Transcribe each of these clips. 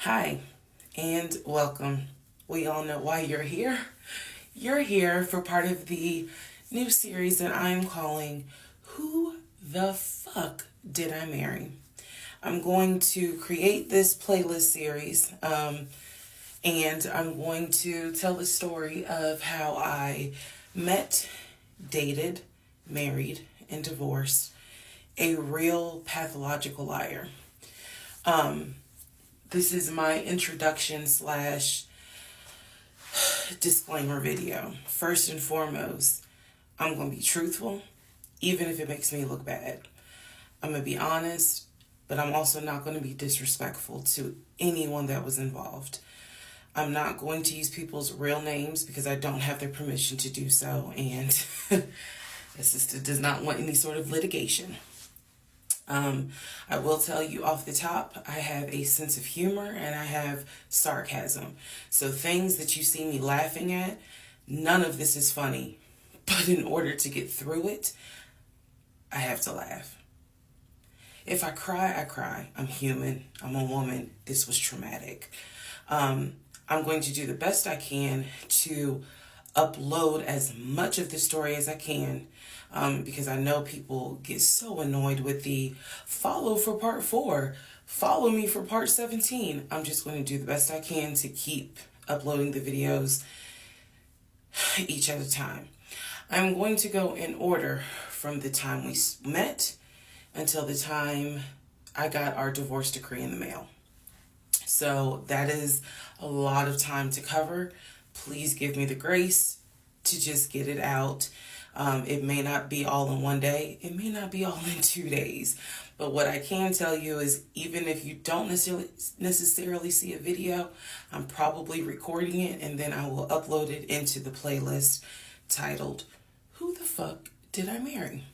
Hi, and welcome. We all know why you're here. You're here for part of the new series that I am calling Who the Fuck Did I Marry? I'm going to create this playlist series, and I'm going to tell the story of how I met, dated, married, and divorced a real pathological liar. This is my introduction slash disclaimer video. First and foremost, I'm going to be truthful, even if it makes me look bad. I'm going to be honest, but I'm also not going to be disrespectful to anyone that was involved. I'm not going to use people's real names because I don't have their permission to do so, and the sister does not want any sort of litigation. I will tell you off the top, I have a sense of humor and I have sarcasm. So things that you see me laughing at, none of this is funny. But in order to get through it, I have to laugh. If I cry, I cry. I'm human. I'm a woman. This was traumatic. I'm going to do the best I can to upload as much of the story as I can, because I know people get so annoyed with the follow for part 4, follow me for part 17. I'm just going to do the best I can to keep uploading the videos each at a time. I'm going to go in order from the time we met until the time I got our divorce decree in the mail. So that is a lot of time to cover. Please give me the grace to just get it out. It may not be all in one day. It may not be all in 2 days. But what I can tell you is even if you don't necessarily see a video, I'm probably recording it and then I will upload it into the playlist titled, Who the Fuck Did I Marry?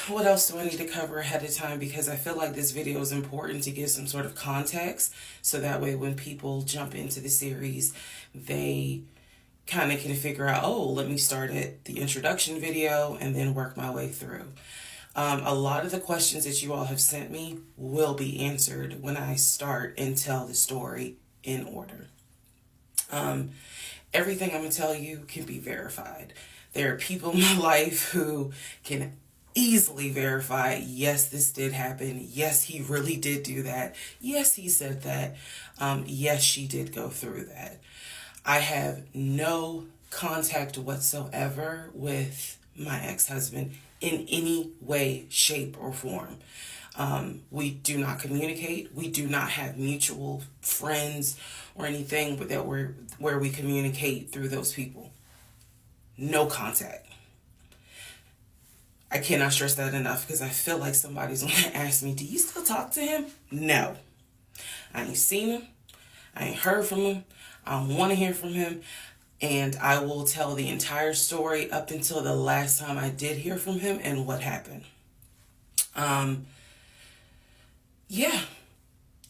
What else do I need to cover ahead of time? Because I feel like this video is important to give some sort of context. So that way when people jump into the series, they kind of can figure out, oh, let me start at the introduction video and then work my way through. A lot of the questions that you all have sent me will be answered when I start and tell the story in order. Everything I'm going to tell you can be verified. There are people in my life who can easily verify, yes, this did happen. Yes, he really did do that. Yes, he said that. Yes, she did go through that. I have no contact whatsoever with my ex-husband in any way, shape, or form. We do not communicate. We do not have mutual friends or anything where we communicate through those people. No contact. I cannot stress that enough because I feel like somebody's going to ask me, do you still talk to him? No. I ain't seen him. I ain't heard from him. I don't want to hear from him. And I will tell the entire story up until the last time I did hear from him and what happened. Yeah,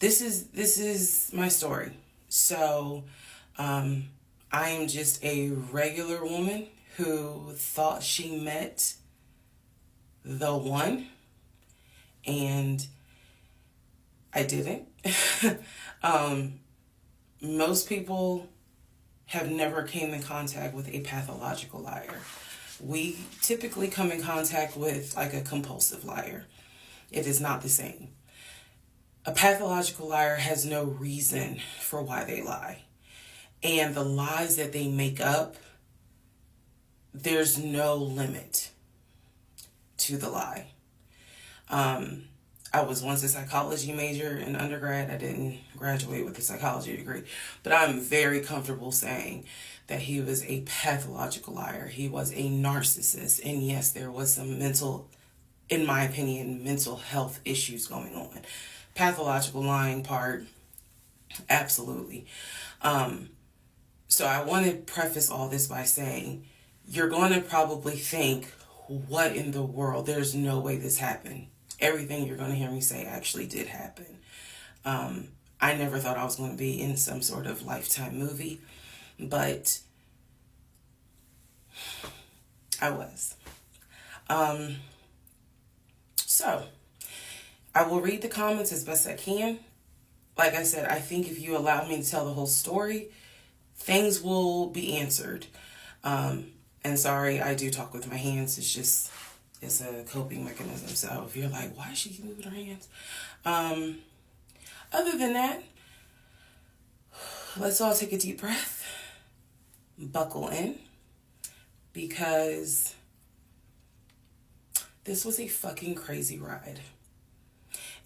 this is my story. So, I am just a regular woman who thought she met the one, and I didn't. Most people have never came in contact with a pathological liar. We typically come in contact with like a compulsive liar. It is not the same. A pathological liar has no reason for why they lie. And the lies that they make up, there's no limit to the lie. I was once a psychology major in undergrad. I didn't graduate with a psychology degree, but I'm very comfortable saying that he was a pathological liar. He was a narcissist. And yes, there was some in my opinion, mental health issues going on. Pathological lying part, absolutely. So I want to preface all this by saying, you're going to probably think, what in the world? There's no way this happened. Everything you're going to hear me say actually did happen. I never thought I was going to be in some sort of Lifetime movie, but I was. So I will read the comments as best I can. like I said, I think if you allow me to tell the whole story, things will be answered. And sorry, I do talk with my hands. It's a coping mechanism. So if you're like, why does she keep moving her hands? Other than that, let's all take a deep breath, buckle in, because this was a fucking crazy ride.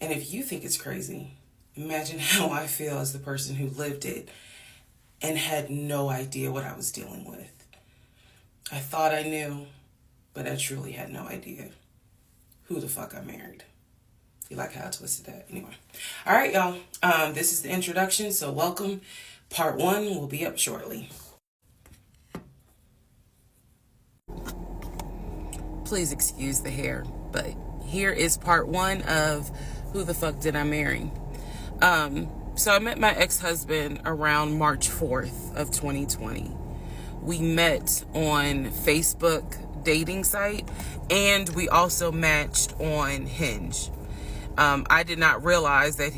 And if you think it's crazy, imagine how I feel as the person who lived it and had no idea what I was dealing with. I thought I knew, but I truly had no idea who the fuck I married. You like how I twisted that? Anyway. All right, y'all. This is the introduction, so welcome. Part 1 will be up shortly. Please excuse the hair, but here is part 1 of Who the Fuck Did I Marry? So I met my ex-husband around March 4th of 2020. We met on Facebook dating site, and we also matched on Hinge. I did not realize that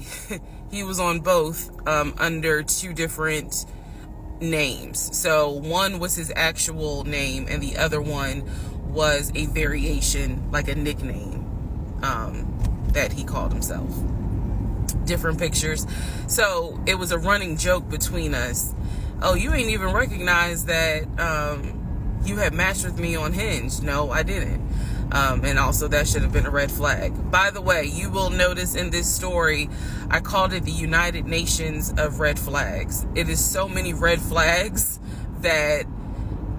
he was on both under 2 different names. So one was his actual name, and the other one was a variation, like a nickname that he called himself. Different pictures. So it was a running joke between us. Oh, you ain't even recognize that you had matched with me on Hinge. No, I didn't. And also that should have been a red flag. By the way, you will notice in this story, I called it the United Nations of red flags. It is so many red flags that,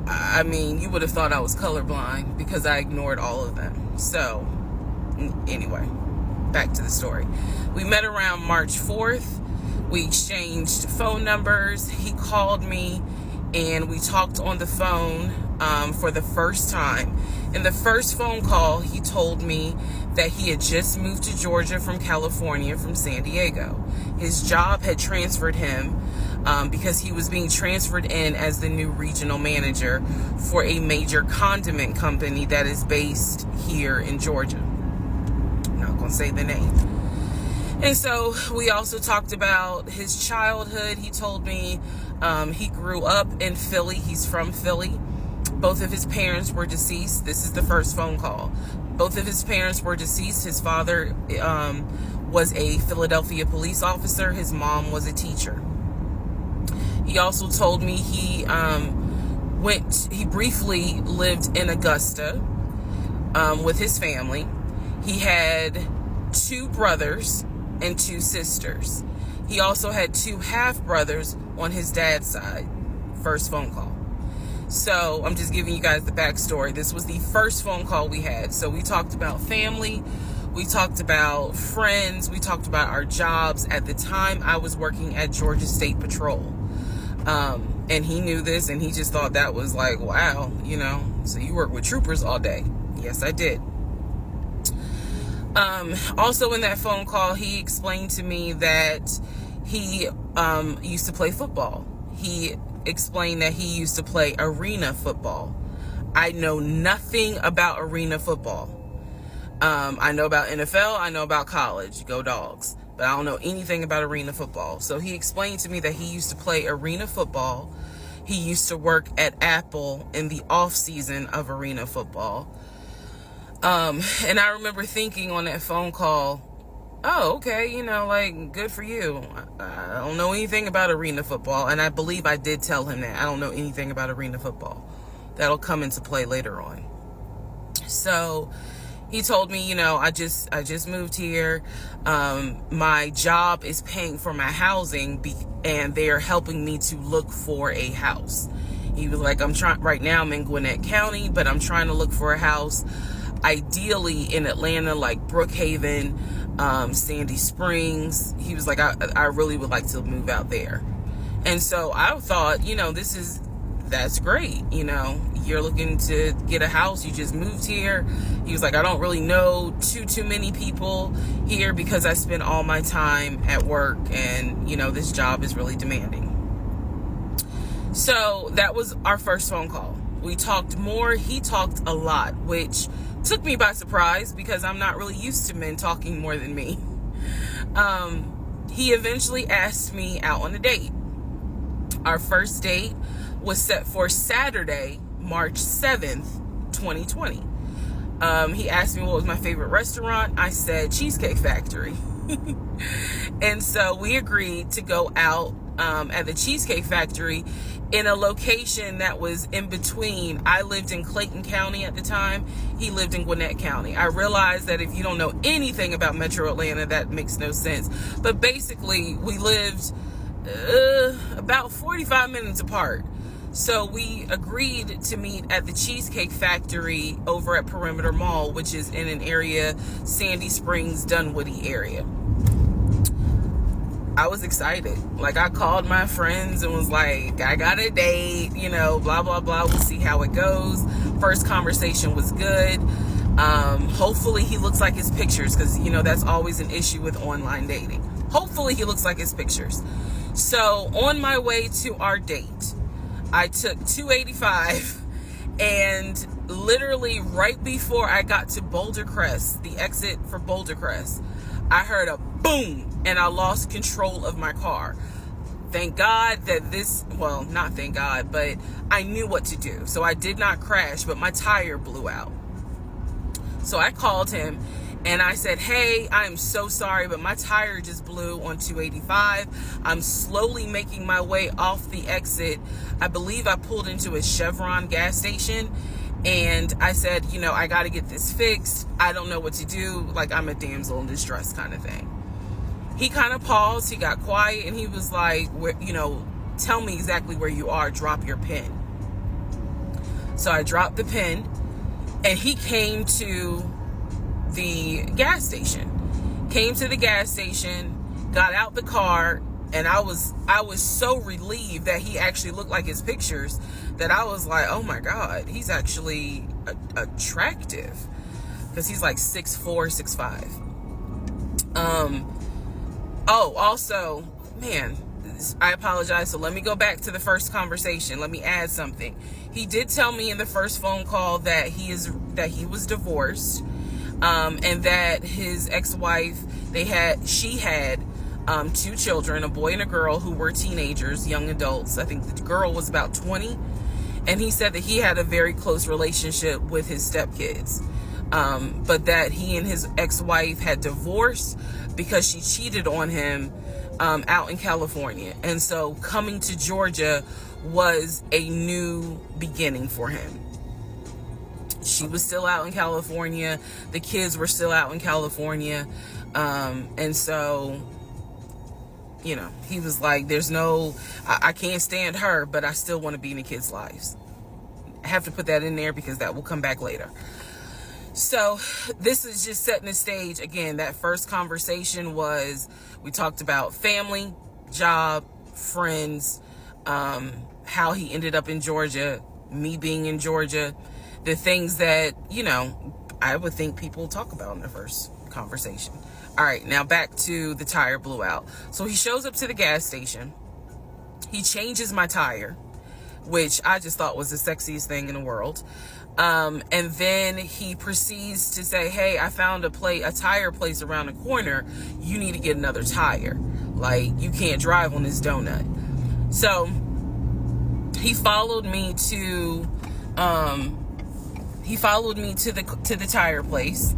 I mean, you would have thought I was colorblind because I ignored all of them. So, anyway, back to the story. We met around March 4th. We exchanged phone numbers. He called me and we talked on the phone for the first time. In the first phone call, he told me that he had just moved to Georgia from California, from San Diego. His job had transferred him because he was being transferred in as the new regional manager for a major condiment company that is based here in Georgia. I'm not going to say the name. And so we also talked about his childhood. He told me he grew up in Philly. He's from Philly. Both of his parents were deceased. This is the first phone call. Both of his parents were deceased. His father was a Philadelphia police officer. His mom was a teacher. He also told me he briefly lived in Augusta with his family. He had 2 brothers and 2 sisters. He also had 2 half-brothers on his dad's side. First phone call. So I'm just giving you guys the backstory. This was the first phone call we had. So we talked about family. We talked about friends. We talked about our jobs. At the time, I was working at Georgia State Patrol. And he knew this, and he just thought that was like, wow, you know, so you work with troopers all day. Yes, I did. Also in that phone call, he explained to me that he used to play football. He explained that he used to play arena football. I know nothing about arena football. I know about NFL. I know about college. Go Dogs. But I don't know anything about arena football. So he explained to me that he used to play arena football. He used to work at Apple in the off season of arena football. And I remember thinking on that phone call, oh, okay, you know, like, good for you. I don't know anything about arena football. And I believe I did tell him that. I don't know anything about arena football. That'll come into play later on. So he told me, you know, I just moved here. My job is paying for my housing and they're helping me to look for a house. He was like, right now I'm in Gwinnett County, but I'm trying to look for a house. Ideally in Atlanta, like Brookhaven, Sandy Springs. He was like, I really would like to move out there. And so I thought, you know, that's great. You know, you're looking to get a house. You just moved here. He was like, I don't really know too many people here because I spend all my time at work and, you know, this job is really demanding. So that was our first phone call. We talked more. He talked a lot, which took me by surprise because I'm not really used to men talking more than me. he eventually asked me out on a date. Our first date was set for Saturday, March 7th, 2020. He asked me what was my favorite restaurant. I said Cheesecake Factory. And so we agreed to go out at the Cheesecake Factory in a location that was in between. I lived in Clayton County at the time. He lived in Gwinnett County. I realized that if you don't know anything about Metro Atlanta, that makes no sense. But basically, we lived about 45 minutes apart. So we agreed to meet at the Cheesecake Factory over at Perimeter Mall, which is in an area, Sandy Springs, Dunwoody area. I was excited. Like, I called my friends and was like, I got a date, you know, blah, blah, blah. We'll see how it goes. First conversation was good. Hopefully he looks like his pictures, because, you know, that's always an issue with online dating. Hopefully he looks like his pictures. So on my way to our date, I took 285, and literally right before I got to Boulder Crest, the exit for Boulder Crest, I heard a boom, and I lost control of my car. Thank God that not thank God, but I knew what to do. So I did not crash, but my tire blew out. So I called him and I said, hey, I'm so sorry, but my tire just blew on 285. I'm slowly making my way off the exit. I believe I pulled into a Chevron gas station. And I said, you know, I got to get this fixed. I don't know what to do. Like, I'm a damsel in distress kind of thing. He kind of paused. He got quiet. And he was like, tell me exactly where you are. Drop your pin. So I dropped the pin. And he came to the gas station. Got out the car. And I was so relieved that he actually looked like his pictures, that I was like, oh my God, he's actually attractive, because he's like 6'4", 6'5". Also, man, I apologize. So let me go back to the first conversation. Let me add something. He did tell me in the first phone call that he was divorced, and that his ex-wife, she had 2 children, a boy and a girl, who were teenagers, young adults. I think the girl was about 20. And he said that he had a very close relationship with his stepkids. But that he and his ex-wife had divorced because she cheated on him out in California. And so coming to Georgia was a new beginning for him. She was still out in California. The kids were still out in California. And so, you know, he was like, I can't stand her, but I still want to be in the kids' lives. I have to put that in there because that will come back later. So this is just setting the stage. Again, that first conversation we talked about family, job, friends, how he ended up in Georgia, me being in Georgia, the things that, you know, I would think people talk about in the first conversation. All right, now back to the tire blew out. So he shows up to the gas station. He changes my tire, which I just thought was the sexiest thing in the world. And then he proceeds to say, hey, I found a tire place around the corner. You need to get another tire. Like, you can't drive on this donut. So he followed me to the tire place,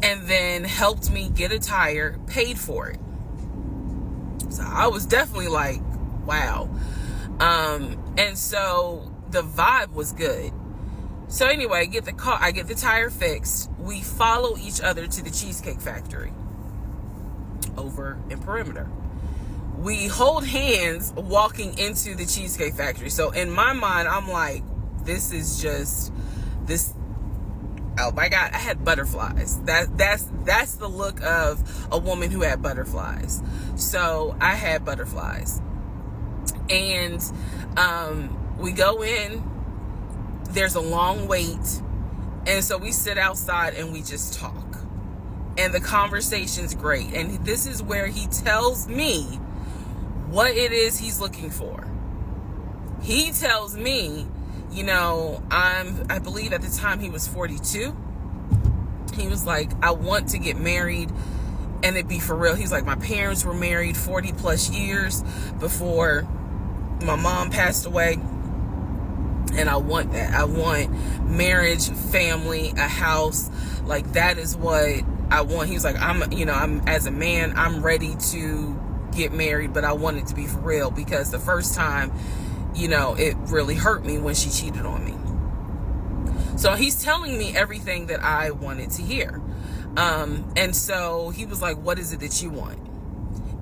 and then helped me get a tire, paid for it. So I was definitely like, wow. And so the vibe was good. So anyway, I get the tire fixed. We follow each other to the Cheesecake Factory over in Perimeter. We hold hands walking into the Cheesecake Factory. So in my mind, I'm like, this. Oh my God, I had butterflies. That's the look of a woman who had butterflies. So I had butterflies. And we go in, there's a long wait. And so we sit outside and we just talk. And the conversation's great. And this is where he tells me what it is he's looking for. He tells me, you know, I believe at the time he was 42. He was like, I want to get married and it be for real. He's like, my parents were married 40 plus years before my mom passed away. And I want that. I want marriage, family, a house. Like, that is what I want. He's like, I'm as a man, I'm ready to get married, but I want it to be for real, because the first time, it really hurt me when she cheated on me. So he's telling me everything that I wanted to hear. And so he was like, what is it that you want?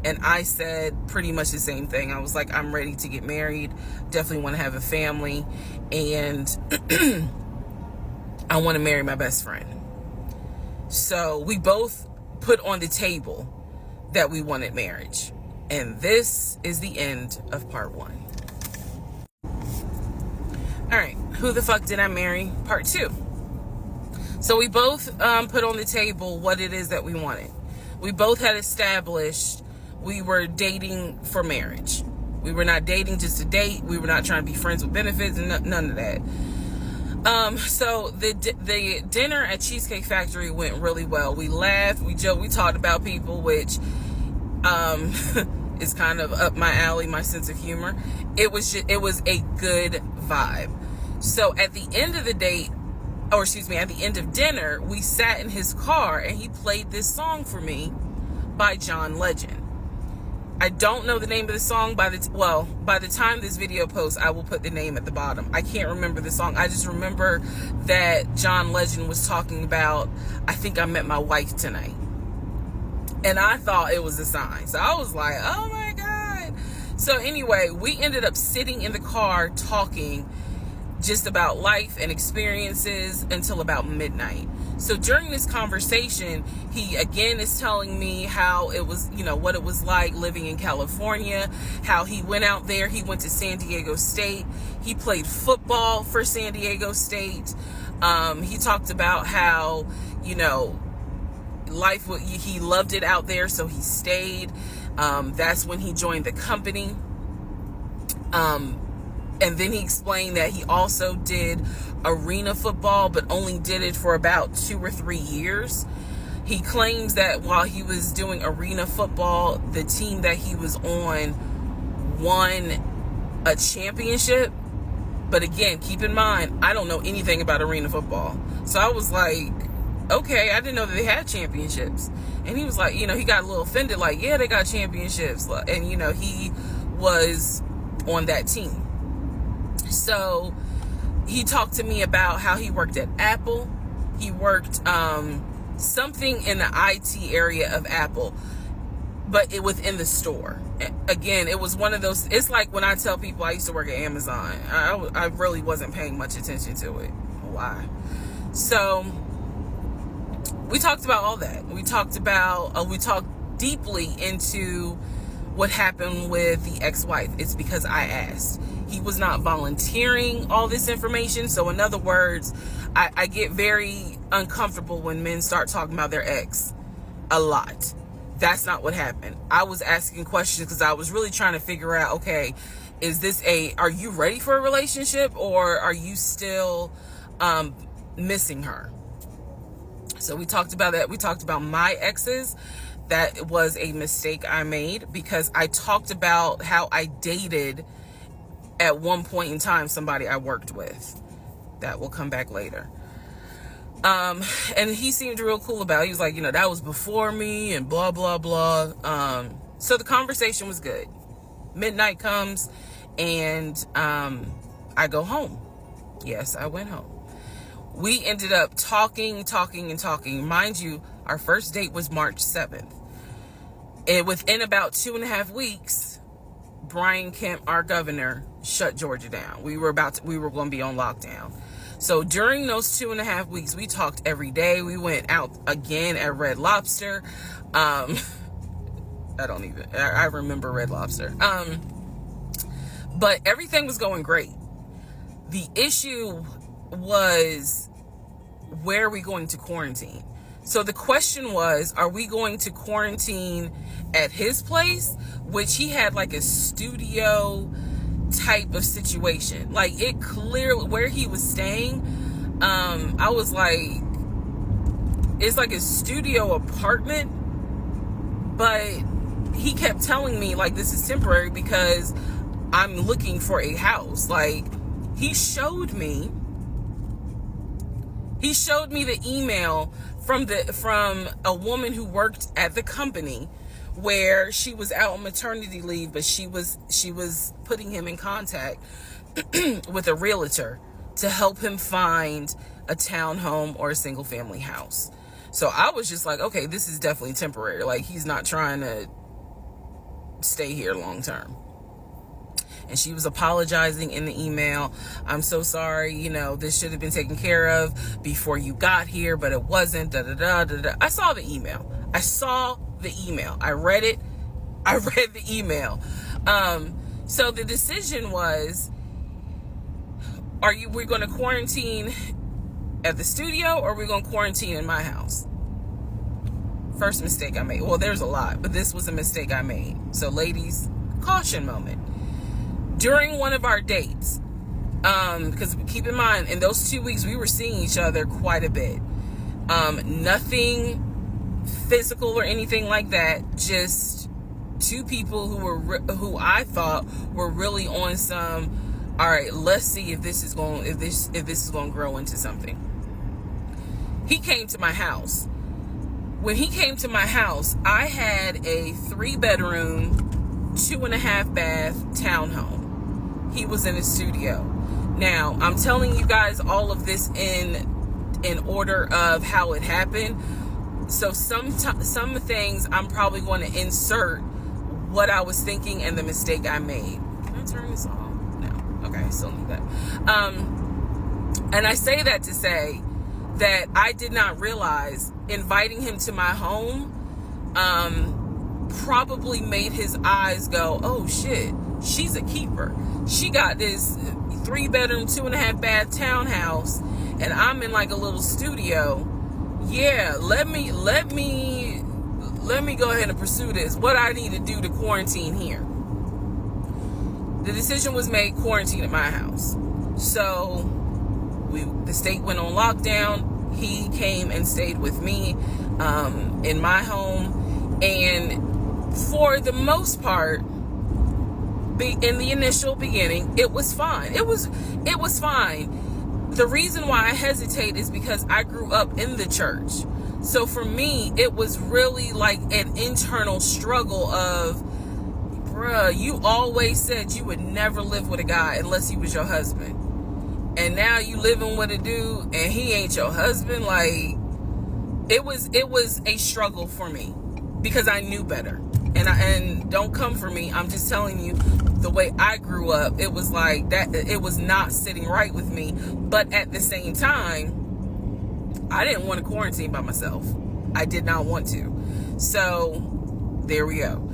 And I said pretty much the same thing. I was like, I'm ready to get married. Definitely want to have a family. And I want to marry my best friend. So we both put on the table that we wanted marriage. And this is the end of part 1. All right. Who the fuck did I marry? Part 2. So we both put on the table what it is that we wanted. We both had established we were dating for marriage. We were not dating just to date. We were not trying to be friends with benefits and none of that. So the dinner at Cheesecake Factory went really well. We laughed, we joked, we talked about people, which is kind of up my alley, my sense of humor. It was a good vibe. So at the end of the date, at the end of dinner, we sat in his car and he played this song for me by John Legend. I don't know the name of the song. By the time this video posts, I will put the name at the bottom. I can't remember the song. I just remember that John Legend was talking about, I think I met my wife tonight. And I thought it was a sign. So I was like, oh my God. So anyway, we ended up sitting in the car talking just about life and experiences until about midnight. So during this conversation, he again is telling me how it was, what it was like living in California, how he went out there. He went to San Diego State. He played football for San Diego State. He talked about how, he loved it out there, so he stayed. That's when he joined the company. And then he explained that he also did arena football, but only did it for about 2 or 3 years. He claims that while he was doing arena football, the team that he was on won a championship. But again, keep in mind, I don't know anything about arena football. So I was like, okay, I didn't know that they had championships. And he was like, he got a little offended, like, yeah, they got championships. And, he was on that team. So he talked to me about how he worked at Apple. He worked something in the IT area of Apple, but within the store. Again, it was one of those, it's like when I tell people I used to work at Amazon. I really wasn't paying much attention to it. Why? So we talked about all that. We talked deeply into what happened with the ex-wife. It's because I asked. He was not volunteering all this information. So in other words, I get very uncomfortable when men start talking about their ex a lot. That's not what happened. I was asking questions because I was really trying to figure out, okay, are you ready for a relationship, or are you still missing her? So we talked about that. We talked about my exes. That was a mistake I made because I talked about how I dated at one point in time somebody I worked with. That will come back later. And he seemed real cool about it. He was like, that was before me and blah, blah, blah. So the conversation was good. Midnight comes and I go home. Yes, I went home. We ended up talking. Mind you, our first date was March 7th. And within about 2.5 weeks, Brian Kemp, our governor, shut Georgia down. We were going to be on lockdown. So during those 2.5 weeks, we talked every day. We went out again at Red Lobster. I remember Red Lobster. But everything was going great. The issue was, where are we going to quarantine? So the question was, are we going to quarantine at his place, which he had like a studio type of situation. Like, it clearly, where he was staying, I was like, it's like a studio apartment, But he kept telling me, like, this is temporary because I'm looking for a house. Like, he showed me the email from a woman who worked at the company where she was out on maternity leave, but she was putting him in contact with a realtor to help him find a townhome or a single family house. So I was just like, okay, this is definitely temporary. Like, he's not trying to stay here long term. And she was apologizing in the email. I'm so sorry, you know, this should have been taken care of before you got here, but it wasn't. Da, da, da, da, da. I saw the email. I read it. I read the email. So the decision was, we're going to quarantine at the studio, or we're going to quarantine in my house? First mistake I made. Well, there's a lot, but this was a mistake I made. So ladies, caution moment. During one of our dates, because keep in mind, in those 2 weeks, we were seeing each other quite a bit. Nothing physical or anything like that. Just two people who I thought were really on some. All right, let's see if this is going to grow into something. He came to my house. When he came to my house, I had a 3-bedroom, 2.5-bath townhome. He was in a studio. Now, I'm telling you guys all of this in order of how it happened. So some things I'm probably going to insert what I was thinking and the mistake I made. Can I turn this off? No. Okay, I still need that. And I say that to say that I did not realize inviting him to my home probably made his eyes go, oh shit, she's a keeper. She got this 3-bedroom, 2.5-bath townhouse, and I'm in like a little studio. Yeah, let me go ahead and pursue this. What I need to do to quarantine here. The decision was made, quarantine at my house. So the state went on lockdown. He came and stayed with me in my home, and for the most part, in the initial beginning, it was fine. It was fine. The reason why I hesitate is because I grew up in the church. So for me, it was really like an internal struggle of, bruh, you always said you would never live with a guy unless he was your husband. And now you living with a dude and he ain't your husband. Like, it was a struggle for me because I knew better. And don't come for me. I'm just telling you the way I grew up. It was like that. It was not sitting right with me. But at the same time, I didn't want to quarantine by myself. I did not want to. So there we go.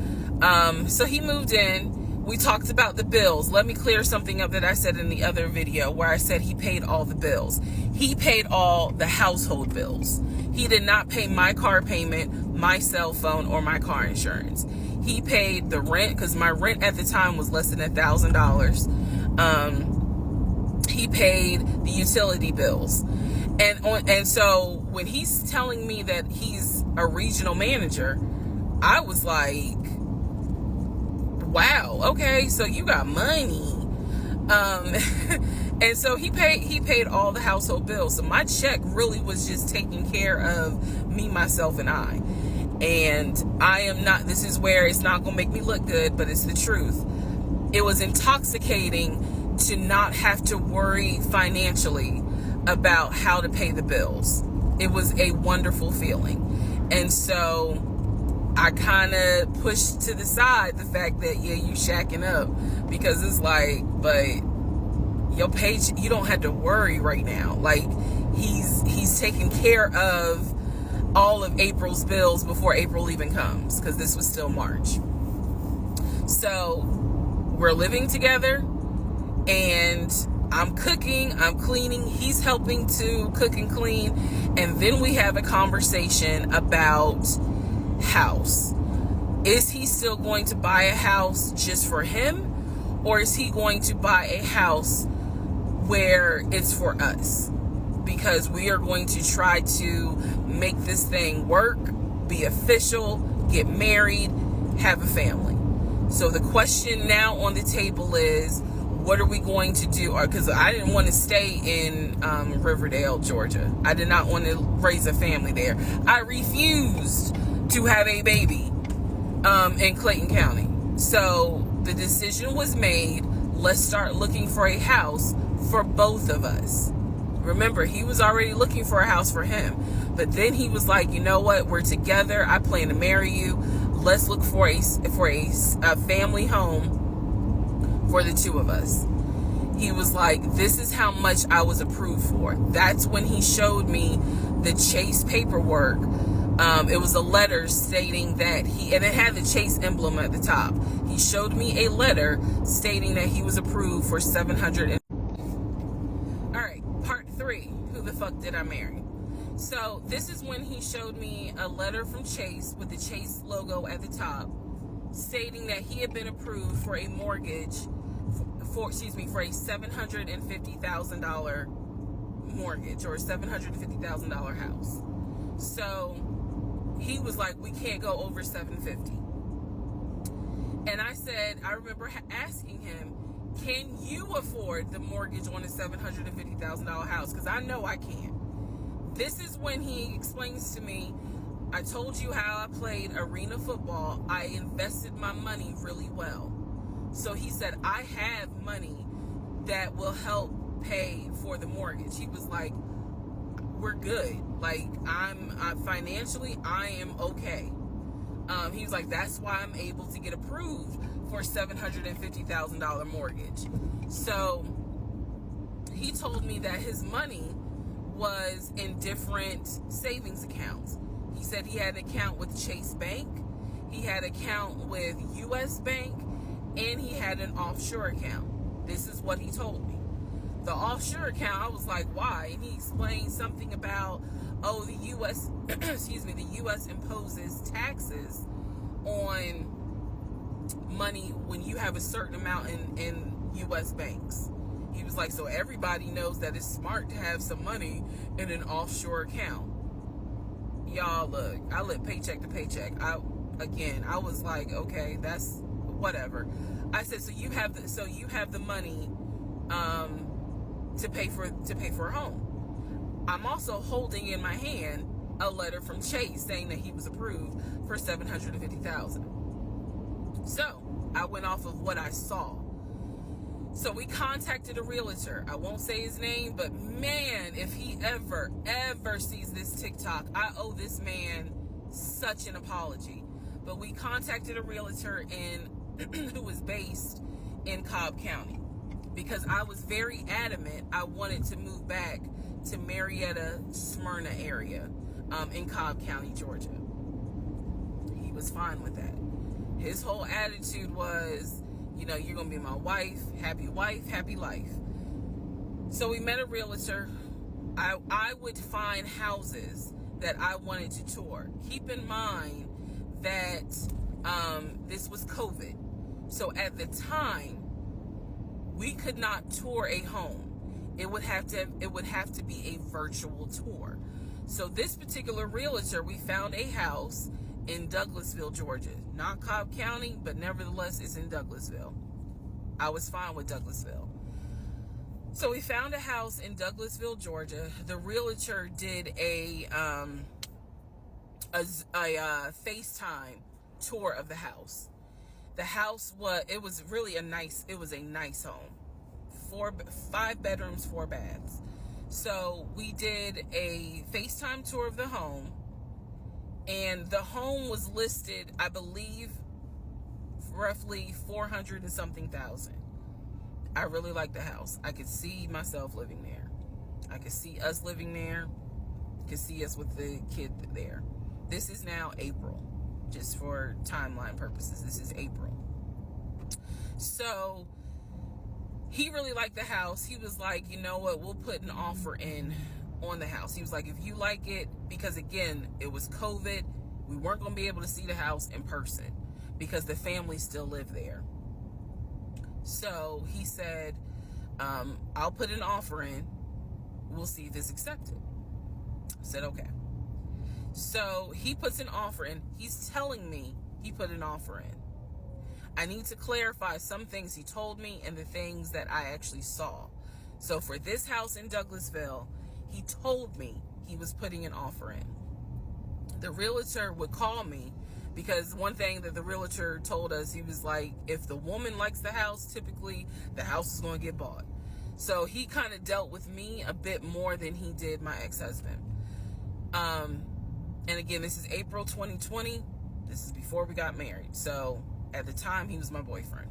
So he moved in. We talked about the bills. Let me clear something up that I said in the other video where I said he paid all the bills. He paid all the household bills. He did not pay my car payment, my cell phone, or my car insurance. He paid the rent, because my rent at the time was less than $1,000. He paid the utility bills. And so when he's telling me that he's a regional manager, I was like, wow, okay, so you got money. And so he paid all the household bills. So my check really was just taking care of me, myself, and I. And I am not, this is where it's not going to make me look good, but it's the truth. It was intoxicating to not have to worry financially about how to pay the bills. It was a wonderful feeling. And so I kind of pushed to the side the fact that, yeah, you shacking up, because it's like, but your page, you don't have to worry right now. Like, he's taking care of all of April's bills before April even comes, because this was still March. So we're living together, and I'm cooking, I'm cleaning, he's helping to cook and clean, and then we have a conversation about house. Is he still going to buy a house just for him, or is he going to buy a house where it's for us? Because we are going to try to make this thing work, be official, get married, have a family. So the question now on the table is, what are we going to do? Because I didn't want to stay in Riverdale, Georgia. I did not want to raise a family there. I refused to have a baby in Clayton County. So the decision was made, let's start looking for a house for both of us. Remember, he was already looking for a house for him. But then he was like, you know what? We're together. I plan to marry you. Let's look for a family home for the two of us. He was like, this is how much I was approved for. That's when he showed me the Chase paperwork. It was a letter stating that and it had the Chase emblem at the top. He showed me a letter stating that he was approved for $700. All right, part 3. Who the fuck did I marry? So this is when he showed me a letter from Chase with the Chase logo at the top, stating that he had been approved for a mortgage for a $750,000 mortgage, or a $750,000 house. So he was like, we can't go over $750,000. And I said, I remember asking him, can you afford the mortgage on a $750,000 house? Because I know I can't. This is when he explains to me, I told you how I played arena football. I invested my money really well. So he said, I have money that will help pay for the mortgage. He was like, we're good. Like, I'm financially, I am okay. He was like, that's why I'm able to get approved for $750,000 mortgage. So he told me that his money was in different savings accounts. He said he had an account with Chase Bank, he had an account with US Bank, and he had an offshore account. This is what he told me. The offshore account, I was like, why? And he explained something about, the US, the US imposes taxes on money when you have a certain amount in US banks. He was like, so everybody knows that it's smart to have some money in an offshore account. Y'all, look, I live paycheck to paycheck. I was like, okay, that's whatever. I said, so you have the money to pay for a home. I'm also holding in my hand a letter from Chase saying that he was approved for $750,000. So I went off of what I saw. So we contacted a realtor. I won't say his name, but man, if he ever sees this TikTok, I owe this man such an apology. But we contacted a realtor who was based in Cobb County, because I was very adamant I wanted to move back to Marietta, Smyrna area in Cobb County, Georgia. He was fine with that. His whole attitude was, you're going to be my wife, happy life. So we met a realtor. I would find houses that I wanted to tour. Keep in mind that this was COVID. So at the time, we could not tour a home. It would have to be a virtual tour. So this particular realtor, we found a house in Douglasville, Georgia. Not Cobb County, but nevertheless, it's in Douglasville. I was fine with Douglasville. So we found a house in Douglasville, Georgia. The realtor did a FaceTime tour of the house. The house was really a nice home. 5 bedrooms, 4 baths. So we did a FaceTime tour of the home, and the home was listed, I believe, roughly 400 and something thousand. I really liked the house. I could see myself living there. I could see us living there. Could see us with the kid there. This is now April, just for timeline purposes. This is April. So he really liked the house. He was like, you know what, we'll put an offer in on the house. He was like, if you like it, because again, it was COVID, we weren't going to be able to see the house in person because the family still lived there. So he said, I'll put an offer in. We'll see if it's accepted. I said, okay. So he puts an offer in. He's telling me he put an offer in. I need to clarify some things he told me and the things that I actually saw. So for this house in Douglasville, he told me he was putting an offer in. The realtor would call me because one thing that the realtor told us, he was like, if the woman likes the house, typically the house is going to get bought. So he kind of dealt with me a bit more than he did my ex-husband. And again, this is April 2020. This is before we got married. So at the time, he was my boyfriend.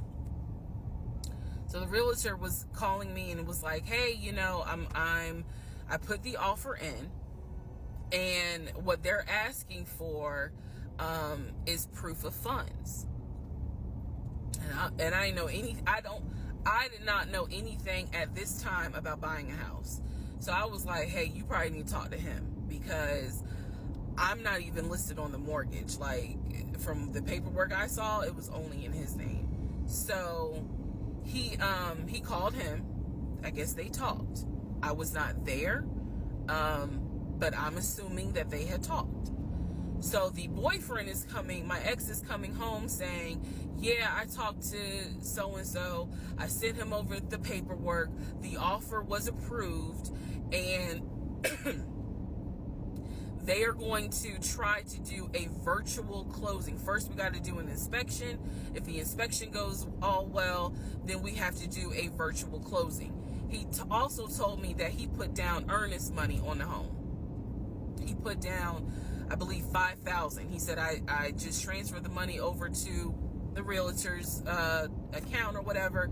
So the realtor was calling me and was like, hey, you know, I put the offer in, and what they're asking for is proof of funds. And I did not know anything at this time about buying a house. So I was like, hey, you probably need to talk to him, because I'm not even listed on the mortgage. Like, from the paperwork I saw, it was only in his name. So he called him. I guess they talked. I was not there, but I'm assuming that they had talked. So the boyfriend is coming, my ex is coming home saying, yeah, I talked to so-and-so. I sent him over the paperwork. The offer was approved, and they are going to try to do a virtual closing. First, we got to do an inspection. If the inspection goes all well, then we have to do a virtual closing. He also told me that he put down earnest money on the home. He put down, I believe, $5,000. He said, I just transferred the money over to the realtor's account or whatever,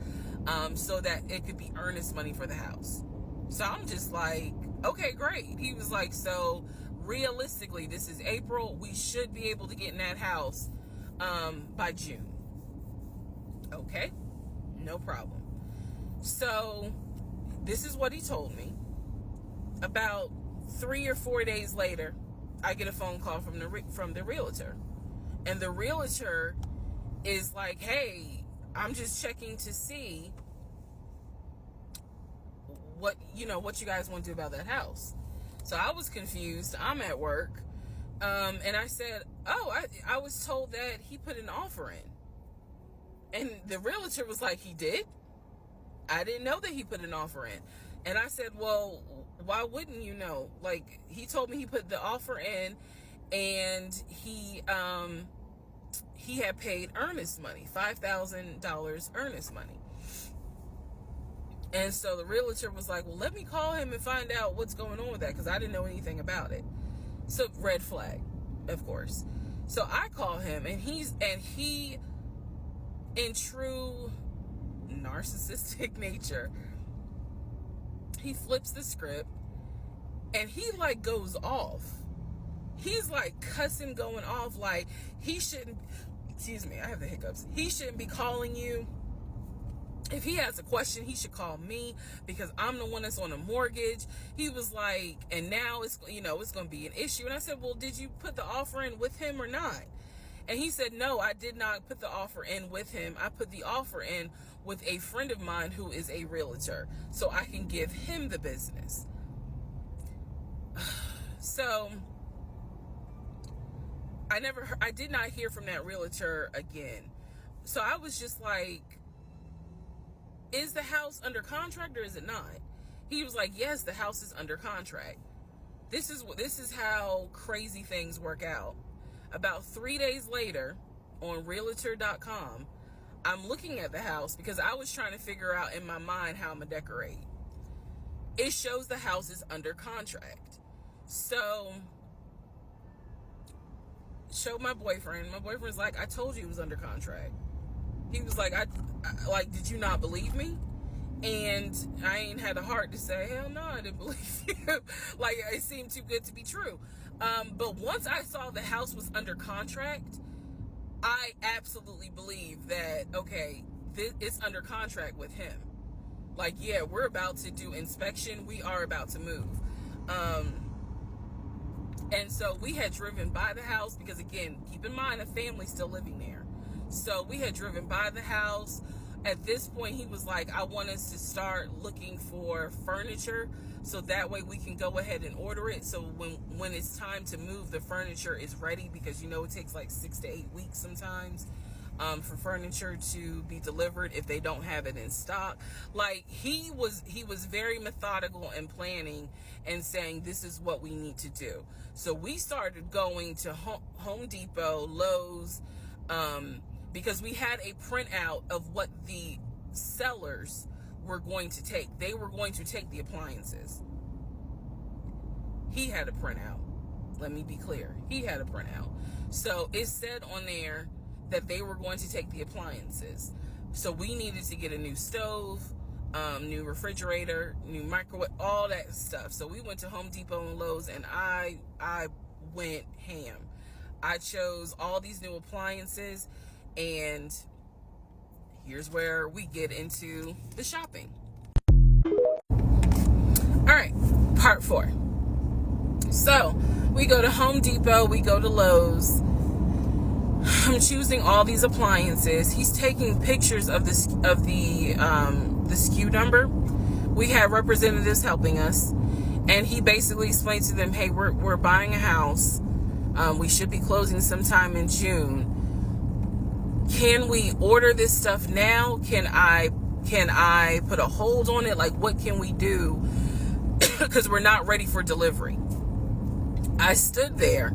so that it could be earnest money for the house. So I'm just like, okay, great. He was like, so realistically, this is April. We should be able to get in that house by June. Okay, no problem. So this is what he told me. About 3 or 4 days later, I get a phone call from the realtor, and the realtor is like, hey, I'm just checking to see what you guys want to do about that house. So I was confused. I'm at work, and I said, oh, I was told that he put an offer in. And the realtor was like, he did? I didn't know that he put an offer in. And I said, well, why wouldn't you know? Like, he told me he put the offer in, and he had paid earnest money, $5,000 earnest money. And so the realtor was like, well, let me call him and find out what's going on with that, because I didn't know anything about it. So red flag, of course. So I call him, and he, in true narcissistic nature, he flips the script, and he like goes off. He's like cussing, going off, like he shouldn't, excuse me, I have the hiccups. He shouldn't be calling you. If he has a question, he should call me, because I'm the one that's on a mortgage. He was like, and now it's going to be an issue. And I said, well, did you put the offer in with him or not? And he said, no, I did not put the offer in with him. I put the offer in with a friend of mine who is a realtor, so I can give him the business. So I did not hear from that realtor again. So I was just like, is the house under contract or is it not? He was like, yes, the house is under contract. This is how crazy things work out. About 3 days later, on Realtor.com, I'm looking at the house because I was trying to figure out in my mind how I'm gonna decorate. It shows the house is under contract. So, showed my boyfriend. My boyfriend's like, I told you it was under contract. He was like, I did you not believe me? And I ain't had the heart to say, hell no, I didn't believe you. Like, it seemed too good to be true. But once I saw the house was under contract, I absolutely believe that, okay, it's under contract with him. Like, yeah, we're about to do inspection. We are about to move. And so we had driven by the house because, again, keep in mind, a family's still living there. So we had driven by the house. at this point, he was like, I want us to start looking for furniture so that way we can go ahead and order it. So when it's time to move, the furniture is ready, because you know it takes like 6 to 8 weeks sometimes for furniture to be delivered if they don't have it in stock. Like, he was very methodical and planning and saying, this is what we need to do. So we started going to Home Depot, Lowe's, because we had a printout of what the sellers were going to take. They were going to take the appliances. He had a printout. Let me be clear. He had a printout. So it said on there that they were going to take the appliances. So we needed to get a new stove, new refrigerator, new microwave, all that stuff. So we went to Home Depot and Lowe's, and I went ham. I chose all these new appliances, and here's where we get into the shopping. All right, part 4. So we go to Home Depot, we go to Lowe's. I'm choosing all these appliances. He's taking pictures of the SKU number. We have representatives helping us, and he basically explained to them, hey, we're buying a house. We should be closing sometime in June. Can we order this stuff now? Can I put a hold on it? Like, what can we do? Because we're not ready for delivery. I stood there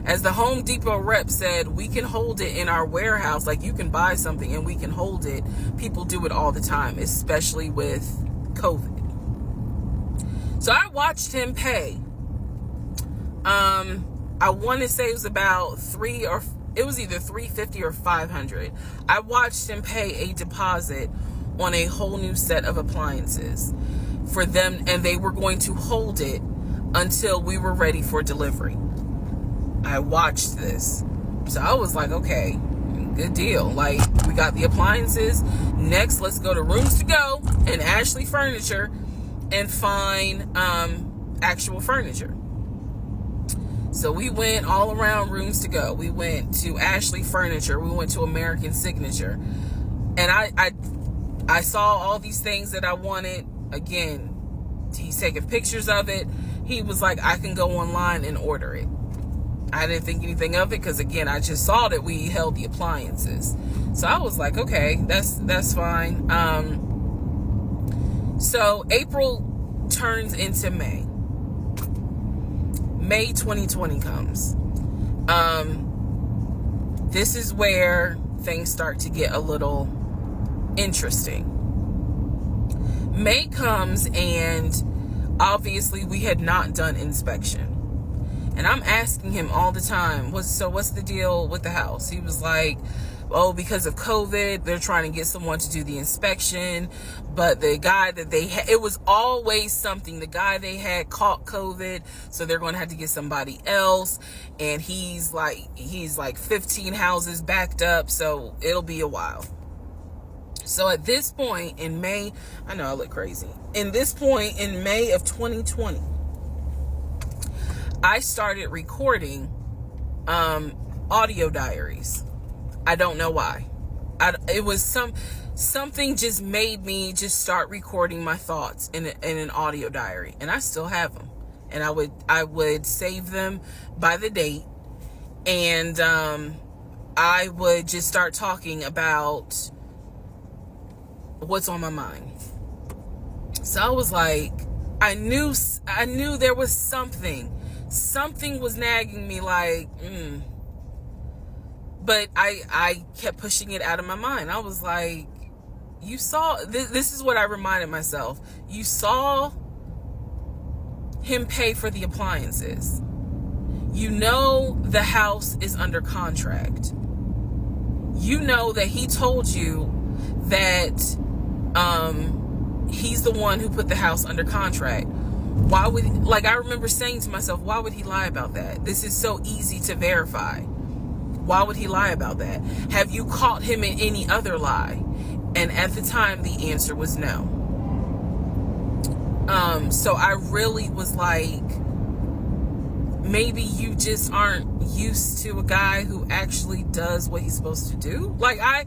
as the Home Depot rep said, we can hold it in our warehouse. Like, you can buy something and we can hold it. People do it all the time, especially with COVID. So I watched him pay. I want to say it was about it was either $350 or $500. I watched him pay a deposit on a whole new set of appliances for them, and they were going to hold it until we were ready for delivery. I watched this. So I was like, okay, good deal. Like, we got the appliances. Next, let's go to Rooms to Go and Ashley Furniture and find actual furniture. So we went all around Rooms to Go. We went to Ashley Furniture. We went to American Signature. And I saw all these things that I wanted. Again, he's taking pictures of it. He was like, I can go online and order it. I didn't think anything of it because, again, I just saw that we held the appliances. So I was like, okay, that's fine. So April turns into May. May 2020 comes. This is where things start to get a little interesting. May comes, and obviously we had not done inspection. And I'm asking him all the time, what's the deal with the house? He was like, oh, because of COVID, they're trying to get someone to do the inspection. But the guy that they had, it was always something. The guy they had caught COVID, so they're going to have to get somebody else. And he's like 15 houses backed up, so it'll be a while. So at this point in May, I know I look crazy. In this point in May of 2020, I started recording audio diaries. I don't know why. It was something just made me just start recording my thoughts in an audio diary, and I still have them. And I would save them by the date, and I would just start talking about what's on my mind. So I was like, I knew there was something was nagging me, like, but I kept pushing it out of my mind. I was like, you saw, this is what I reminded myself. You saw him pay for the appliances. You know the house is under contract. You know that he told you that he's the one who put the house under contract. Why would, like, I remember saying to myself, why would he lie about that? This is so easy to verify. Why would he lie about that? Have you caught him in any other lie? And at the time, the answer was no. So I really was like, maybe you just aren't used to a guy who actually does what he's supposed to do. Like, I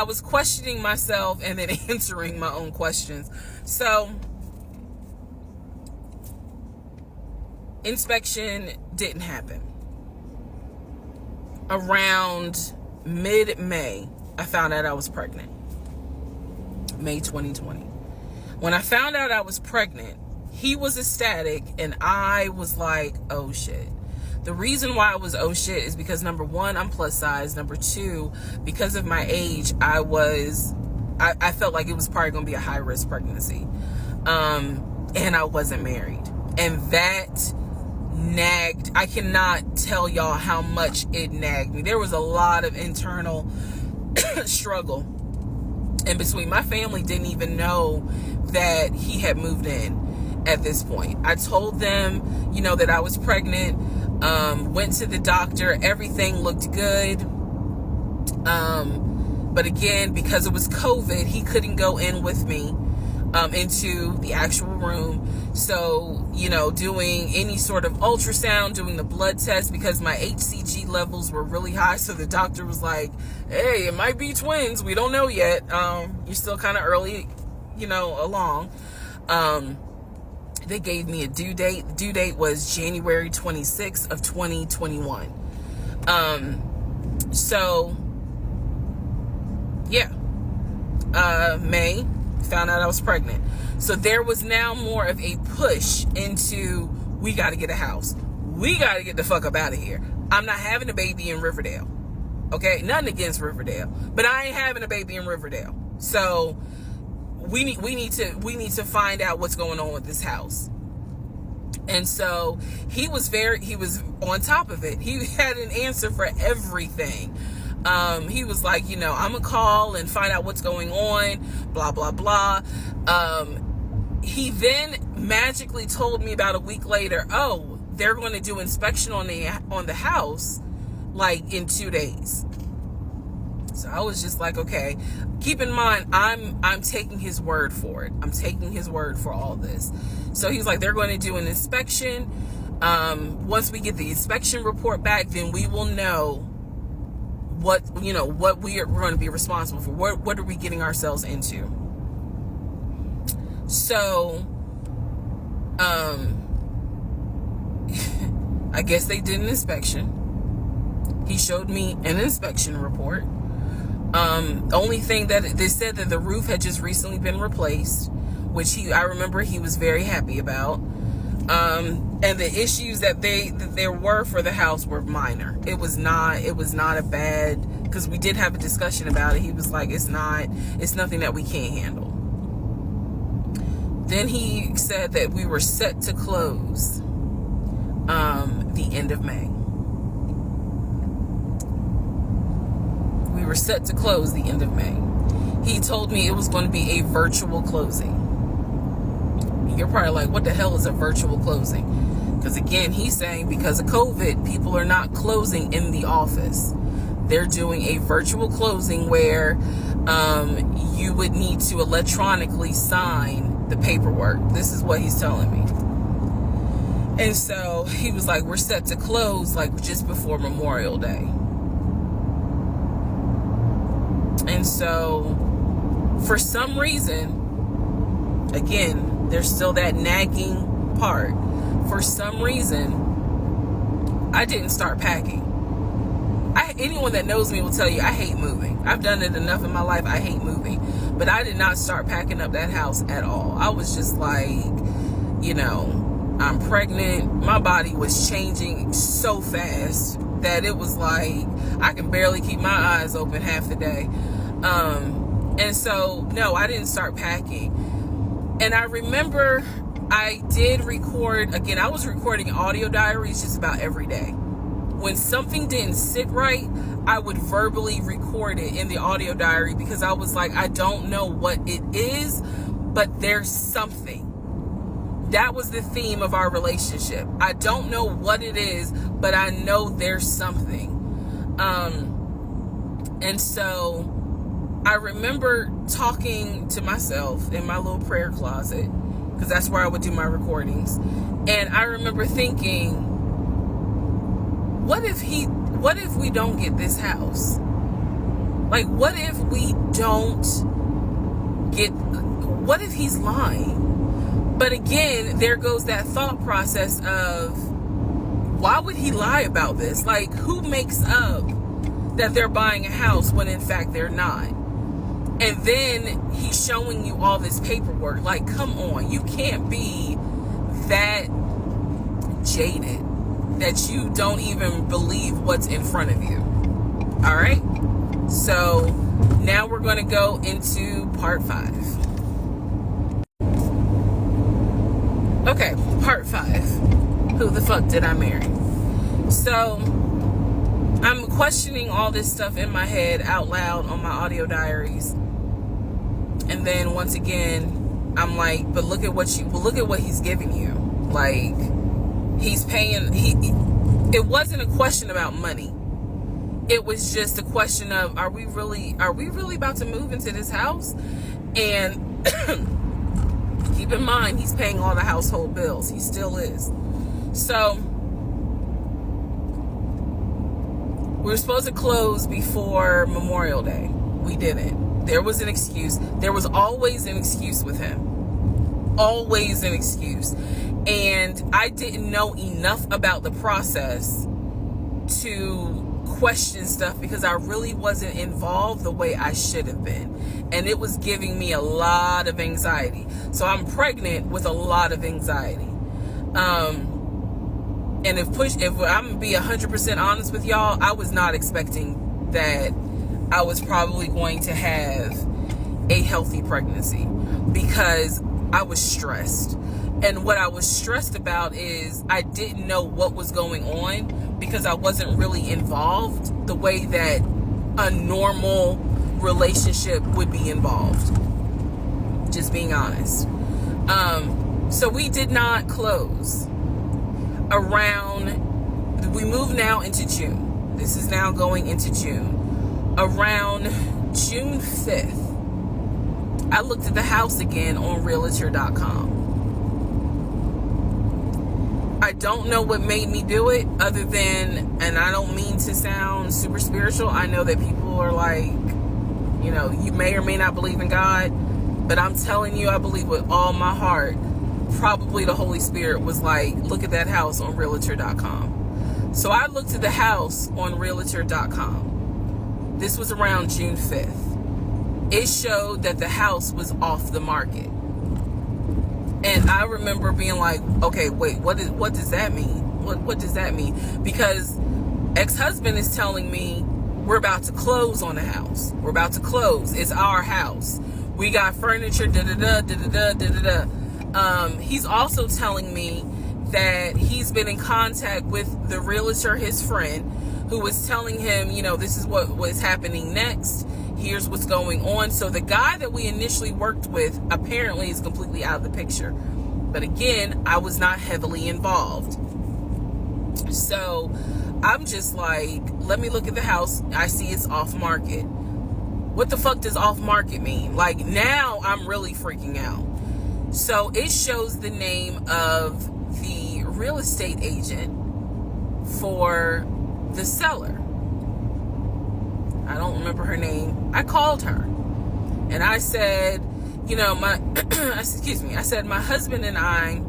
was questioning myself and then answering my own questions. So, inspection didn't happen. Around mid-May, I found out I was pregnant. May 2020. When I found out I was pregnant, he was ecstatic and I was like, oh shit. The reason why I was oh shit is because, number one, I'm plus size. Number two, because of my age, I felt like it was probably going to be a high risk pregnancy. And I wasn't married. And that nagged. I cannot tell y'all how much it nagged me. There was a lot of internal struggle in between. My family didn't even know that he had moved in at this point. I told them, that I was pregnant, went to the doctor, everything looked good. But again, because it was COVID, he couldn't go in with me into the actual room. So, doing any sort of ultrasound, doing the blood test, because my HCG levels were really high. So the doctor was like, hey, it might be twins. We don't know yet. You're still kind of early, along. They gave me a due date. The due date was January 26th of 2021. May, found out I was pregnant. So there was now more of a push into, we got to get a house. We got to get the fuck up out of here. I'm not having a baby in Riverdale. Okay? Nothing against Riverdale, but I ain't having a baby in Riverdale. So we need to find out what's going on with this house. And so he was on top of it. He had an answer for everything. He was like, I'm gonna call and find out what's going on, blah, blah, blah. He then magically told me about a week later, oh, they're going to do inspection on the house, like in 2 days. So I was just like, okay, keep in mind, I'm taking his word for it. I'm taking his word for all this. So he's like, they're going to do an inspection. Once we get the inspection report back, then we will know what we are going to be responsible for. What are we getting ourselves into? So, I guess they did an inspection. He showed me an inspection report. Only thing that they said that the roof had just recently been replaced, which I remember he was very happy about. And the issues that there were for the house were minor. It was not a bad, because we did have a discussion about it. He was like, it's nothing that we can't handle. Then he said that we were set to close the end of May. We were set to close the end of May. He told me it was going to be a virtual closing. You're probably like, what the hell is a virtual closing? Because again, he's saying because of COVID, people are not closing in the office. They're doing a virtual closing where you would need to electronically sign the paperwork. This is what he's telling me. And so he was like, we're set to close like just before Memorial Day. And so for some reason, again, there's still that nagging part. For some reason, I didn't start packing. Anyone that knows me will tell you I hate moving. I've done it enough in my life. I hate moving. But I did not start packing up that house at all. I was just like, I'm pregnant. My body was changing so fast that it was like I can barely keep my eyes open half the day. And so, no, I didn't start packing. And I remember I did record, again, I was recording audio diaries just about every day. When something didn't sit right, I would verbally record it in the audio diary because I was like, I don't know what it is, but there's something. That was the theme of our relationship. I don't know what it is, but I know there's something. And so I remember talking to myself in my little prayer closet, because that's where I would do my recordings. And I remember thinking, what if we don't get this house? Like, what if we don't get, what if he's lying? But again, there goes that thought process of, why would he lie about this? Like, who makes up that they're buying a house when in fact they're not? And then he's showing you all this paperwork. Like, come on, you can't be that jaded that you don't even believe what's in front of you. All right, so now we're going to go into part 5. Okay, part 5. Who the fuck did I marry? So I'm questioning all this stuff in my head out loud on my audio diaries. And then once again, I'm like, but look at what he's giving you. Like, he's paying, it wasn't a question about money. It was just a question of, are we really about to move into this house? And keep in mind, he's paying all the household bills. He still is. So we were supposed to close before Memorial Day. We didn't. There was an excuse. There was always an excuse with him. Always an excuse. And I didn't know enough about the process to question stuff because I really wasn't involved the way I should have been. And it was giving me a lot of anxiety. So I'm pregnant with a lot of anxiety. And if I'm gonna be 100% honest with y'all, I was not expecting that I was probably going to have a healthy pregnancy because I was stressed. And what I was stressed about is I didn't know what was going on because I wasn't really involved the way that a normal relationship would be involved. Just being honest. So we did not close. We move now into June. This is now going into June. Around June 5th, I looked at the house again on Realtor.com. I don't know what made me do it other than, and I don't mean to sound super spiritual. I know that people are like, you know, you may or may not believe in God, but I'm telling you, I believe with all my heart, probably the Holy Spirit was like, look at that house on Realtor.com. So I looked at the house on Realtor.com. This was around June 5th. It showed that the house was off the market. And I remember being like, okay, wait, what does that mean? What does that mean? Because ex-husband is telling me we're about to close on the house. We're about to close. It's our house. We got furniture, da-da-da, da-da-da, da-da-da. He's also telling me that he's been in contact with the realtor, his friend, who was telling him, you know, this is what was happening next. Here's what's going on. So the guy that we initially worked with apparently is completely out of the picture. But again, I was not heavily involved. So I'm just like, let me look at the house. I see it's off market. What the fuck does off market mean? Like, now I'm really freaking out. So it shows the name of the real estate agent for the seller. I don't remember her name. I called her and I said, you know, I said, my husband and I,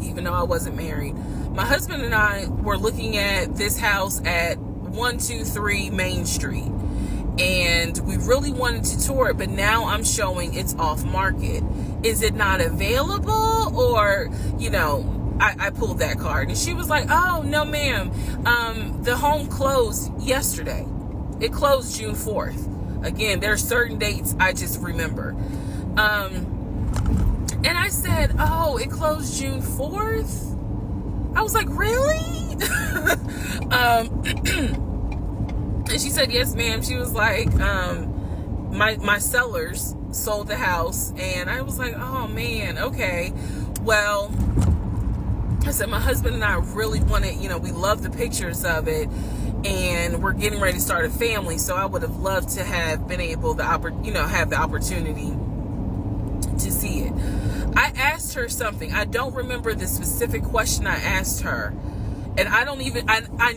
even though I wasn't married, my husband and I were looking at this house at 123 Main Street. And we really wanted to tour it, but now I'm showing it's off market. Is it not available? Or, you know, I pulled that card and she was like, oh, no, ma'am. The home closed yesterday. It closed June 4th. Again, there are certain dates I just remember. And I said, oh, it closed June 4th? I was like, really? And she said, yes, ma'am. She was like, my sellers sold the house. And I was like, oh, man, okay. Well, I said, my husband and I really wanted, you know, we love the pictures of it. And we're getting ready to start a family. So I would have loved to have been able to, have the opportunity to see it. I asked her something. I don't remember the specific question I asked her. And I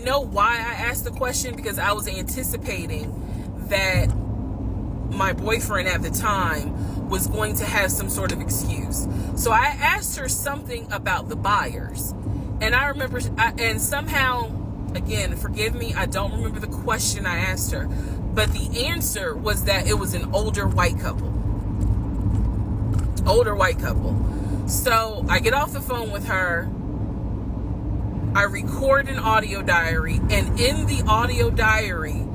know why I asked the question, because I was anticipating that my boyfriend at the time was going to have some sort of excuse. So I asked her something about the buyers. And I remember, and somehow, again, forgive me, I don't remember the question I asked her. But the answer was that it was an older white couple. Older white couple. So I get off the phone with her. I record an audio diary. And in the audio diary,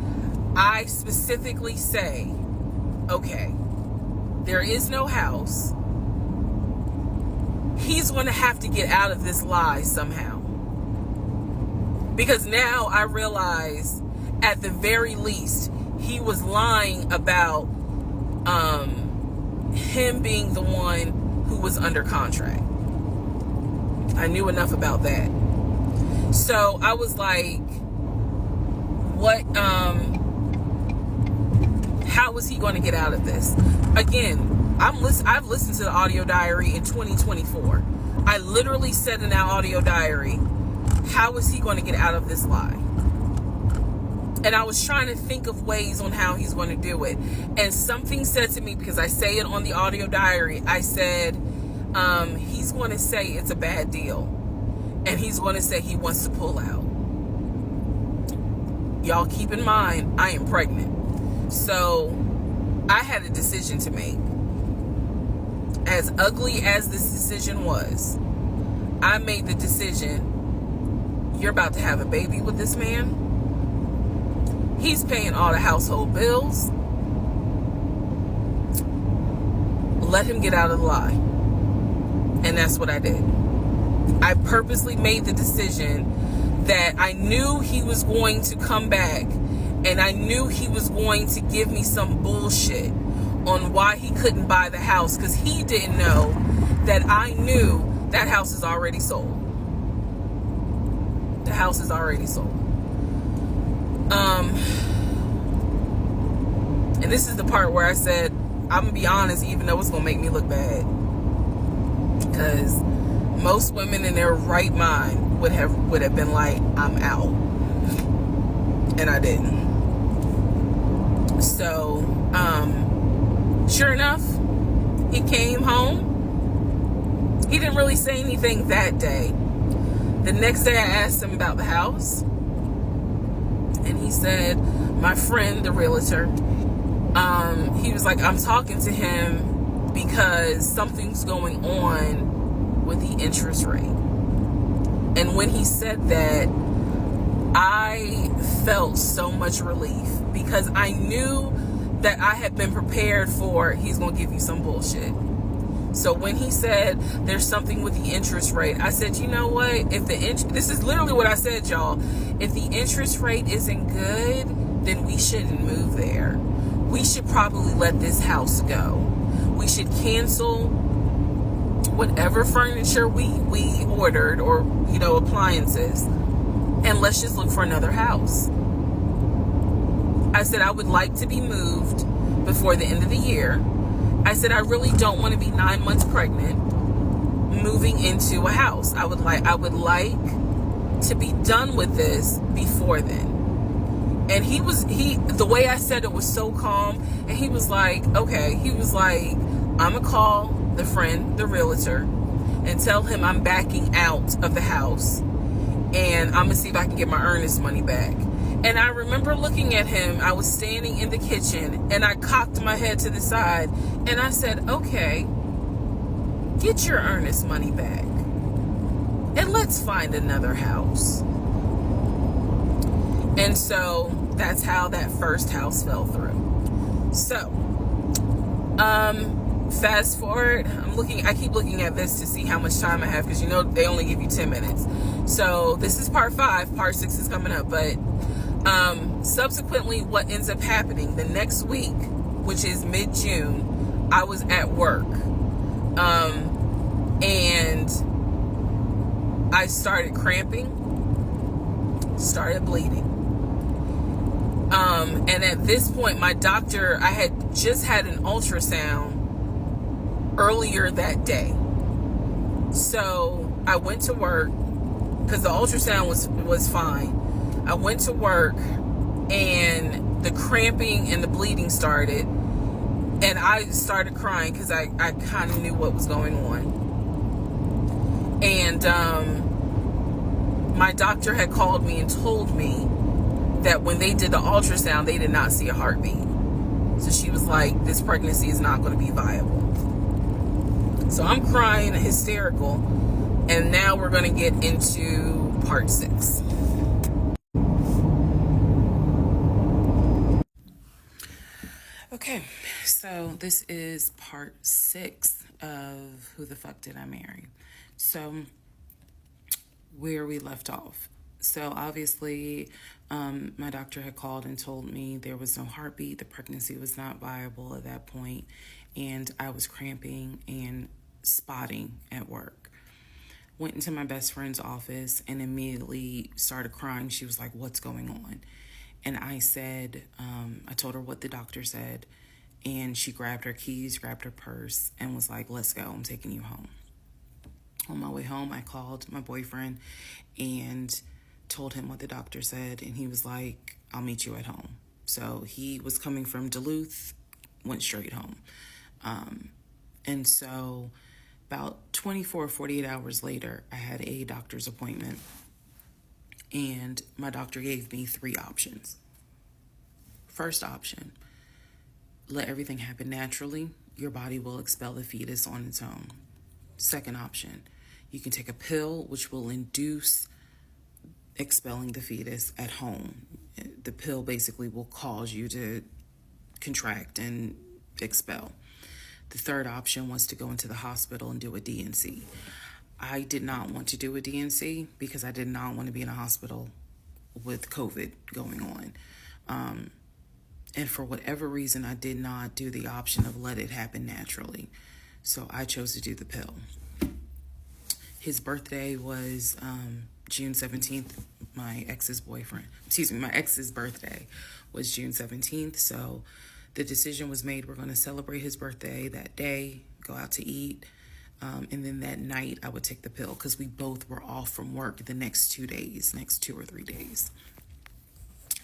I specifically say, okay, there is no house. He's going to have to get out of this lie somehow. Because now I realize, at the very least, he was lying about him being the one who was under contract. I knew enough about that. So I was like, what, how was he going to get out of this? Again, I've listened to the audio diary in 2024. I literally said in our audio diary, how is he going to get out of this lie? And I was trying to think of ways on how he's going to do it. And something said to me, because I say it on the audio diary, I said, he's going to say it's a bad deal. And he's going to say he wants to pull out. Y'all keep in mind, I am pregnant. So I had a decision to make. As ugly as this decision was, I made the decision, you're about to have a baby with this man. He's paying all the household bills. Let him get out of the lie. And that's what I did. I purposely made the decision that I knew he was going to come back, and I knew he was going to give me some bullshit on why he couldn't buy the house, because he didn't know that I knew that house is already sold. The house is already sold. And this is the part where I said, I'm gonna be honest, even though it's gonna make me look bad, because most women in their right mind would have been like, I'm out. And I didn't. So sure enough, he came home. He didn't really say anything that day. The next day I asked him about the house, and he said, my friend, the realtor, he was like, I'm talking to him because something's going on with the interest rate. And when he said that, I felt so much relief, because I knew that I had been prepared for, he's going to give you some bullshit. So when he said there's something with the interest rate, I said, you know what? This is literally what I said, y'all. If the interest rate isn't good, then we shouldn't move there. We should probably let this house go. We should cancel whatever furniture we ordered, or, appliances, and let's just look for another house. I said, I would like to be moved before the end of the year. I said, I really don't want to be 9 months pregnant moving into a house. I would like to be done with this before then. And the way I said it was so calm. And he was like, okay. He was like, I'm going to call the friend, the realtor, and tell him I'm backing out of the house. And I'm going to see if I can get my earnest money back. And I remember looking at him. I was standing in the kitchen, and I cocked my head to the side, and I said, okay, get your earnest money back, and let's find another house. And so that's how that first house fell through. So, fast forward, I keep looking at this to see how much time I have, because they only give you 10 minutes. So this is part 5, part 6 is coming up, but subsequently, what ends up happening the next week, which is mid-June, I was at work, and I started cramping, started bleeding, and at this point, my doctor, I had just had an ultrasound earlier that day, so I went to work, because the ultrasound was fine. I went to work, and the cramping and the bleeding started, and I started crying because I kind of knew what was going on. And my doctor had called me and told me that when they did the ultrasound, they did not see a heartbeat. So she was like, this pregnancy is not going to be viable. So I'm crying, hysterical. And now we're going to get into part 6. Okay, so this is part 6 of Who the Fuck Did I Marry? So where we left off. So obviously, my doctor had called and told me there was no heartbeat. The pregnancy was not viable at that point, and I was cramping and spotting at work. Went into my best friend's office and immediately started crying. She was like, what's going on? And I said, I told her what the doctor said, and she grabbed her keys, grabbed her purse, and was like, let's go, I'm taking you home. On my way home, I called my boyfriend and told him what the doctor said, and he was like, I'll meet you at home. So he was coming from Duluth, went straight home. And so about 24, 48 hours later, I had a doctor's appointment, and my doctor gave me 3 options. First option, let everything happen naturally. Your body will expel the fetus on its own. Second option, you can take a pill which will induce expelling the fetus at home. The pill basically will cause you to contract and expel. The third option was to go into the hospital and do a D&C. I did not want to do a D&C because I did not want to be in a hospital with COVID going on. And for whatever reason, I did not do the option of let it happen naturally. So I chose to do the pill. His birthday was June 17th. My ex's birthday was June 17th. So the decision was made, we're going to celebrate his birthday that day, go out to eat. And then that night I would take the pill because we both were off from work the next 2 or 3 days.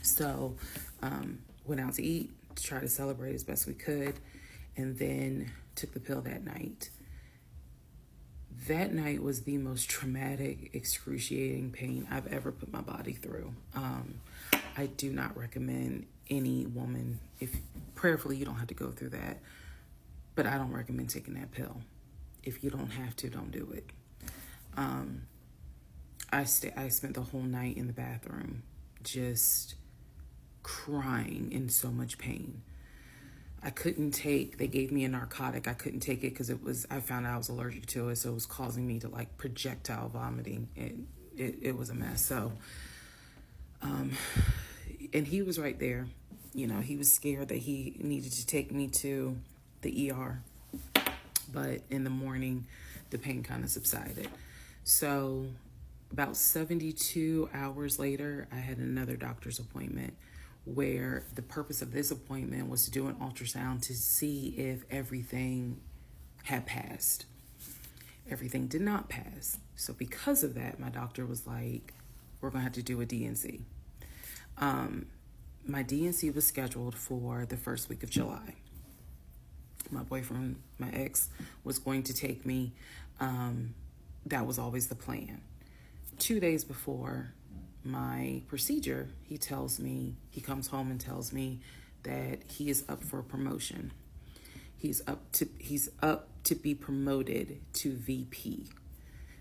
So went out to eat to try to celebrate as best we could, and then took the pill that night. That night was the most traumatic, excruciating pain I've ever put my body through. I do not recommend any woman, if prayerfully you don't have to go through that, but I don't recommend taking that pill. If you don't have to, don't do it. I spent the whole night in the bathroom just crying in so much pain. They gave me a narcotic. I couldn't take it because I found out I was allergic to it, so it was causing me to like projectile vomiting. It was a mess. So, and he was right there. You know, he was scared that he needed to take me to the ER. But in the morning, the pain kind of subsided. So about 72 hours later, I had another doctor's appointment where the purpose of this appointment was to do an ultrasound to see if everything had passed. Everything did not pass. So because of that, my doctor was like, we're going to have to do a D&C. My D&C was scheduled for the first week of July. My boyfriend, my ex, was going to take me. That was always the plan. 2 days before my procedure, he comes home and tells me that he is up for a promotion. He's up to be promoted to VP.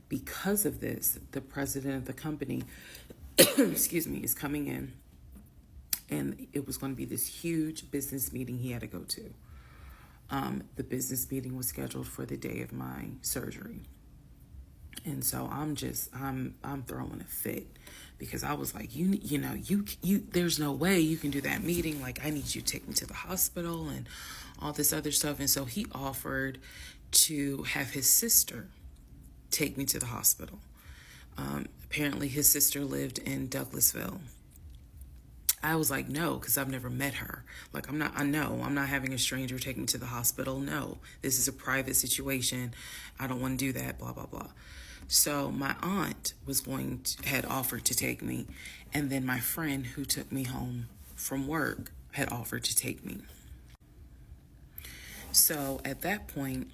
Because of this, the president of the company, is coming in, and it was going to be this huge business meeting he had to go to. The business meeting was scheduled for the day of my surgery. And so I'm throwing a fit because I was like, you there's no way you can do that meeting. Like, I need you to take me to the hospital and all this other stuff. And so he offered to have his sister take me to the hospital. Apparently his sister lived in Douglasville. I was like, no, because I've never met her. Like, I'm not having a stranger take me to the hospital. No, this is a private situation. I don't want to do that, blah, blah, blah. So my aunt had offered to take me, and then my friend who took me home from work had offered to take me. So at that point,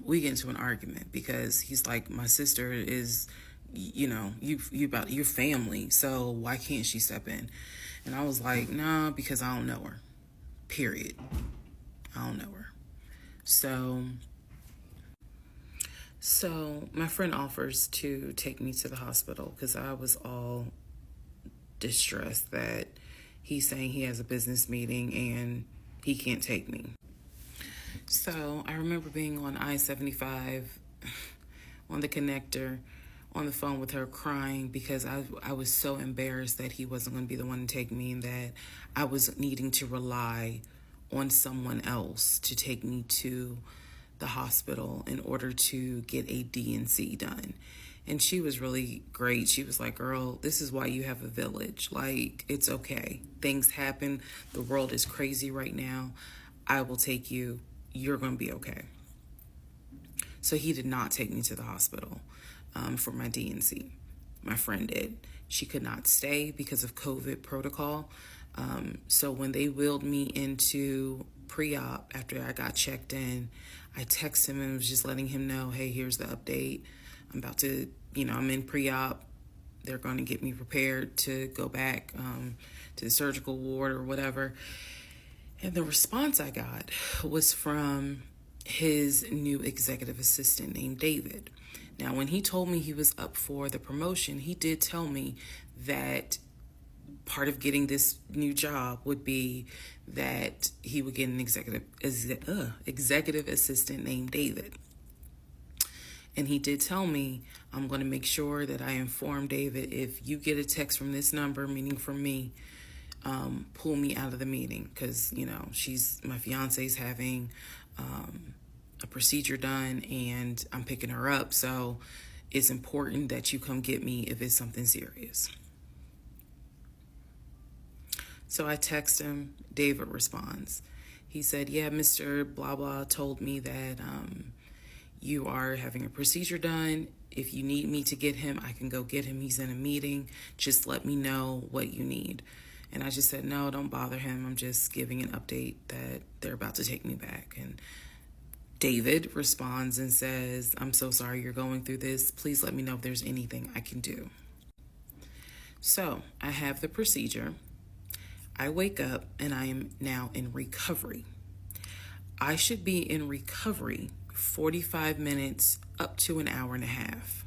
we get into an argument because he's like, my sister is, you about your family, so why can't she step in? And I was like, nah, because I don't know her. Period. I don't know her. So my friend offers to take me to the hospital because I was all distressed that he's saying he has a business meeting and he can't take me. So I remember being on I-75 on the connector on the phone with her crying because I was so embarrassed that he wasn't going to be the one to take me and that I was needing to rely on someone else to take me to the hospital in order to get a D&C done. And she was really great. She was like, girl, this is why you have a village. Like, it's okay. Things happen. The world is crazy right now. I will take you. You're going to be okay. So he did not take me to the hospital for my D&C. My friend did. She could not stay because of COVID protocol. So when they wheeled me into pre-op after I got checked in, I texted him and was just letting him know, hey, here's the update. I'm about to, I'm in pre-op. They're going to get me prepared to go back to the surgical ward or whatever. And the response I got was from his new executive assistant named David. Now, when he told me he was up for the promotion, he did tell me that part of getting this new job would be that he would get an executive assistant named David. And he did tell me, I'm going to make sure that I inform David, if you get a text from this number, meaning from me, pull me out of the meeting because, my fiance's having a procedure done and I'm picking her up. So it's important that you come get me if it's something serious. So I text him. David responds. He said, yeah, Mr. Blah Blah told me that you are having a procedure done. If you need me to get him, I can go get him. He's in a meeting. Just let me know what you need. And I just said, no, don't bother him. I'm just giving an update that they're about to take me back. And David responds and says, I'm so sorry you're going through this. Please let me know if there's anything I can do. So I have the procedure. I wake up and I am now in recovery. I should be in recovery 45 minutes up to an hour and a half.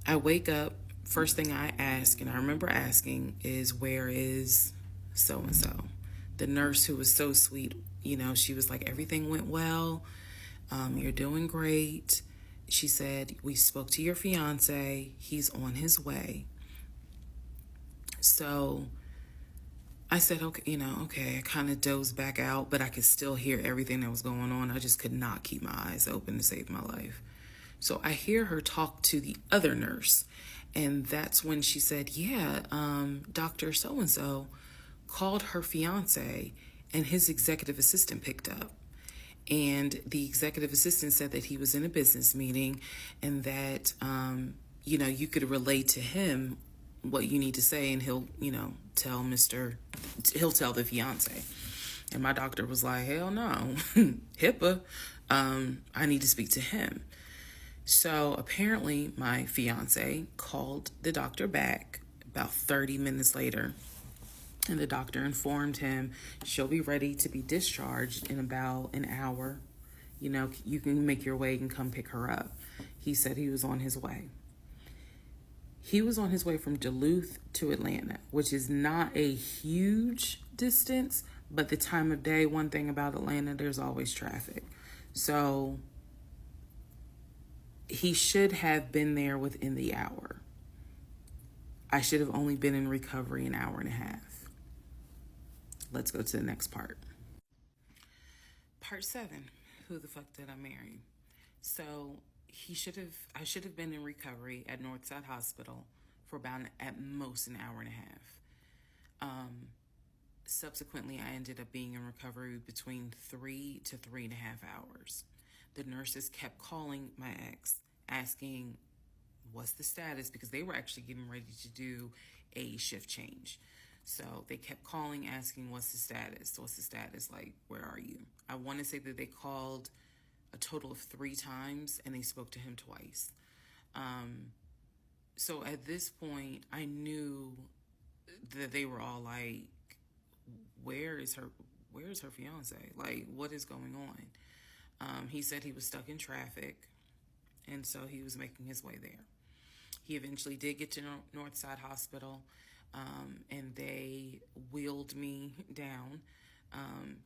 I wake up, first thing I ask, and I remember asking, is where is so-and-so? The nurse who was so sweet, she was like, everything went well. You're doing great. She said, we spoke to your fiance. He's on his way. So I said, okay, okay. I kind of dozed back out, but I could still hear everything that was going on. I just could not keep my eyes open to save my life. So I hear her talk to the other nurse. And that's when she said, yeah, Dr. So-and-so called her fiance and his executive assistant picked up. And the executive assistant said that he was in a business meeting and that, you could relate to him what you need to say and he'll tell the fiance. And my doctor was like, hell no, HIPAA, I need to speak to him. So apparently my fiance called the doctor back about 30 minutes later, and the doctor informed him she'll be ready to be discharged in about an hour. You can make your way and come pick her up. He said he was on his way. He was on his way from Duluth to Atlanta, which is not a huge distance, but the time of day, one thing about Atlanta, there's always traffic. So he should have been there within the hour. I should have only been in recovery an hour and a half. Let's go to the next part. Part 7. Who the fuck did I marry? So I should have been in recovery at Northside Hospital for about at most an hour and a half. Subsequently, I ended up being in recovery between 3 to 3.5 hours. the nurses kept calling my ex, asking what's the status, because they were actually getting ready to do a shift change. So they kept calling, asking, what's the status? What's the status? Like, where are you? I want to say that they called a total of 3 times and they spoke to him twice. So at this point, I knew that they were all like, where's her fiance? Like, what is going on? He said he was stuck in traffic, and so he was making his way there. He eventually did get to Northside Hospital, and they wheeled me down,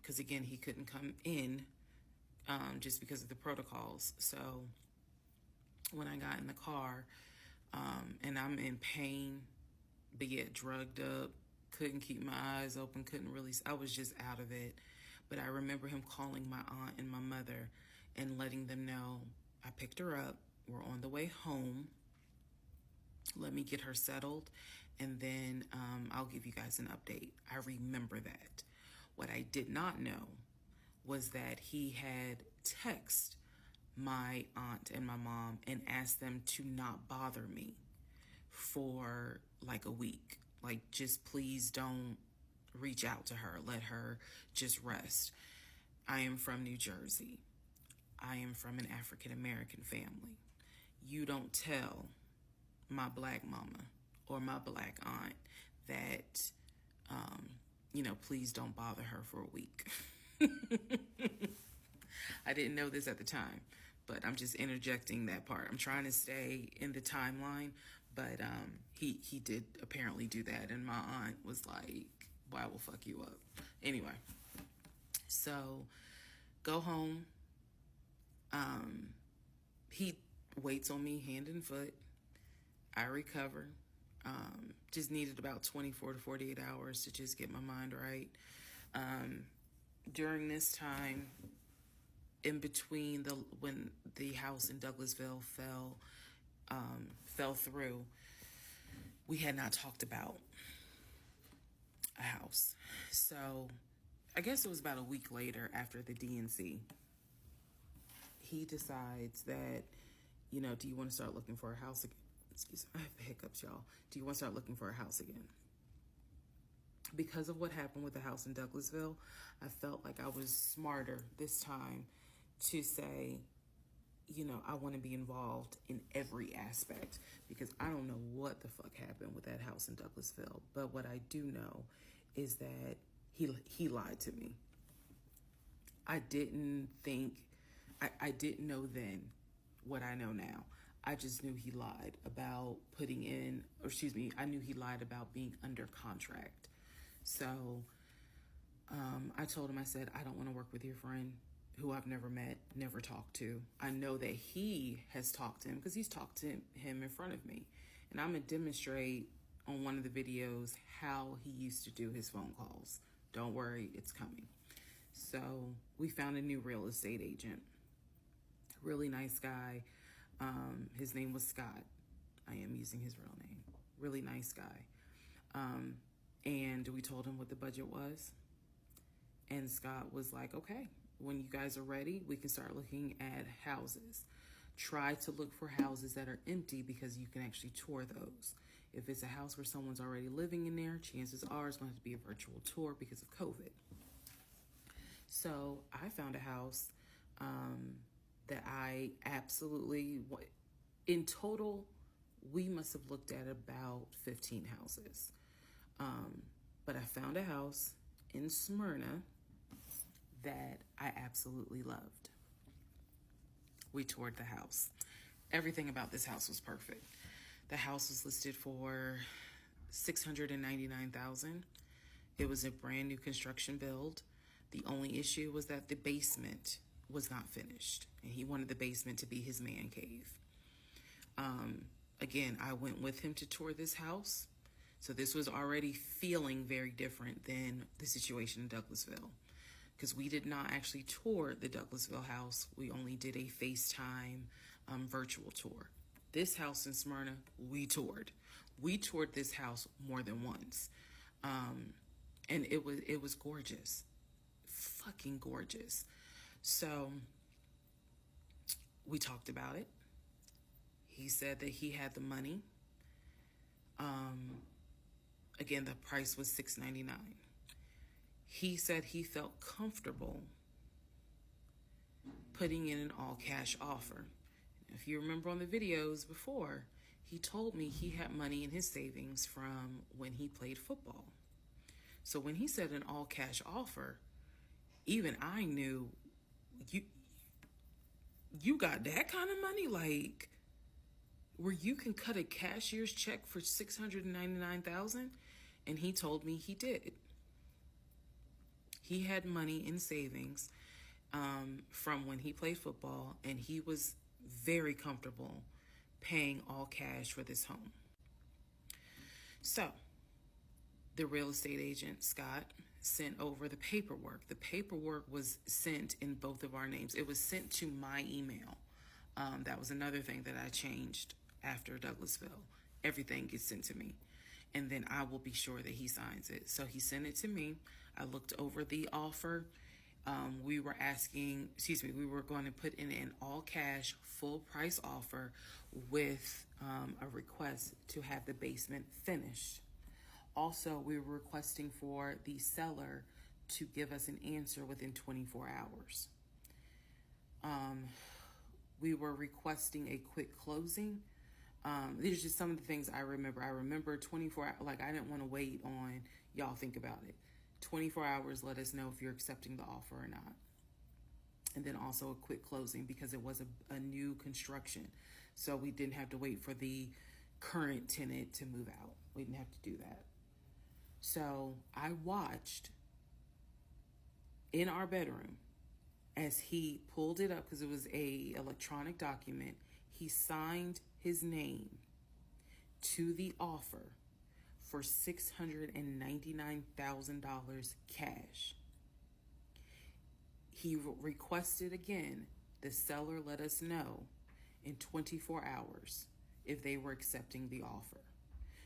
because again, he couldn't come in, just because of the protocols. So when I got in the car, and I'm in pain, but yet drugged up, couldn't keep my eyes open, I was just out of it. But I remember him calling my aunt and my mother and letting them know, I picked her up, we're on the way home, let me get her settled, and then I'll give you guys an update. I remember that. What I did not know was that he had texted my aunt and my mom and asked them to not bother me for like a week. Like, just please don't reach out to her. Let her just rest. I am from New Jersey. I am from an African American family. You don't tell my black mama or my black aunt that, please don't bother her for a week. I didn't know this at the time, but I'm just interjecting that part. I'm trying to stay in the timeline, but he did apparently do that, and my aunt was like, "Boy, I will fuck you up." Anyway, so go home. He waits on me hand and foot. I recover. Just needed about 24 to 48 hours to just get my mind right. During this time, in between when the house in Douglasville fell through, we had not talked about a house. So I guess it was about a week later, after the DNC, he decides that, do you want to start looking for a house again? Excuse me, I have hiccups, y'all. Do you want to start looking for a house again? Because of what happened with the house in Douglasville, I felt like I was smarter this time to say, I want to be involved in every aspect, because I don't know what the fuck happened with that house in Douglasville. But what I do know is that he lied to me. I didn't know then what I know now. I just knew he lied about I knew he lied about being under contract. So I told him, I said, I don't want to work with your friend who I've never met, never talked to. I know that he has talked to him because he's talked to him in front of me. And I'm going to demonstrate on one of the videos how he used to do his phone calls. Don't worry, it's coming. So we found a new real estate agent. Really nice guy. His name was Scott. I am using his real name. Really nice guy. And we told him what the budget was. And Scott was like, okay, when you guys are ready, we can start looking at houses. Try to look for houses that are empty, because you can actually tour those. If it's a house where someone's already living in there, chances are it's going to have to be a virtual tour because of COVID. So I found a house that I absolutely, in total, we must have looked at about 15 houses. But I found a house in Smyrna that I absolutely loved. We toured the house. Everything about this house was perfect. The house was listed for $699,000. It was a brand new construction build. The only issue was that the basement was not finished, and he wanted the basement to be his man cave. Again, I went with him to tour this house. So this was already feeling very different than the situation in Douglasville, because we did not actually tour the Douglasville house. We only did a FaceTime virtual tour. This house in Smyrna, we toured. We toured this house more than once. And it was gorgeous. Fucking gorgeous. So We talked about it. He said that he had the money. Again, the price was $699. He said he felt comfortable putting in an all cash offer. If you remember on the videos before, he told me he had money in his savings from when he played football. So when he said an all cash offer, even I knew, you got that kind of money, like where you can cut a cashier's check for $699,000, and he told me he did. He had money in savings from when he played football, and he was very comfortable paying all cash for this home. So the real estate agent, Scott, sent over the paperwork. The paperwork was sent in both of our names. It was sent to my email. That was another thing that I changed after Douglasville. Everything gets sent to me, and then I will be sure that he signs it. So he sent it to me. I looked over the offer. We were going to put in an all cash, full price offer with a request to have the basement finished. Also, we were requesting for the seller to give us an answer within 24 hours. We were requesting a quick closing. These are just some of the things I remember. I remember 24 hours, like I didn't want to wait on, y'all think about it. 24 hours, let us know if you're accepting the offer or not. And then also a quick closing because it was a new construction. So we didn't have to wait for the current tenant to move out. We didn't have to do that. So I watched in our bedroom as he pulled it up because it was a electronic document. He signed his name to the offer for $699,000 cash. He requested again, the seller let us know in 24 hours if they were accepting the offer.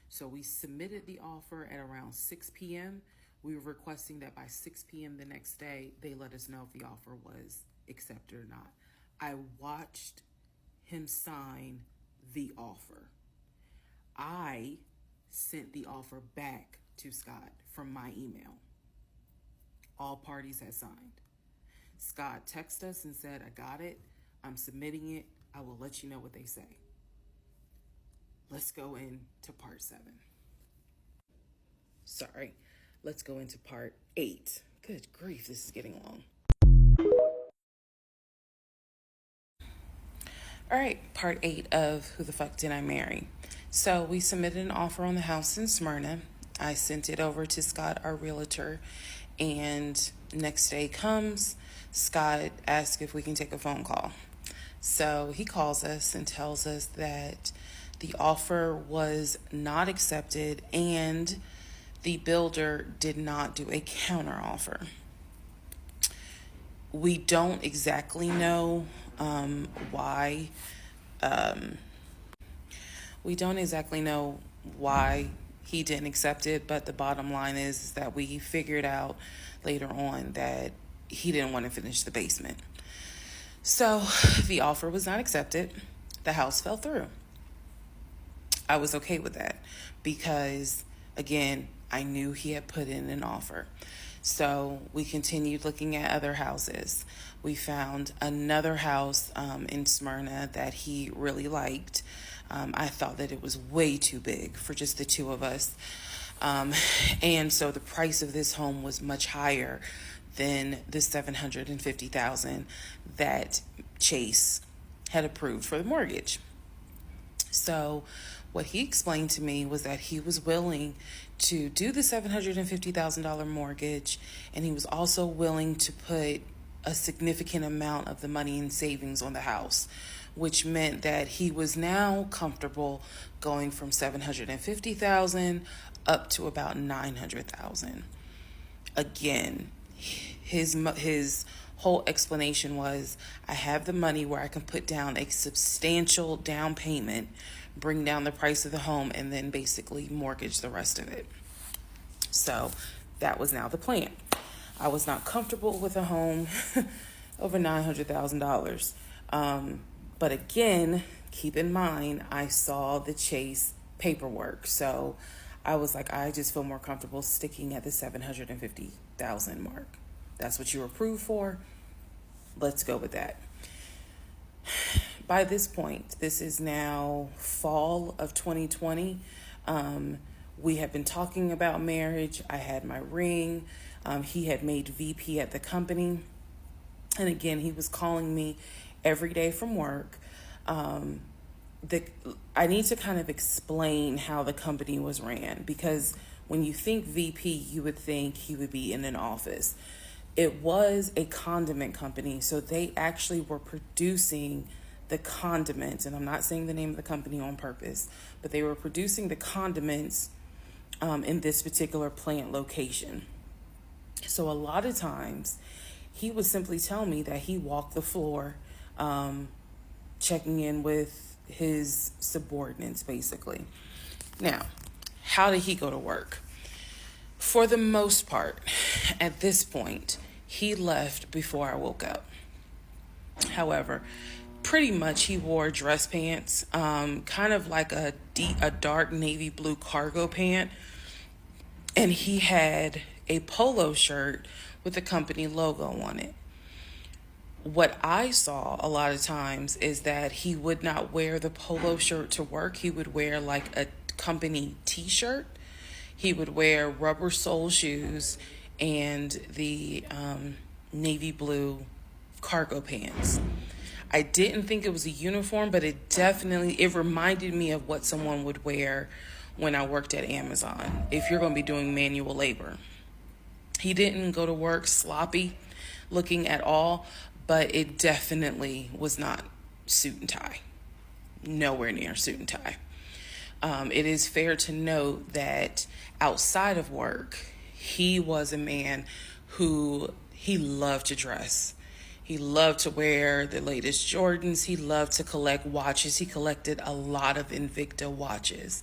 So we submitted the offer at around 6 p.m. We were requesting that by 6 p.m. the next day, they let us know if the offer was accepted or not. I watched him sign the offer. I sent the offer back to Scott from my email. All parties had signed. Scott texted us and said, I got it. I'm submitting it. I will let you know what they say. Let's go into part 7. Sorry. Let's go into part 8. Good grief, this is getting long. All right, part 8 of Who the Fuck Did I Marry? So we submitted an offer on the house in Smyrna. I sent it over to Scott, our realtor, and next day comes, Scott asked if we can take a phone call. So he calls us and tells us that the offer was not accepted and the builder did not do a counter offer. We don't exactly know why. We don't exactly know why he didn't accept it, but the bottom line is that we figured out later on that he didn't want to finish the basement. So the offer was not accepted. The house fell through. I was okay with that because, again, I knew he had put in an offer. So we continued looking at other houses. We found another house in Smyrna that he really liked. I thought that it was way too big for just the two of us. And so the price of this home was much higher than the $750,000 that Chase had approved for the mortgage. So what he explained to me was that he was willing to do the $750,000 mortgage, and he was also willing to put a significant amount of the money in savings on the house, which meant that he was now comfortable going from $750,000 up to about $900,000. Again, his whole explanation was, I have the money where I can put down a substantial down payment, bring down the price of the home, and then basically mortgage the rest of it. So that was now the plan. I was not comfortable with a home over $900,000. But again, keep in mind, I saw the Chase paperwork. So I was like, I just feel more comfortable sticking at the 750,000 mark. That's what you were approved for. Let's go with that. By this point, this is now fall of 2020. We have been talking about marriage. I had my ring. He had made VP at the company. And again, he was calling me every day from work. I need to kind of explain how the company was ran, because when you think VP, you would think he would be in an office. It was a condiment company, so they actually were producing the condiments, and I'm not saying the name of the company on purpose, but they were producing the condiments in this particular plant location. So a lot of times he would simply tell me that he walked the floor, checking in with his subordinates, basically. Now, how did he go to work? For the most part, at this point, he left before I woke up. However, pretty much he wore dress pants, kind of like a dark navy blue cargo pant, and he had a polo shirt with the company logo on it. What I saw a lot of times is that he would not wear the polo shirt to work. He would wear like a company t-shirt. He would wear rubber sole shoes and the navy blue cargo pants. I didn't think it was a uniform, but it reminded me of what someone would wear when I worked at Amazon, if you're going to be doing manual labor. He didn't go to work sloppy looking at all, but it definitely was not suit and tie. Nowhere near suit and tie. It is fair to note that outside of work, he was a man who he loved to dress. He loved to wear the latest Jordans. He loved to collect watches. He collected a lot of Invicta watches.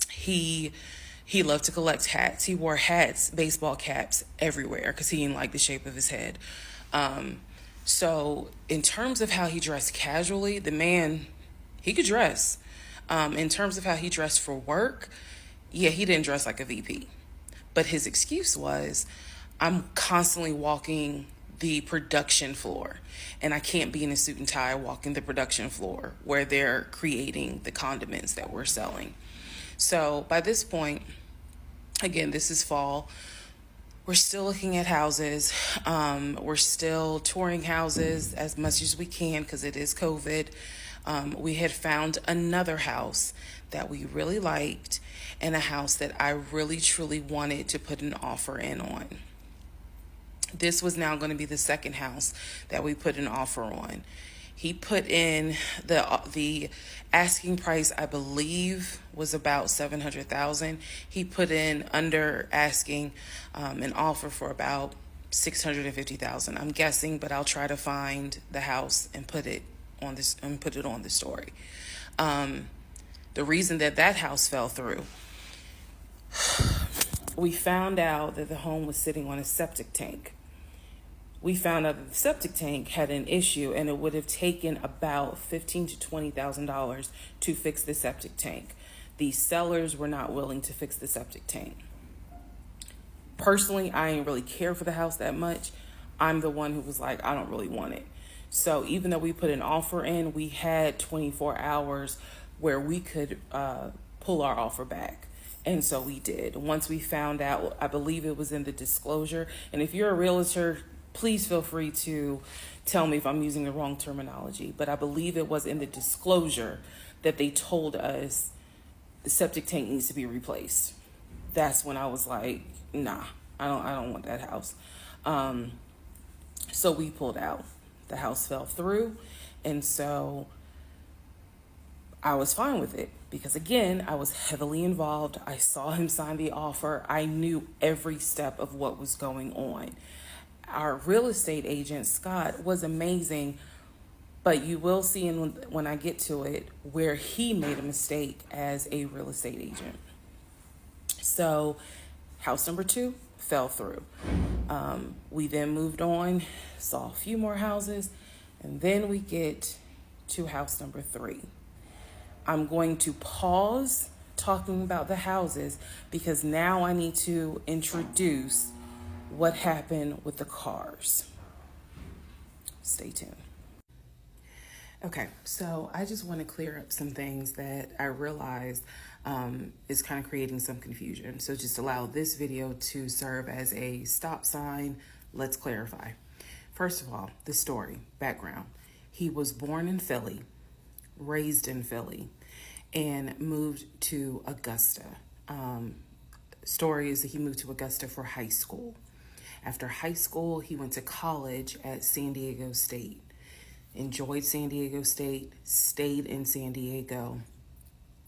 He loved to collect hats. He wore hats, baseball caps everywhere because he didn't like the shape of his head. So in terms of how he dressed casually, the man, he could dress. In terms of how he dressed for work, yeah, he didn't dress like a VP. But his excuse was, I'm constantly walking the production floor, and I can't be in a suit and tie walking the production floor where they're creating the condiments that we're selling. So by this point, again, this is fall. We're still looking at houses. We're still touring houses as much as we can because it is COVID. We had found another house that we really liked and a house that I really, truly wanted to put an offer in on. This was now going to be the second house that we put an offer on. He put in the asking price, I believe, was about $700,000. He put in under asking an offer for about $650,000. I'm guessing, but I'll try to find the house and put it on the story. The reason that house fell through, we found out that the home was sitting on a septic tank. We found out that the septic tank had an issue, and it would have taken about $15,000 to $20,000 to fix the septic tank. The sellers were not willing to fix the septic tank. Personally, I didn't really care for the house that much. I'm the one who was like, I don't really want it. So even though we put an offer in, we had 24 hours where we could pull our offer back. And so we did. Once we found out, I believe it was in the disclosure. And if you're a realtor, please feel free to tell me if I'm using the wrong terminology. But I believe it was in the disclosure that they told us the septic tank needs to be replaced. That's when I was like, nah, I don't want that house. So we pulled out. The house fell through. And so I was fine with it because, again, I was heavily involved. I saw him sign the offer. I knew every step of what was going on. Our real estate agent, Scott, was amazing, but you will see when I get to it where he made a mistake as a real estate agent. So house number 2 fell through. We then moved on, saw a few more houses, And then we get to house number 3. I'm going to pause talking about the houses because now I need to introduce what happened with the cars. Stay tuned. Okay, so I just want to clear up some things that I realized is kind of creating some confusion. So just allow this video to serve as a stop sign. Let's clarify. First of all, the story, background. He was born in Philly, raised in Philly, and moved to Augusta. Story is that he moved to Augusta for high school. After high school, he went to college at San Diego State. Enjoyed San Diego State, stayed in San Diego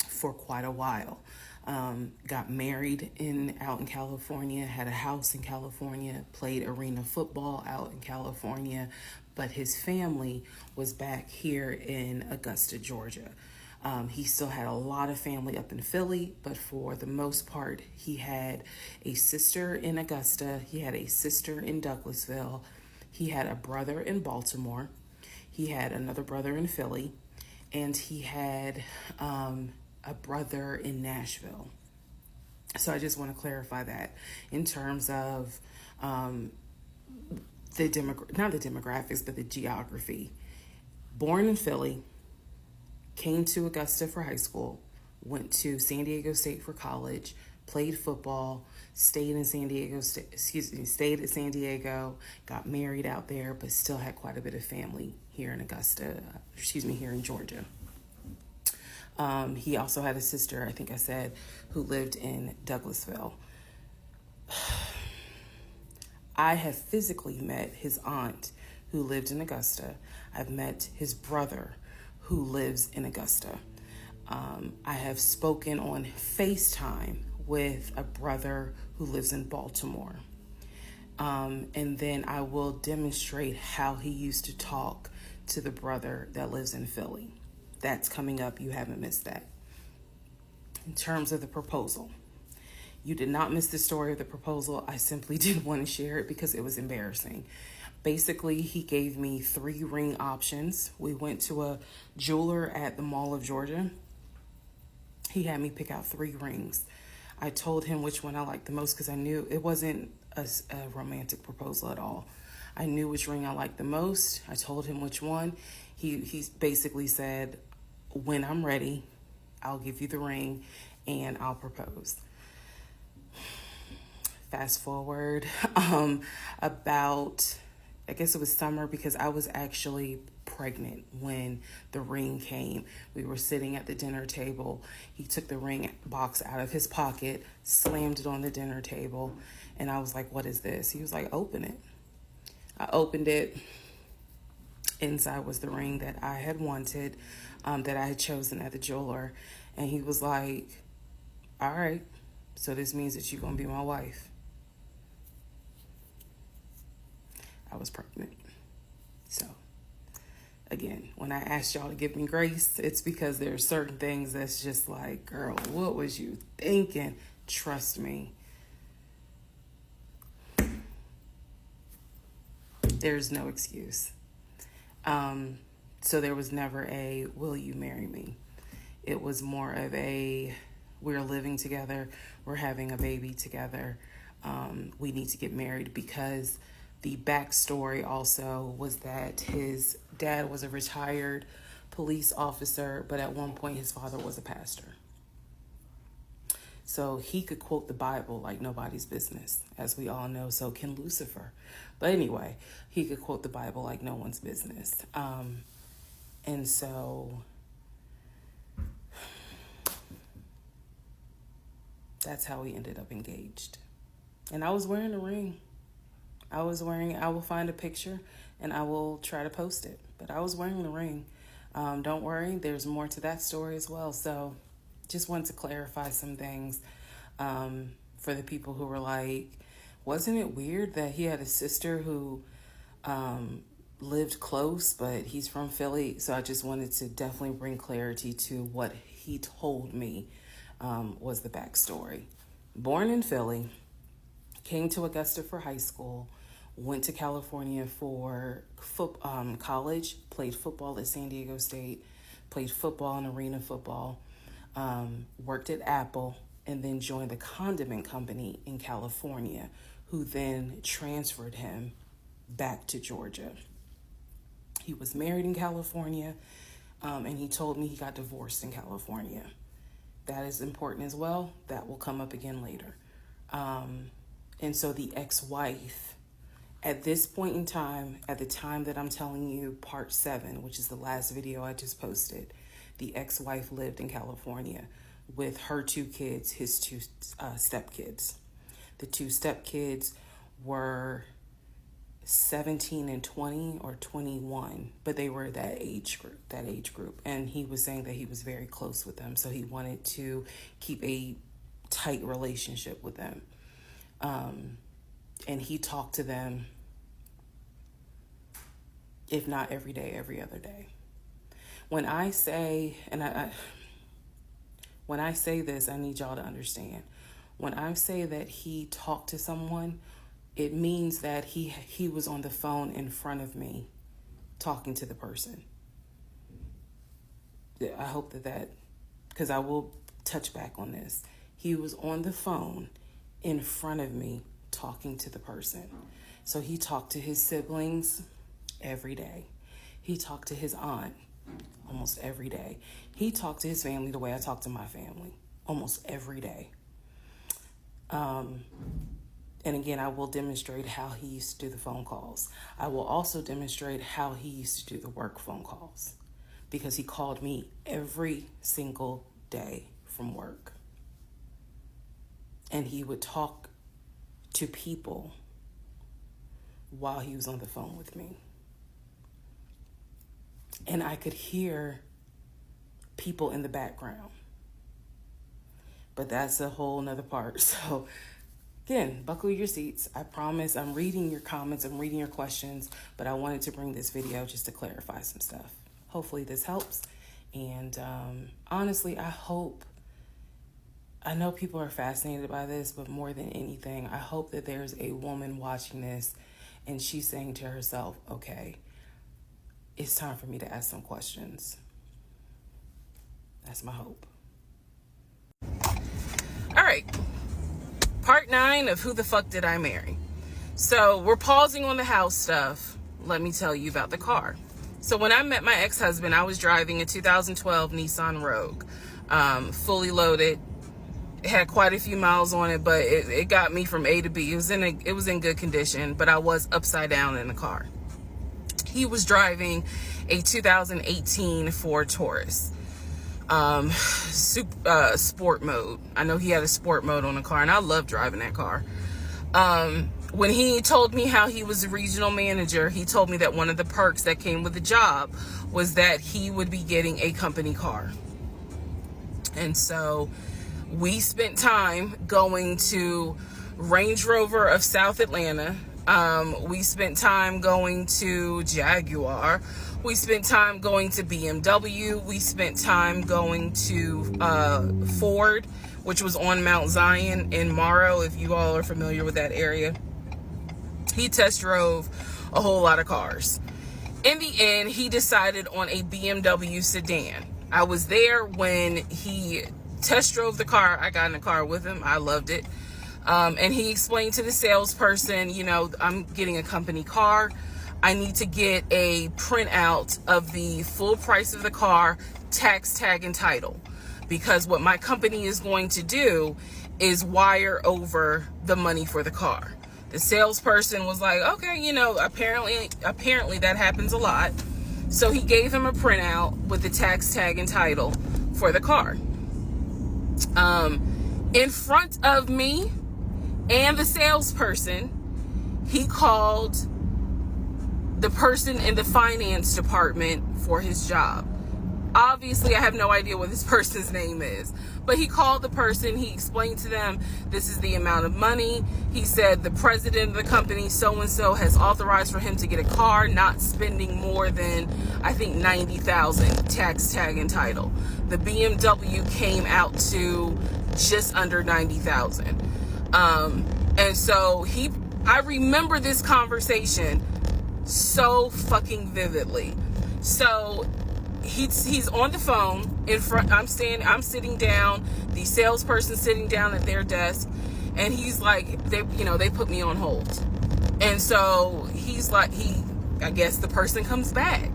for quite a while. Got married out in California, had a house in California, played arena football out in California, but his family was back here in Augusta, Georgia. He still had a lot of family up in Philly, but for the most part, he had a sister in Augusta, he had a sister in Douglasville, he had a brother in Baltimore, he had another brother in Philly, and he had a brother in Nashville. So I just want to clarify that in terms of not the demographics, but the geography. Born in Philly, came to Augusta for high school, went to San Diego State for college, played football, stayed at San Diego, got married out there, but still had quite a bit of family here in here in Georgia. He also had a sister, I think I said, who lived in Douglasville. I have physically met his aunt who lived in Augusta. I've met his brother who lives in Augusta. I have spoken on FaceTime with a brother who lives in Baltimore. And then I will demonstrate how he used to talk to the brother that lives in Philly. That's coming up. You haven't missed that. In terms of the proposal, you did not miss the story of the proposal. I simply didn't want to share it because it was embarrassing. Basically, he gave me 3 ring options. We went to a jeweler at the Mall of Georgia. He had me pick out 3 rings. I told him which one I liked the most because I knew it wasn't a romantic proposal at all. I knew which ring I liked the most. I told him which one. He basically said, when I'm ready, I'll give you the ring and I'll propose. Fast forward about, I guess it was summer because I was actually pregnant when the ring came. We were sitting at the dinner table. He took the ring box out of his pocket, slammed it on the dinner table, and I was like, what is this? He was like, open it. I opened it. Inside was the ring that I had wanted, that I had chosen at the jeweler. And he was like, all right, so this means that you're going to be my wife. I was pregnant. So, again, when I asked y'all to give me grace, it's because there's certain things that's just like, girl, what was you thinking? Trust me. There's no excuse. So there was never a, will you marry me? It was more of a, we're living together, we're having a baby together, we need to get married, because the backstory also was that his dad was a retired police officer, but at one point his father was a pastor. So he could quote the Bible like nobody's business, as we all know. So can Lucifer. But anyway, he could quote the Bible like no one's business. And so that's how we ended up engaged. And I was wearing a ring. I will find a picture and I will try to post it. But I was wearing the ring. Don't worry, there's more to that story as well. So just wanted to clarify some things for the people who were like, wasn't it weird that he had a sister who lived close, but he's from Philly? So I just wanted to definitely bring clarity to what he told me was the backstory. Born in Philly, came to Augusta for high school, went to California for college, played football at San Diego State, played football and arena football, worked at Apple, and then joined the condiment company in California, who then transferred him back to Georgia. He was married in California, and he told me he got divorced in California. That is important as well. That will come up again later. And so the ex-wife, at this point in time, at the time that I'm telling you, part 7, which is the last video I just posted, the ex-wife lived in California with her 2 kids, his 2 stepkids. The 2 stepkids were 17 and 20 or 21, but they were that age group. And he was saying that he was very close with them, so he wanted to keep a tight relationship with them. And he talked to them, if not every day, every other day. When I say, and when I say this, I need y'all to understand. When I say that he talked to someone, it means that he was on the phone in front of me talking to the person. I hope that, because I will touch back on this. He was on the phone in front of me talking to the person. So he talked to his siblings every day. He talked to his aunt almost every day. He talked to his family the way I talk to my family almost every day. And again, I will demonstrate how he used to do the phone calls. I will also demonstrate how he used to do the work phone calls, because he called me every single day from work. And he would talk to people while he was on the phone with me. And I could hear people in the background. But that's a whole nother part. So again, buckle your seats. I promise I'm reading your comments, I'm reading your questions, but I wanted to bring this video just to clarify some stuff. Hopefully this helps. And honestly, I know people are fascinated by this, but more than anything, I hope that there's a woman watching this and she's saying to herself, okay, it's time for me to ask some questions. That's my hope. All right. Part 9 of Who the Fuck Did I Marry? So we're pausing on the house stuff. Let me tell you about the car. So when I met my ex-husband, I was driving a 2012 Nissan Rogue, fully loaded. It had quite a few miles on it, but it got me from A to B. It was in good condition, but I was upside down in the car. He was driving a 2018 Ford Taurus, sport mode. I know he had a sport mode on the car, and I love driving that car. When he told me how he was a regional manager, he told me that one of the perks that came with the job was that he would be getting a company car. And so we spent time going to Range Rover of South Atlanta. We spent time going to Jaguar. We spent time going to BMW. We spent time going to Ford, which was on Mount Zion in Morrow, if you all are familiar with that area. He test drove a whole lot of cars. In the end, he decided on a BMW sedan. I was there when he test drove the car. I got in the car with him. I loved it. And he explained to the salesperson, you know, I'm getting a company car. I need to get a printout of the full price of the car, tax tag and title, because what my company is going to do is wire over the money for the car. The salesperson was like, okay, you know, apparently that happens a lot. So he gave him a printout with the tax tag and title for the car. In front of me and the salesperson, he called the person in the finance department for his job. Obviously, I have no idea what this person's name is, but he called the person. He explained to them, this is the amount of money. He said the president of the company, so-and-so, has authorized for him to get a car, not spending more than, I think, $90,000 tax tag and title. The BMW came out to just under $90,000. And so he I remember this conversation so fucking vividly. So he's on the phone in front. I'm sitting down, the salesperson sitting down at their desk, and he's like, they put me on hold. And so he's like, I guess the person comes back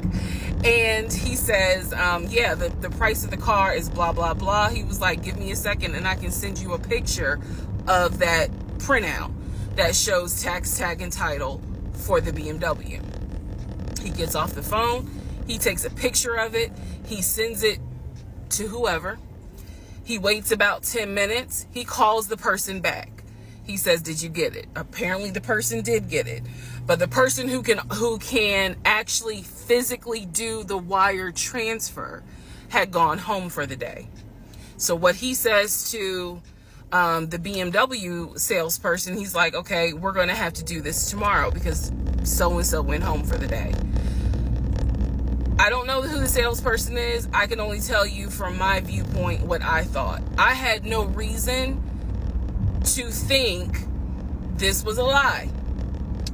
and he says, the price of the car is blah, blah, blah. He was like, give me a second and I can send you a picture of that printout that shows tax, tag, and title for the BMW. He gets off the phone. He takes a picture of it. He sends it to whoever. He waits about 10 minutes. He calls the person back. He says, did you get it? Apparently the person did get it. But the person who can actually physically do the wire transfer had gone home for the day. So what he says to the BMW salesperson, he's like, okay, we're going to have to do this tomorrow because so-and-so went home for the day. I don't know who the salesperson is. I can only tell you from my viewpoint what I thought. I had no reason to think this was a lie.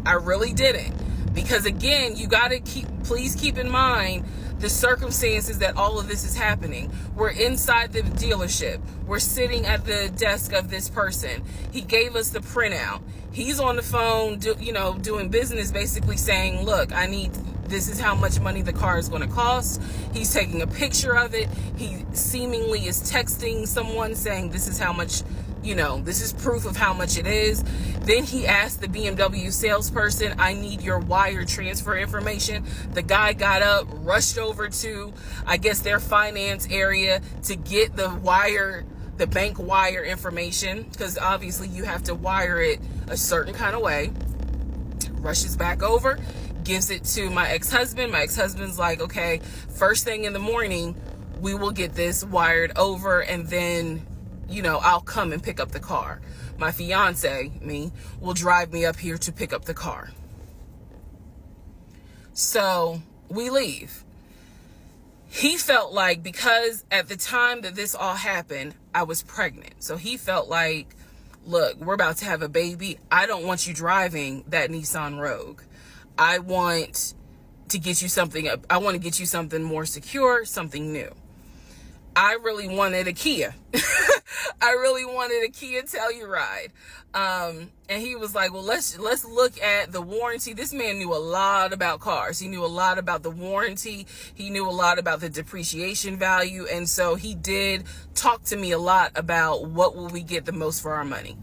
I really didn't. Because again, you got to please keep in mind the circumstances that all of this is happening. We're inside the dealership. We're sitting at the desk of this person. He gave us the printout. He's on the phone, doing business, basically saying, look, this is how much money the car is going to cost. He's taking a picture of it. He seemingly is texting someone saying, this is how much, this is proof of how much it is. Then he asked the BMW salesperson, I need your wire transfer information. The guy got up, rushed over to, I guess, their finance area to get the bank wire information, because obviously you have to wire it a certain kind of way. Rushes back over, gives it to my ex-husband. My ex-husband's like, okay, first thing in the morning, we will get this wired over, and then, I'll come and pick up the car. My fiance, me, will drive me up here to pick up the car. So we leave. He felt like, because at the time that this all happened, I was pregnant. So he felt like, look, we're about to have a baby. I don't want you driving that Nissan Rogue. I want to get you something more secure, something new. I really wanted a Kia. I really wanted a Kia Telluride. And he was like, well, let's look at the warranty. This man knew a lot about cars. He knew a lot about the warranty. He knew a lot about the depreciation value. And so he did talk to me a lot about what will we get the most for our money.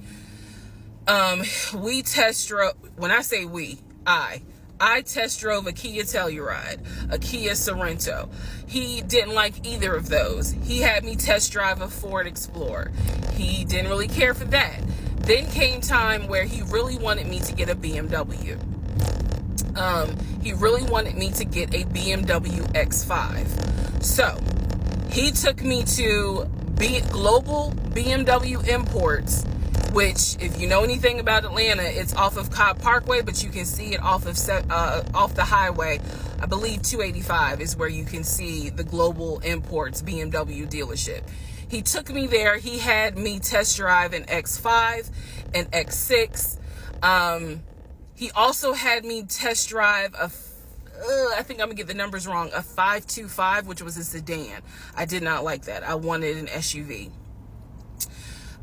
We test drove, when I say we, I test drove a Kia Telluride, a Kia Sorento. He didn't like either of those. He had me test drive a Ford Explorer. He didn't really care for that. Then came time where he really wanted me to get a BMW. He really wanted me to get a BMW X5. So he took me to Global BMW Imports, which, if you know anything about Atlanta, it's off of Cobb Parkway, but you can see it off the highway. I believe 285 is where you can see the Global Imports BMW dealership. He took me there. He had me test drive an X5, an X6. He also had me test drive I think I'm gonna get the numbers wrong, a 525, which was a sedan. I did not like that. I wanted an SUV.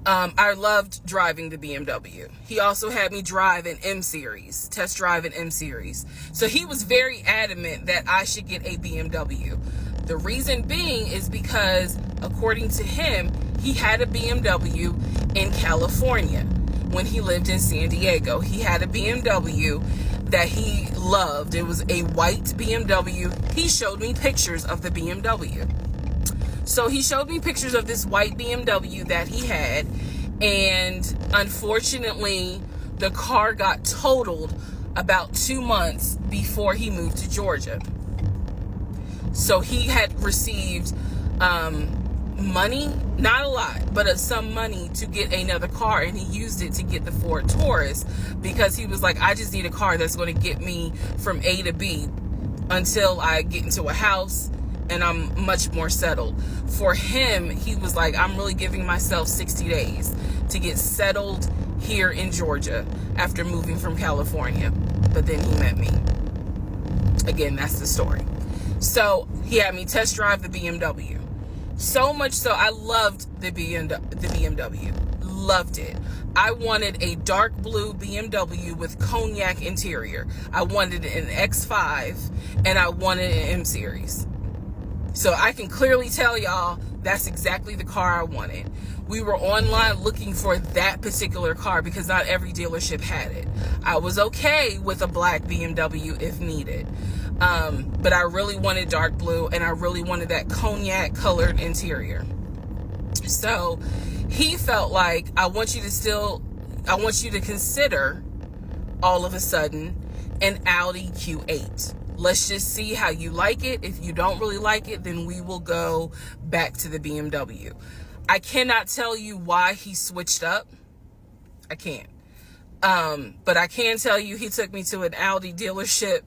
I loved driving the BMW. He also had me drive an M-Series, test drive an M-Series. So he was very adamant that I should get a BMW. The reason being is because, according to him, he had a BMW in California when he lived in San Diego. He had a BMW that he loved. It was a white BMW. He showed me pictures of the BMW. So he showed me pictures of this white BMW that he had, and unfortunately, the car got totaled about 2 months before he moved to Georgia. So he had received money, not a lot, but some money to get another car, and he used it to get the Ford Taurus because he was like, I just need a car that's going to get me from A to B until I get into a house and I'm much more settled. For him, he was like, I'm really giving myself 60 days to get settled here in Georgia after moving from California. But then he met me. Again, that's the story. So he had me test drive the BMW. So much so, I loved the BMW. Loved it. I wanted a dark blue BMW with cognac interior. I wanted an X5 and I wanted an M Series. So I can clearly tell y'all that's exactly the car I wanted. We were online looking for that particular car because not every dealership had it. I was okay with a black BMW if needed. But I really wanted dark blue and I really wanted that cognac colored interior. So he felt like, I want you to consider all of a sudden an Audi Q8. Let's just see how you like it. If you don't really like it, then we will go back to the BMW. I cannot tell you why he switched up. I can't. But I can tell you he took me to an Audi dealership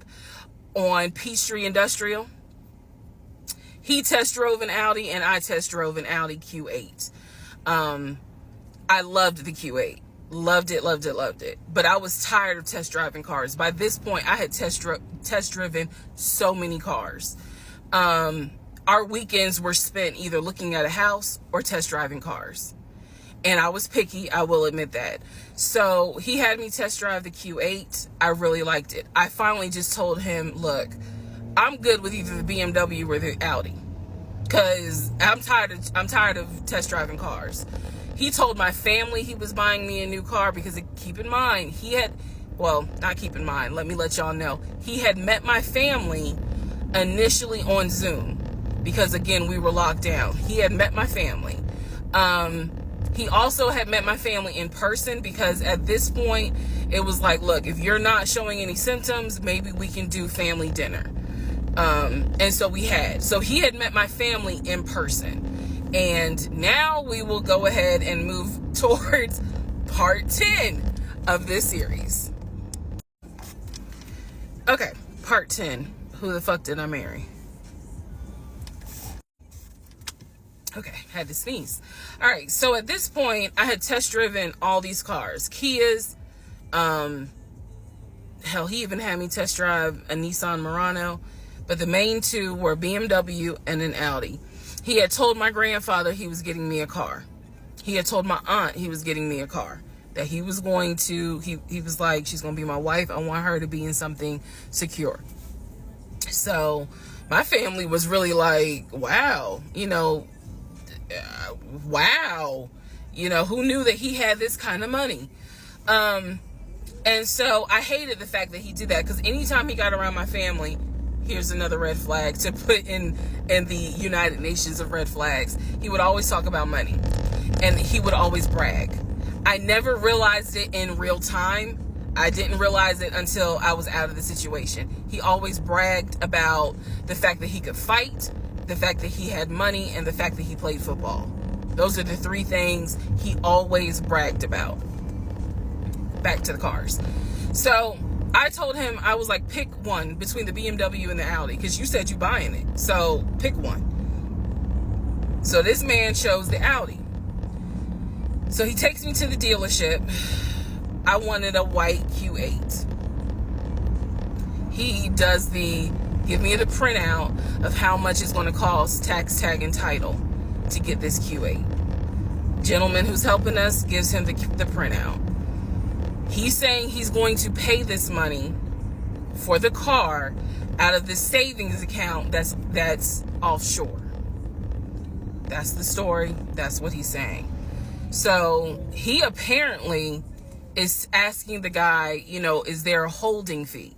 on Peachtree Industrial. He test drove an Audi and I test drove an Audi Q8. I loved the Q8. Loved it, loved it, loved it. But I was tired of test driving cars. By this point, I had test driven so many cars. Our weekends were spent either looking at a house or test driving cars. And I was picky, I will admit that. So he had me test drive the Q8. I really liked it. I finally just told him, look, I'm good with either the BMW or the Audi. Because I'm tired of test driving cars. He told my family he was buying me a new car because, keep in mind, let me let y'all know. He had met my family initially on Zoom because, again, we were locked down. He had met my family. He also had met my family in person because at this point, it was like, look, if you're not showing any symptoms, maybe we can do family dinner. And so we had. So he had met my family in person. And now we will go ahead and move towards part 10 of this series. Okay, part 10. Who the fuck did I marry? Okay, had to sneeze. All right, so at this point, I had test driven all these cars. Kias. Hell, he even had me test drive a Nissan Murano. But the main two were BMW and an Audi. He had told my grandfather he was getting me a car. He had told my aunt he was getting me a car. That he was going to, he was like, she's going to be my wife. I want her to be in something secure. So my family was really like, wow, wow. Who knew that he had this kind of money? And so I hated the fact that he did that because anytime he got around my family, here's another red flag to put in the United Nations of red flags. He would always talk about money and he would always brag. I never realized it in real time. I didn't realize it until I was out of the situation. He always bragged about the fact that he could fight, the fact that he had money, and the fact that he played football. Those are the three things he always bragged about. Back to the cars. So I told him, I was like, pick one between the BMW and the Audi because you said you buying it. So pick one. So this man chose the Audi. So he takes me to the dealership. I wanted a white Q8. He does give me the printout of how much it's going to cost, tax, tag, and title to get this Q8. Gentleman who's helping us gives him the printout. He's saying he's going to pay this money for the car out of the savings account that's offshore. That's the story. That's what he's saying. So he apparently is asking the guy, is there a holding fee?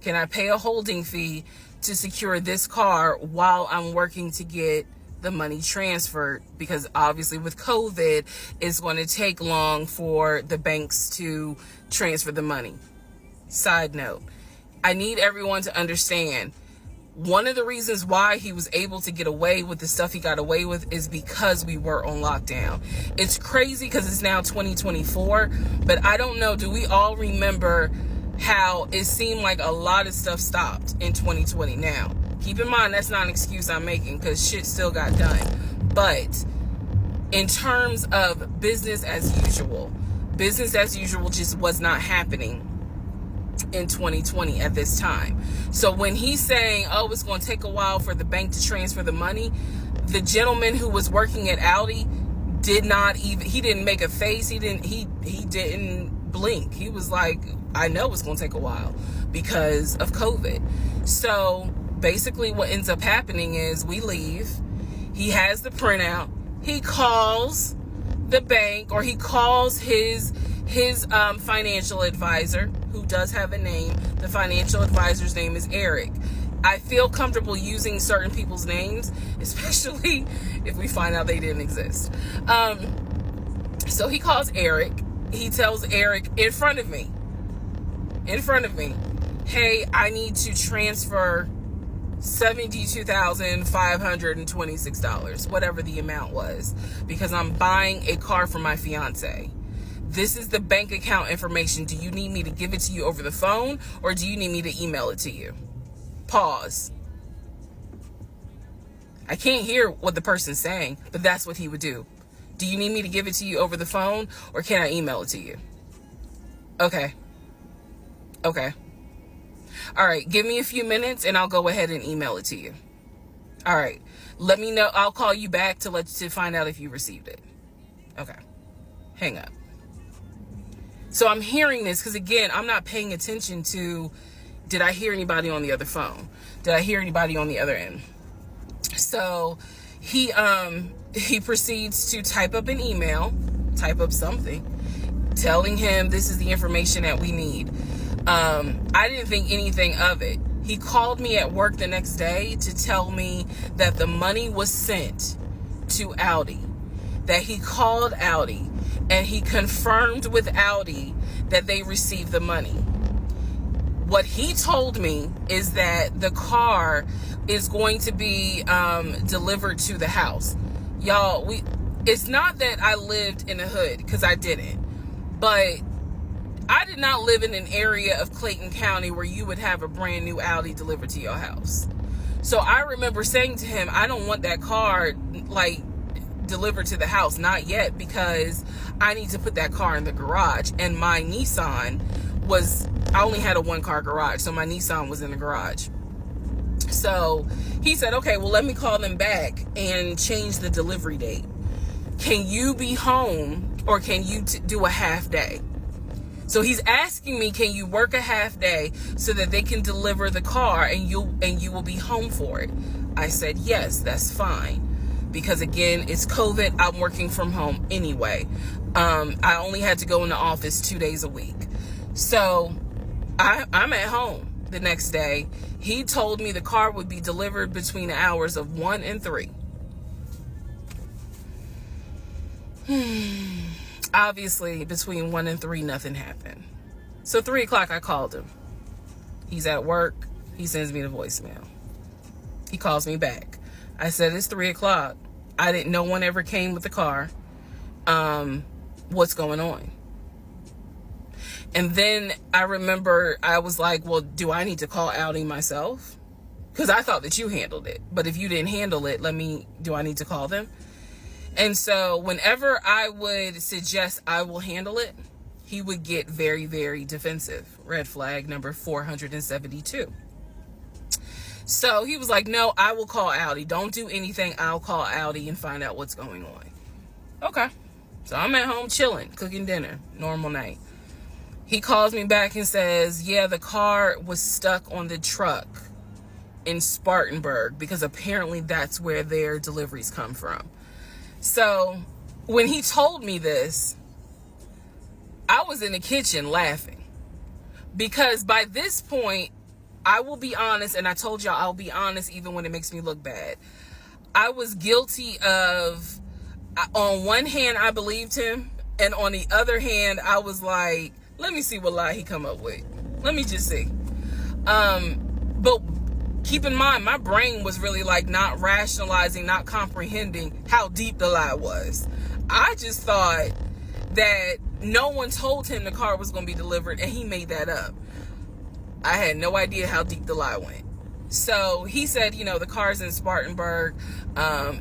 Can I pay a holding fee to secure this car while I'm working to get the money transferred? Because obviously with COVID, it's going to take long for the banks to transfer the money. Side note, I need everyone to understand, one of the reasons why he was able to get away with the stuff he got away with is because we were on lockdown. It's crazy because it's now 2024, but I don't know, do we all remember how it seemed like a lot of stuff stopped in 2020? Now, keep in mind, that's not an excuse I'm making because shit still got done. But in terms of business as usual, business as usual just was not happening in 2020 at this time. So when he's saying, oh, it's going to take a while for the bank to transfer the money, the gentleman who was working at Audi he didn't make a face. He didn't blink. He was like, I know it's going to take a while because of COVID. So basically what ends up happening is we leave. He has the printout. He calls the bank, or he calls his financial advisor, who does have a name. The financial advisor's name is Eric. I feel comfortable using certain people's names, especially if we find out they didn't exist. So he calls Eric. He tells Eric in front of me, hey, I need to transfer $72,526, whatever the amount was, because I'm buying a car for my fiance. This is the bank account information. Do you need me to give it to you over the phone, or do you need me to email it to you? Pause. I can't hear what the person's saying, but that's what he would do. Do you need me to give it to you over the phone, or can I email it to you? Okay. All right, give me a few minutes and I'll go ahead and email it to you. All right, let me know. I'll call you back to find out if you received it. Okay, hang up. So I'm hearing this because, again, I'm not paying attention to, did I hear anybody on the other phone? Did I hear anybody on the other end? So he proceeds to type up an email, type up something, telling him this is the information that we need. I didn't think anything of it. He called me at work the next day to tell me that the money was sent to Audi, that he called Audi and he confirmed with Audi that they received the money. What he told me is that the car is going to be delivered to the house. Y'all, it's not that I lived in the hood, because I didn't, but I did not live in an area of Clayton County where you would have a brand new Audi delivered to your house. So I remember saying to him, I don't want that car delivered to the house, not yet, because I need to put that car in the garage. And my Nissan I only had a 1-car garage, so my Nissan was in the garage. So he said, okay, well, let me call them back and change the delivery date. Can you be home, or can you do a half day? So he's asking me, can you work a half day so that they can deliver the car and you will be home for it? I said, yes, that's fine. Because again, it's COVID. I'm working from home anyway. I only had to go in the office 2 days a week. So I'm at home the next day. He told me the car would be delivered between the hours of 1 and 3. Obviously, between 1 and 3, nothing happened. So 3 o'clock, I called him. He's at work. He sends me the voicemail. He calls me back. I said, it's 3 o'clock. No one ever came with the car. What's going on? And then I remember I was like, well, do I need to call Audi myself? Because I thought that you handled it. But if you didn't handle it, do I need to call them? And so whenever I would suggest I will handle it, he would get very, very defensive. Red flag number 472. So he was like, no, I will call Audi. Don't do anything. I'll call Audi and find out what's going on. Okay. So I'm at home chilling, cooking dinner, normal night. He calls me back and says, yeah, the car was stuck on the truck in Spartanburg, because apparently that's where their deliveries come from. So when he told me this, I was in the kitchen laughing, because by this point, I will be honest, and I told y'all I'll be honest even when it makes me look bad. I was guilty of, on one hand, I believed him, and on the other hand, I was like, let me see what lie he come up with. Let me just see. But keep in mind, my brain was really not rationalizing, not comprehending how deep the lie was. I just thought that no one told him the car was going to be delivered, and he made that up. I had no idea how deep the lie went. So he said, the car's in Spartanburg.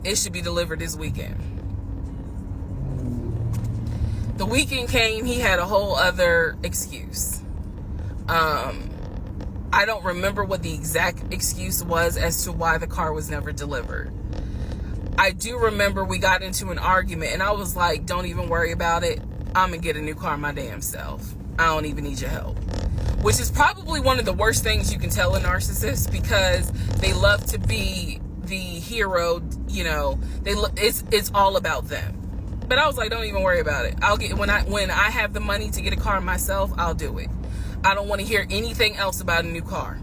It should be delivered this weekend. The weekend came, he had a whole other excuse. I don't remember what the exact excuse was as to why the car was never delivered. I do remember we got into an argument and I was like, don't even worry about it. I'm gonna get a new car my damn self. I don't even need your help. Which is probably one of the worst things you can tell a narcissist, because they love to be the hero, you know, it's all about them. But I was like, don't even worry about it. I'll get, when I have the money to get a car myself, I'll do it. I don't want to hear anything else about a new car.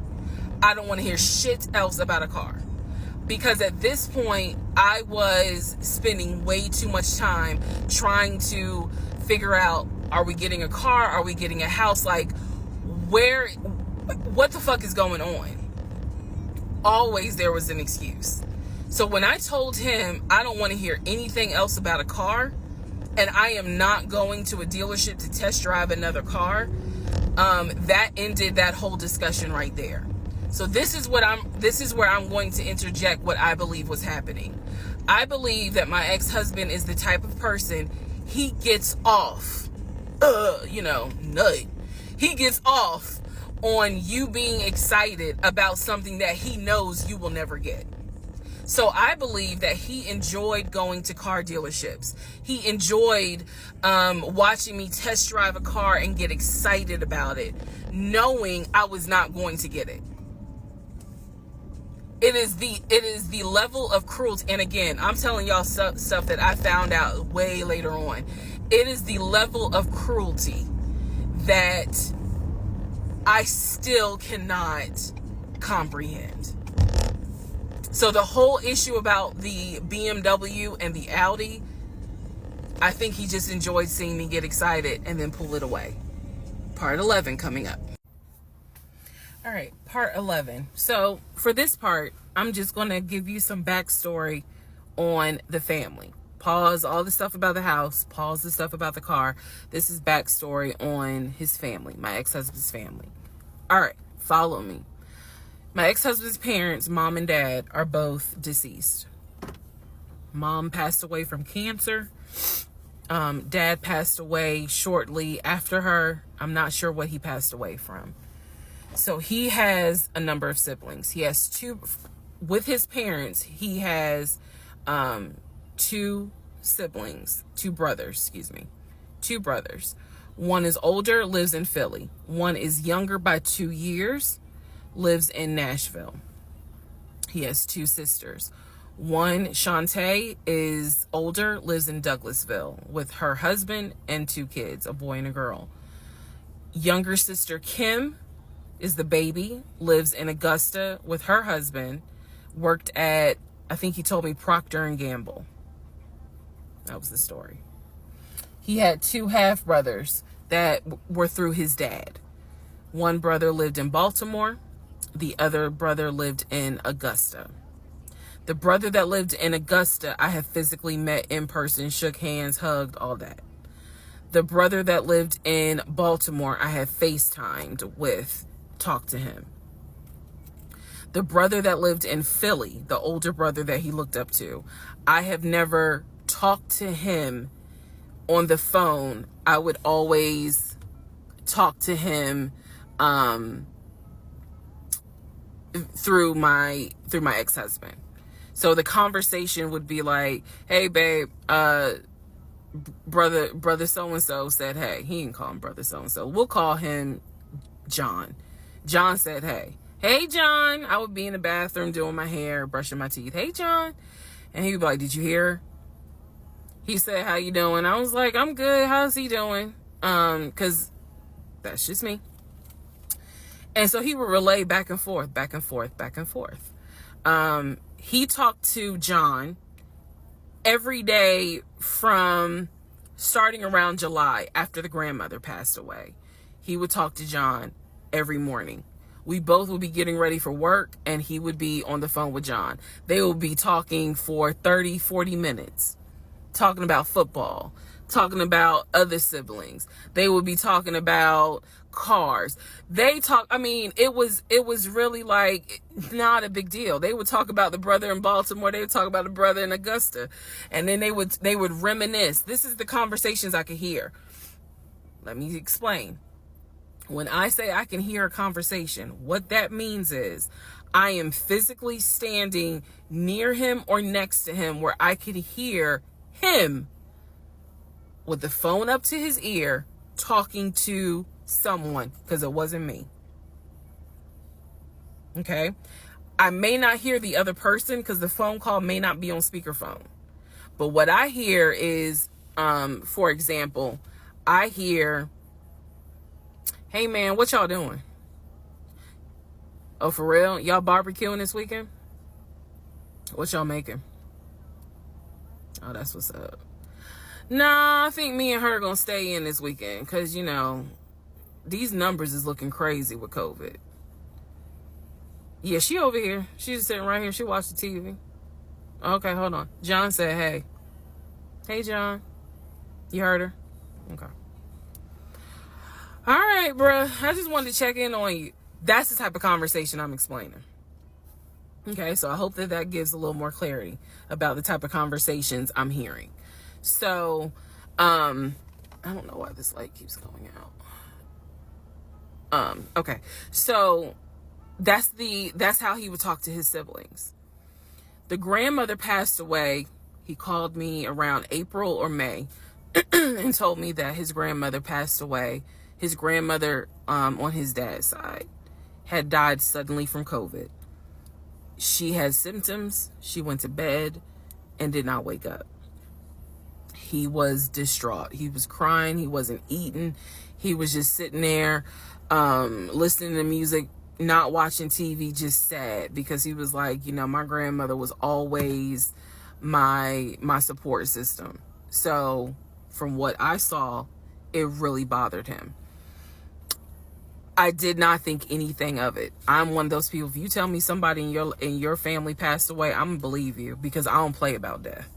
I don't want to hear shit else about a car. Because at this point, I was spending way too much time trying to figure out, are we getting a car? Are we getting a house? Like, what the fuck is going on? Always there was an excuse. So when I told him I don't want to hear anything else about a car, and I am not going to a dealership to test drive another car, that ended that whole discussion right there. So this is where I'm going to interject what I believe was happening. I believe that my ex-husband is the type of person, he gets off, nut. He gets off on you being excited about something that he knows you will never get. So I believe that he enjoyed going to car dealerships. He enjoyed watching me test drive a car and get excited about it, knowing I was not going to get it. It is the level of cruelty. And again, I'm telling y'all stuff that I found out way later on. It is the level of cruelty that I still cannot comprehend. So the whole issue about the BMW and the Audi, I think he just enjoyed seeing me get excited and then pull it away. Part 11 coming up. All right, part 11. So for this part, I'm just going to give you some backstory on the family. Pause all the stuff about the house. Pause the stuff about the car. This is backstory on his family, my ex-husband's family. All right, follow me. My ex-husband's parents, mom and dad, are both deceased. Mom passed away from cancer. Dad passed away shortly after her. I'm not sure what he passed away from. So he has a number of siblings. He has two, with his parents, he has two brothers. One is older, lives in Philly. One is younger by 2 years, lives in Nashville. He has two sisters. One, Shantae, is older, lives in Douglasville with her husband and two kids, a boy and a girl. Younger sister, Kim, is the baby, lives in Augusta with her husband, worked at, I think he told me, Procter & Gamble. That was the story. He had two half-brothers that were through his dad. One brother lived in Baltimore. The other brother lived in Augusta. The brother that lived in Augusta, I have physically met in person, shook hands, hugged, all that. The brother that lived in Baltimore, I have FaceTimed with, talked to him. The brother that lived in Philly, the older brother that he looked up to, I have never talked to him on the phone. I would always talk to him through my ex-husband. So the conversation would be like, hey babe, brother so-and-so said hey. He didn't call him brother so-and-so. We'll call him John. John said hey. Hey John. I would be in the bathroom doing my hair, brushing my teeth. Hey John. And he would be like, did you hear? He said, how you doing? I was like, I'm good. How's he doing? Because that's just me. And so he would relay back and forth. He talked to John every day from starting around July after the grandmother passed away. He would talk to John every morning. We both would be getting ready for work and he would be on the phone with John. They would be talking for 30, 40 minutes, talking about football, talking about other siblings. They would be talking about cars. It was really like not a big deal. They would talk about the brother in Baltimore. They would talk about the brother in Augusta. And then they would reminisce. This is the conversations I could hear. Let me explain. When I say I can hear a conversation, what that means is I am physically standing near him or next to him where I could hear him with the phone up to his ear talking to someone, because it wasn't me. Okay? I may not hear the other person because the phone call may not be on speakerphone. But what I hear is, for example, I hear, "Hey man, what y'all doing? Oh, for real? Y'all barbecuing this weekend? What y'all making? Oh, that's what's up. Nah, I think me and her gonna stay in this weekend because, you know, these numbers is looking crazy with COVID. Yeah, she over here. She's just sitting right here. She watched the TV. Okay, hold on. John said, hey. Hey, John. You heard her? Okay. All right, bruh. I just wanted to check in on you. That's the type of conversation I'm explaining. Okay, so I hope that that gives a little more clarity about the type of conversations I'm hearing. So, I don't know why this light keeps going out. Okay. So that's how he would talk to his siblings. The grandmother passed away. He called me around April or May and told me that his grandmother passed away. His grandmother, on his dad's side, had died suddenly from COVID. She had symptoms. She went to bed and did not wake up. He was distraught. He was crying. He wasn't eating. He was just sitting there, listening to music, not watching TV, just sad, because he was like, you know, my grandmother was always my support system. So from what I saw, it really bothered him. I did not think anything of it. I'm one of those people, if you tell me somebody in your family passed away, I'm gonna believe you, because I don't play about death.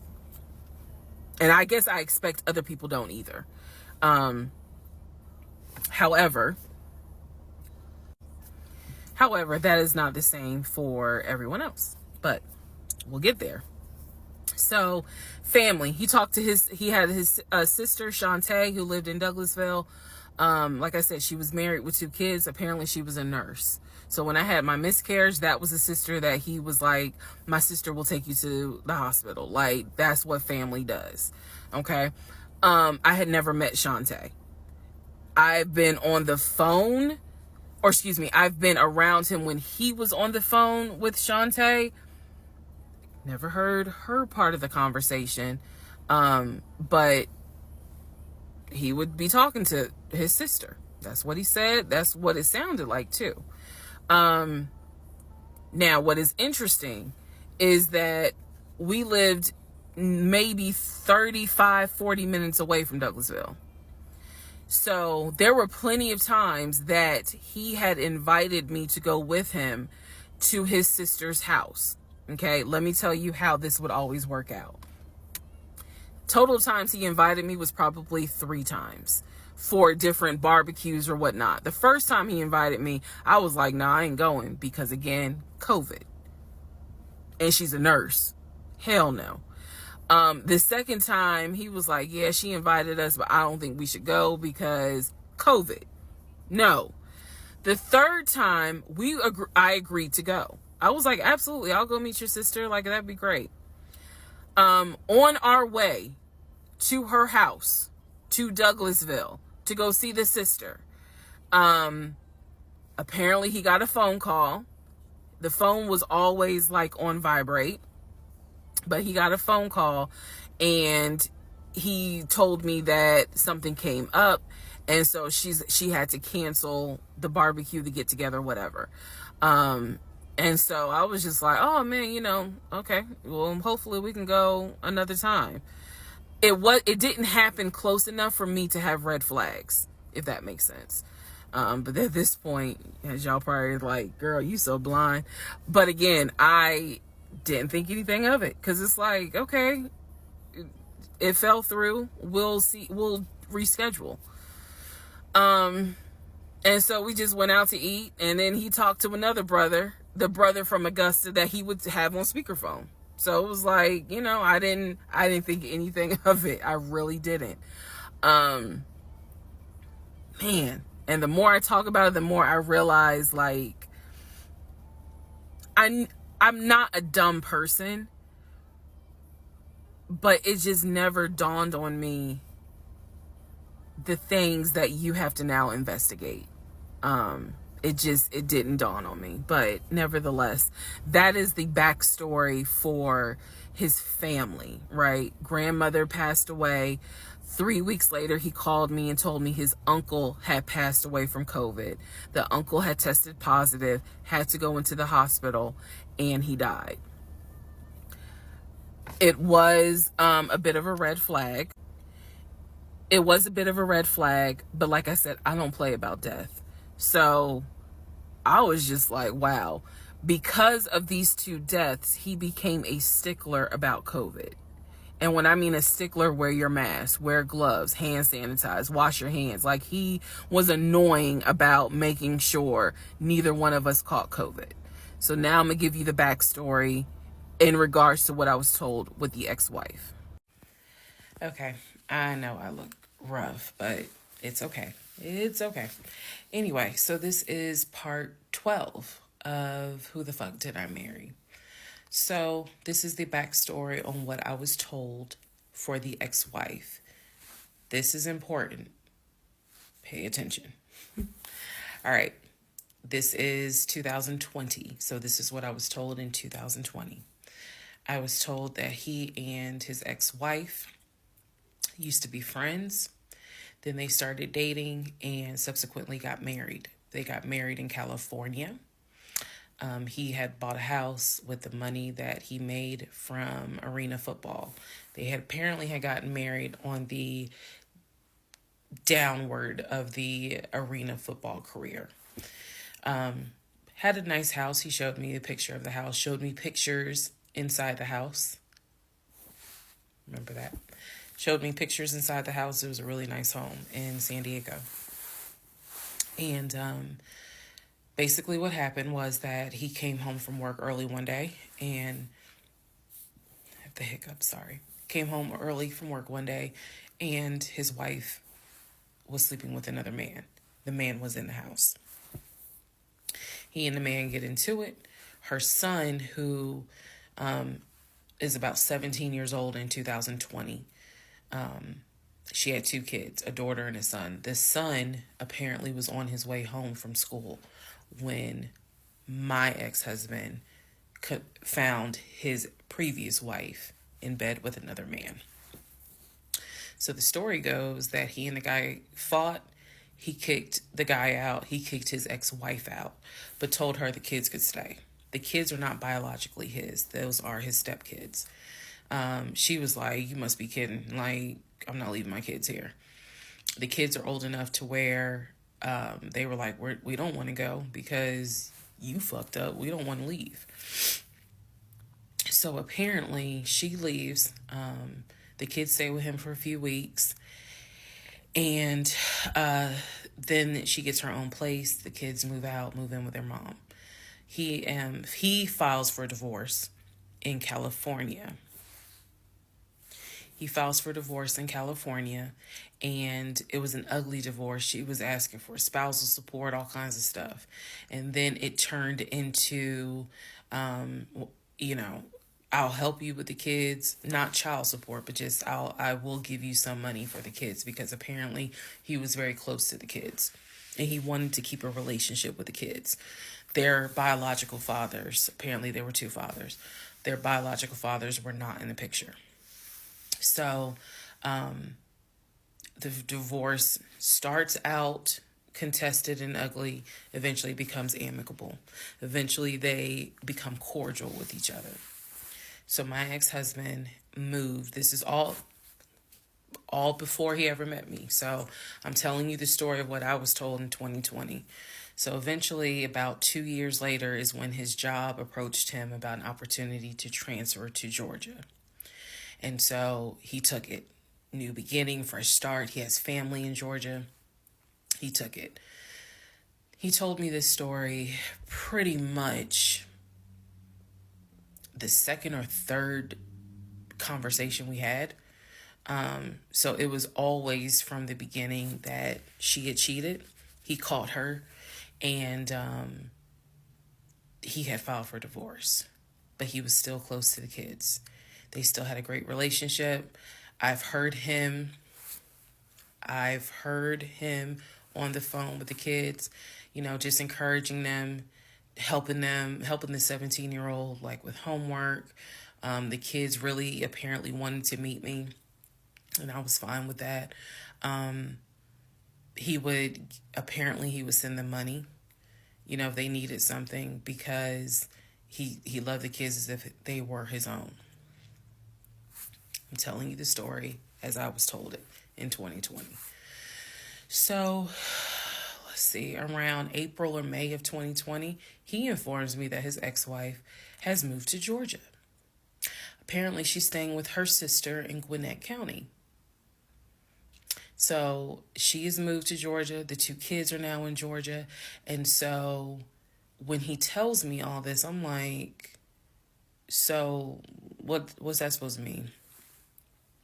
And I guess I expect other people don't either. However, that is not the same for everyone else, but we'll get there. So family, he had his sister Shantae, who lived in Douglasville. Like I said, she was married with 2 kids. Apparently she was a nurse. So when I had my miscarriage, that was a sister that he was like, my sister will take you to the hospital. Like, that's what family does. Okay. I had never met Shantae. I've been on the phone, I've been around him when he was on the phone with Shantae. Never heard her part of the conversation. But he would be talking to his sister. That's what he said. That's what it sounded like too. Now what is interesting is that we lived maybe 35-40 minutes away from Douglasville. So there were plenty of times that he had invited me to go with him to his sister's house. Okay, let me tell you how this would always work out. Total times he invited me was probably 3 times for different barbecues or whatnot. The first time he invited me, I was like, nah, I ain't going, because again, COVID. And she's a nurse. Hell no. The second time he was like, yeah, she invited us, but I don't think we should go because COVID. No. The third time I agreed to go. I was like, absolutely, I'll go meet your sister. Like, that'd be great. On our way to her house, to Douglasville, to go see the sister, apparently he got a phone call. The phone was always like on vibrate, but he got a phone call and he told me that something came up, and so she had to cancel the barbecue, the get together, whatever. And so I was just like, oh man, you know, okay, well, hopefully we can go another time. It didn't happen close enough for me to have red flags, if that makes sense. But at this point, as y'all probably like, girl, you so blind. But again, I didn't think anything of it, because it's like, okay, it fell through. We'll see. We'll reschedule. And so we just went out to eat, and then he talked to another brother, the brother from Augusta that he would have on speakerphone. So it was like, you know, I didn't think anything of it. I really didn't. Man, and the more I talk about it, the more I realize, like, I'm not a dumb person, but it just never dawned on me the things that you have to now investigate. It didn't dawn on me, but nevertheless, that is the backstory for his family, right? Grandmother passed away. 3 weeks later, he called me and told me his uncle had passed away from COVID. The uncle had tested positive, had to go into the hospital, and he died. It was a bit of a red flag. It was a bit of a red flag, but like I said, I don't play about death. So I was just like, wow. Because of these two deaths, he became a stickler about COVID. And when I mean a stickler, wear your mask, wear gloves, hand sanitize, wash your hands. Like, he was annoying about making sure neither one of us caught COVID. So now I'm going to give you the backstory in regards to what I was told with the ex-wife. Okay, I know I look rough, but it's okay. It's okay. Anyway, so this is part 12 of Who the Fuck Did I Marry? So this is the backstory on what I was told for the ex-wife. This is important. Pay attention. All right. This is 2020. So this is what I was told in 2020. I was told that he and his ex-wife used to be friends. Then they started dating and subsequently got married. They got married in California. He had bought a house with the money that he made from arena football. They had apparently gotten married on the downward of the arena football career. Had a nice house. He showed me a picture of the house, showed me pictures inside the house. Remember that? Showed me pictures inside the house. It was a really nice home in San Diego. And basically what happened was that he came home from work early one day and I have the hiccups, sorry. Came home early from work one day and his wife was sleeping with another man. The man was in the house. He and the man get into it. Her son, who is about 17 years old in 2020, she had 2 kids, a daughter and a son. The son apparently was on his way home from school when my ex-husband found his previous wife in bed with another man. So the story goes that he and the guy fought. He kicked the guy out. He kicked his ex-wife out, but told her the kids could stay. The kids are not biologically his. Those are his stepkids. She was like, you must be kidding. Like, I'm not leaving my kids here. The kids are old enough to where they were like, we don't want to go because you fucked up. We don't want to leave. So apparently she leaves. The kids stay with him for a few weeks. And then she gets her own place. The kids move out, move in with their mom. He files for divorce in California. He files for divorce in California, and it was an ugly divorce. She was asking for spousal support, all kinds of stuff. And then it turned into, I'll help you with the kids, not child support, but just I will give you some money for the kids, because apparently he was very close to the kids and he wanted to keep a relationship with the kids. Their biological fathers, apparently there were 2 fathers. Their biological fathers were not in the picture. So the divorce starts out contested and ugly, eventually becomes amicable. Eventually they become cordial with each other. So my ex-husband moved. This is all before he ever met me. So I'm telling you the story of what I was told in 2020. So eventually, about 2 years later, is when his job approached him about an opportunity to transfer to Georgia. And so he took it. New beginning, fresh start. He has family in Georgia. He took it. He told me this story pretty much the second or third conversation we had. So it was always from the beginning that she had cheated. He caught her, and he had filed for divorce, but he was still close to the kids. They still had a great relationship. I've heard him. I've heard him on the phone with the kids, just encouraging them, helping the 17-year-old like with homework. The kids really apparently wanted to meet me, and I was fine with that. He would send them money, if they needed something, because he loved the kids as if they were his own. I'm telling you the story as I was told it in 2020. So, let's see, around April or May of 2020, he informs me that his ex-wife has moved to Georgia. Apparently, she's staying with her sister in Gwinnett County. So she has moved to Georgia. The 2 kids are now in Georgia. And so when he tells me all this, I'm like, so what's that supposed to mean?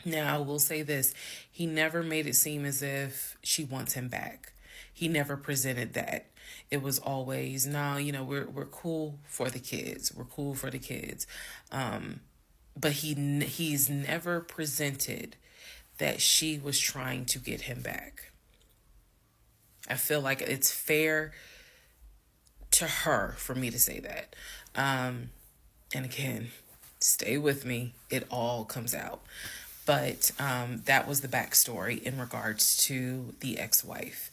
Now, I will say this. He never made it seem as if she wants him back. He never presented that. It was always, no, we're cool for the kids. We're cool for the kids. But he's never presented that she was trying to get him back. I feel like it's fair to her for me to say that. And again, stay with me. It all comes out. But that was the backstory in regards to the ex-wife.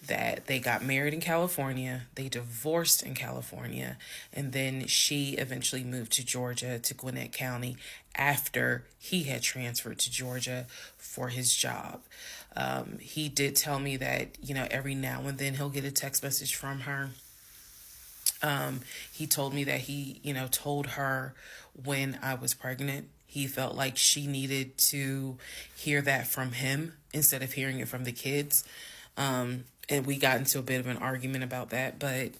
That they got married in California, they divorced in California, and then she eventually moved to Georgia, to Gwinnett County, after he had transferred to Georgia for his job. He did tell me that, every now and then he'll get a text message from her. He told me that he, told her when I was pregnant. He felt like she needed to hear that from him instead of hearing it from the kids. And we got into a bit of an argument about that, but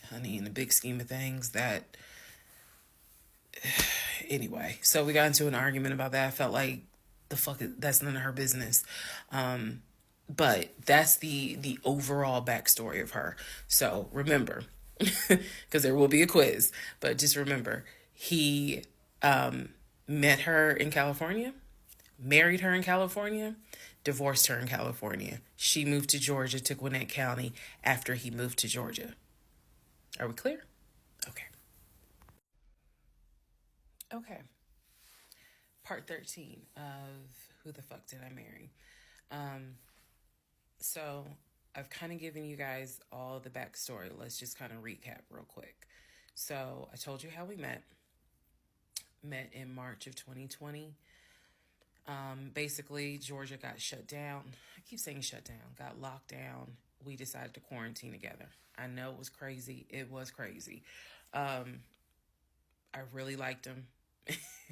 honey, in the big scheme of things, that anyway. So we got into an argument about that. I felt like that's none of her business. But that's the overall backstory of her. So remember, because there will be a quiz, but just remember, he met her in California, married her in California, divorced her in California. She moved to Georgia, to Gwinnett County, after he moved to Georgia. Are we clear? Okay. Okay. Part 13 of Who the Fuck Did I Marry? So I've kind of given you guys all the backstory. Let's just kind of recap real quick. So I told you how we met. Met in March of 2020. Basically, Georgia got shut down. I keep saying shut down. Got locked down. We decided to quarantine together. I know it was crazy. It was crazy. I really liked him.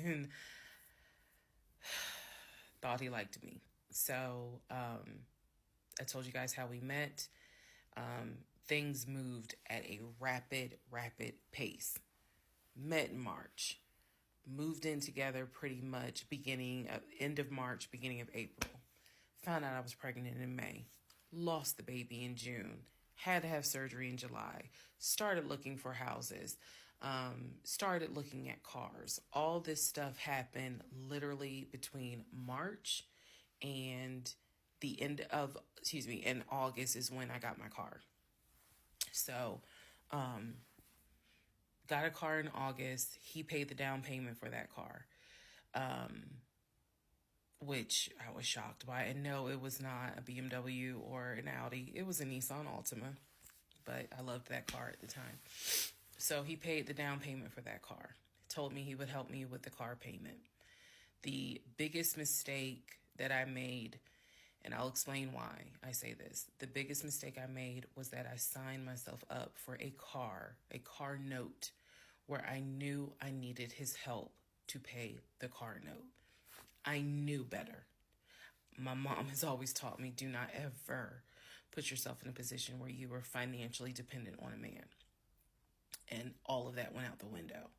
And thought he liked me. So, I told you guys how we met. Things moved at a rapid pace. Met in March. Moved in together pretty much end of March, beginning of April. Found out I was pregnant in May. Lost the baby in June. Had to have surgery in July. Started looking for houses. Started looking at cars. All this stuff happened literally between March and in August is when I got my car. So, got a car in August. He paid the down payment for that car, which I was shocked by. And no, it was not a BMW or an Audi. It was a Nissan Altima, but I loved that car at the time. So he paid the down payment for that car. Told me he would help me with the car payment. The biggest mistake that I made, and I'll explain why I say this. The biggest mistake I made was that I signed myself up for a car note, where I knew I needed his help to pay the car note. I knew better. My mom has always taught me, do not ever put yourself in a position where you are financially dependent on a man. And all of that went out the window.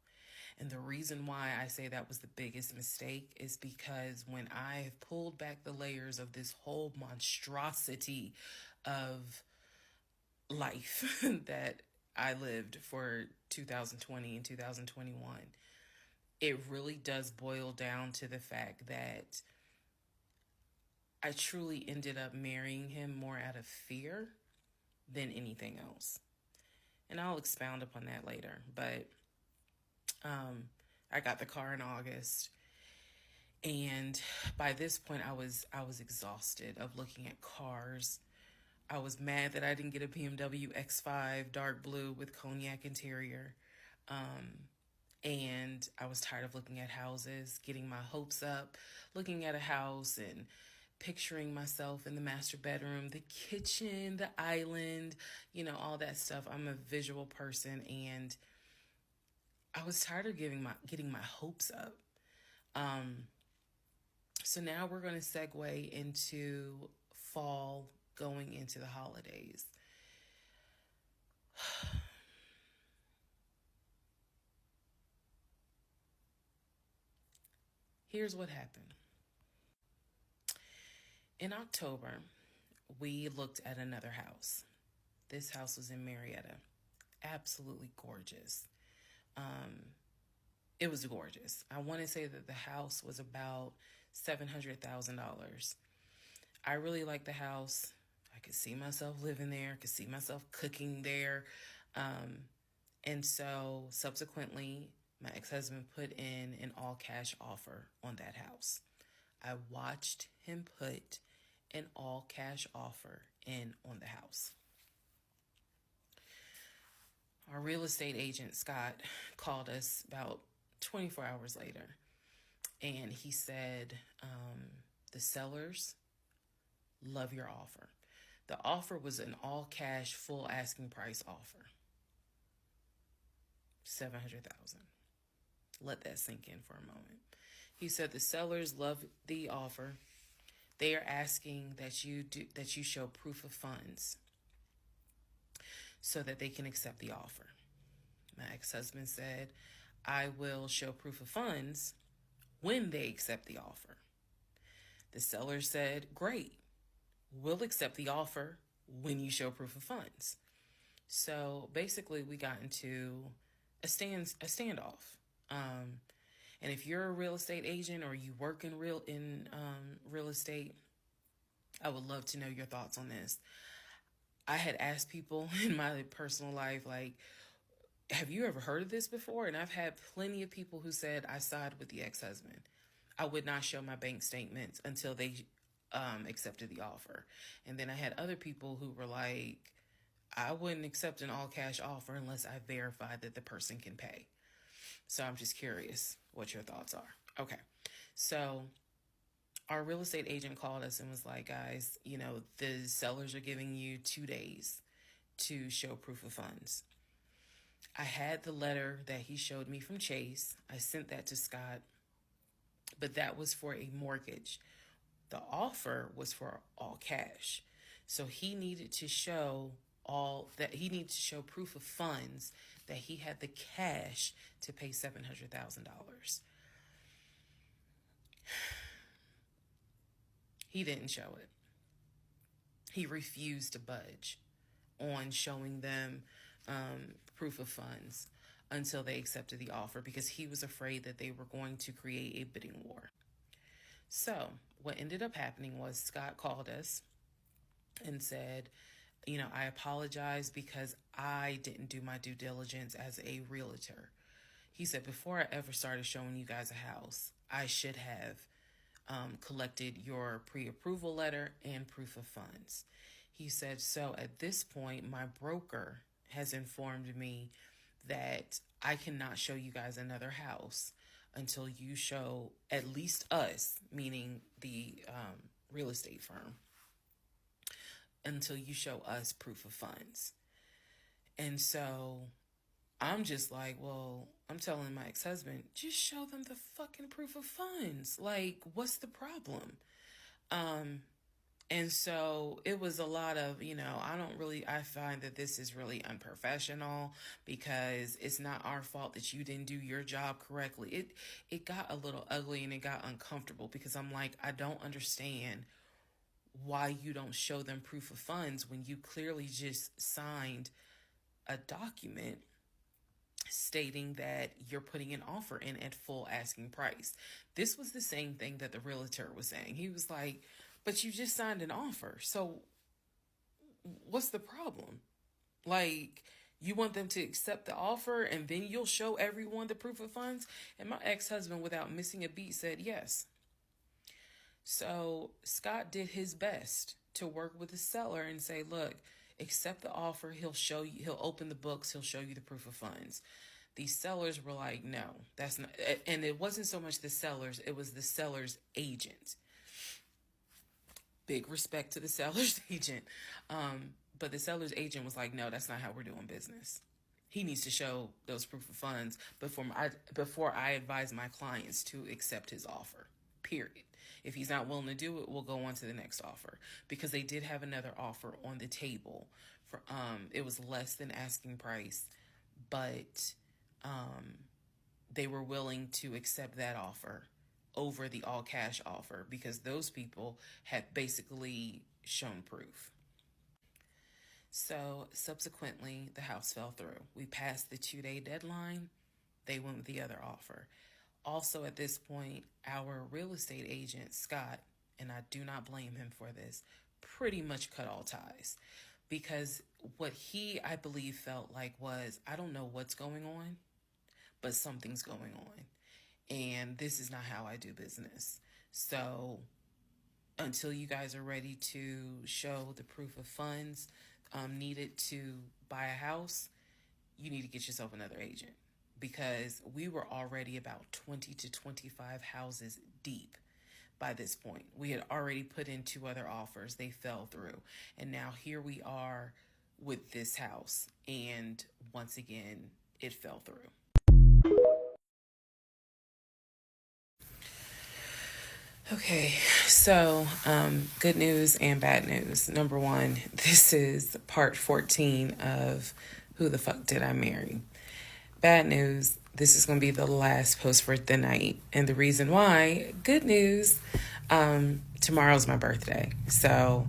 And the reason why I say that was the biggest mistake is because when I have pulled back the layers of this whole monstrosity of life that I lived for 2020 and 2021, it really does boil down to the fact that I truly ended up marrying him more out of fear than anything else. And I'll expound upon that later. But I got the car in August, and by this point I was exhausted of looking at cars. I was mad that I didn't get a BMW X5 dark blue with cognac interior. And I was tired of looking at houses, getting my hopes up, looking at a house and picturing myself in the master bedroom, the kitchen, the island, all that stuff. I'm a visual person, and I was tired of getting my hopes up. So now we're going to segue into fall, going into the holidays. Here's what happened. In October, we looked at another house. This house was in Marietta. Absolutely gorgeous. It was gorgeous. I want to say that the house was about $700,000. I really liked the house. I could see myself living there, could see myself cooking there. And so subsequently, my ex-husband put in an all-cash offer on that house. I watched him put an all-cash offer in on the house. Our real estate agent, Scott, called us about 24 hours later, and he said, the sellers love your offer. The offer was an all-cash, full asking price offer. $700,000. Let that sink in for a moment. He said the sellers love the offer. They are asking that you show proof of funds so that they can accept the offer. My ex-husband said, I will show proof of funds when they accept the offer. The seller said, great, we'll accept the offer when you show proof of funds. So basically we got into a standoff. And if you're a real estate agent or you work in real estate, I would love to know your thoughts on this. I had asked people in my personal life, like, have you ever heard of this before? And I've had plenty of people who said, I side with the ex-husband. I would not show my bank statements until they accepted the offer. And then I had other people who were like, I wouldn't accept an all-cash offer unless I verified that the person can pay. So I'm just curious what your thoughts are. Okay. So our real estate agent called us and was like, guys, the sellers are giving you 2 days to show proof of funds. I had the letter that he showed me from Chase. I sent that to Scott, but that was for a mortgage. The offer was for all cash. So he needed to show proof of funds that he had the cash to pay $700,000. He didn't show it. He refused to budge on showing them proof of funds until they accepted the offer because he was afraid that they were going to create a bidding war. So what ended up happening was Scott called us and said, I apologize because I didn't do my due diligence as a realtor. He said, before I ever started showing you guys a house, I should have collected your pre-approval letter and proof of funds. He said, so at this point, my broker has informed me that I cannot show you guys another house until you show at least us, meaning the real estate firm, until you show us proof of funds. And so I'm just like, well, I'm telling my ex-husband, just show them the fucking proof of funds. Like, what's the problem? And so it was a lot of, I find that this is really unprofessional because it's not our fault that you didn't do your job correctly. It got a little ugly and it got uncomfortable because I'm like, I don't understand why you don't show them proof of funds when you clearly just signed a document stating that you're putting an offer in at full asking price. This was the same thing that the realtor was saying. He was like, but you just signed an offer. So what's the problem? Like, you want them to accept the offer and then you'll show everyone the proof of funds? And my ex-husband, without missing a beat, said yes. So Scott did his best to work with the seller and say, look, accept the offer. He'll show you, he'll open the books. He'll show you the proof of funds. These sellers were like, no, that's not. And it wasn't so much the sellers. It was the seller's agent. Big respect to the seller's agent. But the seller's agent was like, no, that's not how we're doing business. He needs to show those proof of funds before I advise my clients to accept his offer. Period. If he's not willing to do it, we'll go on to the next offer, because they did have another offer on the table for it was less than asking price, but they were willing to accept that offer over the all cash offer because those people had basically shown proof. So subsequently, the house fell through. We passed the 2-day deadline. They went with the other offer. Also, at this point, our real estate agent, Scott, and I do not blame him for this, pretty much cut all ties. Because what he, I believe, felt like was, I don't know what's going on, but something's going on. And this is not how I do business. So until you guys are ready to show the proof of funds needed to buy a house, you need to get yourself another agent. Because we were already about 20 to 25 houses deep by this point. We had already put in 2 other offers. They fell through. And now here we are with this house. And once again, it fell through. Okay, so good news and bad news. Number one, this is part 14 of Who the Fuck Did I Marry? Bad news, this is going to be the last post for the night. And the reason why, good news, tomorrow's my birthday. So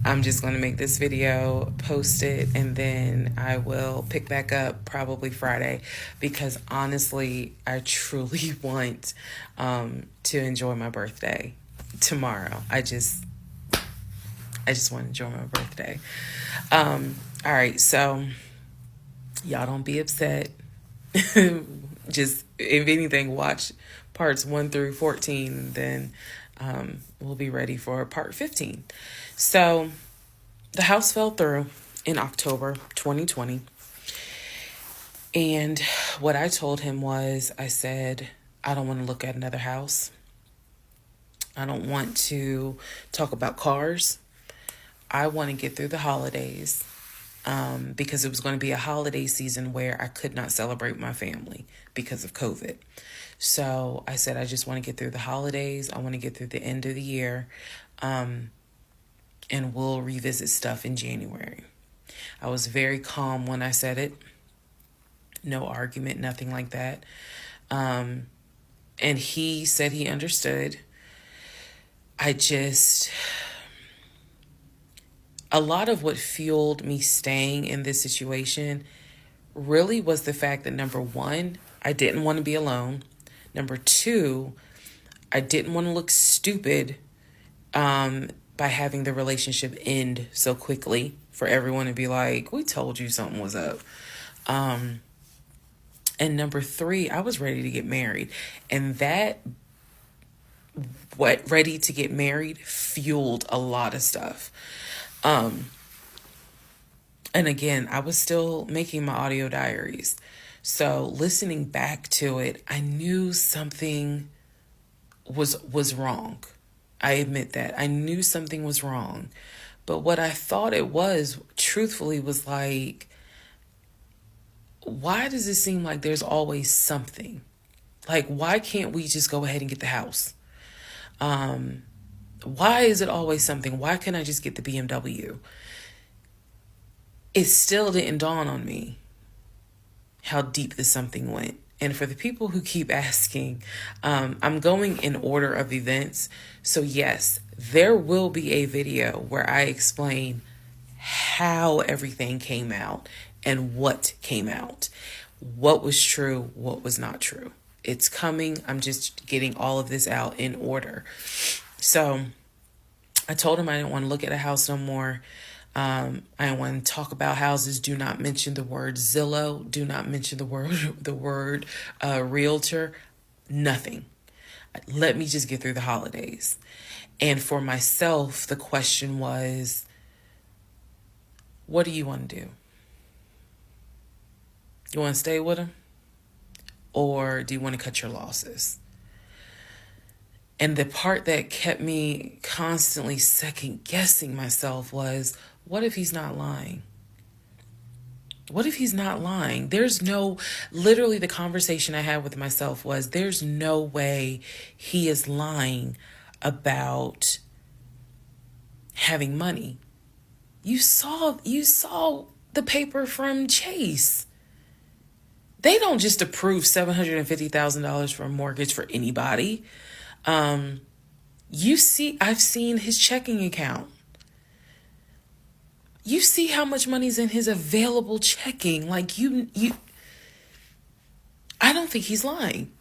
I'm just going to make this video, post it, and then I will pick back up probably Friday. Because honestly, I truly want to enjoy my birthday tomorrow. I just want to enjoy my birthday. All right, so y'all don't be upset. Just, if anything, watch parts 1 through 14, and then we'll be ready for part 15. So the house fell through in October 2020. And what I told him was, I said, I don't want to look at another house. I don't want to talk about cars. I want to get through the holidays. Because it was going to be a holiday season where I could not celebrate my family because of COVID. So I said, I just want to get through the holidays. I want to get through the end of the year. And we'll revisit stuff in January. I was very calm when I said it. No argument, nothing like that. And he said he understood. A lot of what fueled me staying in this situation really was the fact that, number one, I didn't want to be alone. Number two, I didn't want to look stupid by having the relationship end so quickly for everyone to be like, we told you something was up. And number three, I was ready to get married. And that, ready to get married, fueled a lot of stuff. And again, I was still making my audio diaries. So listening back to it, I knew something was wrong. I admit that. I knew something was wrong. But what I thought it was, truthfully, was like, why does it seem like there's always something? Like, why can't we just go ahead and get the house? Why is it always something? Why can't I just get the BMW? It still didn't dawn on me how deep this something went. And for the people who keep asking, I'm going in order of events. So yes, there will be a video where I explain how everything came out and what came out, what was true, what was not true. It's coming. I'm just getting all of this out in order. So I told him I didn't want to look at a house no more. I don't want to talk about houses. Do not mention the word Zillow. Do not mention the word realtor. Nothing. Let me just get through the holidays. And for myself, the question was, what do you want to do? You want to stay with him? Or do you want to cut your losses? And the part that kept me constantly second guessing myself was, what if he's not lying? What if he's not lying? Literally the conversation I had with myself was, there's no way he is lying about having money. You saw the paper from Chase. They don't just approve $750,000 for a mortgage for anybody. I've seen his checking account. You see how much money's in his available checking. Like I don't think he's lying.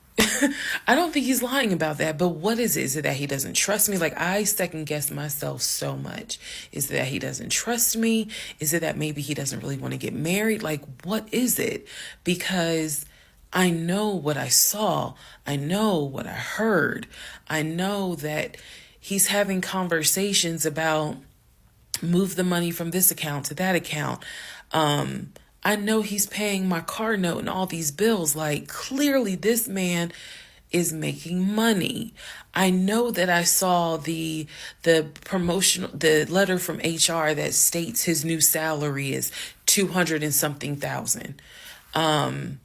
I don't think he's lying about that. But what is it? Is it that he doesn't trust me? Like, I second guess myself so much. Is it that he doesn't trust me? Is it that maybe he doesn't really want to get married? Like, what is it? Because I know what I saw. I know what I heard. I know that he's having conversations about move the money from this account to that account. I know he's paying my car note and all these bills. Like, clearly this man is making money. I know that I saw the letter from HR that states his new salary is 200 and something thousand. And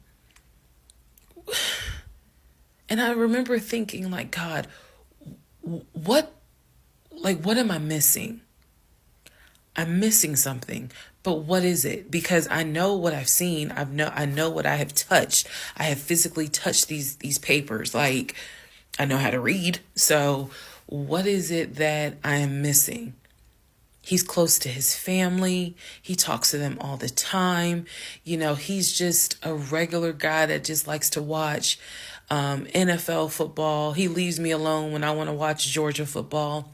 I remember thinking, like, God, what am I missing? I'm missing something, but what is it? Because I know what I've seen. I know what I have touched. I have physically touched these papers. Like, I know how to read. So what is it that I am missing? He's close to his family. He talks to them all the time. He's just a regular guy that just likes to watch NFL football. He leaves me alone when I want to watch Georgia football.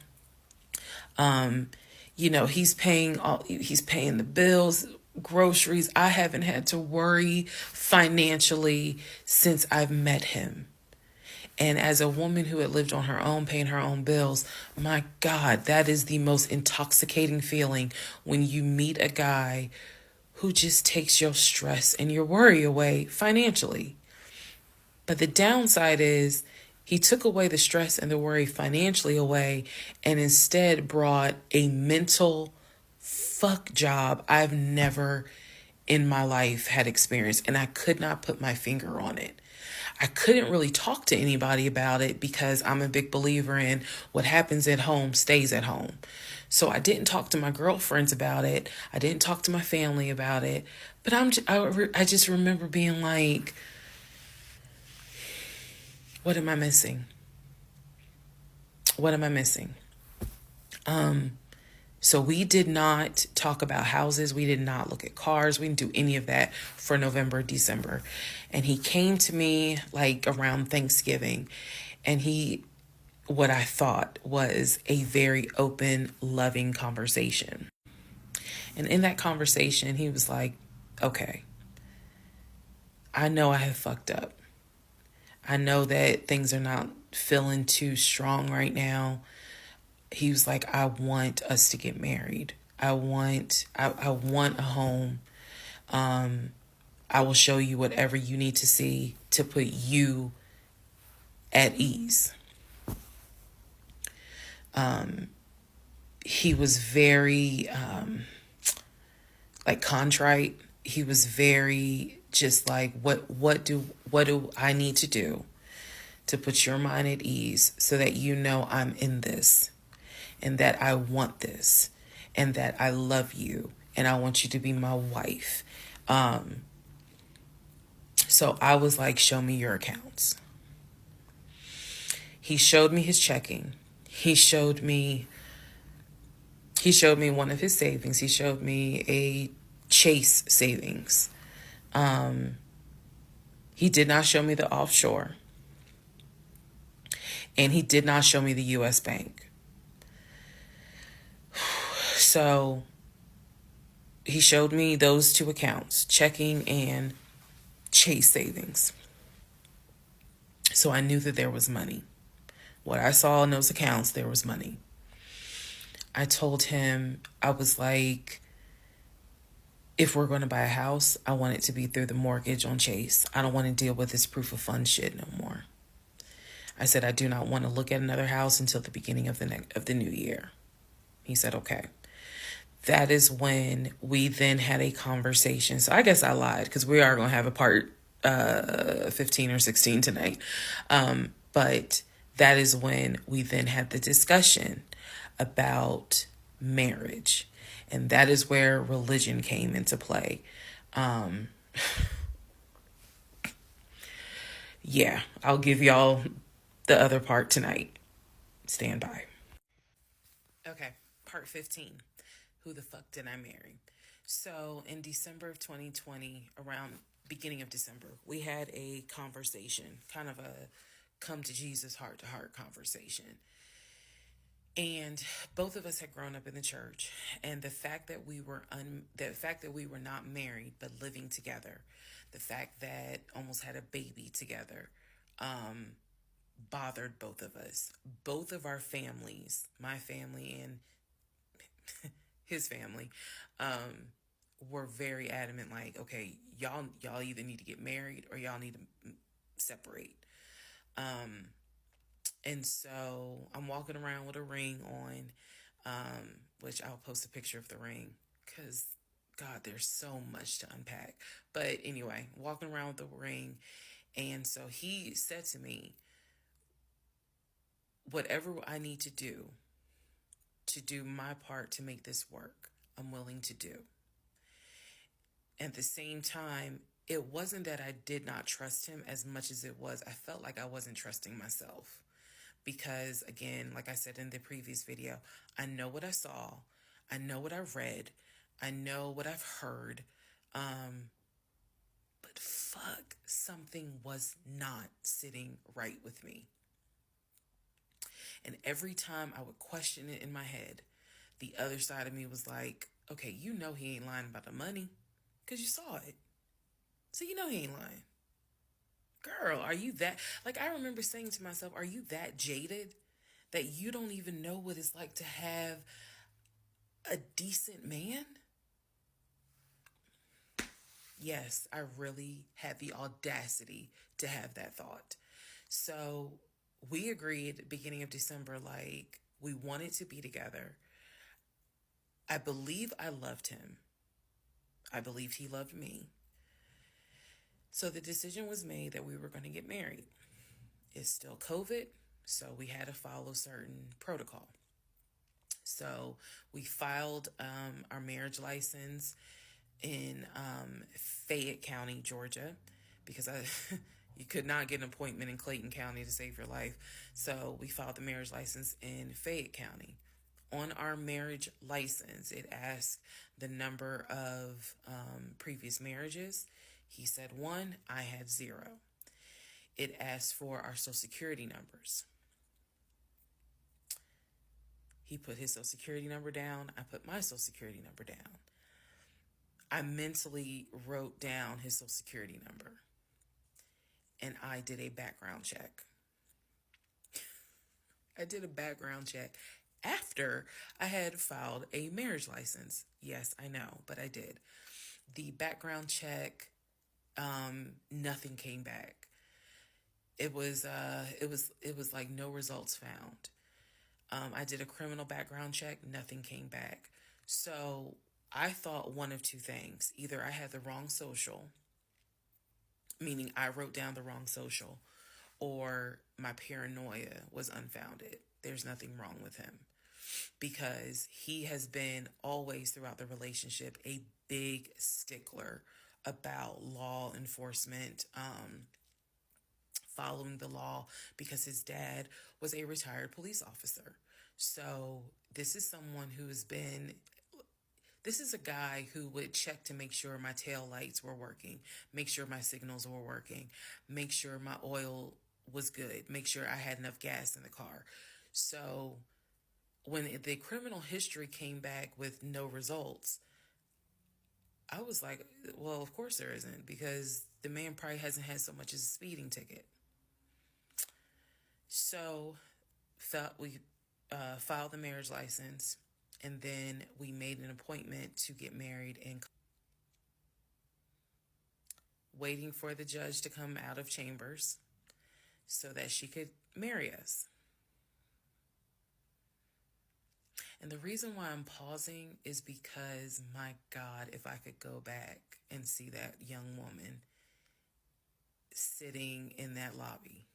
He's paying the bills, groceries. I haven't had to worry financially since I've met him. And as a woman who had lived on her own, paying her own bills, my God, that is the most intoxicating feeling when you meet a guy who just takes your stress and your worry away financially. But the downside is, he took away the stress and the worry financially away and instead brought a mental fuck job I've never in my life had experienced. And I could not put my finger on it. I couldn't really talk to anybody about it because I'm a big believer in what happens at home stays at home. So I didn't talk to my girlfriends about it. I didn't talk to my family about it. But I just remember being like, what am I missing? What am I missing? So we did not talk about houses. We did not look at cars. We didn't do any of that for November, December. And he came to me like around Thanksgiving, and what I thought was a very open, loving conversation. And in that conversation, he was like, okay, I know I have fucked up. I know that things are not feeling too strong right now. He was like, I want us to get married. I want a home. I will show you whatever you need to see to put you at ease. He was very contrite. He was very just like, what do I need to do to put your mind at ease so that I'm in this? and that I want this and that I love you and I want you to be my wife. So I was like, show me your accounts. He showed me his checking. He showed me one of his savings. He showed me a Chase savings. He did not show me the offshore. And he did not show me the US bank. So he showed me those two accounts, checking and Chase savings. So I knew that there was money. What I saw in those accounts, there was money. I told him, I was like, if we're going to buy a house, I want it to be through the mortgage on Chase. I don't want to deal with this proof of funds shit no more. I said, I do not want to look at another house until the beginning of the new year. He said, okay. That is when we then had a conversation. So I guess I lied because we are going to have a part 15 or 16 tonight. But that is when we then had the discussion about marriage. And that is where religion came into play. Yeah, I'll give y'all the other part tonight. Stand by. Okay, part 15. Who the fuck did I marry? So in December of 2020, around beginning of December, we had a conversation, kind of a come to Jesus heart to heart conversation. And both of us had grown up in the church, and the fact that we were not married but living together, the fact that almost had a baby together, bothered both of us. Both of our families, my family and his family, were very adamant. Like, okay, y'all either need to get married or y'all need to separate. And so I'm walking around with a ring on, which I'll post a picture of the ring because, God, there's so much to unpack. But anyway, walking around with the ring. And so he said to me, whatever I need to do my part to make this work, I'm willing to do. At the same time, it wasn't that I did not trust him as much as it was I felt like I wasn't trusting myself. Because, again, like I said in the previous video, I know what I saw. I know what I've read. I know what I've heard. But fuck, something was not sitting right with me. And every time I would question it in my head, the other side of me was like, okay, you know he ain't lying about the money because you saw it. So you know he ain't lying. Girl, are you that... Like, I remember saying to myself, are you that jaded that you don't even know what it's like to have a decent man? Yes, I really had the audacity to have that thought. So we agreed at the beginning of December, like, we wanted to be together. I believe I loved him. I believed he loved me. So the decision was made that we were going to get married. It's still COVID, so we had to follow certain protocol. So we filed our marriage license in Fayette County, Georgia, because you could not get an appointment in Clayton County to save your life. So we filed the marriage license in Fayette County. On our marriage license, it asked the number of previous marriages. He said 1, I had 0. It asked for our social security numbers. He put his social security number down. I put my social security number down. I mentally wrote down his social security number. And I did a background check. I did a background check after I had filed a marriage license. Yes, I know, but I did. The background check, nothing came back. It was like no results found. I did a criminal background check, nothing came back. So I thought one of two things. Either I had the wrong social, meaning I wrote down the wrong social, or my paranoia was unfounded. There's nothing wrong with him. because he has been always throughout the relationship a big stickler about law enforcement, following the law, because his dad was a retired police officer. So this is someone who has been, this is a guy who would check to make sure my tail lights were working, make sure my signals were working, make sure my oil was good, make sure I had enough gas in the car. So when the criminal history came back with no results, I was like, well, of course there isn't, because the man probably hasn't had so much as a speeding ticket. So we filed the marriage license, and then we made an appointment to get married, and waiting for the judge to come out of chambers so that she could marry us. And the reason why I'm pausing is because, my God, if I could go back and see that young woman sitting in that lobby.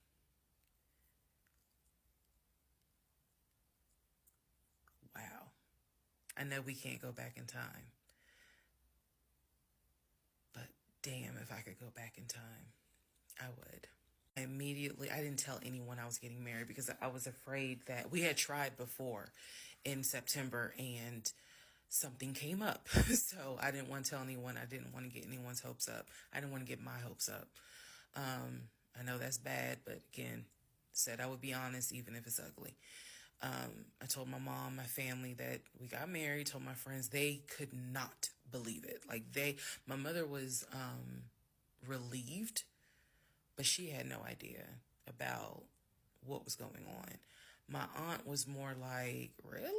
Wow. I know we can't go back in time. But damn, if I could go back in time, I would. Immediately, I didn't tell anyone I was getting married because I was afraid that we had tried before in September and something came up. So I didn't want to tell anyone. I didn't want to get anyone's hopes up. I didn't want to get my hopes up. I know that's bad, but again, said I would be honest even if it's ugly. I told my mom, my family that we got married, told my friends. They could not believe it. Like my mother was relieved, but she had no idea about what was going on. My aunt was more like, really?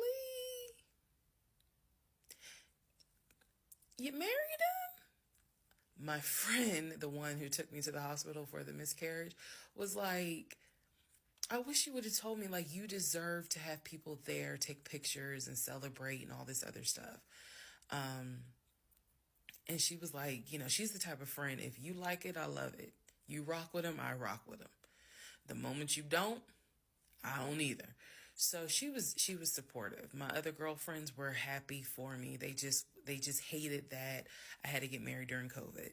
You married him? My friend, the one who took me to the hospital for the miscarriage, was like, I wish you would have told me, like, you deserve to have people there, take pictures and celebrate and all this other stuff. And she was like, she's the type of friend, if you like it, I love it. You rock with him, I rock with him. The moment you don't, I don't either. So she was supportive. My other girlfriends were happy for me. They just hated that I had to get married during COVID.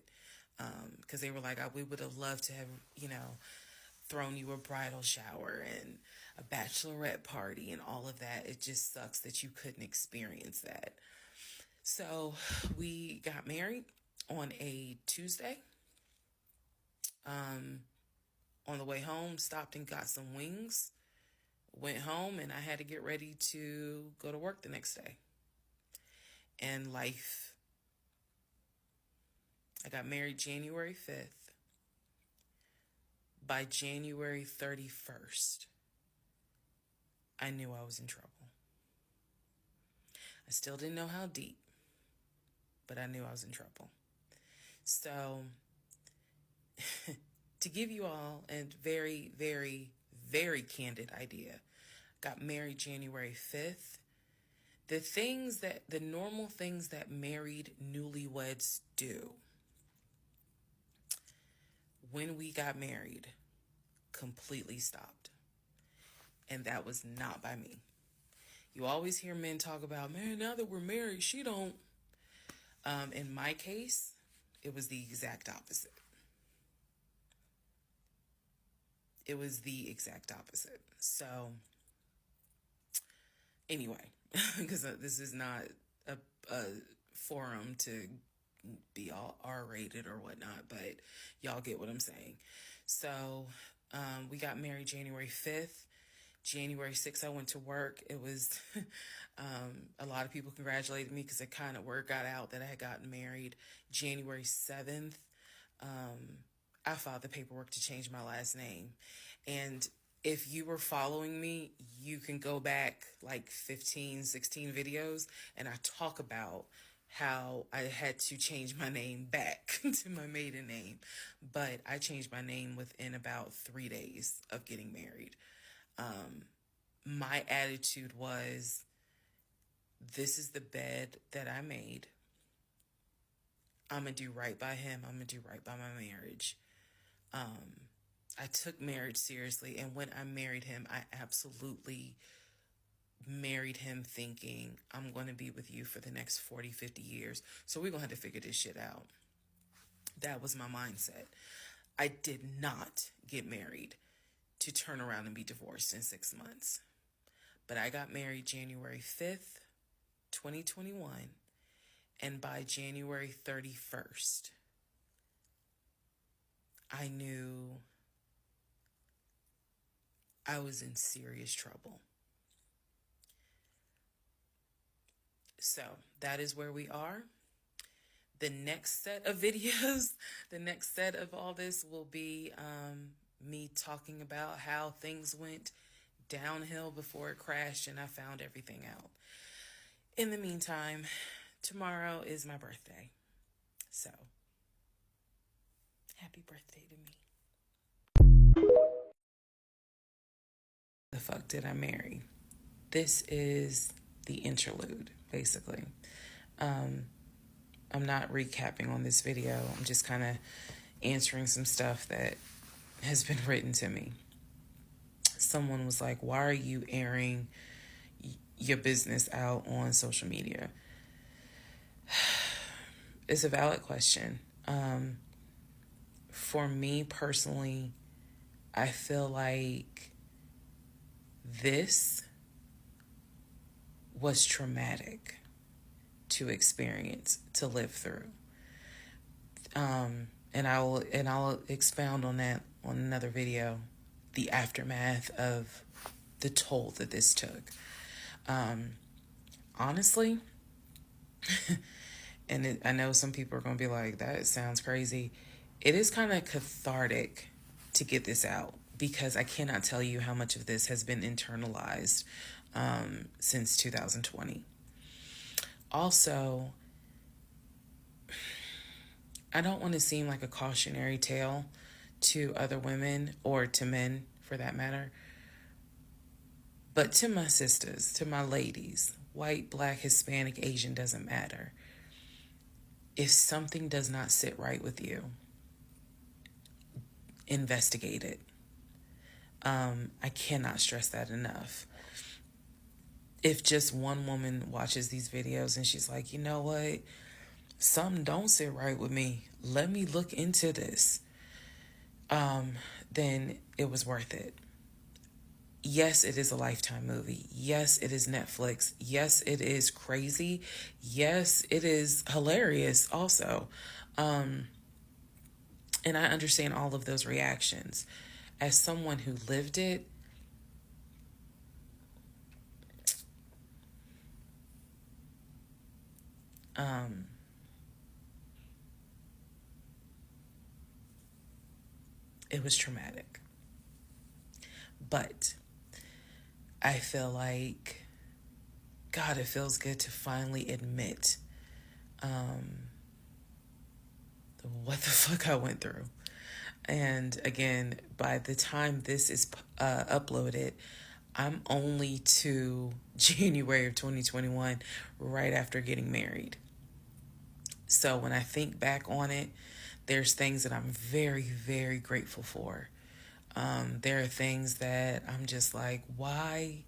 Because they were like, we would have loved to have, thrown you a bridal shower and a bachelorette party and all of that. It just sucks that you couldn't experience that. So we got married on a Tuesday. On the way home, stopped and got some wings, went home, and I had to get ready to go to work the next day. And life. I got married January 5th. By January 31st, I knew I was in trouble. I still didn't know how deep, but I knew I was in trouble. So, to give you all a very, very, very candid idea, got married January 5th. The normal things that married newlyweds do, when we got married, completely stopped. And that was not by me. You always hear men talk about, man, now that we're married, she don't. In my case, it was the exact opposite. It was the exact opposite. So, anyway, because this is not a forum to be all R-rated or whatnot, but y'all get what I'm saying. So, we got married January 5th. January 6th, I went to work. It was, a lot of people congratulated me because word got out that I had gotten married. January 7th, I filed the paperwork to change my last name. And if you were following me, you can go back like 15, 16 videos, and I talk about how I had to change my name back to my maiden name. But I changed my name within about 3 days of getting married. My attitude was, this is the bed that I made. I'm going to do right by him. I'm going to do right by my marriage. I took marriage seriously. And when I married him, I absolutely married him thinking, I'm going to be with you for the next 40, 50 years. So we're going to have to figure this shit out. That was my mindset. I did not get married to turn around and be divorced in 6 months. But I got married January 5th, 2021. And by January 31st, I knew I was in serious trouble. So that is where we are. The next set of videos, the next set of all this will be me talking about how things went downhill before it crashed and I found everything out. In the meantime, tomorrow is my birthday. So, happy birthday to me. The fuck did I marry? This is the interlude, basically. I'm not recapping on this video. I'm just kind of answering some stuff that has been written to me. Someone was like, why are you airing your business out on social media? It's a valid question. For me personally, I feel like this was traumatic to experience, to live through. And I'll expound on that on another video, the aftermath of the toll that this took. Honestly, and I know some people are going to be like, that sounds crazy. It is kind of cathartic to get this out because I cannot tell you how much of this has been internalized since 2020. Also, I don't want to seem like a cautionary tale to other women or to men for that matter. But to my sisters, to my ladies, white, black, Hispanic, Asian, doesn't matter. If something does not sit right with you, investigate it. I cannot stress that enough. If just one woman watches these videos and she's like, you know what? Something don't sit right with me. Let me look into this. Then it was worth it. Yes, it is a Lifetime movie. Yes, it is Netflix. Yes, it is crazy. Yes, it is hilarious also. And I understand all of those reactions. As someone who lived it, it was traumatic. But I feel like, God, it feels good to finally admit what the fuck I went through. And again, by the time this is uploaded, I'm only to January of 2021, right after getting married. So when I think back on it, there's things that I'm very, very grateful for. There are things that I'm just like, why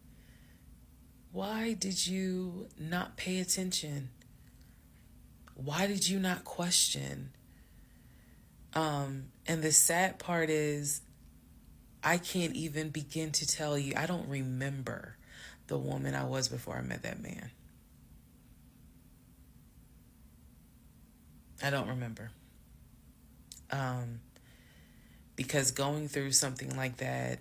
did you not pay attention? Why did you not question? And the sad part is, I can't even begin to tell you. I don't remember the woman I was before I met that man. I don't remember. Because going through something like that,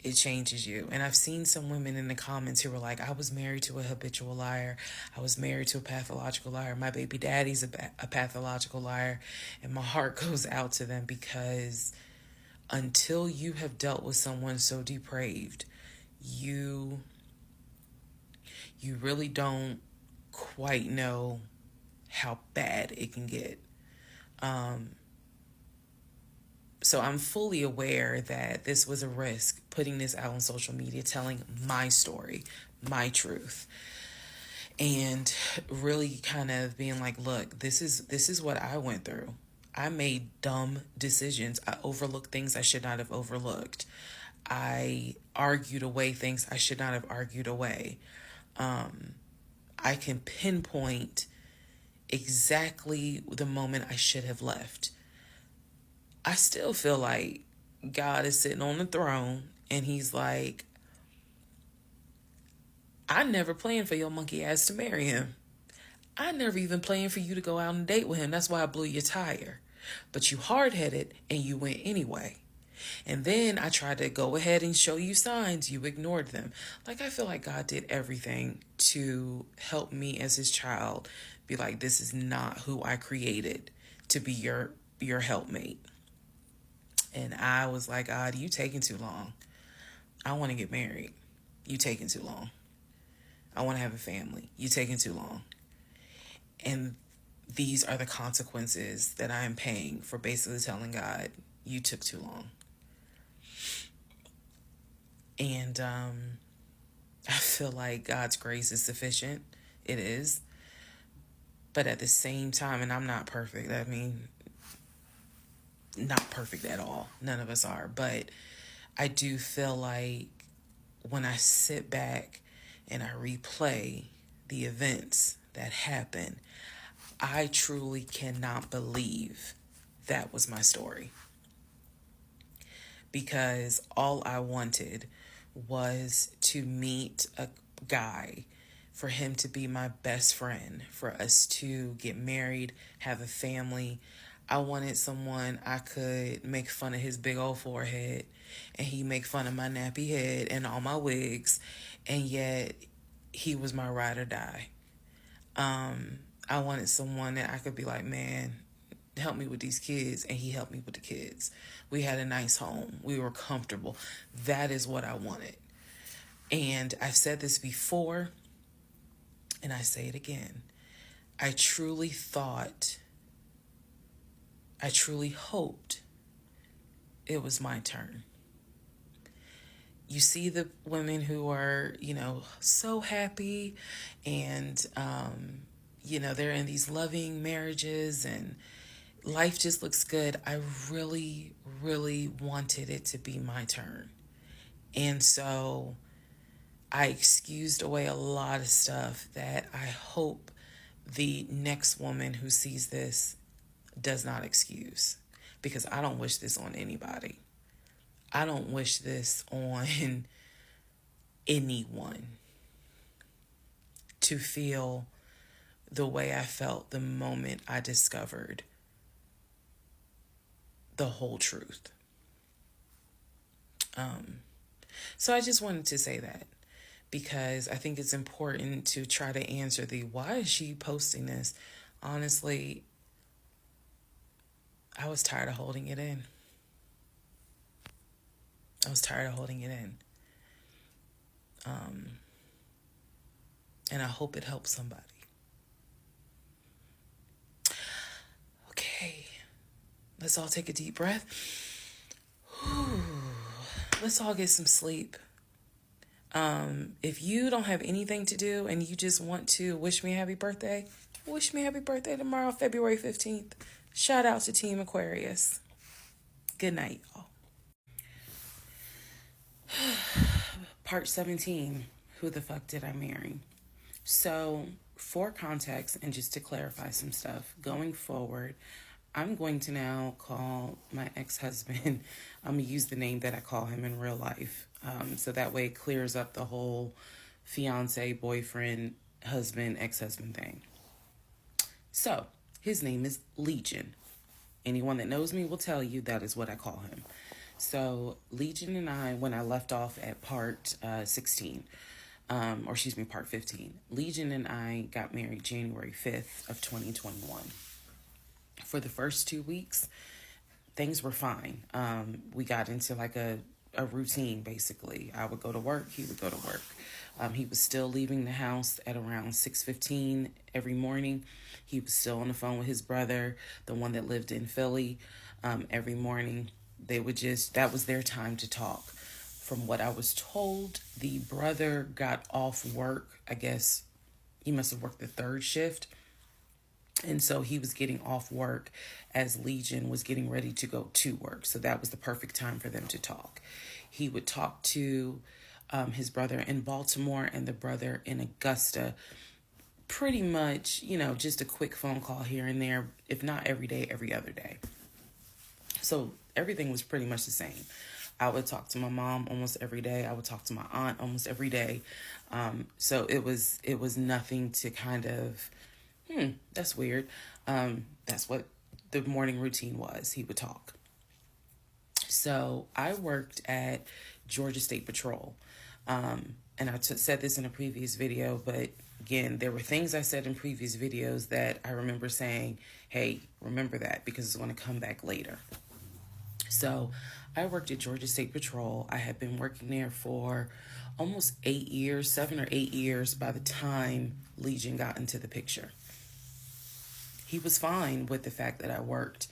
it changes you. And I've seen some women in the comments who were like, I was married to a habitual liar. I was married to a pathological liar. My baby daddy's a pathological liar. And my heart goes out to them because until you have dealt with someone so depraved, you really don't quite know how bad it can get. So I'm fully aware that this was a risk, putting this out on social media, telling my story, my truth, and really kind of being like, look, this is what I went through. I made dumb decisions. I overlooked things I should not have overlooked. I argued away things I should not have argued away. I can pinpoint exactly the moment I should have left. I still feel like God is sitting on the throne and he's like, I never planned for your monkey ass to marry him. I never even planned for you to go out and date with him. That's why I blew your tire. But you hard-headed and you went anyway. And then I tried to go ahead and show you signs. You ignored them. Like, I feel like God did everything to help me as his child be like, this is not who I created to be your helpmate. And I was like, God, you taking too long. I want to get married. You taking too long. I want to have a family. You taking too long. And these are the consequences that I am paying for basically telling God, you took too long. And I feel like God's grace is sufficient. It is. But at the same time, and I'm not perfect. I mean, not perfect at all. None of us are. But I do feel like when I sit back and I replay the events that happened, I truly cannot believe that was my story. Because all I wanted was to meet a guy, for him to be my best friend, for us to get married, have a family. I wanted someone I could make fun of his big old forehead, and he make fun of my nappy head and all my wigs, and yet he was my ride or die. I wanted someone that I could be like, man, help me with these kids, and he helped me with the kids. We had a nice home. We were comfortable. That is what I wanted. And I've said this before, and I say it again. I truly hoped it was my turn. You see the women who are, so happy and, they're in these loving marriages and life just looks good. I really, really wanted it to be my turn. And so I excused away a lot of stuff that I hope the next woman who sees this does not excuse. Because I don't wish this on anybody. I don't wish this on anyone to feel the way I felt the moment I discovered the whole truth. So I just wanted to say that, because I think it's important to try to answer the why is she posting this? Honestly, I was tired of holding it in. And I hope it helps somebody. Okay, let's all take a deep breath. Let's all get some sleep. If you don't have anything to do and you just want to wish me a happy birthday, wish me a happy birthday tomorrow, February 15th. Shout out to Team Aquarius. Good night, y'all. Part 17. Who the fuck did I marry? So, for context and just to clarify some stuff, going forward, I'm going to now call my ex-husband, I'm going to use the name that I call him in real life. So that way it clears up the whole fiance, boyfriend, husband, ex-husband thing. So, his name is Legion. Anyone that knows me will tell you that is what I call him. So, Legion and I, when I left off at part 16, part 15, Legion and I got married January 5th of 2021. For the first 2 weeks, things were fine. We got into like a routine, basically. I would go to work, he would go to work. He was still leaving the house at around 6:15 every morning. He was still on the phone with his brother, the one that lived in Philly, every morning. That was their time to talk. From what I was told, the brother got off work. I guess he must have worked the third shift. And so he was getting off work as Legion was getting ready to go to work. So that was the perfect time for them to talk. He would talk to his brother in Baltimore and the brother in Augusta. Pretty much, just a quick phone call here and there, if not every day, every other day. So everything was pretty much the same. I would talk to my mom almost every day. I would talk to my aunt almost every day. So it was nothing to kind of, that's weird. That's what the morning routine was. He would talk. So I worked at Georgia State Patrol. And I said this in a previous video, but again, there were things I said in previous videos that I remember saying, hey, remember that because it's going to come back later. So I worked at Georgia State Patrol. I had been working there for almost 8 years, 7 or 8 years by the time Legion got into the picture. He was fine with the fact that I worked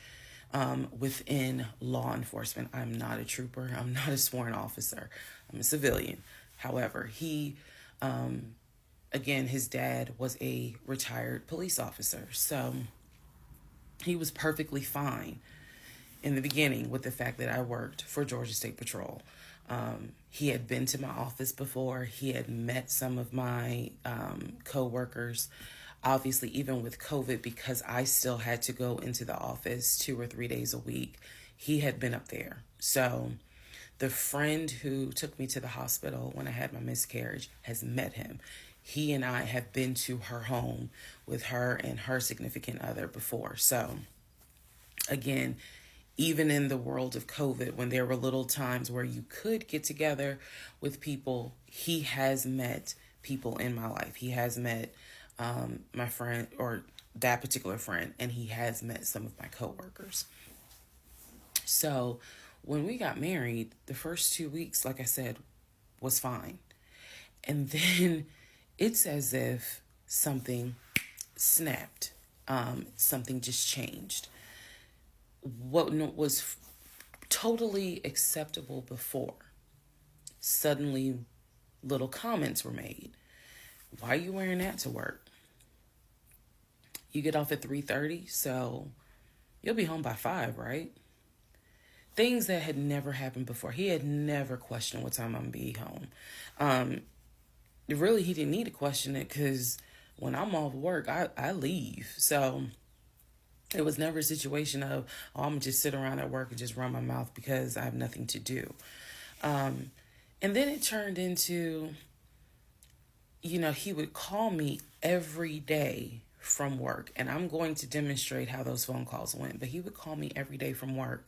within law enforcement. I'm not a trooper. I'm not a sworn officer. I'm a civilian. However, he, again, his dad was a retired police officer. So he was perfectly fine in the beginning with the fact that I worked for Georgia State Patrol. He had been to my office before. He had met some of my co-workers. Obviously, even with COVID, because I still had to go into the office 2 or 3 days a week, he had been up there. So the friend who took me to the hospital when I had my miscarriage has met him. He and I have been to her home with her and her significant other before. So again, even in the world of COVID, when there were little times where you could get together with people, he has met people in my life. He has met my friend, or that particular friend, and he has met some of my coworkers. So when we got married, the first 2 weeks, like I said, was fine. And then it's as if something snapped. Something just changed. What was totally acceptable before, suddenly little comments were made. Why are you wearing that to work? You get off at 3:30, so you'll be home by 5, right? Things that had never happened before. He had never questioned what time I'm going to be home. Really, he didn't need to question it because when I'm off work, I leave. So it was never a situation of, oh, I'm going to just sit around at work and just run my mouth because I have nothing to do. And then it turned into, he would call me every day from work. And I'm going to demonstrate how those phone calls went. But he would call me every day from work.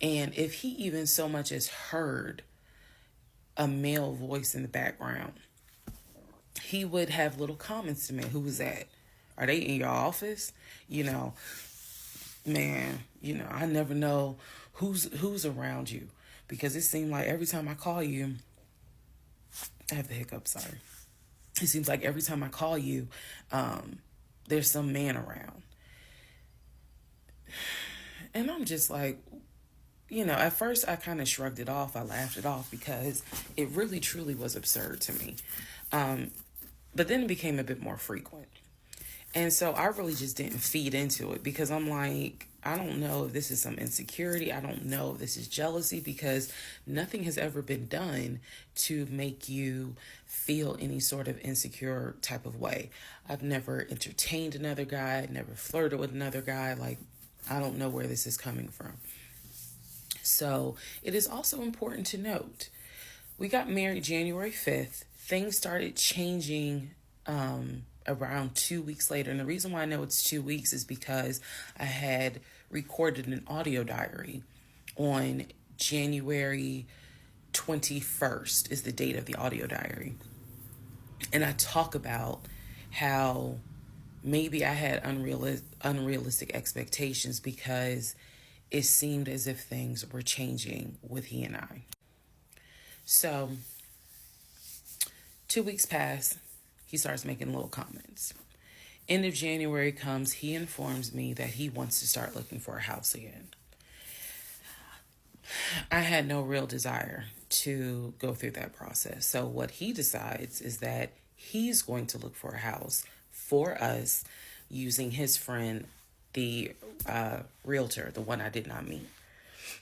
And if he even so much as heard a male voice in the background, he would have little comments to me. Who was that? Are they in your office? Man, I never know who's around you, because it seemed like every time I call you, I have the hiccup, sorry. It seems like every time I call you, there's some man around. And I'm just like, at first I kind of shrugged it off. I laughed it off because it really truly was absurd to me. But then it became a bit more frequent. And so I really just didn't feed into it because I'm like, I don't know if this is some insecurity. I don't know if this is jealousy, because nothing has ever been done to make you feel any sort of insecure type of way. I've never entertained another guy, never flirted with another guy. Like, I don't know where this is coming from. So it is also important to note, we got married January 5th. Things started changing around 2 weeks later. And the reason why I know it's 2 weeks is because I had recorded an audio diary on January 21st is the date of the audio diary. And I talk about how maybe I had unrealistic expectations because it seemed as if things were changing with he and I. So 2 weeks pass. He starts making little comments. End of January comes, he informs me that he wants to start looking for a house again. I had no real desire to go through that process. So what he decides is that he's going to look for a house for us using his friend, the realtor, the one I did not meet.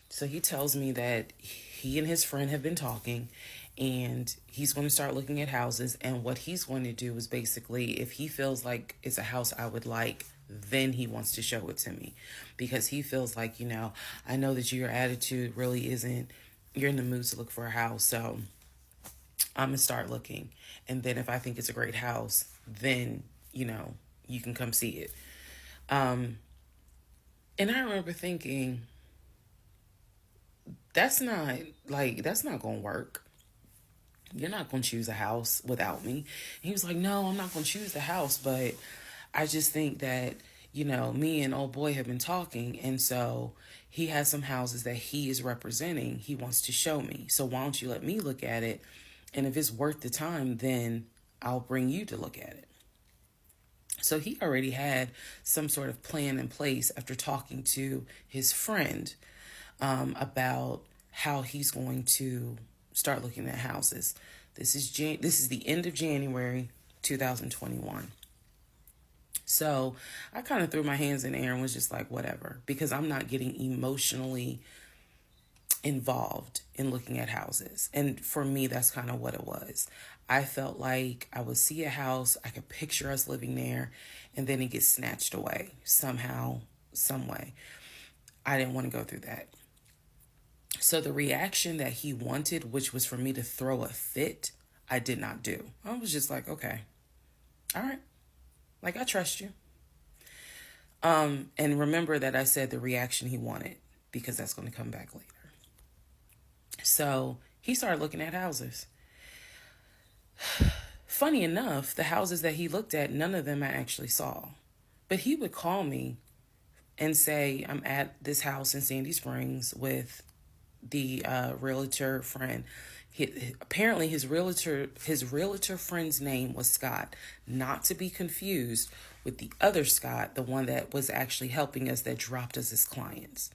So he tells me that he and his friend have been talking, and he's going to start looking at houses. And what he's going to do is basically, if he feels like it's a house I would like, then he wants to show it to me, because he feels like, I know that your attitude really isn't, you're in the mood to look for a house. So I'm going to start looking. And then if I think it's a great house, then, you can come see it. And I remember thinking, that's not going to work. You're not going to choose a house without me. And he was like, no, I'm not going to choose the house, but I just think that, me and old boy have been talking. And so he has some houses that he is representing. He wants to show me. So why don't you let me look at it? And if it's worth the time, then I'll bring you to look at it. So he already had some sort of plan in place after talking to his friend about how he's going to start looking at houses. This is the end of January 2021. So I kind of threw my hands in the air and was just like, whatever, because I'm not getting emotionally involved in looking at houses. And for me, that's kind of what it was. I felt like I would see a house, I could picture us living there, and then it gets snatched away somehow, some way. I didn't want to go through that. So the reaction that he wanted, which was for me to throw a fit, I did not do. I was just like, okay, all right. Like, I trust you. And remember that I said the reaction he wanted, because that's going to come back later. So he started looking at houses. Funny enough, the houses that he looked at, none of them I actually saw. But he would call me and say, I'm at this house in Sandy Springs with the realtor friend. Apparently his realtor friend's name was Scott, not to be confused with the other Scott, the one that was actually helping us, that dropped us as clients.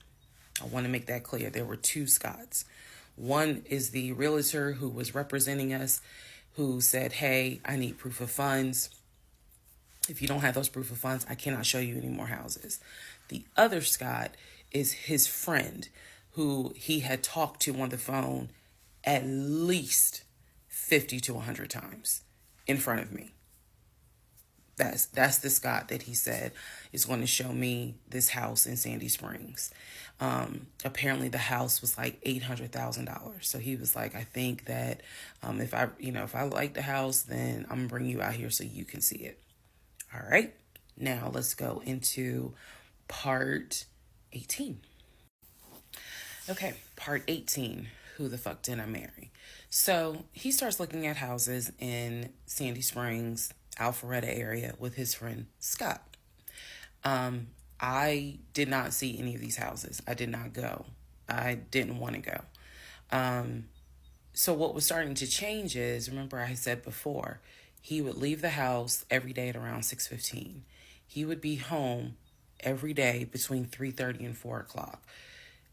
I want to make that clear. There were two Scotts. One is the realtor who was representing us, who said, hey, I need proof of funds. If you don't have those proof of funds, I cannot show you any more houses. The other Scott is his friend, who he had talked to on the phone at least 50 to 100 times in front of me. That's the Scott that he said is going to show me this house in Sandy Springs. Apparently the house was like $800,000. So he was like, I think that if I like the house, then I'm gonna bring you out here so you can see it. All right. Now let's go into part 18. Okay, part 18. Who the fuck did I marry? So he starts looking at houses in Sandy Springs, Alpharetta area with his friend Scott. I did not see any of these houses. I did not go. I didn't want to go. So what was starting to change is, remember I said before, he would leave the house every day at around 6:15. He would be home every day between 3:30 and 4 o'clock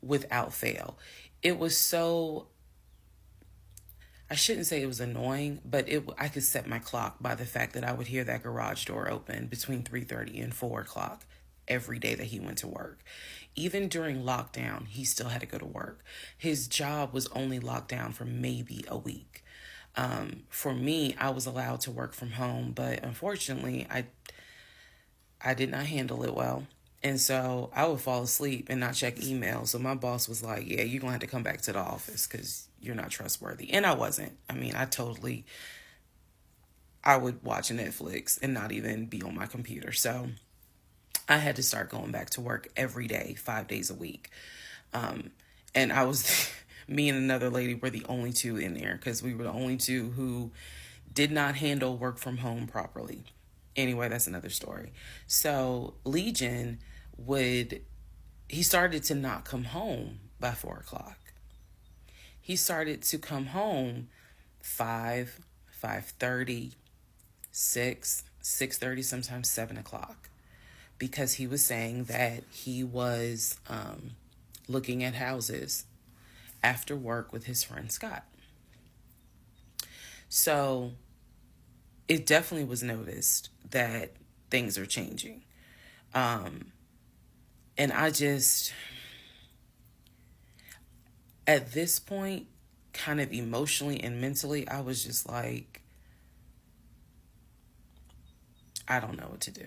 without fail. It was so, I shouldn't say it was annoying, but I could set my clock by the fact that I would hear that garage door open between 3:30 and 4 o'clock every day that he went to work. Even during lockdown, he still had to go to work. His job was only locked down for maybe a week. For me, I was allowed to work from home, but unfortunately, I did not handle it well. And so I would fall asleep and not check email. So my boss was like, yeah, you're going to have to come back to the office because you're not trustworthy. And I wasn't. I mean, I would watch Netflix and not even be on my computer. So I had to start going back to work every day, 5 days a week. And I was, me and another lady were the only two in there because we were the only two who did not handle work from home properly. Anyway, that's another story. So Legion he started to not come home by 4 o'clock. He started to come home 5, 5:30, 6, 6:30, sometimes 7 o'clock. Because he was saying that he was looking at houses after work with his friend Scott. So it definitely was noticed that things are changing. And I just, at this point, kind of emotionally and mentally, I was just like, I don't know what to do.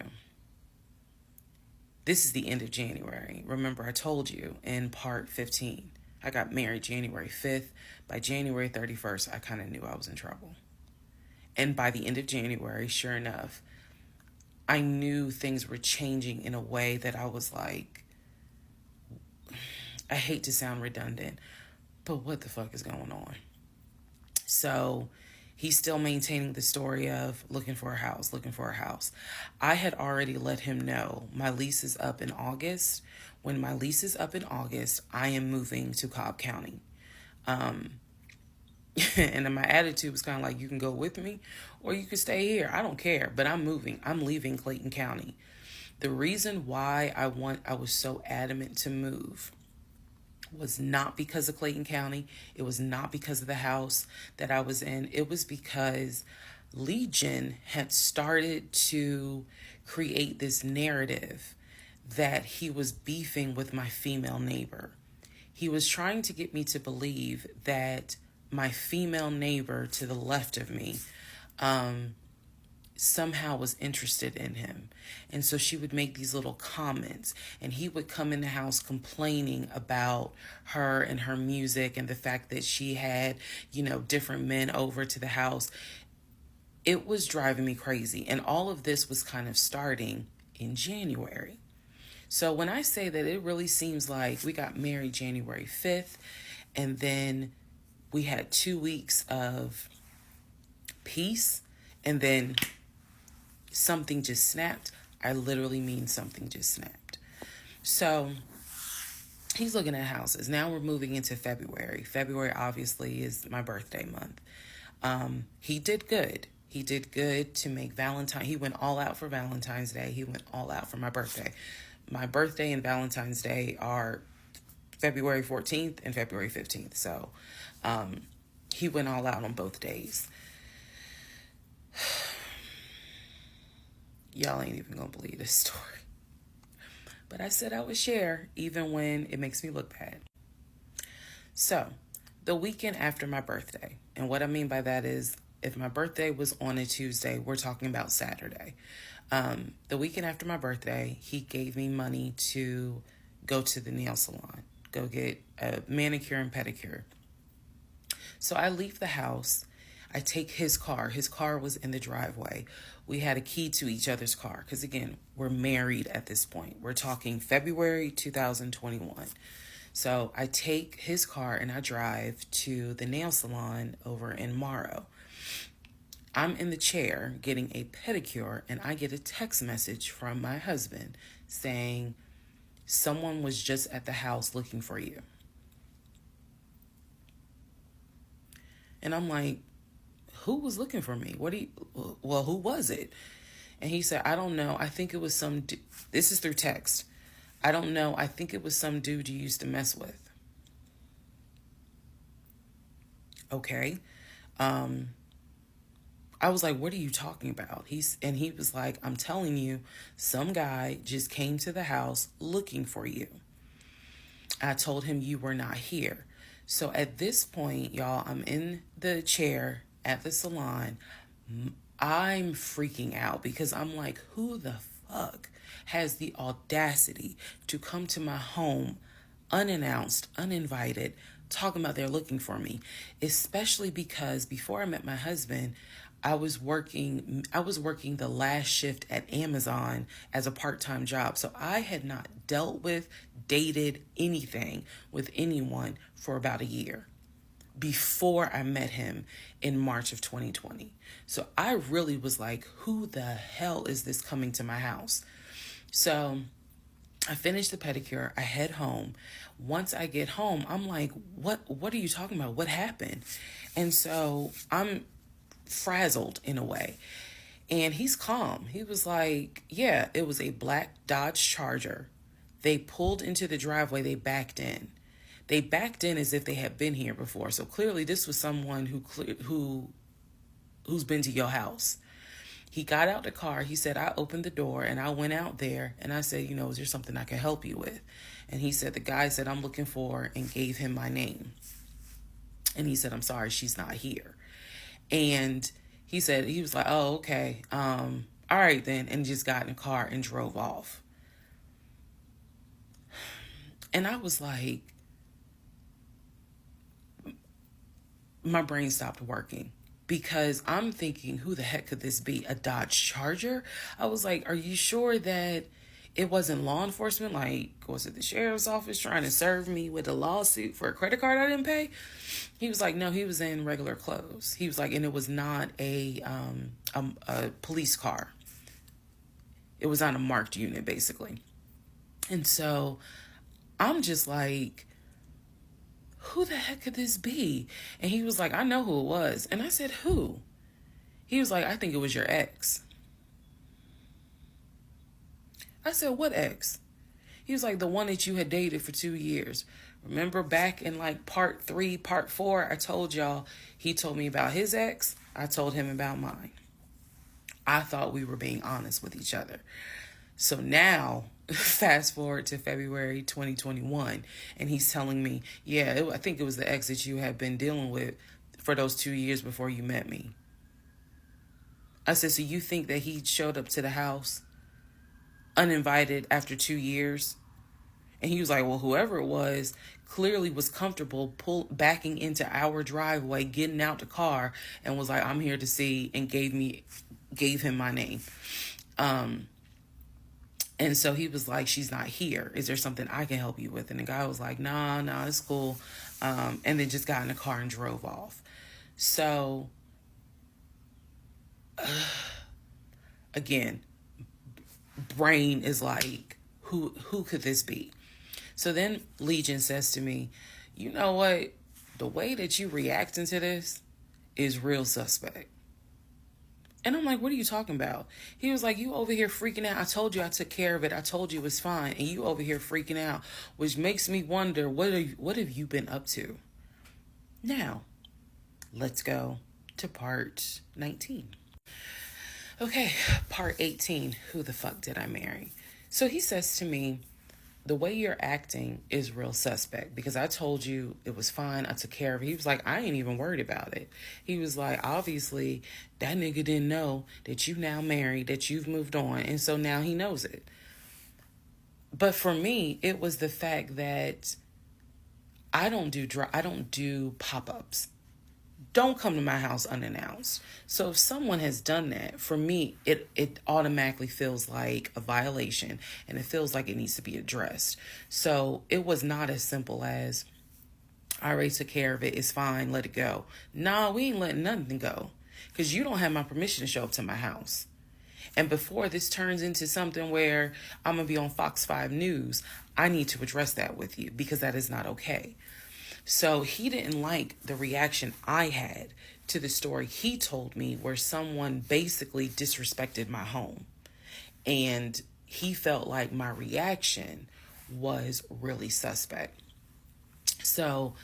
This is the end of January. Remember, I told you in part 15, I got married January 5th. By January 31st, I kind of knew I was in trouble. And by the end of January, sure enough, I knew things were changing in a way that I was like, I hate to sound redundant, but what the fuck is going on? So he's still maintaining the story of looking for a house, looking for a house. I had already let him know my lease is up in August. When my lease is up in August, I am moving to Cobb County. And then my attitude was kind of like, you can go with me or you can stay here. I don't care, but I'm moving. I'm leaving Clayton County. The reason why I was so adamant to move was not because of Clayton County. It was not because of the house that I was in. It was because Legion had started to create this narrative that he was beefing with my female neighbor. He was trying to get me to believe that my female neighbor to the left of me somehow was interested in him. And so she would make these little comments, and he would come in the house complaining about her and her music and the fact that she had, different men over to the house. It was driving me crazy. And all of this was kind of starting in January. So when I say that, it really seems like we got married January 5th, and then we had 2 weeks of peace, and then something just snapped. I literally mean something just snapped. So he's looking at houses. Now we're moving into February. February obviously is my birthday month. He did good. He did good to make Valentine. He went all out for Valentine's Day. He went all out for my birthday. My birthday and Valentine's Day are February 14th and February 15th. So he went all out on both days. Y'all ain't even gonna believe this story. But I said I would share even when it makes me look bad. So, the weekend after my birthday, and what I mean by that is if my birthday was on a Tuesday, we're talking about Saturday. The weekend after my birthday, he gave me money to go to the nail salon, go get a manicure and pedicure. So I leave the house. I take his car. His car was in the driveway. We had a key to each other's car because, again, we're married at this point. We're talking February 2021. So I take his car and I drive to the nail salon over in Morrow. I'm in the chair getting a pedicure, and I get a text message from my husband saying, someone was just at the house looking for you. And I'm like, who was looking for me? Who was it? And he said, I don't know. I think it was some, this is through text. I don't know. I think it was some dude you used to mess with. Okay. I was like, what are you talking about? He was like, I'm telling you, some guy just came to the house looking for you. I told him you were not here. So at this point, y'all, I'm in the chair at the salon. I'm freaking out because I'm like, who the fuck has the audacity to come to my home unannounced, uninvited, talking about they're looking for me? Especially because before I met my husband, I was working the last shift at Amazon as a part-time job. So I had not dealt with, dated anything with anyone for about a year before I met him in March of 2020. So I really was like, who the hell is this coming to my house? So I finished the pedicure. I head home. Once I get home, I'm like, what are you talking about? What happened? And so I'm frazzled in a way. And he's calm. He was like, yeah, it was a black Dodge Charger. They pulled into the driveway. They backed in. They backed in as if they had been here before. So clearly this was someone who's been to your house. He got out the car. He said, I opened the door and I went out there and I said, is there something I can help you with? And he said, the guy said, I'm looking for, and gave him my name. And he said, I'm sorry, she's not here. And he said, he was like, oh, okay. All right then. And just got in the car and drove off. And I was like, my brain stopped working. Because I'm thinking, who the heck could this be? A Dodge Charger? I was like, are you sure that it wasn't law enforcement? Like, was it the sheriff's office trying to serve me with a lawsuit for a credit card I didn't pay? He was like, no, he was in regular clothes. He was like, and it was not a police car. It was on a marked unit, basically. And so I'm just like, who the heck could this be? And he was like, I know who it was. And I said, who? He was like, I think it was your ex. I said, what ex? He was like, the one that you had dated for 2 years. Remember back in like part 3, part 4, I told y'all, he told me about his ex. I told him about mine. I thought we were being honest with each other. So now, fast forward to February 2021, and he's telling me, I think it was the ex that you had been dealing with for those 2 years before you met me. I said, so you think that he showed up to the house uninvited after 2 years? And he was like, well, whoever it was clearly was comfortable backing into our driveway, getting out the car, and was like, I'm here to see, and gave him my name. And so he was like, she's not here. Is there something I can help you with? And the guy was like, nah, it's cool. And then just got in the car and drove off. So, again, brain is like, who could this be? So then Legion says to me, you know what? The way that you reacting to this is real suspect. And I'm like, what are you talking about? He was like, you over here freaking out. I told you I took care of it. I told you it was fine. And you over here freaking out, which makes me wonder, what have you been up to? Now, let's go to part 19. Okay, part 18. Who the fuck did I marry? So he says to me, the way you're acting is real suspect, because I told you it was fine. I took care of it. He was like, I ain't even worried about it. He was like, obviously that nigga didn't know that you now married, that you've moved on. And so now he knows it. But for me, it was the fact that I don't do pop-ups. Don't come to my house unannounced. So if someone has done that, for me, it automatically feels like a violation, and it feels like it needs to be addressed. So it was not as simple as, I already took care of it, it's fine, let it go. Nah, we ain't letting nothing go, because you don't have my permission to show up to my house. And before this turns into something where I'm going to be on Fox 5 News, I need to address that with you, because that is not okay. So he didn't like the reaction I had to the story he told me, where someone basically disrespected my home. And he felt like my reaction was really suspect. So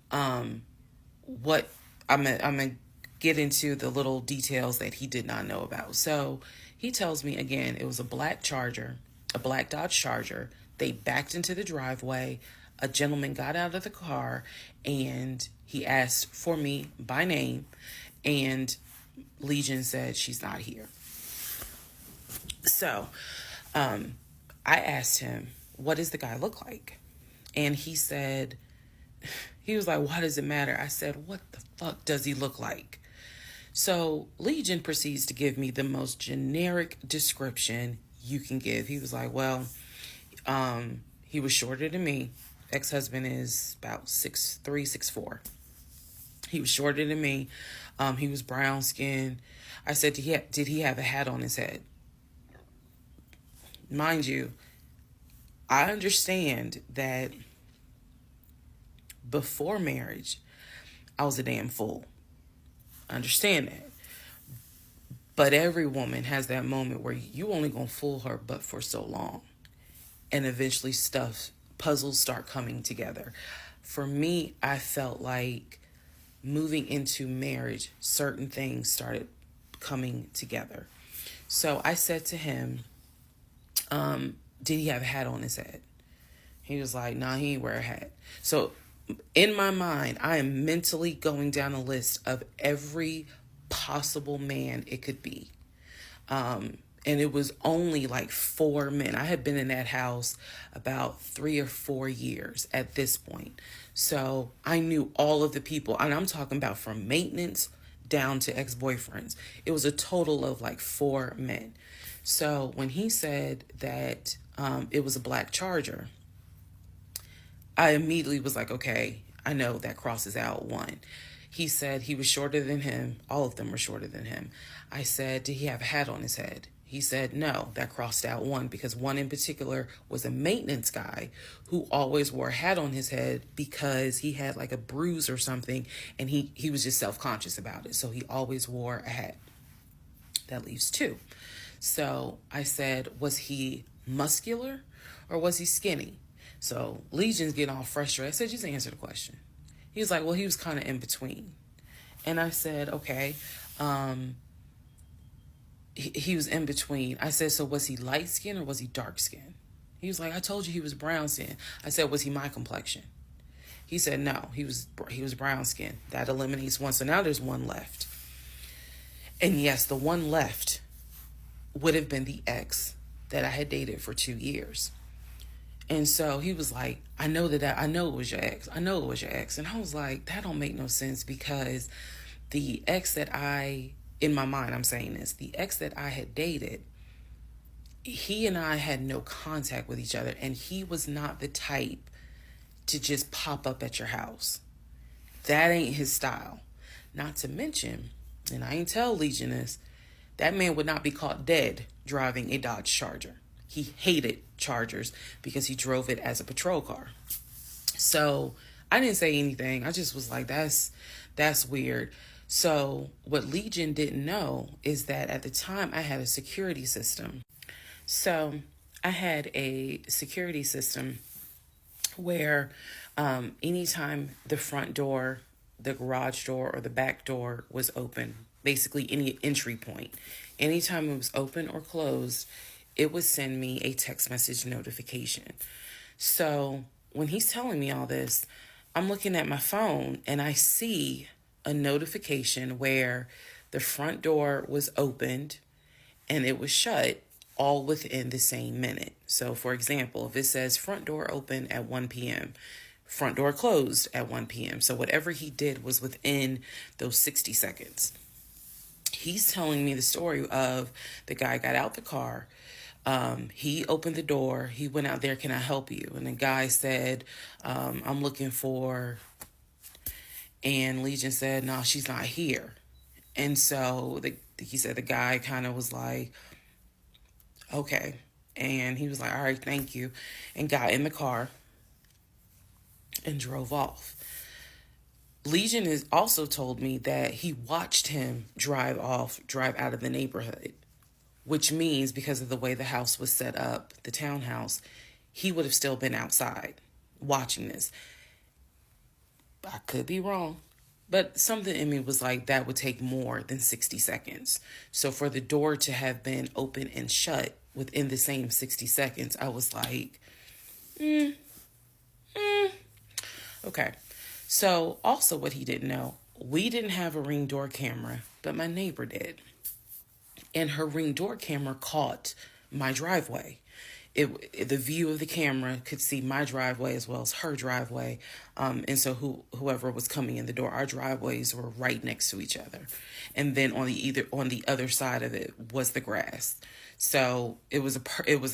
what I'm gonna get into the little details that he did not know about. So he tells me, again, it was a black Dodge Charger. They backed into the driveway. A gentleman got out of the car and he asked for me by name, and Legion said she's not here. So I asked him, what does the guy look like? And he said, he was like, why does it matter? I said, what the fuck does he look like? So Legion proceeds to give me the most generic description you can give. He was like, well, he was shorter than me. Ex-husband is about 6'3", 6'4". He was shorter than me. He was brown skinned. I said, did he have a hat on his head? Mind you, I understand that before marriage, I was a damn fool. I understand that. But every woman has that moment where you only gonna fool her but for so long. And eventually puzzles start coming together. For me, I felt like moving into marriage, certain things started coming together. So I said to him, did he have a hat on his head? He was like, nah, he ain't wear a hat. So in my mind, I am mentally going down a list of every possible man it could be. And it was only like 4 men. I had been in that house about 3 or 4 years at this point. So I knew all of the people, and I'm talking about from maintenance down to ex-boyfriends. It was a total of like 4 men. So when he said that it was a black Charger, I immediately was like, okay, I know that crosses out one. He said he was shorter than him. All of them were shorter than him. I said, did he have a hat on his head? He said, no, that crossed out one, because one in particular was a maintenance guy who always wore a hat on his head because he had like a bruise or something, and he was just self-conscious about it. So he always wore a hat. That leaves 2. So I said, was he muscular or was he skinny? So Legion's getting all frustrated. I said, just answer the question. He was like, well, he was kind of in between. And I said, okay. He was in between. I said, so was he light skin or was he dark skin? He was like, I told you he was brown skin. I said, was he my complexion? He said, no, he was brown skin. That eliminates one. So now there's one left. And yes, the one left would have been the ex that I had dated for 2 years. And so he was like, I know it was your ex. I know it was your ex. And I was like, that don't make no sense, because the ex that in my mind, I'm saying this, the ex that I had dated, he and I had no contact with each other, and he was not the type to just pop up at your house. That ain't his style. Not to mention, and I ain't tell Legion this, that man would not be caught dead driving a Dodge Charger. He hated Chargers because he drove it as a patrol car. So I didn't say anything. I just was like, that's weird. So what Legion didn't know is that at the time I had a security system. So I had a security system where anytime the front door, the garage door, or the back door was open, basically any entry point, anytime it was open or closed, it would send me a text message notification. So when he's telling me all this, I'm looking at my phone and I see a notification where the front door was opened and it was shut, all within the same minute. So for example, if it says front door open at 1 p.m., front door closed at 1 p.m. So whatever he did was within those 60 seconds. He's telling me the story of the guy got out the car. He opened the door. He went out there, can I help you? And the guy said, I'm looking for, and Legion said, no, she's not here. And so he said the guy kind of was like, okay. And he was like, all right, thank you. And got in the car and drove off. Legion has also told me that he watched him drive out of the neighborhood, which means because of the way the house was set up, the townhouse, he would have still been outside watching this. I could be wrong, but something in me was like, that would take more than 60 seconds. So for the door to have been open and shut within the same 60 seconds, I was like, okay. So also what he didn't know, we didn't have a Ring door camera, but my neighbor did. And her Ring door camera caught my driveway. The view of the camera could see my driveway as well as her driveway. And so whoever was coming in the door, our driveways were right next to each other. And then on the other side of it was the grass. So it was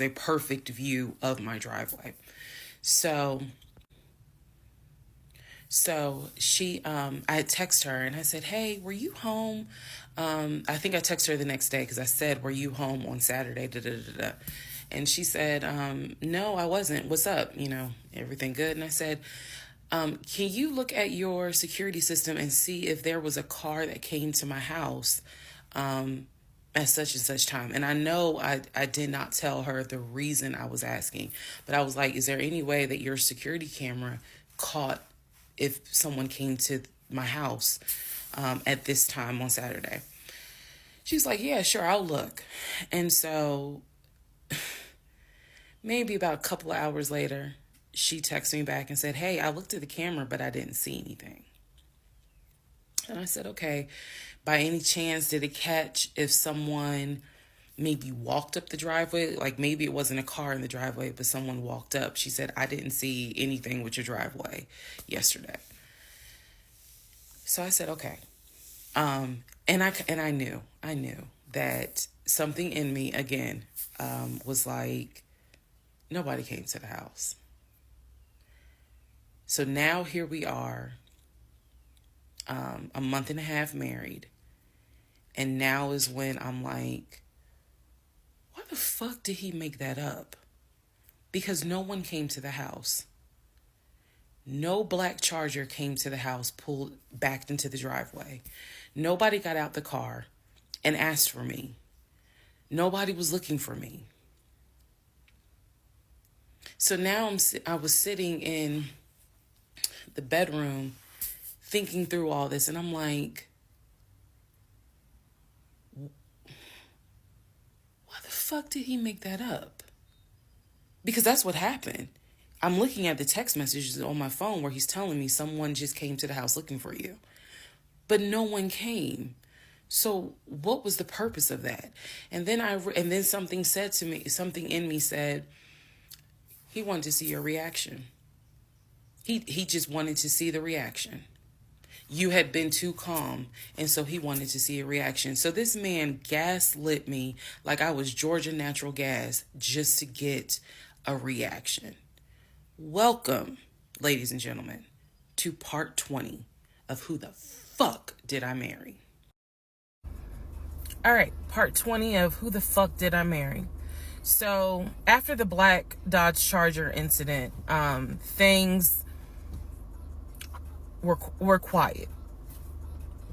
a perfect view of my driveway. So she, I had texted her and I said, hey, were you home? I think I texted her the next day because I said, were you home on Saturday? And she said, no, I wasn't. What's up? Everything good? And I said, can you look at your security system and see if there was a car that came to my house at such and such time? And I know I did not tell her the reason I was asking, but I was like, is there any way that your security camera caught if someone came to my house at this time on Saturday? She's like, yeah, sure, I'll look. And so maybe about a couple of hours later, she texted me back and said, hey, I looked at the camera, but I didn't see anything. And I said, okay, by any chance, did it catch if someone maybe walked up the driveway? Like maybe it wasn't a car in the driveway, but someone walked up. She said, I didn't see anything with your driveway yesterday. So I said, okay. And I knew that something in me, again, was like, nobody came to the house. So now here we are, a month and a half married. And now is when I'm like, why the fuck did he make that up? Because no one came to the house. No black Charger came to the house, backed into the driveway. Nobody got out the car and asked for me. Nobody was looking for me. So now I was sitting in the bedroom thinking through all this, and I'm like, why the fuck did he make that up? Because that's what happened. I'm looking at the text messages on my phone where he's telling me someone just came to the house looking for you. But no one came. So what was the purpose of that? And then something said to me, something in me said, he wanted to see your reaction. He just wanted to see the reaction. You had been too calm, and so he wanted to see a reaction. So this man gaslit me like I was Georgia Natural Gas just to get a reaction. Welcome, ladies and gentlemen, to part 20 of Who the Fuck Did I Marry? All right, part 20 of Who the Fuck Did I Marry? So after the black Dodge Charger incident, things were quiet.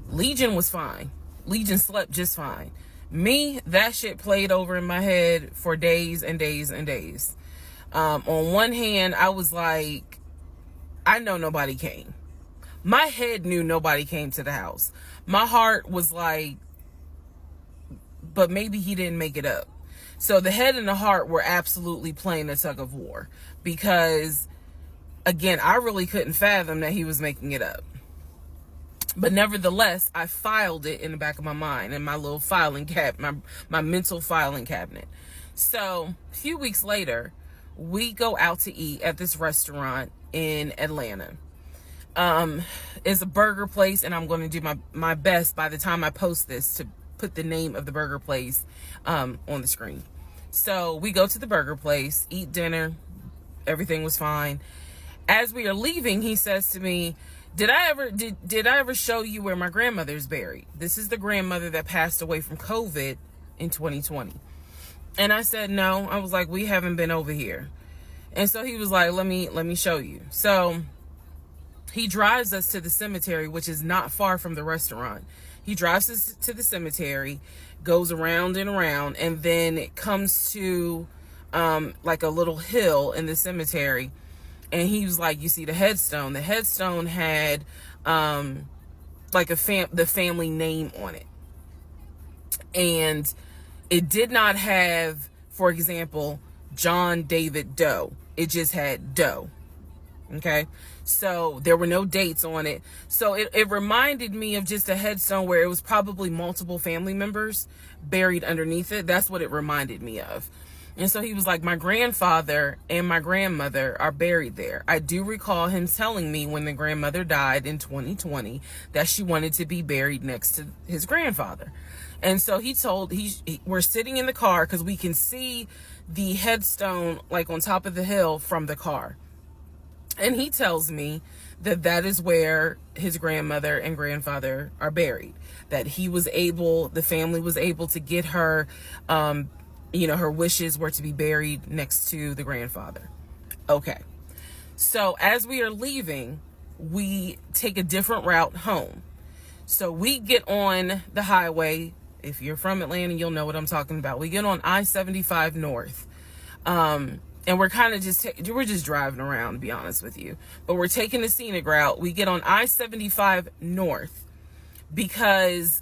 Legion was fine. Legion slept just fine. Me, that shit played over in my head for days and days and days. On one hand, I was like, I know nobody came. My head knew nobody came to the house. My heart was like, but maybe he didn't make it up. So the head and the heart were absolutely playing a tug of war because, again, I really couldn't fathom that he was making it up. But nevertheless, I filed it in the back of my mind in my little filing my mental filing cabinet. So a few weeks later, we go out to eat at this restaurant in Atlanta. It's a burger place, and I'm going to do my best by the time I post this to put the name of the burger place on the screen. So we go to the burger place, eat dinner. Everything was fine. As we are leaving, he says to me, did I ever show you where my grandmother's buried? This is the grandmother that passed away from COVID in 2020. And I said, no. I was like, we haven't been over here. And so he was like, let me show you. So he drives us to the cemetery, which is not far from the restaurant. He drives us to the cemetery, goes around and around, and then it comes to like a little hill in the cemetery. And he was like, you see the headstone. The headstone had like the family name on it. And it did not have, for example, John David Doe. It just had Doe. Okay. So there were no dates on it. So it reminded me of just a headstone where it was probably multiple family members buried underneath it. That's what it reminded me of. And so he was like, my grandfather and my grandmother are buried there. I do recall him telling me when the grandmother died in 2020 that she wanted to be buried next to his grandfather. And so we're sitting in the car because we can see the headstone like on top of the hill from the car. And he tells me that is where his grandmother and grandfather are buried. That the family was able to get her, her wishes were to be buried next to the grandfather. Okay. So as we are leaving, we take a different route home. So we get on the highway. If you're from Atlanta, you'll know what I'm talking about. We get on I-75 North. And we're kind of we're just driving around, to be honest with you. But we're taking the scenic route. We get on I-75 North because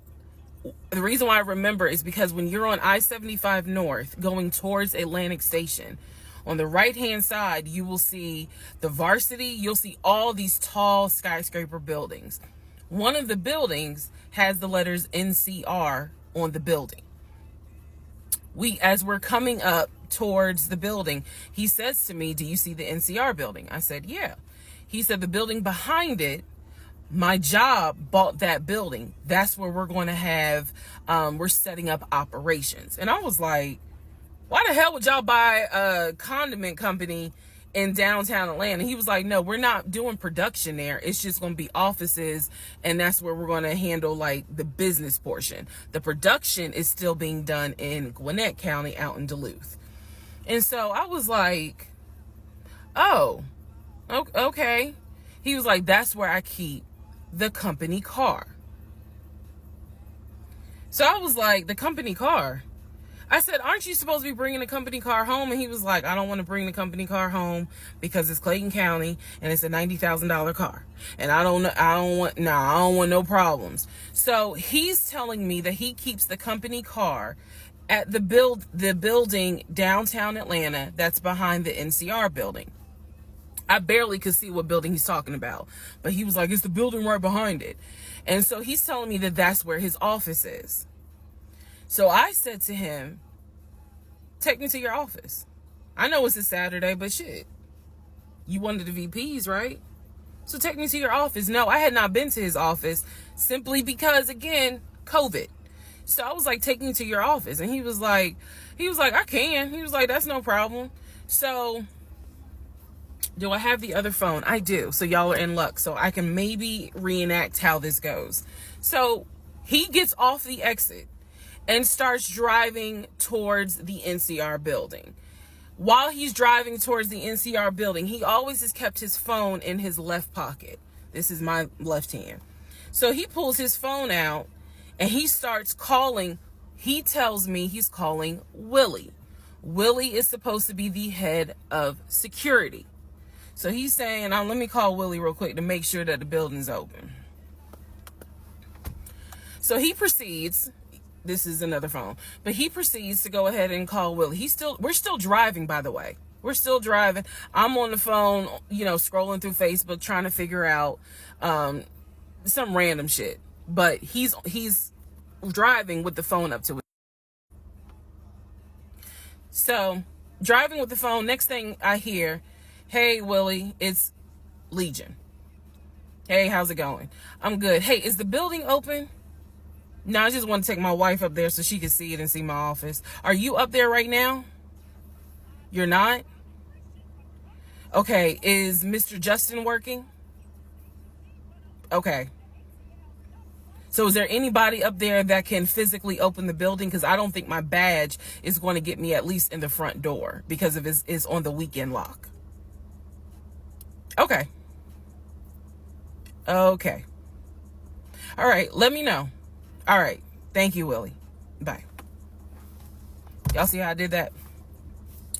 The reason why I remember is because when you're on I-75 North going towards Atlantic Station, on the right-hand side, you will see the Varsity. You'll see all these tall skyscraper buildings. One of the buildings has the letters NCR on the building. As we're coming up towards the building, he says to me, "Do you see the NCR building?" I said, "Yeah." He said, "The building behind it, my job bought that building. That's where we're going to have, we're setting up operations." And I was like, why the hell would y'all buy a condiment company in downtown Atlanta? He was like, "No, we're not doing production there. It's just going to be offices, and that's where we're going to handle like the business portion. The production is still being done in Gwinnett County out in Duluth." And so I was like, "Oh, okay." He was like, "That's where I keep the company car." So I was like, "The company car?" I said, "Aren't you supposed to be bringing the company car home?" And he was like, "I don't want to bring the company car home because it's Clayton County and it's a $90,000 car. And I don't want no problems." So he's telling me that he keeps the company car at the building downtown Atlanta that's behind the NCR building. I barely could see what building he's talking about, but he was like, "It's the building right behind it." And so he's telling me that that's where his office is. So I said to him, "Take me to your office. I know it's a Saturday, but shit, you one of the VPs, right? So take me to your office." No, I had not been to his office simply because, again, COVID. So I was like, "Take me to your office." And he was like, "I can." He was like, "That's no problem." So do I have the other phone? I do. So y'all are in luck. So I can maybe reenact how this goes. So he gets off the exit and starts driving towards the NCR building. While he's driving towards the NCR building, he always has kept his phone in his left pocket. This is my left hand. So he pulls his phone out and he starts calling. He tells me he's calling Willie. Willie is supposed to be the head of security. So he's saying, "Let me call Willie real quick to make sure that the building's open." So he proceeds. This is another phone, but he proceeds to go ahead and call Willie. We're still driving, by the way. We're still driving. I'm on the phone, scrolling through Facebook, trying to figure out some random shit. But he's driving with the phone up to it. So driving with the phone. Next thing I hear, "Hey, Willie, it's Legion. Hey, how's it going?" "I'm good." "Hey, is the building open?" "No, I just want to take my wife up there so she can see it and see my office." "Are you up there right now?" "You're not?" "Okay, is Mr. Justin working?" "Okay. So is there anybody up there that can physically open the building? Because I don't think my badge is going to get me at least in the front door because of it's on the weekend lock." "Okay. Okay. All right, let me know." "All right. Thank you, Willie. Bye." Y'all see how I did that?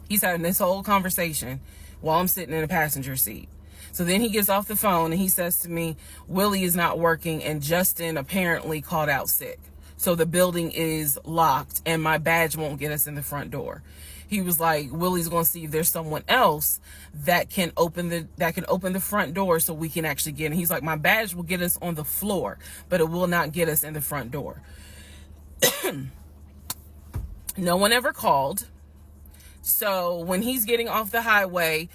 He's having this whole conversation while I'm sitting in the passenger seat. So then he gets off the phone and he says to me, "Willie is not working and Justin apparently called out sick. So the building is locked and my badge won't get us in the front door." He was like, "Willie's going to see if there's someone else that can open the front door so we can actually get in." He's like, "My badge will get us on the floor, but it will not get us in the front door." No one ever called. So when he's getting off the highway,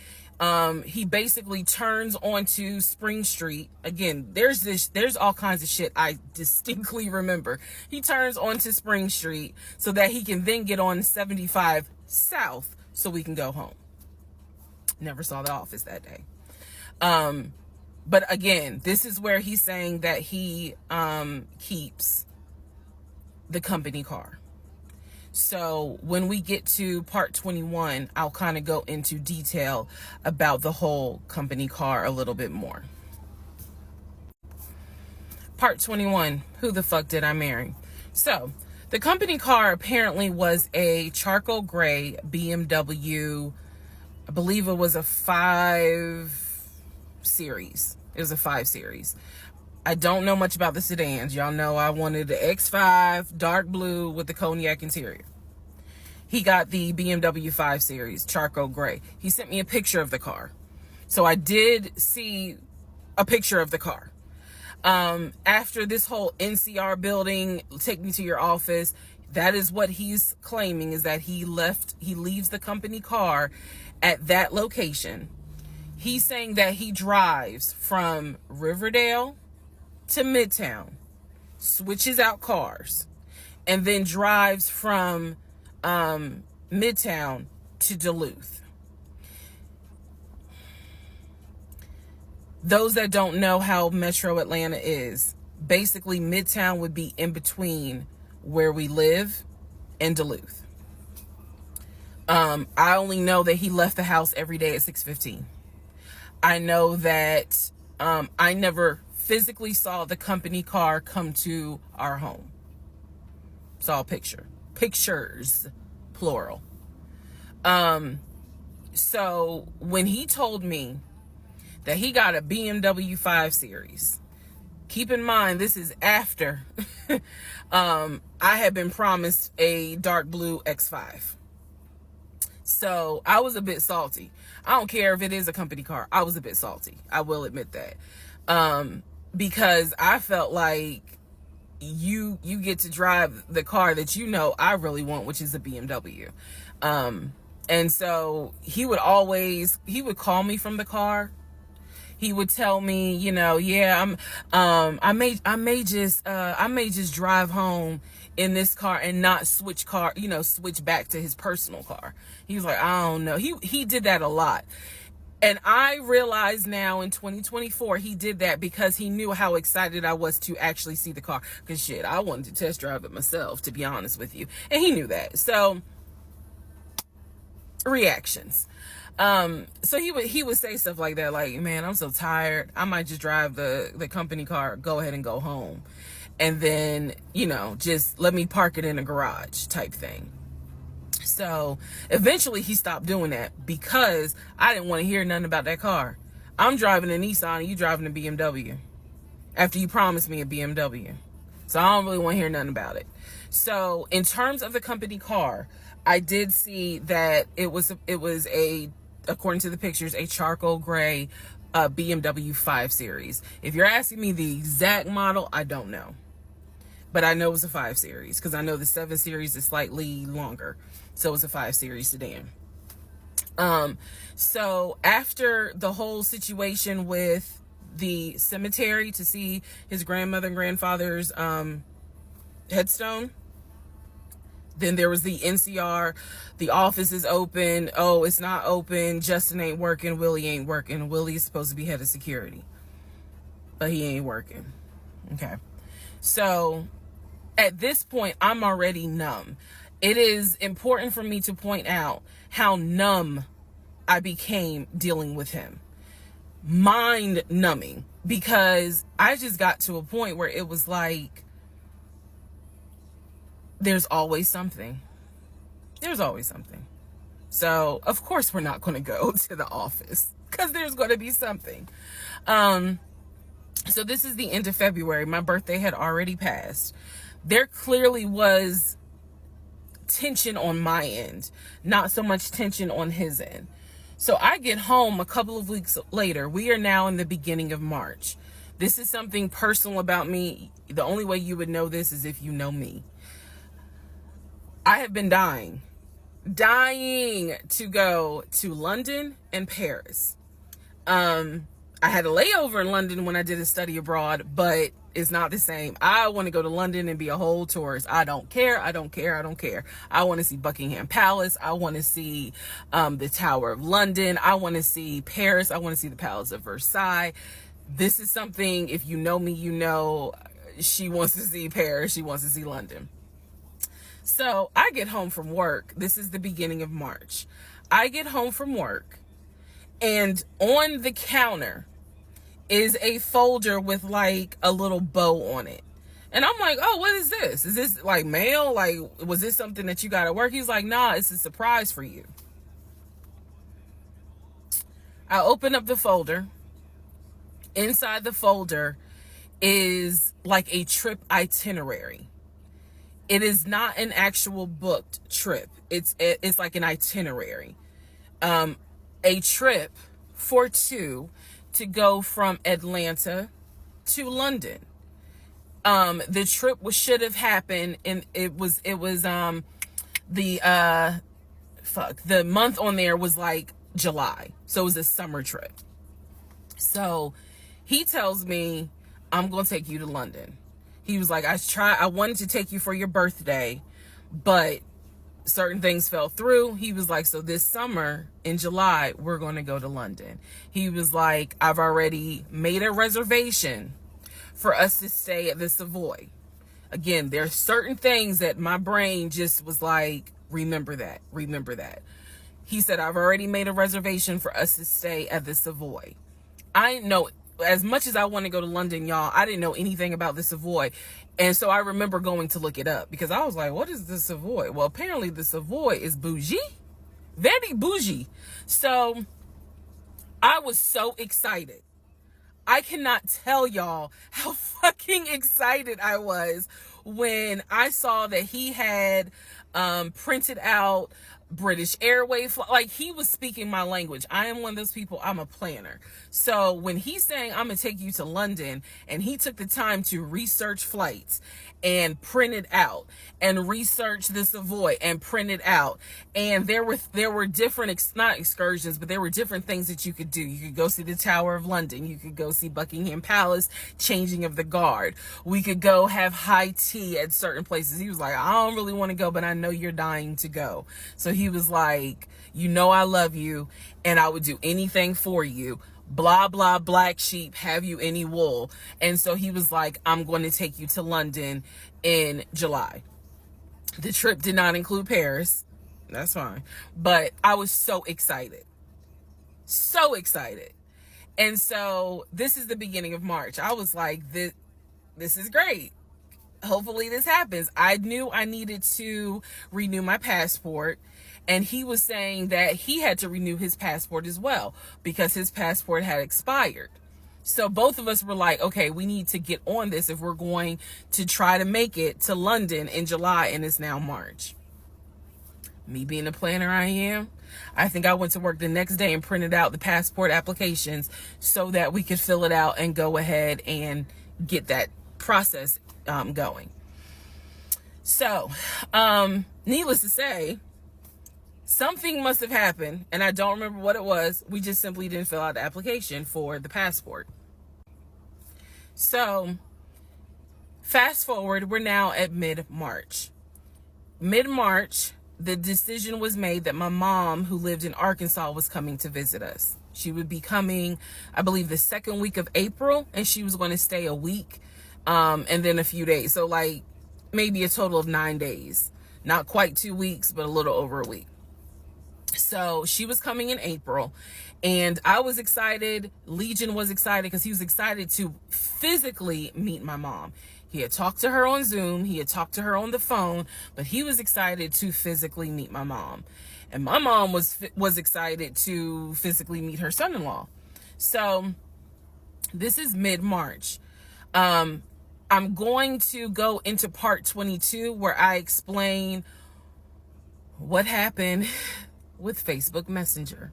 he basically turns onto Spring Street. Again, there's all kinds of shit I distinctly remember. He turns onto Spring Street so that he can then get on 75 South so we can go home. Never saw the office that day. But again, this is where he's saying that he keeps the company car. So when we get to part 21, I'll kind of go into detail about the whole company car a little bit more. Part 21, who the fuck did I marry? So the company car apparently was a charcoal gray BMW. I believe it was a 5 Series. It was a 5 Series. I don't know much about the sedans. Y'all know I wanted the X5 dark blue with the cognac interior. He got the BMW 5 Series charcoal gray. He sent me a picture of the car. So I did see a picture of the car. After this whole NCR building, take me to your office, that is what he's claiming, is that he leaves the company car at that location. He's saying that he drives from Riverdale to Midtown, switches out cars, and then drives from Midtown to Duluth. Those that don't know how Metro Atlanta is, basically Midtown would be in between where we live and Duluth. I only know that he left the house every day at 6:15. I know that I never physically saw the company car come to our home. Saw a pictures, plural. So when he told me that he got a BMW 5 Series, keep in mind, this is after I had been promised a dark blue X5. So I was a bit salty. I don't care if it is a company car. I was a bit salty. I will admit that. Because I felt like you get to drive the car that you know I really want, which is a BMW. And so he would call me from the car. He would tell me, yeah, I may just drive home in this car and not switch back to his personal car. He was like, I don't know. He did that a lot. And I realize now in 2024, he did that because he knew how excited I was to actually see the car. Because shit, I wanted to test drive it myself, to be honest with you. And he knew that. So, reactions. So he would say stuff like that, like, man, I'm so tired. I might just drive the company car, go ahead and go home. And then, just let me park it in a garage type thing. So eventually he stopped doing that because I didn't want to hear nothing about that car. I'm driving a Nissan and you driving a BMW after you promised me a BMW. So I don't really want to hear nothing about it. So in terms of the company car, I did see that it was according to the pictures, a charcoal gray BMW 5 Series. If you're asking me the exact model, I don't know. But I know it was a 5 Series because I know the 7 Series is slightly longer. So it was a 5 Series sedan. So after the whole situation with the cemetery to see his grandmother and grandfather's headstone, then there was the NCR, the office is open. Oh, it's not open. Justin ain't working. Willie ain't working. Willie is supposed to be head of security, but he ain't working. Okay. So at this point, I'm already numb. It is important for me to point out how numb I became dealing with him. Mind numbing, because I just got to a point where it was like, there's always something. There's always something. So, of course, we're not going to go to the office because there's going to be something. So this is the end of February. My birthday had already passed. There clearly was tension on my end, not so much tension on his end. So I get home a couple of weeks later. We are now in the beginning of March. This is something personal about me. The only way you would know this is if you know me. I have been dying to go to London and Paris. I had a layover in London when I did a study abroad, but it's not the same. I want to go to London and be a whole tourist. I don't care. I want to see Buckingham Palace. I want to see the Tower of London. I want to see Paris. I want to see the Palace of Versailles. This is something, if you know me, you know she wants to see Paris. She wants to see London. So I get home from work. This is the beginning of March. I get home from work, and on the counter is a folder with like a little bow on it. And I'm like, oh, what is this? Is this like mail? Like, was this something that you got at work? He's like, nah, it's a surprise for you. I open up the folder. Inside the folder is like a trip itinerary. It is not an actual booked trip. It's like an itinerary. A trip for two to go from Atlanta to London. The trip should have happened, and it was the month on there was like July. So it was a summer trip. So he tells me, I'm going to take you to London. He was like, I wanted to take you for your birthday, but certain things fell through. He was like, so this summer in July, we're going to go to London. He was like, I've already made a reservation for us to stay at the Savoy. Again, there's certain things that my brain just was like, remember that. He said, I've already made a reservation for us to stay at the Savoy. I know, as much as I want to go to London, y'all, I didn't know anything about the Savoy. And so I remember going to look it up because I was like, what is the Savoy? Well, apparently the Savoy is bougie, very bougie. So I was so excited. I cannot tell y'all how fucking excited I was when I saw that he had printed out British Airways. Like, he was speaking my language. I am one of those people, I'm a planner. So when he's saying, I'm going to take you to London, and he took the time to research flights and print it out and research the Savoy and print it out. And there were different, not excursions, but there were different things that you could do. You could go see the Tower of London. You could go see Buckingham Palace, changing of the guard. We could go have high tea at certain places. He was like, I don't really want to go, but I know you're dying to go. So he was like, you know, I love you and I would do anything for you. Blah, blah, black sheep, have you any wool? And so he was like, I'm going to take you to London in July. The trip did not include Paris. That's fine. But I was so excited. So excited. And so this is the beginning of March. I was like, this is great. Hopefully this happens. I knew I needed to renew my passport. And he was saying that he had to renew his passport as well because his passport had expired. So both of us were like, okay, we need to get on this if we're going to try to make it to London in July, and it's now March. Me being the planner I am, I think I went to work the next day and printed out the passport applications so that we could fill it out and go ahead and get that process going. So, needless to say, something must have happened, and I don't remember what it was. We just simply didn't fill out the application for the passport. So, fast forward, we're now at mid-March. Mid-March, the decision was made that my mom, who lived in Arkansas, was coming to visit us. She would be coming, I believe, the second week of April, and she was going to stay a week, and then a few days. So, like, maybe a total of 9 days. Not quite 2 weeks, but a little over a week. So she was coming in April, and I was excited. Legion was excited because he was excited to physically meet my mom. He had talked to her on Zoom. He had talked to her on the phone, but he was excited to physically meet my mom. And my mom was excited to physically meet her son-in-law. So this is mid-March. I'm going to go into part 22 where I explain what happened with Facebook Messenger.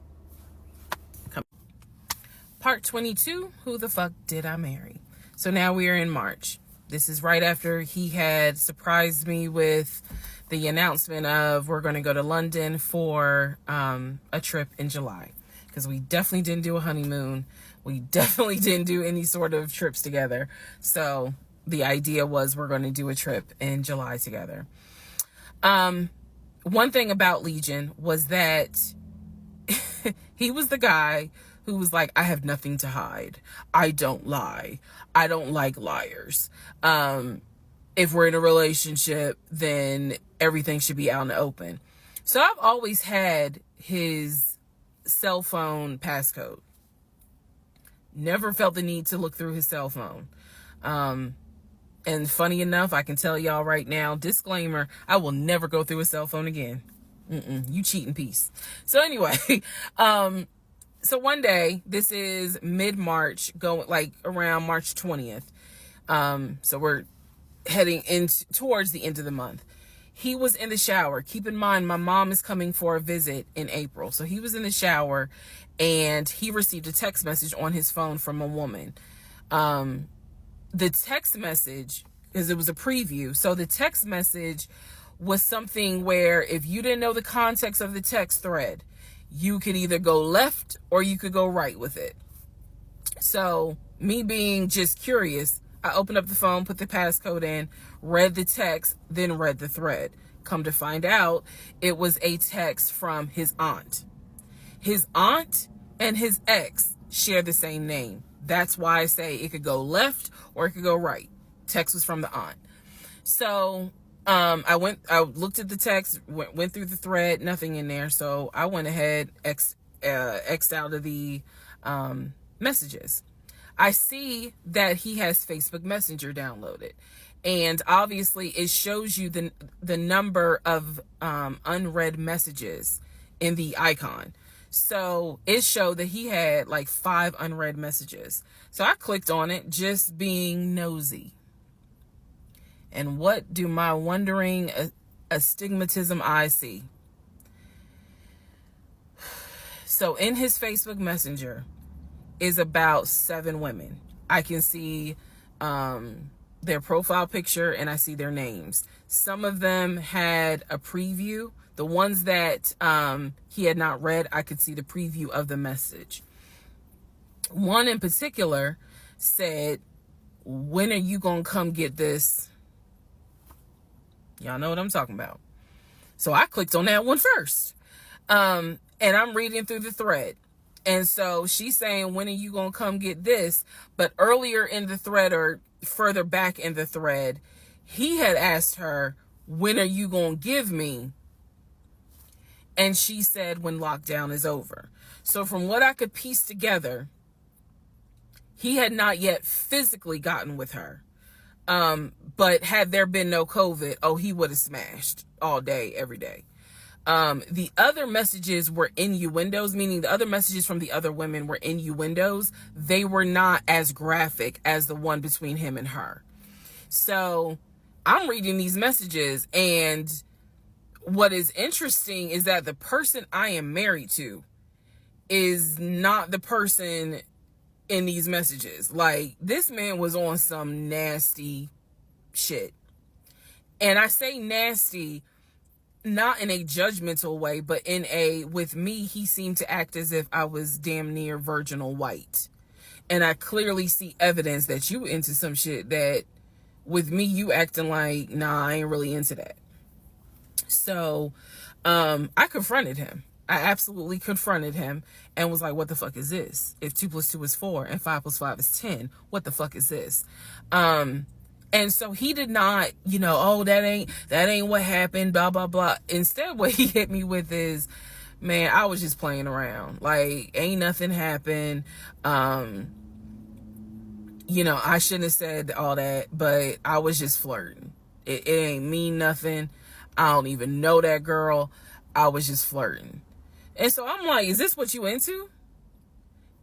Part 22, who the fuck did I marry? So now we are in March. This is right after he had surprised me with the announcement of we're going to go to London for a trip in July. Because we definitely didn't do a honeymoon. We definitely didn't do any sort of trips together. So the idea was we're going to do a trip in July together. One thing about Legion was that he was the guy who was like, I have nothing to hide. I don't lie. I don't like liars. If we're in a relationship, then everything should be out in the open. So I've always had his cell phone passcode. Never felt the need to look through his cell phone. And funny enough, I can tell y'all right now, disclaimer, I will never go through a cell phone again. You cheating piece. So anyway, so one day, this is mid-March, going like around March 20th. So we're heading in towards the end of the month. He was in the shower. Keep in mind, my mom is coming for a visit in April. So he was in the shower and he received a text message on his phone from a woman. The text message, because it was a preview, so the text message was something where if you didn't know the context of the text thread, you could either go left or you could go right with it. So me being just curious, I opened up the phone, put the passcode in, read the text, then read the thread. Come to find out, it was a text from his aunt. His aunt and his ex share the same name. That's why I say it could go left or it could go right. Text was from the aunt. So I looked at the text, went through the thread, nothing in there. So I went ahead, X'd out of the messages. I see that he has Facebook Messenger downloaded. And obviously it shows you the number of unread messages in the icon. So it showed that he had like 5 unread messages. So I clicked on it, just being nosy. And what do my wondering astigmatism eyes see? So in his Facebook Messenger is about 7 women. I can see their profile picture and I see their names. Some of them had a preview. The ones that he had not read, I could see the preview of the message. One in particular said, "When are you gonna come get this?" Y'all know what I'm talking about. So I clicked on that one first. And I'm reading through the thread. And so she's saying, "When are you gonna come get this?" But earlier in the thread, or further back in the thread, he had asked her, "When are you gonna give me?" And she said, "When lockdown is over." So from what I could piece together, he had not yet physically gotten with her. But had there been no COVID, oh, he would have smashed all day, every day. The other messages were innuendos, meaning the other messages from the other women were innuendos. They were not as graphic as the one between him and her. So I'm reading these messages, and what is interesting is that the person I am married to is not the person in these messages. Like, this man was on some nasty shit. And I say nasty not in a judgmental way, but in a, with me, he seemed to act as if I was damn near virginal white. And I clearly see evidence that you into some shit that with me, you acting like, nah, I ain't really into that. So I confronted him. I absolutely confronted him and was like, what the fuck is this? If 2 + 2 is 4 and 5 + 5 is 10, what the fuck is this? And so he did not, oh, that ain't what happened, blah, blah, blah. Instead, what he hit me with is, man, I was just playing around. Like, ain't nothing happened. I shouldn't have said all that, but I was just flirting. It ain't mean nothing. I don't even know that girl. I was just flirting. And so I'm like, is this what you into?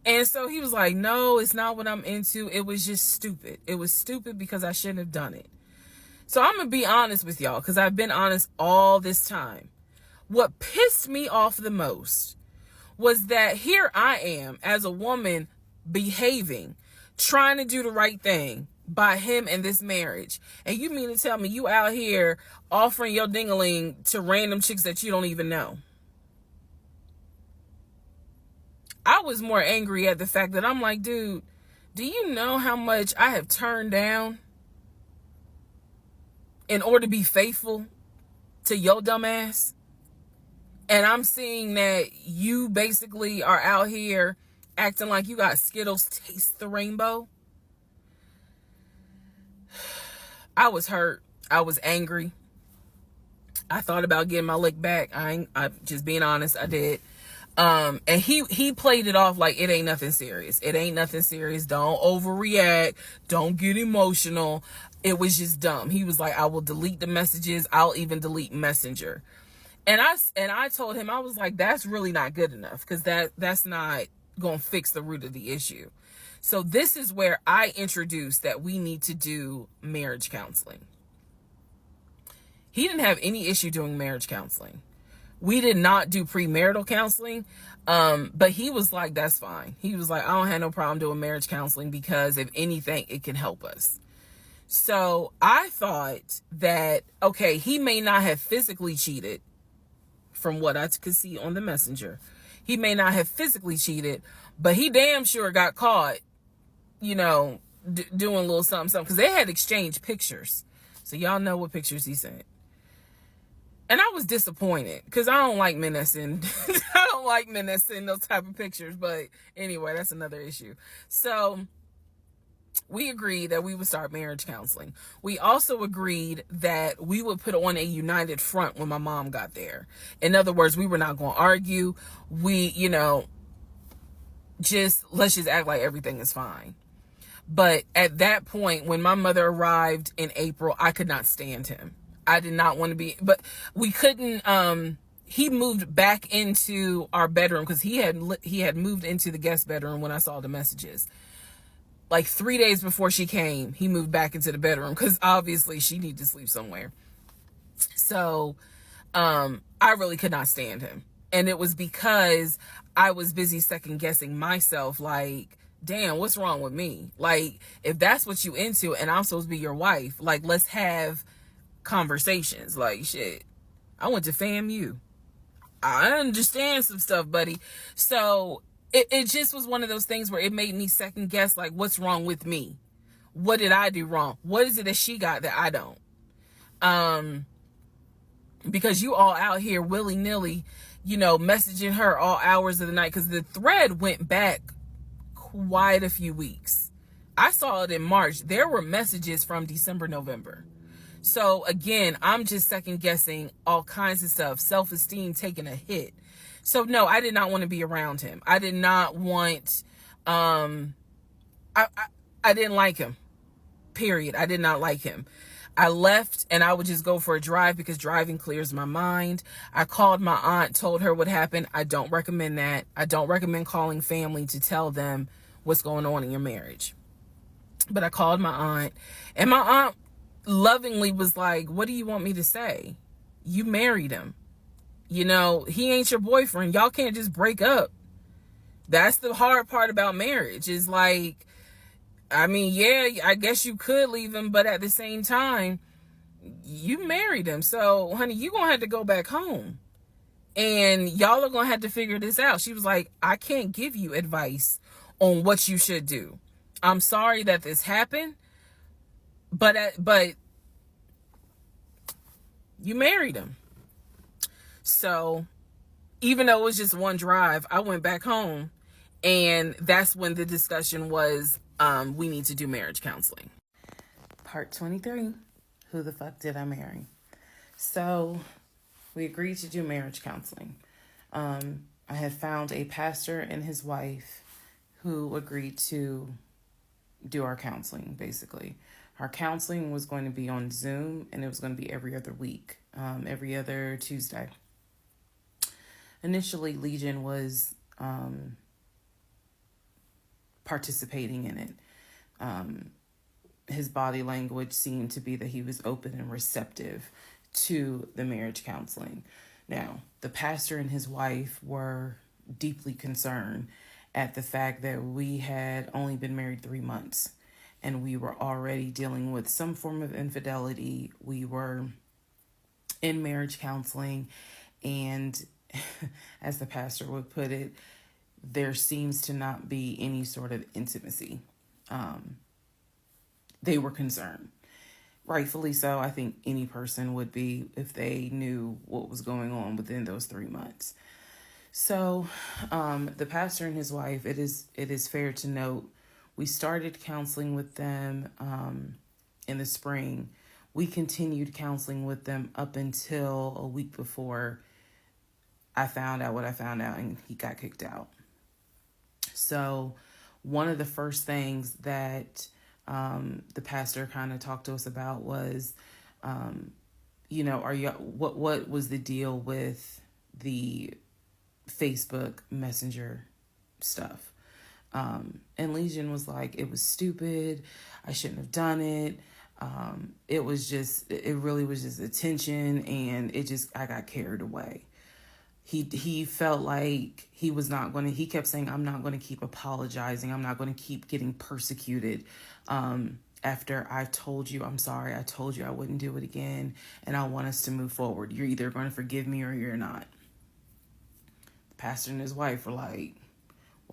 And so he was like, no, it's not what I'm into. It was just stupid. It was stupid because I shouldn't have done it. So I'm going to be honest with y'all, because I've been honest all this time. What pissed me off the most was that here I am as a woman behaving, trying to do the right thing by him and this marriage. And you mean to tell me you out here offering your ding-a-ling to random chicks that you don't even know? I was more angry at the fact that I'm like, dude, do you know how much I have turned down in order to be faithful to your dumb ass? And I'm seeing that you basically are out here acting like you got Skittles taste the rainbow. I was hurt. I was angry. I thought about getting my lick back. I'm just being honest, I did. And he played it off like it ain't nothing serious. It ain't nothing serious. Don't overreact. Don't get emotional. It was just dumb. He was like, I will delete the messages. I'll even delete Messenger. And I told him, I was like, that's really not good enough, because that's not going to fix the root of the issue. So this is where I introduced that we need to do marriage counseling. He didn't have any issue doing marriage counseling. We did not do premarital counseling, but he was like, that's fine. He was like, I don't have no problem doing marriage counseling because if anything, it can help us. So I thought that, okay, he may not have physically cheated from what I could see on the messenger. He may not have physically cheated, but he damn sure got caught, doing a little something, because they had exchanged pictures. So y'all know what pictures he sent. And I was disappointed because I don't like men that send those type of pictures. But anyway, that's another issue. So we agreed that we would start marriage counseling. We also agreed that we would put on a united front when my mom got there. In other words, we were not going to argue. We, let's just act like everything is fine. But at that point, when my mother arrived in April, I could not stand him. I did not want to be, but we couldn't, he moved back into our bedroom because he had moved into the guest bedroom when I saw the messages. Like 3 days before she came, he moved back into the bedroom because obviously she needed to sleep somewhere. So, I really could not stand him. And it was because I was busy second guessing myself, like, damn, what's wrong with me? Like, if that's what you into and I'm supposed to be your wife, like, let's have conversations. Like, shit, I went to FAMU. I understand some stuff, buddy. So it just was one of those things where it made me second guess, like, what's wrong with me? What did I do wrong? What is it that she got that I don't? Because you all out here willy-nilly, messaging her all hours of the night, because the thread went back quite a few weeks. I saw it in March. There were messages from December, November. So again, I'm just second guessing all kinds of stuff, self-esteem taking a hit. So no, I did not want to be around him. I did not want, I didn't like him, period. I did not like him. I left and I would just go for a drive because driving clears my mind. I called my aunt, told her what happened. I don't recommend that. I don't recommend calling family to tell them what's going on in your marriage. But I called my aunt, and my aunt lovingly was like, what do you want me to say? You married him. He ain't your boyfriend. Y'all can't just break up. That's the hard part about marriage, is like, I mean, yeah, I guess you could leave him, but at the same time, you married him. So, honey, you're going to have to go back home. And y'all are going to have to figure this out. She was like, I can't give you advice on what you should do. I'm sorry that this happened, but you married him. So even though it was just one drive, I went back home, and that's when the discussion was, we need to do marriage counseling. Part 23, who the fuck did I marry? So we agreed to do marriage counseling. I had found a pastor and his wife who agreed to do our counseling, basically. Our counseling was going to be on Zoom, and it was going to be every other week, every other Tuesday. Initially, Legion was participating in it. His body language seemed to be that he was open and receptive to the marriage counseling. Now, the pastor and his wife were deeply concerned at the fact that we had only been married 3 months, and we were already dealing with some form of infidelity. We were in marriage counseling, and as the pastor would put it, there seems to not be any sort of intimacy. They were concerned. Rightfully so. I think any person would be if they knew what was going on within those 3 months. So the pastor and his wife, it is fair to note, we started counseling with them in the spring. We continued counseling with them up until a week before I found out what I found out, and he got kicked out. So one of the first things that the pastor kind of talked to us about was, what was the deal with the Facebook Messenger stuff? And Legion was like, it was stupid. I shouldn't have done it. It really was just attention, and I got carried away. He felt like he was not going to, he kept saying, I'm not going to keep apologizing. I'm not going to keep getting persecuted. After I told you, I'm sorry, I told you I wouldn't do it again, and I want us to move forward. You're either going to forgive me or you're not. The pastor and his wife were like,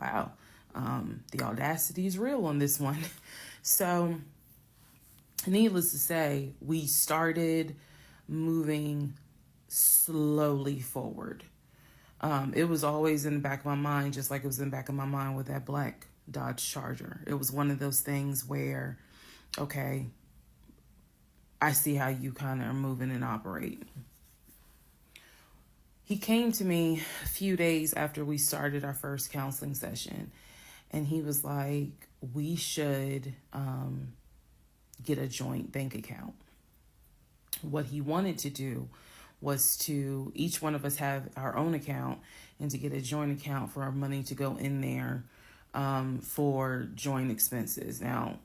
wow, the audacity is real on this one. So, needless to say, we started moving slowly forward. It was always in the back of my mind, just like it was in the back of my mind with that black Dodge Charger. It was one of those things where, okay, I see how you kind of are moving and operating. He came to me a few days after we started our first counseling session, and he was like, we should get a joint bank account. What he wanted to do was to each one of us have our own account, and to get a joint account for our money to go in there for joint expenses. Now,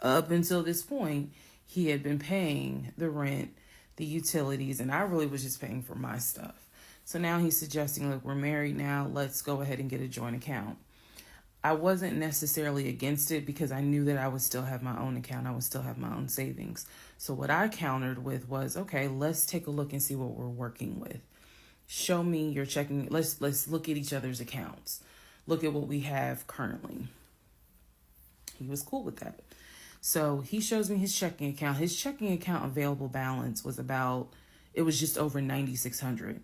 up until this point, he had been paying the rent, the utilities, and I really was just paying for my stuff. So now he's suggesting, look, we're married now, let's go ahead and get a joint account. I wasn't necessarily against it because I knew that I would still have my own account. I would still have my own savings. So what I countered with was, okay, let's take a look and see what we're working with. Show me your checking. Let's look at each other's accounts. Look at what we have currently. He was cool with that. So he shows me his checking account. His checking account available balance was just over $9,600.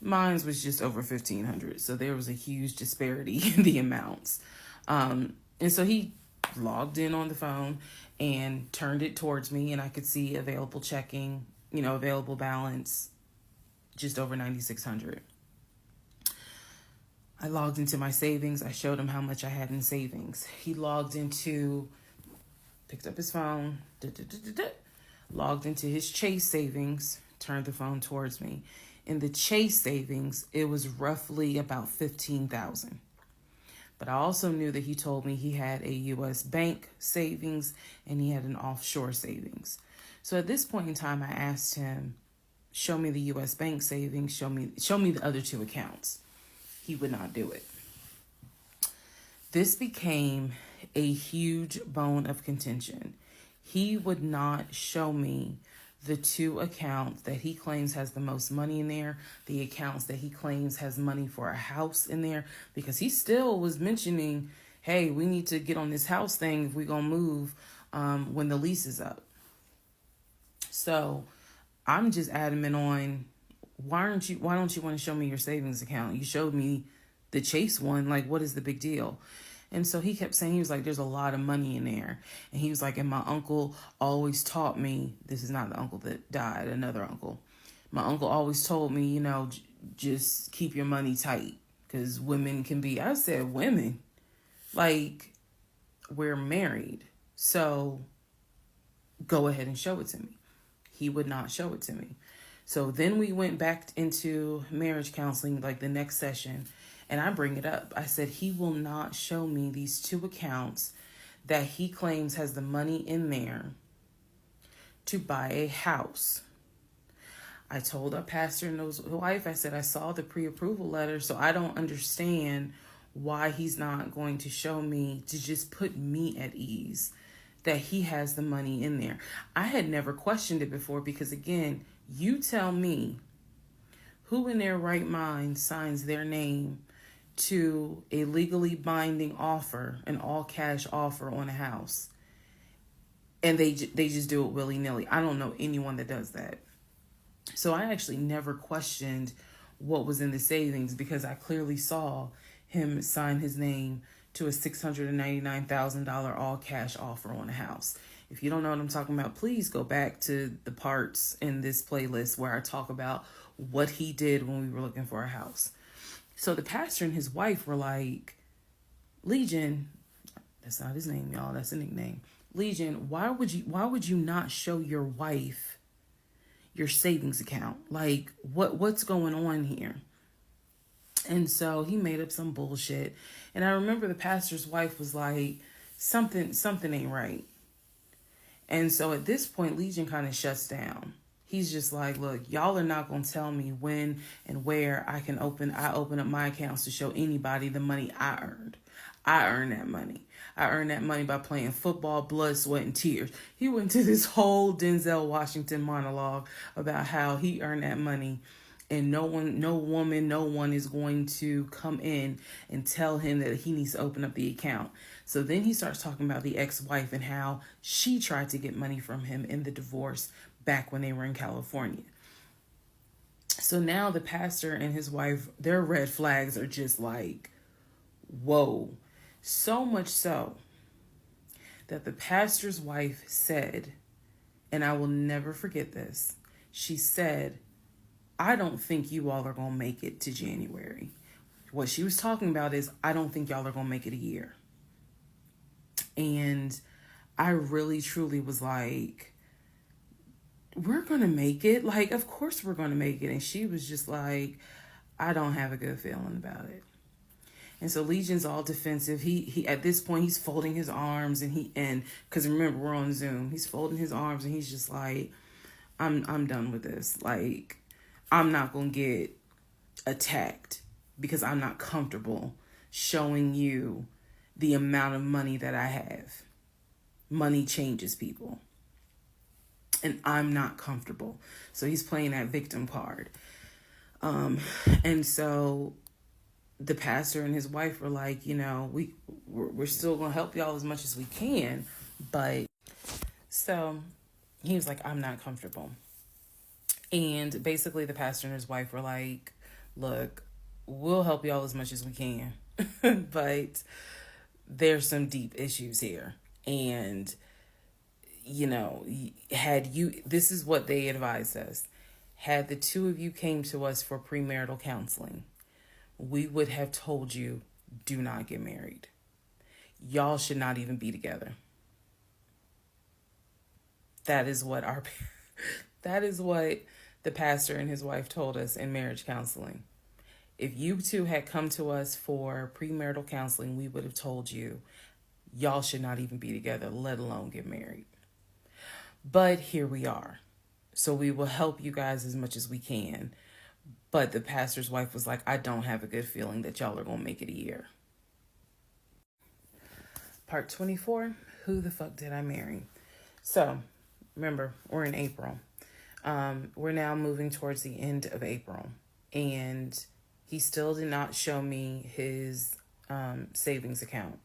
Mine was just over $1,500. So there was a huge disparity in the amounts. And so he logged in on the phone and turned it towards me, and I could see available checking, available balance, just over $9,600. I logged into my savings. I showed him how much I had in savings. He picked up his phone, logged into his Chase savings, turned the phone towards me. In the Chase savings, it was roughly about $15,000. But I also knew that he told me he had a U.S. bank savings and he had an offshore savings. So at this point in time, I asked him, show me the U.S. bank savings, show me the other two accounts. He would not do it. This became a huge bone of contention. He would not show me the two accounts that he claims has the most money in there, the accounts that he claims has money for a house in there, because he still was mentioning, hey, we need to get on this house thing if we're going to move when the lease is up. So I'm just adamant on, why don't you want to show me your savings account? You showed me the Chase one. Like, what is the big deal? And so he kept saying, he was like, there's a lot of money in there. And he was like, and my uncle always taught me, this is not the uncle that died, another uncle. My uncle always told me, just keep your money tight, because women can be, I said, women? Like, we're married. So go ahead and show it to me. He would not show it to me. So then we went back into marriage counseling, like the next session. And I bring it up. I said, he will not show me these two accounts that he claims has the money in there to buy a house. I told our pastor and his wife, I said, I saw the pre-approval letter, so I don't understand why he's not going to show me, to just put me at ease that he has the money in there. I had never questioned it before because, again, you tell me who in their right mind signs their name to a legally binding offer, an all-cash offer on a house, and they just do it willy-nilly. I don't know anyone that does that. So I actually never questioned what was in the savings because I clearly saw him sign his name to a $699,000 all-cash offer on a house. If you don't know what I'm talking about, please go back to the parts in this playlist where I talk about what he did when we were looking for a house. So the pastor and his wife were like, Legion, that's not his name, y'all, that's a nickname. Legion, why would you not show your wife your savings account? Like, what's going on here? And so he made up some bullshit. And I remember the pastor's wife was like, something ain't right. And so at this point, Legion kind of shuts down. He's just like, look, y'all are not going to tell me when and where I open up my accounts to show anybody the money I earned. I earned that money. I earned that money by playing football, blood, sweat, and tears. He went to this whole Denzel Washington monologue about how he earned that money, and no one is going to come in and tell him that he needs to open up the account. So then he starts talking about the ex-wife and how she tried to get money from him in the divorce back when they were in California. So now the pastor and his wife, their red flags are just like, whoa. So much so that the pastor's wife said, and I will never forget this, she said, I don't think you all are going to make it to January. What she was talking about is, I don't think y'all are going to make it a year. And I really, truly was like, we're going to make it. Like, of course we're going to make it. And she was just like, I don't have a good feeling about it. And so Legion's all defensive. He at this point, he's folding his arms and because remember, we're on Zoom. He's folding his arms and he's just like, I'm done with this. Like, I'm not going to get attacked because I'm not comfortable showing you the amount of money that I have. Money changes people. And I'm not comfortable. So he's playing that victim card. And so the pastor and his wife were like, you know, we're still going to help y'all as much as we can. But so he was like, I'm not comfortable. And basically the pastor and his wife were like, look, we'll help y'all as much as we can. But there's some deep issues here. And, you know, this is what they advised us. Had the two of you came to us for premarital counseling, we would have told you, do not get married. Y'all should not even be together. That is what the pastor and his wife told us in marriage counseling. If you two had come to us for premarital counseling, we would have told you, y'all should not even be together, let alone get married. But here we are. So we will help you guys as much as we can. But the pastor's wife was like, I don't have a good feeling that y'all are going to make it a year. Part 24, who the fuck did I marry? So, remember, we're in April. We're now moving towards the end of April. And he still did not show me his savings account.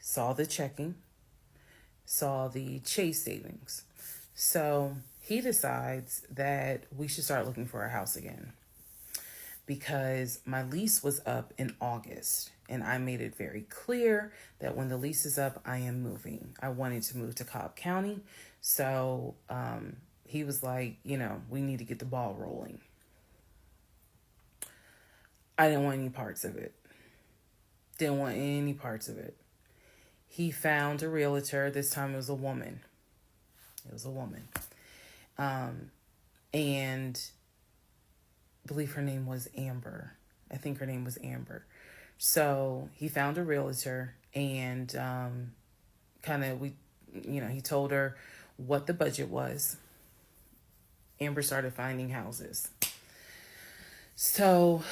Saw the checking. Saw the Chase savings. So, he decides that we should start looking for a house again. Because my lease was up in August and I made it very clear that when the lease is up, I am moving. I wanted to move to Cobb County. So he was like, you know, we need to get the ball rolling. I didn't want any parts of it. Didn't want any parts of it. He found a realtor. This time it was a woman. And I believe her name was Amber. I think her name was Amber. So he found a realtor and he told her what the budget was. Amber started finding houses. So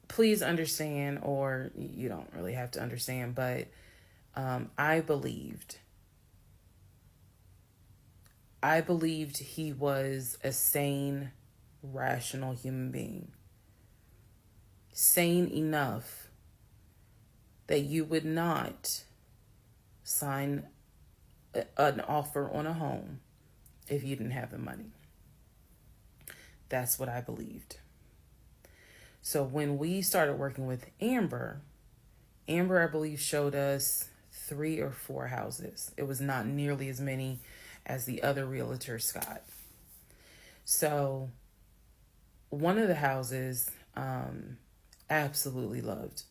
please understand, or you don't really have to understand, but I believed he was a sane, rational human being. Sane enough that you would not sign an offer on a home if you didn't have the money. That's what I believed. So when we started working with Amber, I believe, showed us 3 or 4 houses. It was not nearly as many as the other realtor, Scott. So one of the houses, absolutely loved.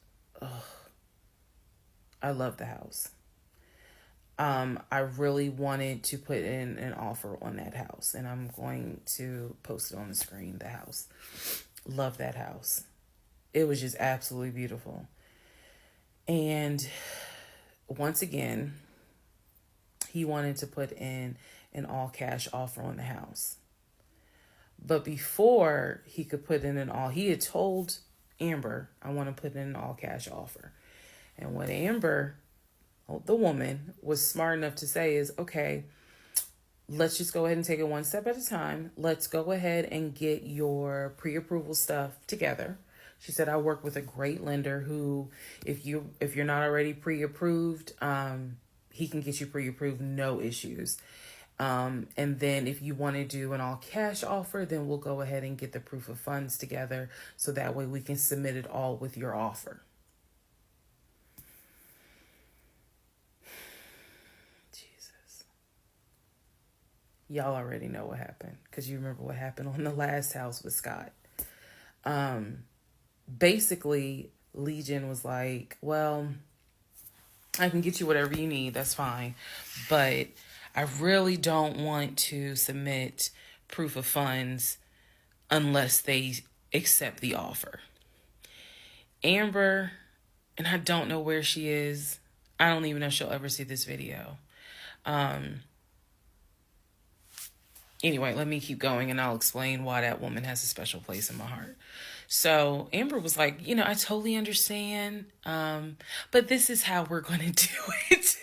I love the house. I really wanted to put in an offer on that house, and I'm going to post it on the screen, the house. Love that house. It was just absolutely beautiful. And once again, he wanted to put in an all cash offer on the house. But before he could put in he had told Amber, I want to put in an all cash offer. And what Amber, the woman, was smart enough to say is, okay, let's just go ahead and take it one step at a time. Let's go ahead and get your pre-approval stuff together. She said, I work with a great lender who, if you're not already pre-approved, he can get you pre-approved, no issues. And then if you want to do an all cash offer, then we'll go ahead and get the proof of funds together so that way we can submit it all with your offer. Jesus. Y'all already know what happened because you remember what happened on the last house with Scott. Basically, Legion was like, well, I can get you whatever you need. That's fine. But I really don't want to submit proof of funds unless they accept the offer. Amber, and I don't know where she is. I don't even know if she'll ever see this video. Anyway, let me keep going and I'll explain why that woman has a special place in my heart. So Amber was like, I totally understand, but this is how we're going to do it.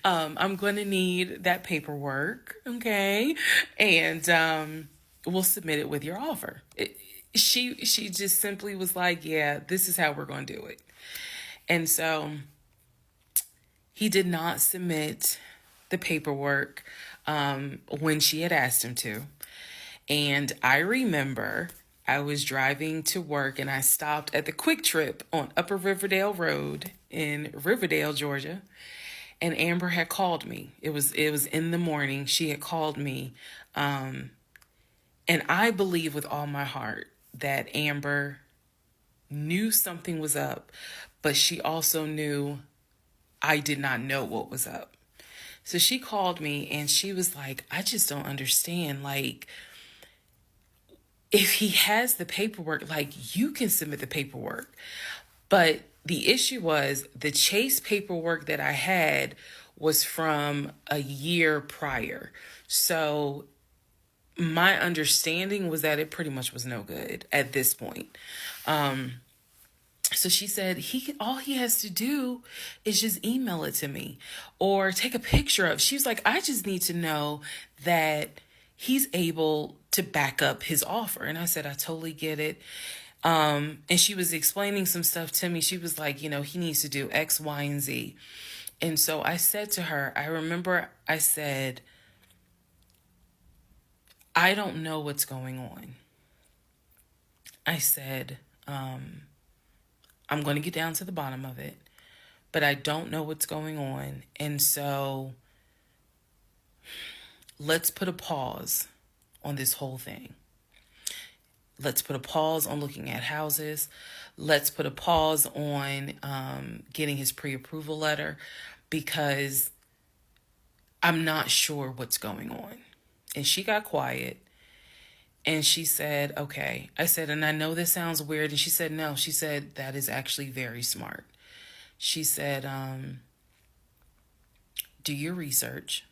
I'm going to need that paperwork, okay? And we'll submit it with your offer. She just simply was like, yeah, this is how we're going to do it. And so he did not submit the paperwork when she had asked him to. And I remember I was driving to work and I stopped at the Quick Trip on Upper Riverdale Road in Riverdale, Georgia. And Amber had called me. It was in the morning. She had called me. And I believe with all my heart that Amber knew something was up, but she also knew I did not know what was up. So she called me and she was like, I just don't understand. Like, if he has the paperwork, like, you can submit the paperwork. But the issue was the Chase paperwork that I had was from a year prior. So my understanding was that it pretty much was no good at this point. So she said all he has to do is just email it to me or take a picture of. She was like, I just need to know that he's able to back up his offer. And I said, I totally get it. And she was explaining some stuff to me. She was like, he needs to do X, Y, and Z. And so I said to her, I remember I said, I don't know what's going on. I said, I'm going to get down to the bottom of it, but I don't know what's going on. And so let's put a pause on this whole thing. Let's put a pause on looking at houses. Let's put a pause on getting his pre-approval letter because I'm not sure what's going on. And she got quiet. And she said, okay. I said, and I know this sounds weird. And she said, no. She said, that is actually very smart. She said, do your research.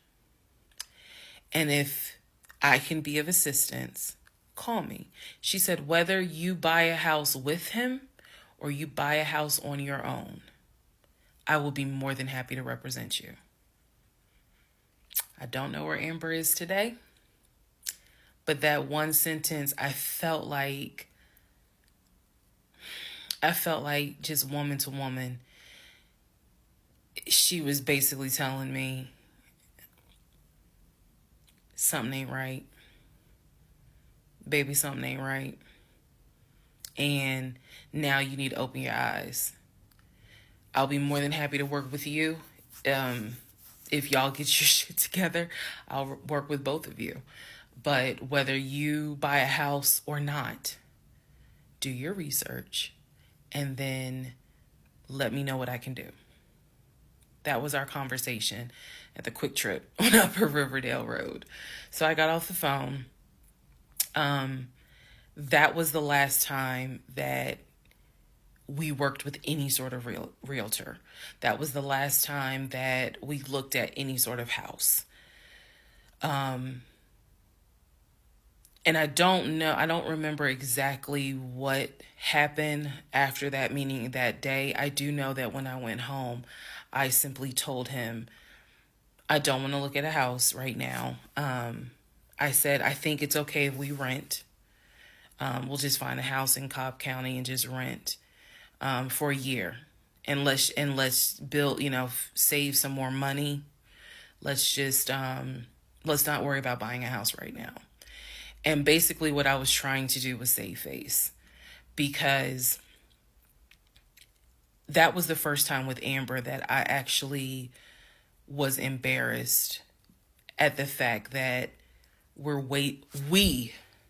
And if I can be of assistance, call me. She said, whether you buy a house with him or you buy a house on your own, I will be more than happy to represent you. I don't know where Amber is today. But that one sentence, I felt like just woman to woman, she was basically telling me something ain't right. Baby, something ain't right. And now you need to open your eyes. I'll be more than happy to work with you. If y'all get your shit together, I'll work with both of you. But whether you buy a house or not, do your research and then let me know what I can do. That was our conversation at the Quick Trip on Upper Riverdale Road. So I got off the phone. That was the last time that we worked with any sort of realtor. That was the last time that we looked at any sort of house. And I don't remember exactly what happened after that, meaning that day. I do know that when I went home, I simply told him, I don't want to look at a house right now. I said, I think it's okay if we rent. We'll just find a house in Cobb County and just rent for a year. And let's build, save some more money. Let's not worry about buying a house right now. And basically what I was trying to do was save face, because that was the first time with Amber that I actually was embarrassed at the fact that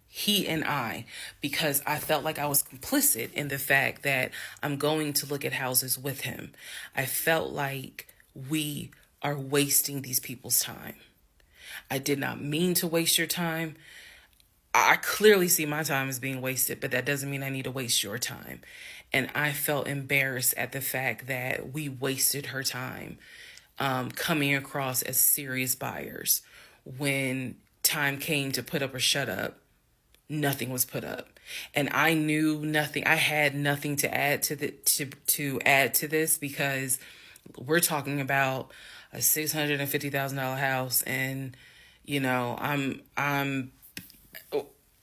he and I, because I felt like I was complicit in the fact that I'm going to look at houses with him. I felt like we are wasting these people's time. I did not mean to waste your time. I clearly see my time as being wasted, but that doesn't mean I need to waste your time. And I felt embarrassed at the fact that we wasted her time coming across as serious buyers. When time came to put up or shut up, nothing was put up. And I knew nothing. I had nothing to add to add to this, because we're talking about a $650,000 house, and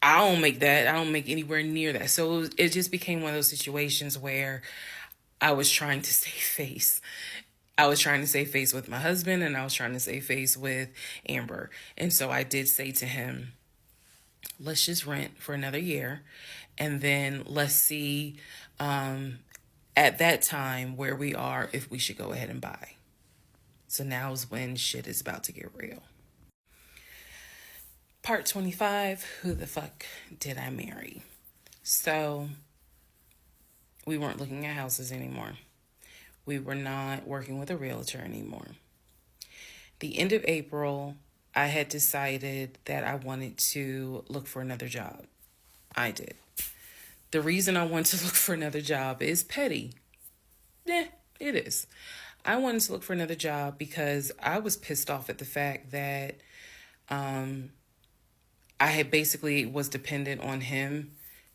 I don't make that. I don't make anywhere near that. So it just became one of those situations where I was trying to save face. I was trying to save face with my husband, and I was trying to save face with Amber. And so I did say to him, let's just rent for another year, and then let's see at that time where we are, if we should go ahead and buy. So now is when shit is about to get real. Part 25, who the fuck did I marry? So we weren't looking at houses anymore. We were not working with a realtor anymore. The end of April, I had decided that I wanted to look for another job. I did. The reason I wanted to look for another job is petty. It is. I wanted to look for another job because I was pissed off at the fact that I had basically was dependent on him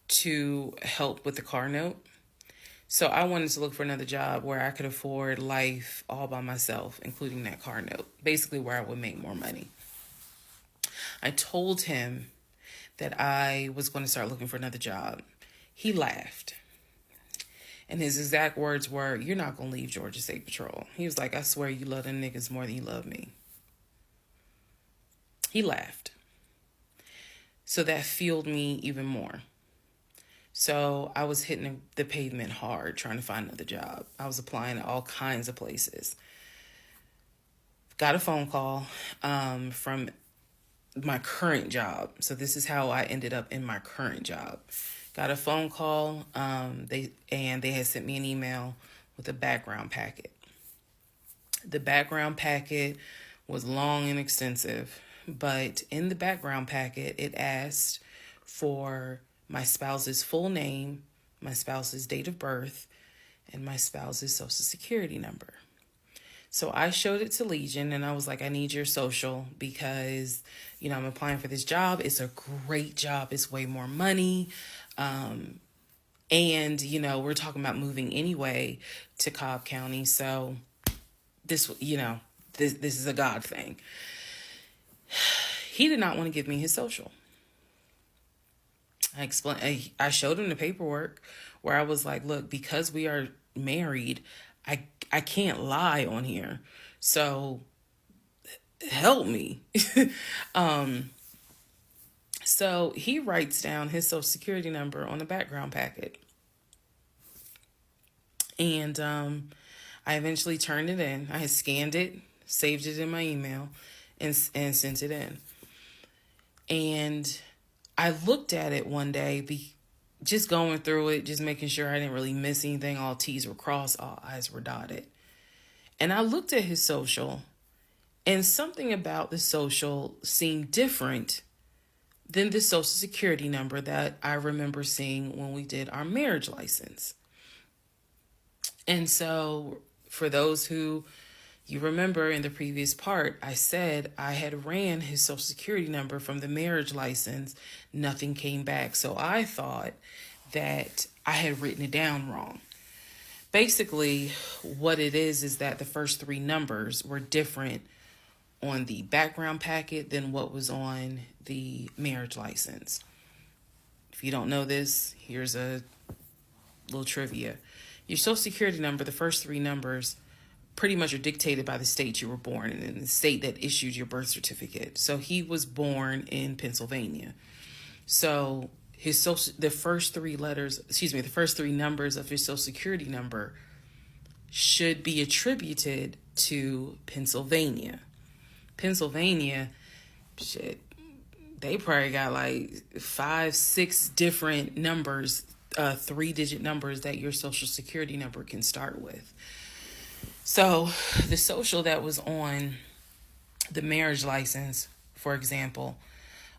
to help with the car note. So I wanted to look for another job where I could afford life all by myself, including that car note, basically where I would make more money. I told him that I was going to start looking for another job. He laughed. And his exact words were, "You're not going to leave Georgia State Patrol." He was like, "I swear you love them niggas more than you love me." He laughed. So that fueled me even more. So I was hitting the pavement hard trying to find another job. I was applying to all kinds of places. Got a phone call from my current job. So this is how I ended up in my current job. Got a phone call. They had sent me an email with a background packet. The background packet was long and extensive, but in the background packet, it asked for my spouse's full name, my spouse's date of birth, and my spouse's social security number. So I showed it to Legion, and I was like, I need your social because, I'm applying for this job. It's a great job. It's way more money. And, we're talking about moving anyway to Cobb County. So this is a God thing. He did not want to give me his social. I showed him the paperwork where I was like, look, because we are married, I can't lie on here. So help me. So he writes down his social security number on the background packet. And I eventually turned it in. I had scanned it, saved it in my email, and sent it in. And I looked at it one day, just going through it, just making sure I didn't really miss anything. All T's were crossed, all I's were dotted. And I looked at his social, and something about the social seemed different than the social security number that I remember seeing when we did our marriage license. And so for those who you remember in the previous part, I said I had ran his social security number from the marriage license. Nothing came back. So I thought that I had written it down wrong. Basically, what it is that the first three numbers were different on the background packet than what was on the marriage license. If you don't know this, here's a little trivia. Your social security number, the first three numbers, pretty much are dictated by the state you were born in the state that issued your birth certificate. So he was born in Pennsylvania. So the first three numbers of his social security number should be attributed to Pennsylvania. Pennsylvania, shit, they probably got like 5-6 different numbers, 3-digit numbers that your social security number can start with. So the social that was on the marriage license, for example,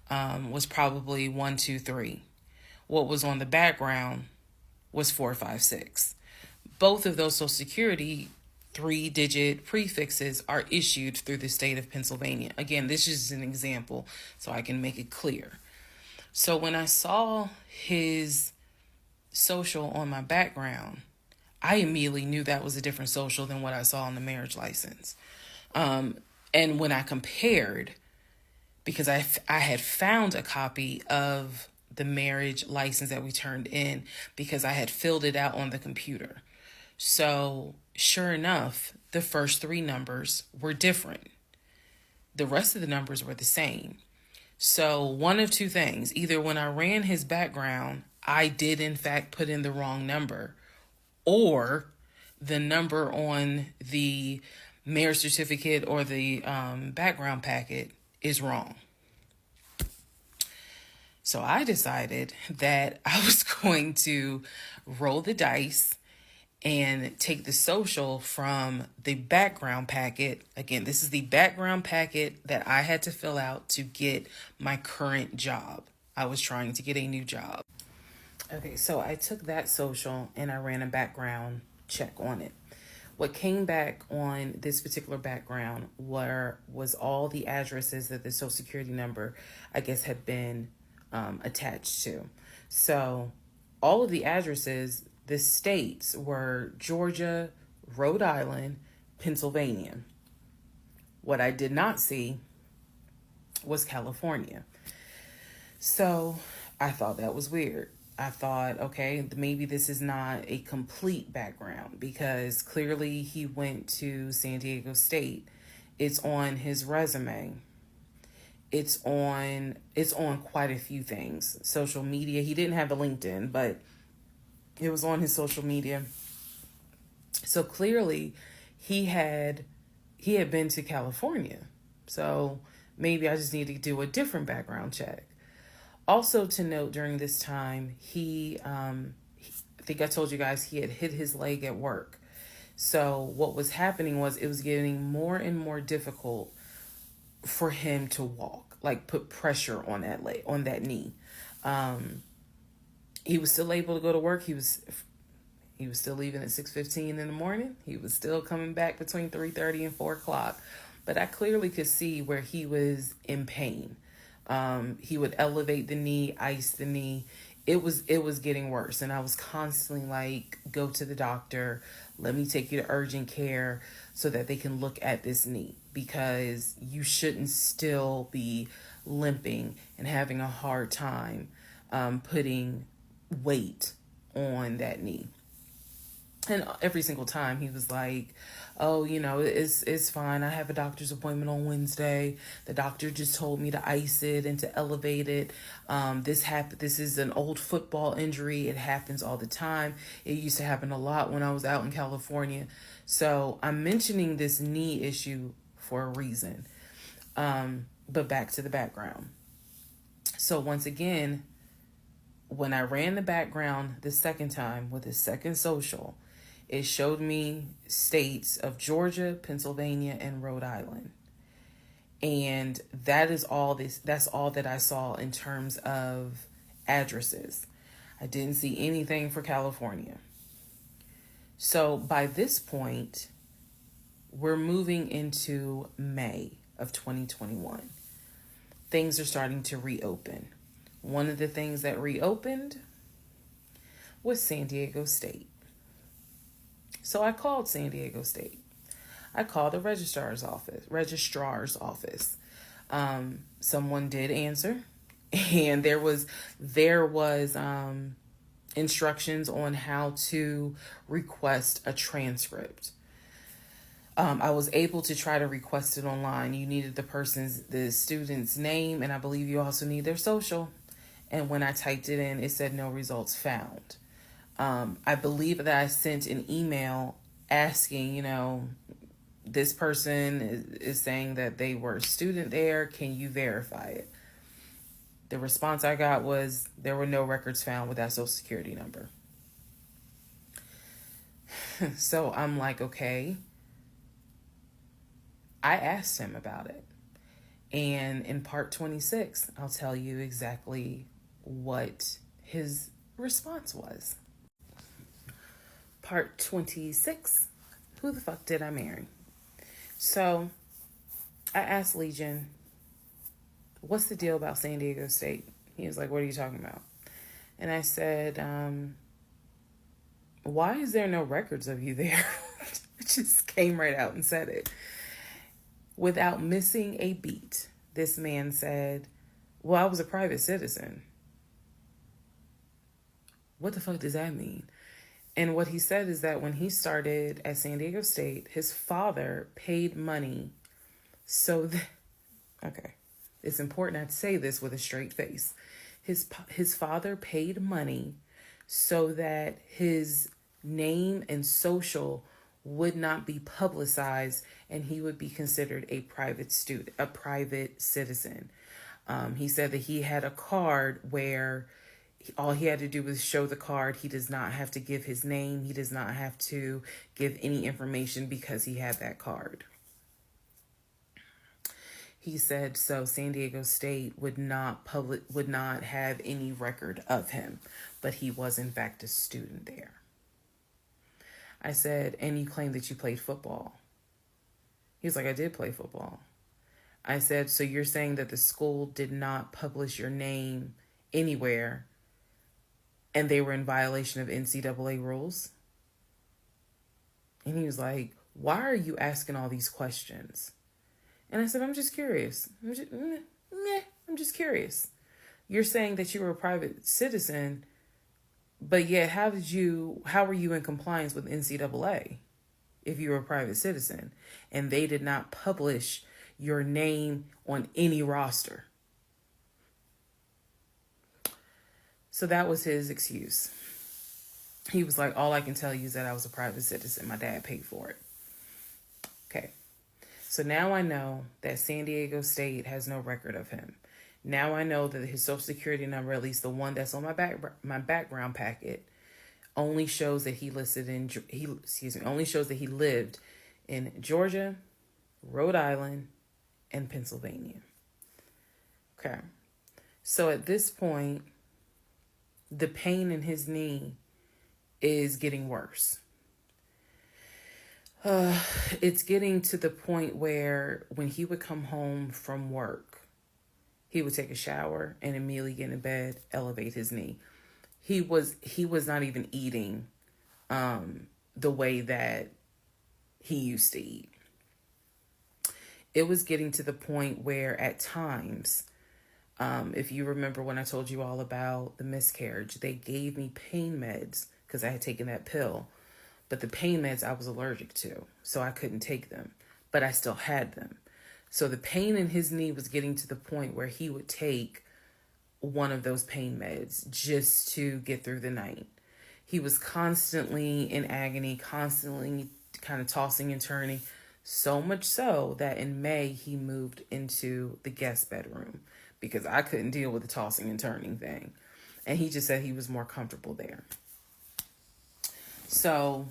was probably 123. What was on the background was 456. Both of those social security 3-digit prefixes are issued through the state of Pennsylvania. Again, this is an example so I can make it clear. So when I saw his social on my background, I immediately knew that was a different social than what I saw on the marriage license. And when I compared, because I had found a copy of the marriage license that we turned in because I had filled it out on the computer. So sure enough, the first three numbers were different. The rest of the numbers were the same. So one of two things: either when I ran his background, I did in fact put in the wrong number, or the number on the marriage certificate or the background packet is wrong. So I decided that I was going to roll the dice and take the social from the background packet. Again, this is the background packet that I had to fill out to get my current job. I was trying to get a new job. Okay, so I took that social and I ran a background check on it. What came back on this particular background was all the addresses that the social security number, I guess, had been attached to. So all of the addresses, the states were Georgia, Rhode Island, Pennsylvania. What I did not see was California. So I thought that was weird. I thought, okay, maybe this is not a complete background because clearly he went to San Diego State. It's on his resume. It's on quite a few things. Social media. He didn't have a LinkedIn, but it was on his social media. So clearly he had been to California. So maybe I just need to do a different background check. Also to note, during this time, I think I told you guys he had hit his leg at work. So what was happening was it was getting more and more difficult for him to walk, like put pressure on that leg, on that knee. He was still able to go to work. He was still leaving at 6:15 in the morning. He was still coming back between 3:30 and 4 o'clock. But I clearly could see where he was in pain. He would elevate the knee, ice the knee. It was getting worse. And I was constantly like, go to the doctor. Let me take you to urgent care so that they can look at this knee, because you shouldn't still be limping and having a hard time putting weight on that knee. And every single time he was like, oh, it's fine. I have a doctor's appointment on Wednesday. The doctor just told me to ice it and to elevate it. This is an old football injury. It happens all the time. It used to happen a lot when I was out in California. So I'm mentioning this knee issue for a reason. But back to the background. So once again, when I ran the background the second time with the second social, it showed me states of Georgia, Pennsylvania, and Rhode Island. And that's all that I saw in terms of addresses. I didn't see anything for California. So by this point, we're moving into May of 2021. Things are starting to reopen. One of the things that reopened was San Diego State. So I called San Diego State. I called the registrar's office. Someone did answer, and there was instructions on how to request a transcript. I was able to try to request it online. You needed the student's name, and I believe you also need their social. And when I typed it in, it said no results found. I believe that I sent an email asking, this person is saying that they were a student there. Can you verify it? The response I got was there were no records found with that social security number. So I'm like, okay. I asked him about it. And in part 26, I'll tell you exactly what his response was. Part 26, who the fuck did I marry? So I asked Legion, what's the deal about San Diego State? He was like, what are you talking about? And I said, why is there no records of you there? It just came right out and said it. Without missing a beat, this man said, well, I was a private citizen. What the fuck does that mean? And what he said is that when he started at San Diego State, his father paid money so that, okay, it's important I say this with a straight face. His father paid money so that his name and social would not be publicized and he would be considered a private citizen. He said that he had a card where all he had to do was show the card. He does not have to give his name. He does not have to give any information because he had that card. He said so San Diego State would not have any record of him, but he was in fact a student there. I said, and you claim that you played football. He was like, I did play football. I said, so you're saying that the school did not publish your name anywhere and they were in violation of NCAA rules? And he was like, why are you asking all these questions? And I said, I'm just curious. I'm just curious. You're saying that you were a private citizen, but yet how were you in compliance with NCAA if you were a private citizen and they did not publish your name on any roster? So that was his excuse. He was like, all I can tell you is that I was a private citizen. My dad paid for it. Okay. So now I know that San Diego State has no record of him. Now I know that his social security number, at least the one that's on my background packet, only shows that he lived in Georgia, Rhode Island, and Pennsylvania. Okay. So at this point, the pain in his knee is getting worse. It's getting to the point where when he would come home from work, he would take a shower and immediately get in bed, elevate his knee. He was not even eating the way that he used to eat. It was getting to the point where at times, if you remember when I told you all about the miscarriage, they gave me pain meds because I had taken that pill. But the pain meds I was allergic to, so I couldn't take them. But I still had them. So the pain in his knee was getting to the point where he would take one of those pain meds just to get through the night. He was constantly in agony, constantly kind of tossing and turning, so much so that in May he moved into the guest bedroom because I couldn't deal with the tossing and turning thing. And he just said he was more comfortable there. So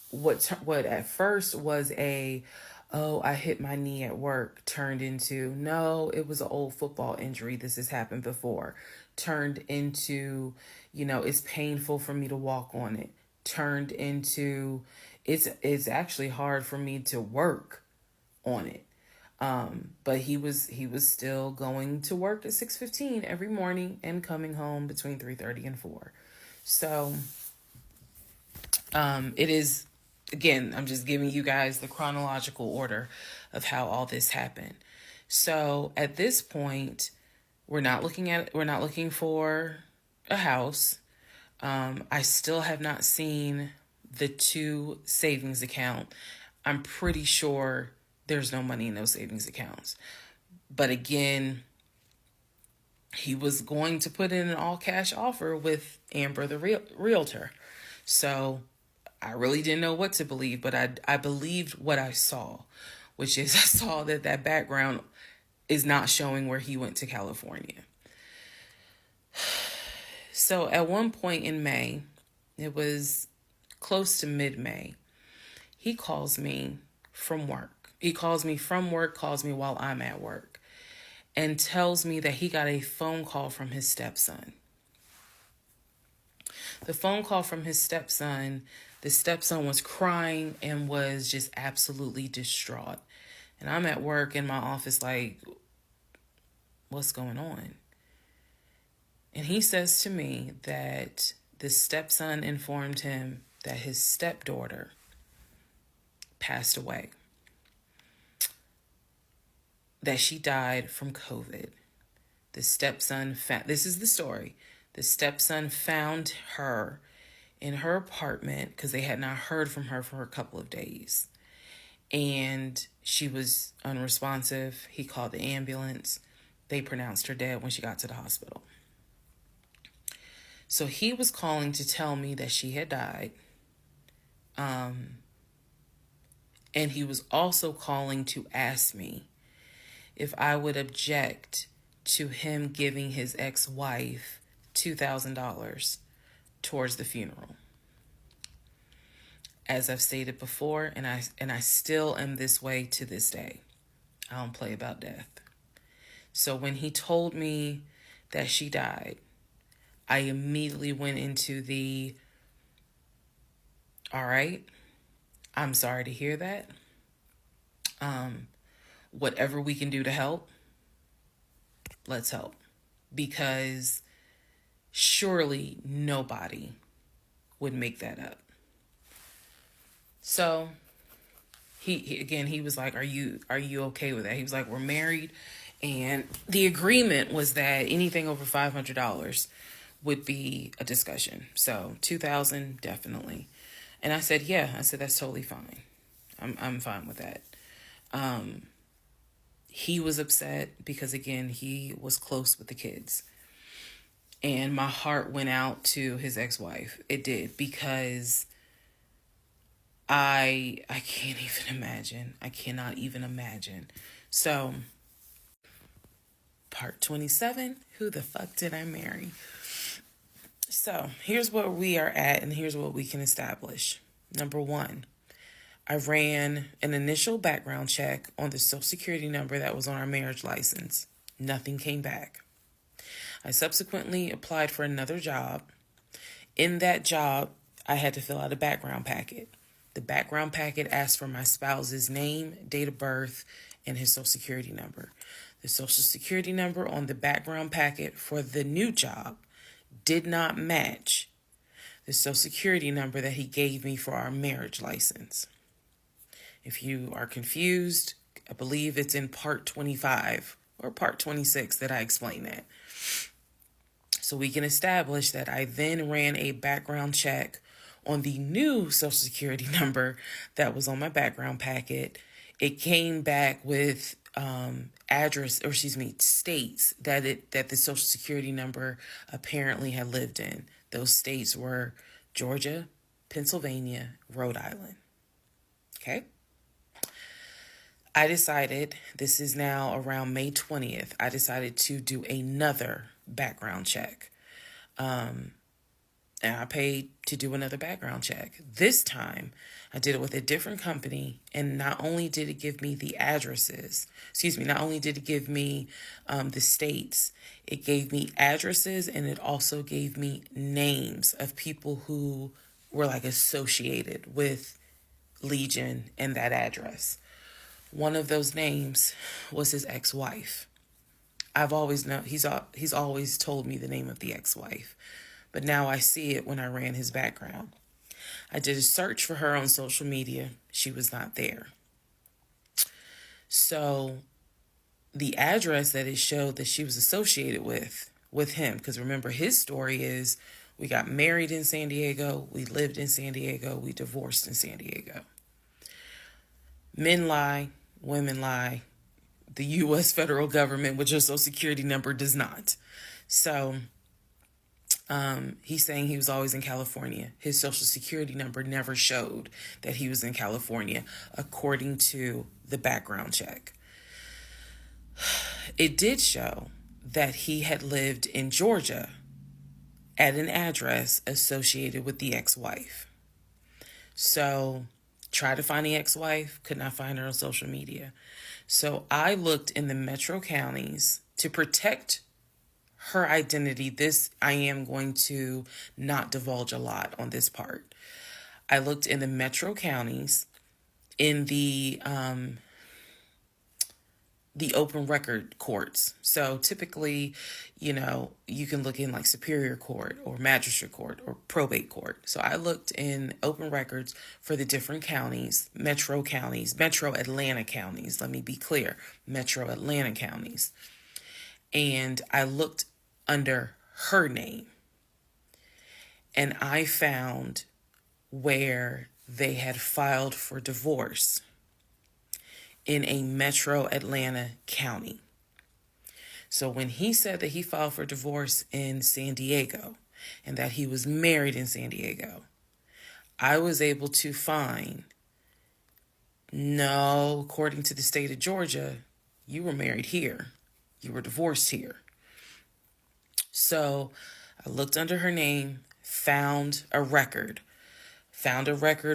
what at first was I hit my knee at work, turned into, no, it was an old football injury. This has happened before. Turned into, it's painful for me to walk on it. turned into it's actually hard for me to work on it. But he was still going to work at 6:15 every morning and coming home between 3:30 and 4. So it is, again, I'm just giving you guys the chronological order of how all this happened. So at this point, we're not looking for a house. I still have not seen the 2 savings account. I'm pretty sure there's no money in those savings accounts. But again, he was going to put in an all cash offer with Amber, the realtor. So I really didn't know what to believe, but I believed what I saw, which is I saw that background is not showing where he went to California. So at one point in May, it was close to mid-May, he calls me from work. He calls me from work, calls me while I'm at work, and tells me that he got a phone call from his stepson. The phone call from his stepson, the stepson was crying and was just absolutely distraught. And I'm at work in my office like, what's going on? And he says to me that the stepson informed him that his stepdaughter passed away, that she died from COVID. The stepson this is the story. The stepson found her in her apartment because they had not heard from her for a couple of days. And she was unresponsive. He called the ambulance. They pronounced her dead when she got to the hospital. So he was calling to tell me that she had died. And he was also calling to ask me if I would object to him giving his ex-wife $2,000 towards the funeral. As I've stated before, and I still am this way to this day. I don't play about death. So when he told me that she died, I immediately went into the, all right, I'm sorry to hear that. Whatever we can do to help, let's help. Because surely nobody would make that up. So he was like, are you okay with that? He was like, we're married, and the agreement was that anything over $500 would be a discussion. So $2,000 definitely. And I said, yeah. I said, that's totally fine. I'm fine with that. He was upset because, again, he was close with the kids. And my heart went out to his ex-wife. It did, because I can't even imagine. I cannot even imagine. So, part 27, who the fuck did I marry? So, here's where we are at, and here's what we can establish. Number 1, I ran an initial background check on the Social Security number that was on our marriage license. Nothing came back. I subsequently applied for another job. In that job, I had to fill out a background packet. The background packet asked for my spouse's name, date of birth, and his Social Security number. The Social Security number on the background packet for the new job did not match the Social Security number that he gave me for our marriage license. If you are confused, I believe it's in part 25 or part 26 that I explain that. So we can establish that I then ran a background check on the new Social Security number that was on my background packet. It came back with states that the Social Security number apparently had lived in. Those states were Georgia, Pennsylvania, Rhode Island. Okay. I decided, this is now around May 20th, I decided to do another background check. And I paid to do another background check. This time, I did it with a different company, and not only did it give me the addresses, not only did it give me the states, it gave me addresses, and it also gave me names of people who were like associated with Legion and that address. One of those names was his ex-wife. I've always known he's always told me the name of the ex-wife, but now I see it when I ran his background. I did a search for her on social media. She was not there. So the address that it showed that she was associated with him, because remember his story is we got married in San Diego, we lived in San Diego, we divorced in San Diego. Men lie, women lie. The U.S. federal government with your social security number does not. So he's saying he was always in California. His social security number never showed that he was in California, according to the background check. It did show that he had lived in Georgia at an address associated with the ex-wife. So tried to find the ex-wife, could not find her on social media. So I looked in the metro counties to protect her identity. This, I am going to not divulge a lot on this part. I looked in the metro counties in the open record courts. So typically, you can look in like Superior Court or Magistrate Court or Probate Court. So I looked in open records for the different counties, metro Atlanta counties. Let me be clear, metro Atlanta counties. And I looked under her name. And I found where they had filed for divorce in a metro Atlanta county. So when he said that he filed for divorce in San Diego and that he was married in San Diego, I was able to find, no, according to the state of Georgia, you were married here. You were divorced here. So I looked under her name, found a record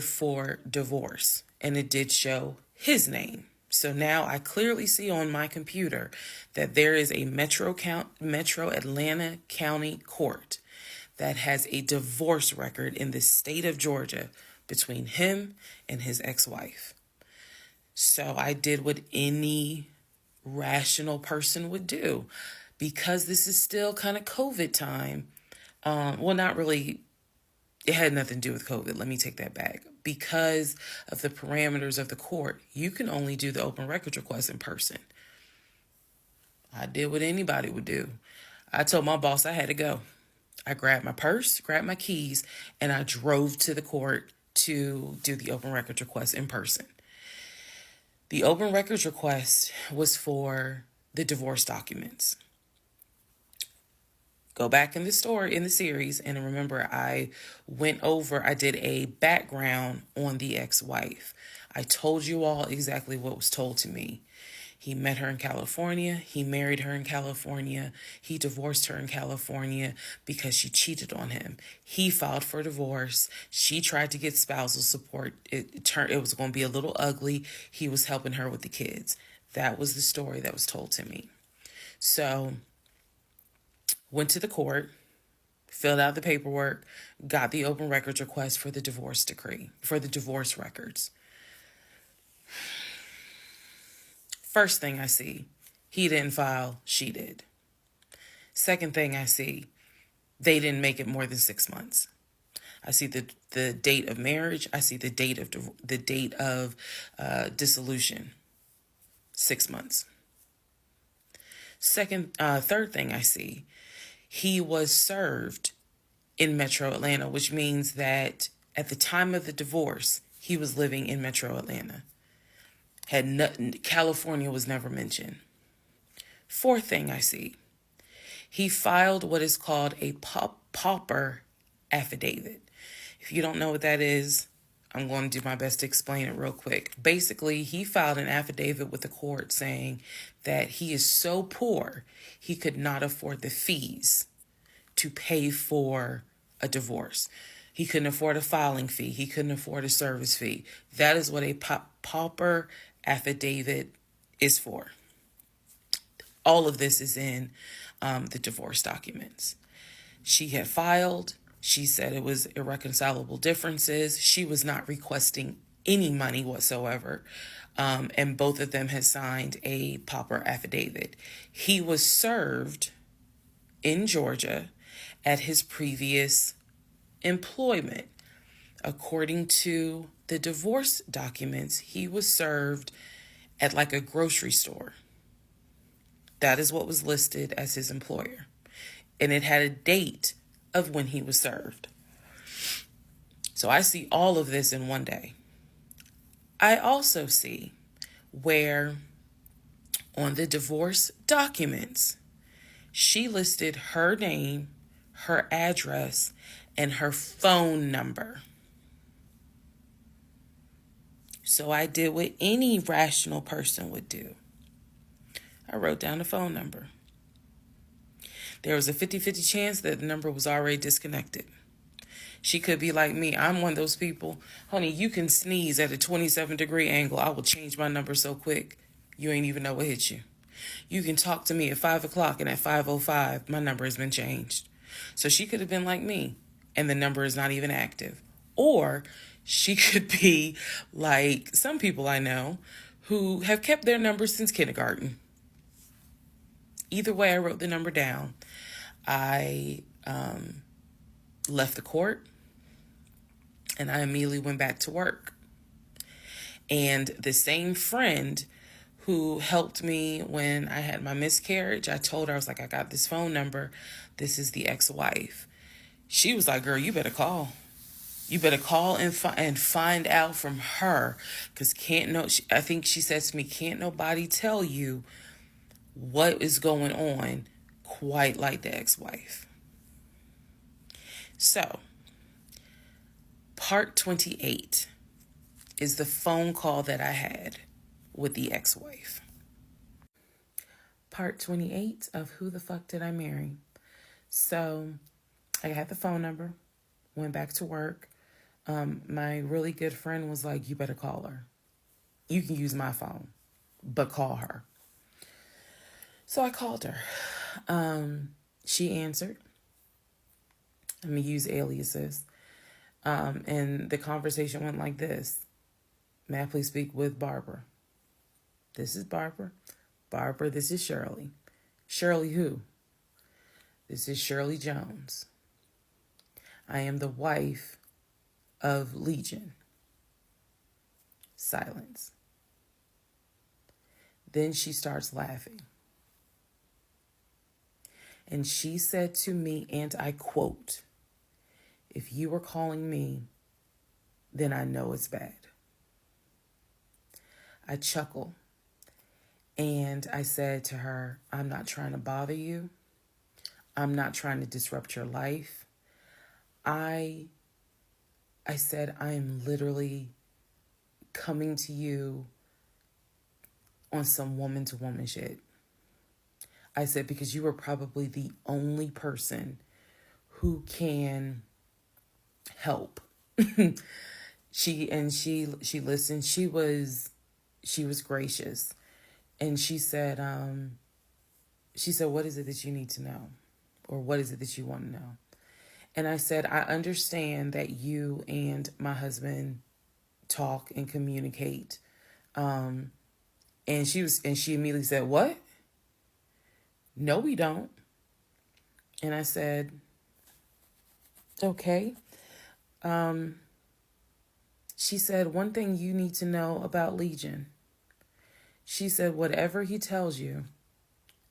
for divorce, and it did show his name. So now I clearly see on my computer that there is a metro Atlanta County Court that has a divorce record in the state of Georgia between him and his ex-wife. So I did what any rational person would do, because this is still kind of COVID time. Well, not really. It had nothing to do with COVID. Let me take that back. Because of the parameters of the court, you can only do the open records request in person. I did what anybody would do. I told my boss I had to go. I grabbed my purse, grabbed my keys, and I drove to the court to do the open records request in person. The open records request was for the divorce documents. Go back in the story, in the series, and remember I did a background on the ex-wife. I told you all exactly what was told to me. He met her in California. He married her in California. He divorced her in California because she cheated on him. He filed for divorce. She tried to get spousal support. It was going to be a little ugly. He was helping her with the kids. That was the story that was told to me. So went to the court, filled out the paperwork, got the open records request for the divorce decree, for the divorce records. First thing I see, he didn't file, she did. Second thing I see, they didn't make it more than 6 months. I see the date of marriage. I see the date of dissolution, 6 months. Third thing I see, he was served in Metro Atlanta, which means that at the time of the divorce, he was living in Metro Atlanta. California was never mentioned. Fourth thing I see, he filed what is called a pauper affidavit. If you don't know what that is, I'm going to do my best to explain it real quick. Basically, he filed an affidavit with the court saying that he is so poor, he could not afford the fees to pay for a divorce. He couldn't afford a filing fee. He couldn't afford a service fee. That is what a pauper affidavit is for. All of this is in the divorce documents. She had filed. She said it was irreconcilable differences. She was not requesting any money whatsoever. And both of them had signed a pauper affidavit. He was served in Georgia at his previous employment. According to the divorce documents, he was served at like a grocery store. That is what was listed as his employer. And it had a date of when he was served. So I see all of this in one day. I also see where on the divorce documents, she listed her name, her address, and her phone number. So I did what any rational person would do. I wrote down the phone number. There was a 50-50 chance that the number was already disconnected. She could be like me. I'm one of those people. Honey, you can sneeze at a 27-degree angle. I will change my number so quick, you ain't even know what hit you. You can talk to me at 5 o'clock, and at 5:05, my number has been changed. So she could have been like me, and the number is not even active. Or she could be like some people I know who have kept their numbers since kindergarten. Either way, I wrote the number down. I left the court, and I immediately went back to work. And the same friend who helped me when I had my miscarriage, I told her, I was like, I got this phone number. This is the ex-wife. She was like, girl, you better call. You better call and find out from her. Because I think she said to me, can't nobody tell you what is going on quite like the ex-wife. So, part 28 is the phone call that I had with the ex-wife. Part 28 of Who the Fuck Did I Marry? So, I had the phone number, went back to work. My really good friend was like, you better call her. You can use my phone, but call her. So I called her. She answered. Let me use aliases. And the conversation went like this. May I please speak with Barbara? This is Barbara. Barbara, this is Shirley. Shirley who? This is Shirley Jones. I am the wife of Legion. Silence. Then she starts laughing. And she said to me, and I quote, if you were calling me, then I know it's bad. I chuckle and I said to her, I'm not trying to bother you. I'm not trying to disrupt your life. I said, I am literally coming to you on some woman-to-woman shit. I said, because you are probably the only person who can help. She listened. She was gracious. And she said, what is it that you need to know? Or what is it that you want to know? And I said, I understand that you and my husband talk and communicate. And she immediately said, what? No, we don't. And I said, okay. She said, one thing you need to know about Legion. She said, whatever he tells you,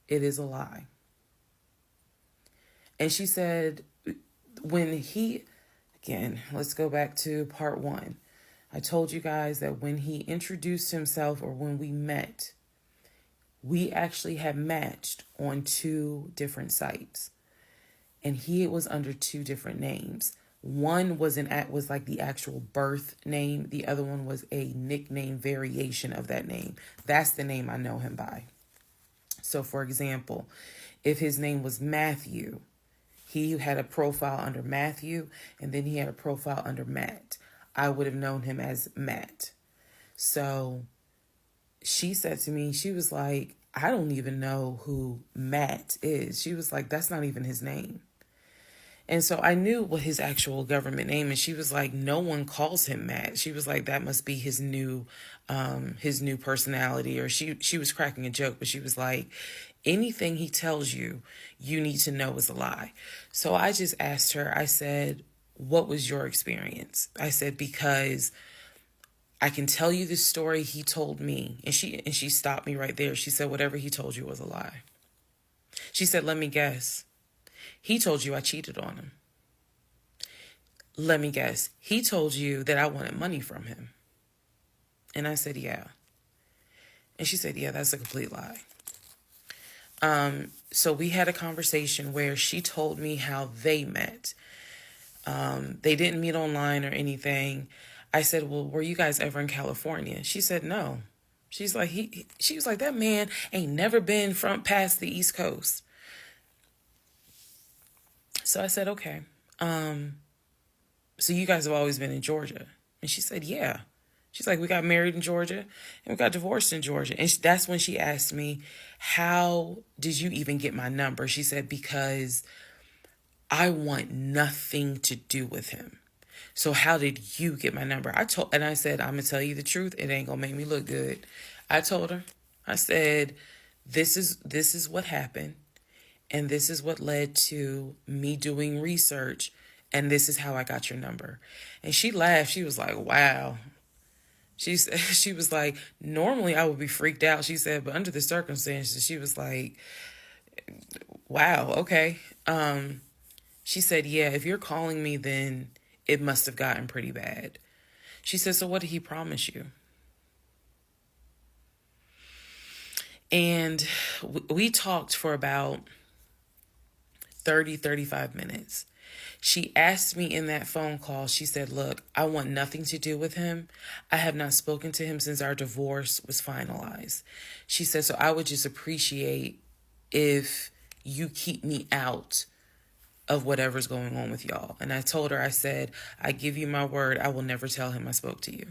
it is a lie. And she said, let's go back to part 1. I told you guys that when he introduced himself or when we met, we actually had matched on 2 different sites. And he was under 2 different names. One was like the actual birth name. The other one was a nickname variation of that name. That's the name I know him by. So, for example, if his name was Matthew, he had a profile under Matthew, and then he had a profile under Matt. I would have known him as Matt. So she said to me, she was like, I don't even know who Matt is. She was like, that's not even his name. And so I knew what his actual government name, and she was like, no one calls him Matt. She was like, that must be his new personality. Or she was cracking a joke, but she was like, anything he tells you, you need to know is a lie. So I just asked her, I said, what was your experience? I said, because I can tell you the story he told me. And she stopped me right there. She said, whatever he told you was a lie. She said, let me guess. He told you I cheated on him. Let me guess. He told you that I wanted money from him. And I said, yeah. And she said, yeah, that's a complete lie. So we had a conversation where she told me how they met. They didn't meet online or anything. I said, well, were you guys ever in California? She said, no. She's like, she was like, that man ain't never been past the East Coast. So I said, okay. So you guys have always been in Georgia? And she said, yeah. She's like, we got married in Georgia and we got divorced in Georgia. And that's when she asked me, how did you even get my number? She said, because I want nothing to do with him. So how did you get my number? I said, I'm going to tell you the truth. It ain't going to make me look good. I told her, I said, this is what happened. And this is what led to me doing research. And this is how I got your number. And she laughed. She was like, wow. She was like, normally I would be freaked out. She said, but under the circumstances, she was like, wow, okay. She said, yeah, if you're calling me, then it must have gotten pretty bad. She said, so what did he promise you? And we talked for about 35 minutes. She asked me in that phone call, she said, look, I want nothing to do with him. I have not spoken to him since our divorce was finalized. She said, so I would just appreciate if you keep me out of whatever's going on with y'all. And I told her, I said, I give you my word, I will never tell him I spoke to you.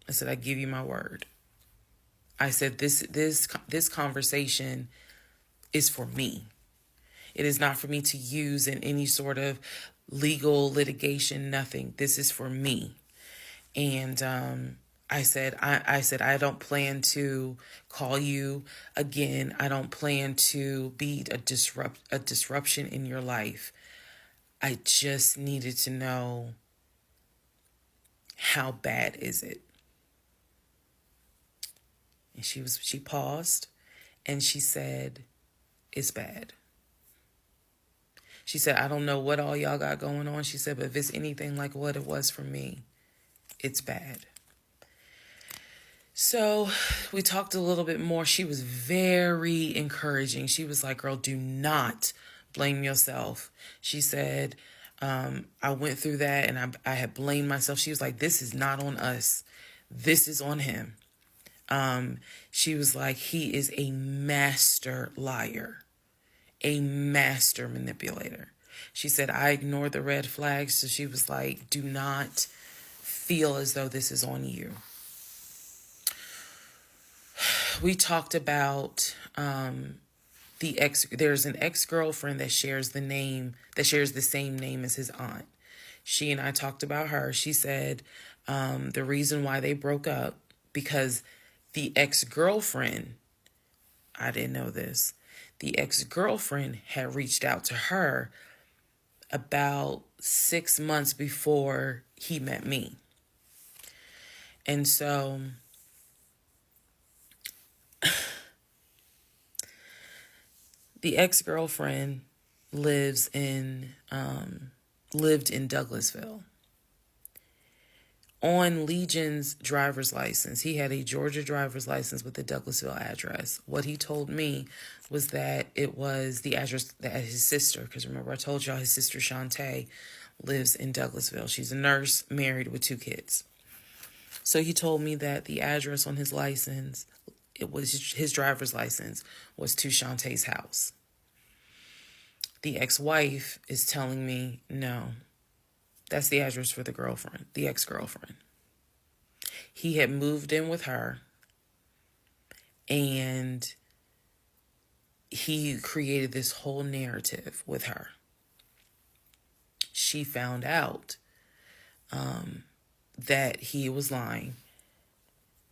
I said, I give you my word. I said, this conversation is for me. It is not for me to use in any sort of legal litigation, nothing. This is for me. And I said, I don't plan to call you again. I don't plan to be a disruption in your life. I just needed to know, how bad is it? And she paused and she said, it's bad. She said, I don't know what all y'all got going on. She said, but if it's anything like what it was for me, it's bad. So we talked a little bit more. She was very encouraging. She was like, girl, do not blame yourself. She said, I went through that and I had blamed myself. She was like, this is not on us. This is on him. She was like, he is a master liar. A master manipulator. She said, I ignored the red flags. So she was like, do not feel as though this is on you. We talked about there's an ex-girlfriend that shares the same name as his aunt. She and I talked about her. She said the reason why they broke up, because the ex-girlfriend, I didn't know this, the ex-girlfriend had reached out to her about 6 months before he met me. And so the ex-girlfriend lived in Douglasville. On Legion's driver's license, he had a Georgia driver's license with the Douglasville address. What he told me was that it was the address that his sister, because remember I told y'all his sister Shantae lives in Douglasville. She's a nurse, married with 2 kids. So he told me that the address on his license, it was his driver's license, was to Shantae's house. The ex-wife is telling me, no, that's the address for the ex-girlfriend. He had moved in with her and he created this whole narrative with her. she found out that he was lying,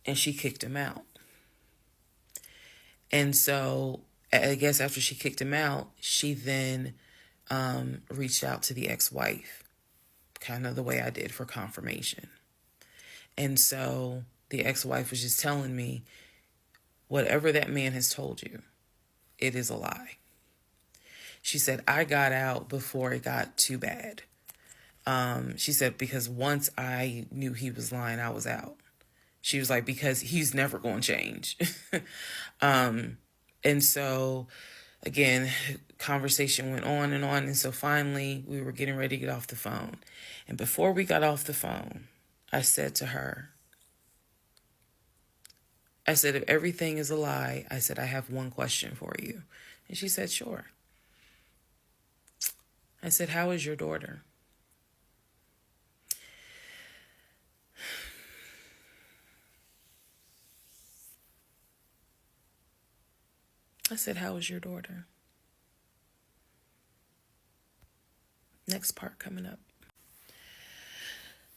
and she kicked him out. And so I guess after she kicked him out, she then reached out to the ex-wife, kind of the way I did, for confirmation. And so the ex-wife was just telling me, whatever that man has told you, it is a lie. She said, I got out before it got too bad. She said, because once I knew he was lying, I was out. She was like, because he's never going to change. And so, again, conversation went on and on. And so finally, we were getting ready to get off the phone. And before we got off the phone, I said to her, I said, if everything is a lie, I said, I have one question for you. And she said, sure. I said, how is your daughter? I said, how is your daughter? Next part coming up.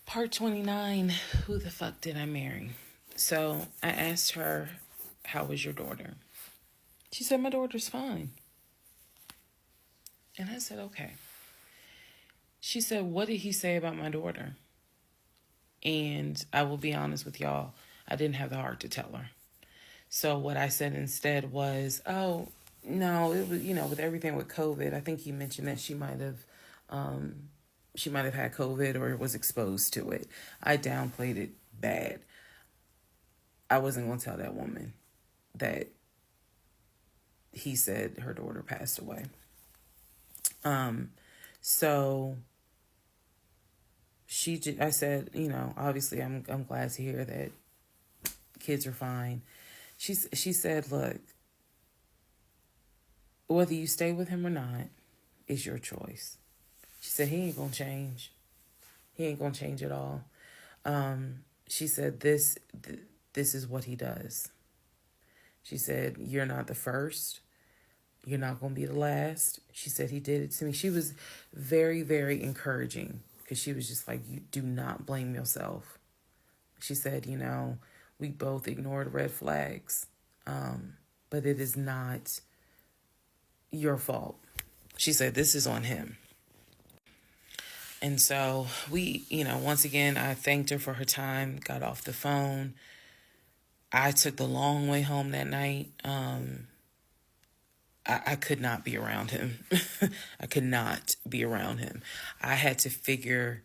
Part 29, who the fuck did I marry? So I asked her, how was your daughter? She said, my daughter's fine. And I said, okay. She said, what did he say about my daughter? And I will be honest with y'all, I didn't have the heart to tell her. So what I said instead was, oh, no, it was, with everything with COVID, I think he mentioned that she might have had COVID or was exposed to it. I downplayed it bad. I wasn't going to tell that woman that he said her daughter passed away. So I said, obviously I'm glad to hear that kids are fine. She said, look, whether you stay with him or not is your choice. She said, he ain't going to change. He ain't going to change at all. She said, this is what he does. She said, you're not the first. You're not going to be the last. She said, he did it to me. She was very, very encouraging because she was just like, you do not blame yourself. She said, we both ignored red flags, but it is not your fault. She said, this is on him. And so we, once again, I thanked her for her time, got off the phone. I took the long way home that night. I could not be around him. I could not be around him. I had to figure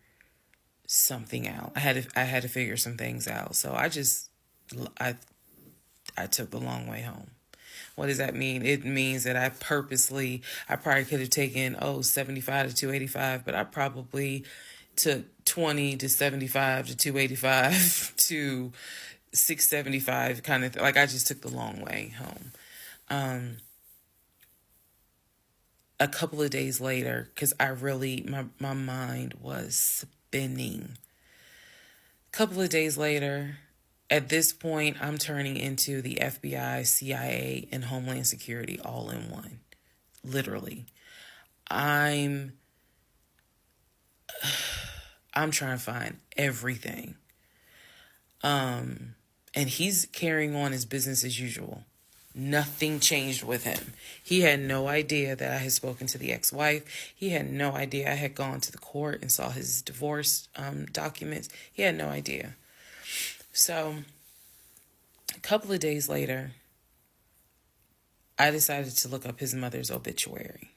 something out. I had to figure some things out. So I took the long way home. What does that mean? It means that I probably could have taken 75 to 285, but I probably took 20 to 75 to 285 to 675 kind of like I just took the long way home. A couple of days later, because my mind was spinning. A couple of days later, at this point, I'm turning into the FBI, CIA, and Homeland Security all in one. Literally. I'm trying to find everything. And he's carrying on his business as usual. Nothing changed with him. He had no idea that I had spoken to the ex-wife. He had no idea I had gone to the court and saw his divorce documents. He had no idea. So a couple of days later, I decided to look up his mother's obituary.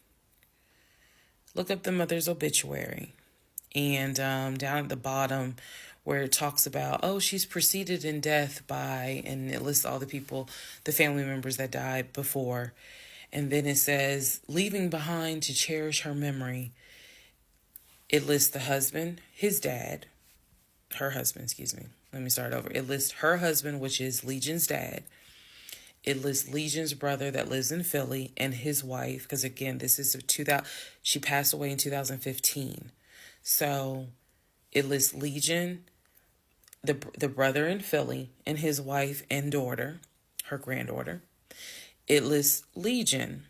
Look up the mother's obituary. And down at the bottom where it talks about, she's preceded in death by, and it lists all the people, the family members that died before. And then it says, leaving behind to cherish her memory. It lists the husband, her husband, excuse me. Let me start over. It lists her husband, which is Legion's dad. It lists Legion's brother that lives in Philly and his wife, because again, this is she passed away in 2015. So it lists Legion, the brother in Philly, and his wife and daughter, her granddaughter. It lists Legion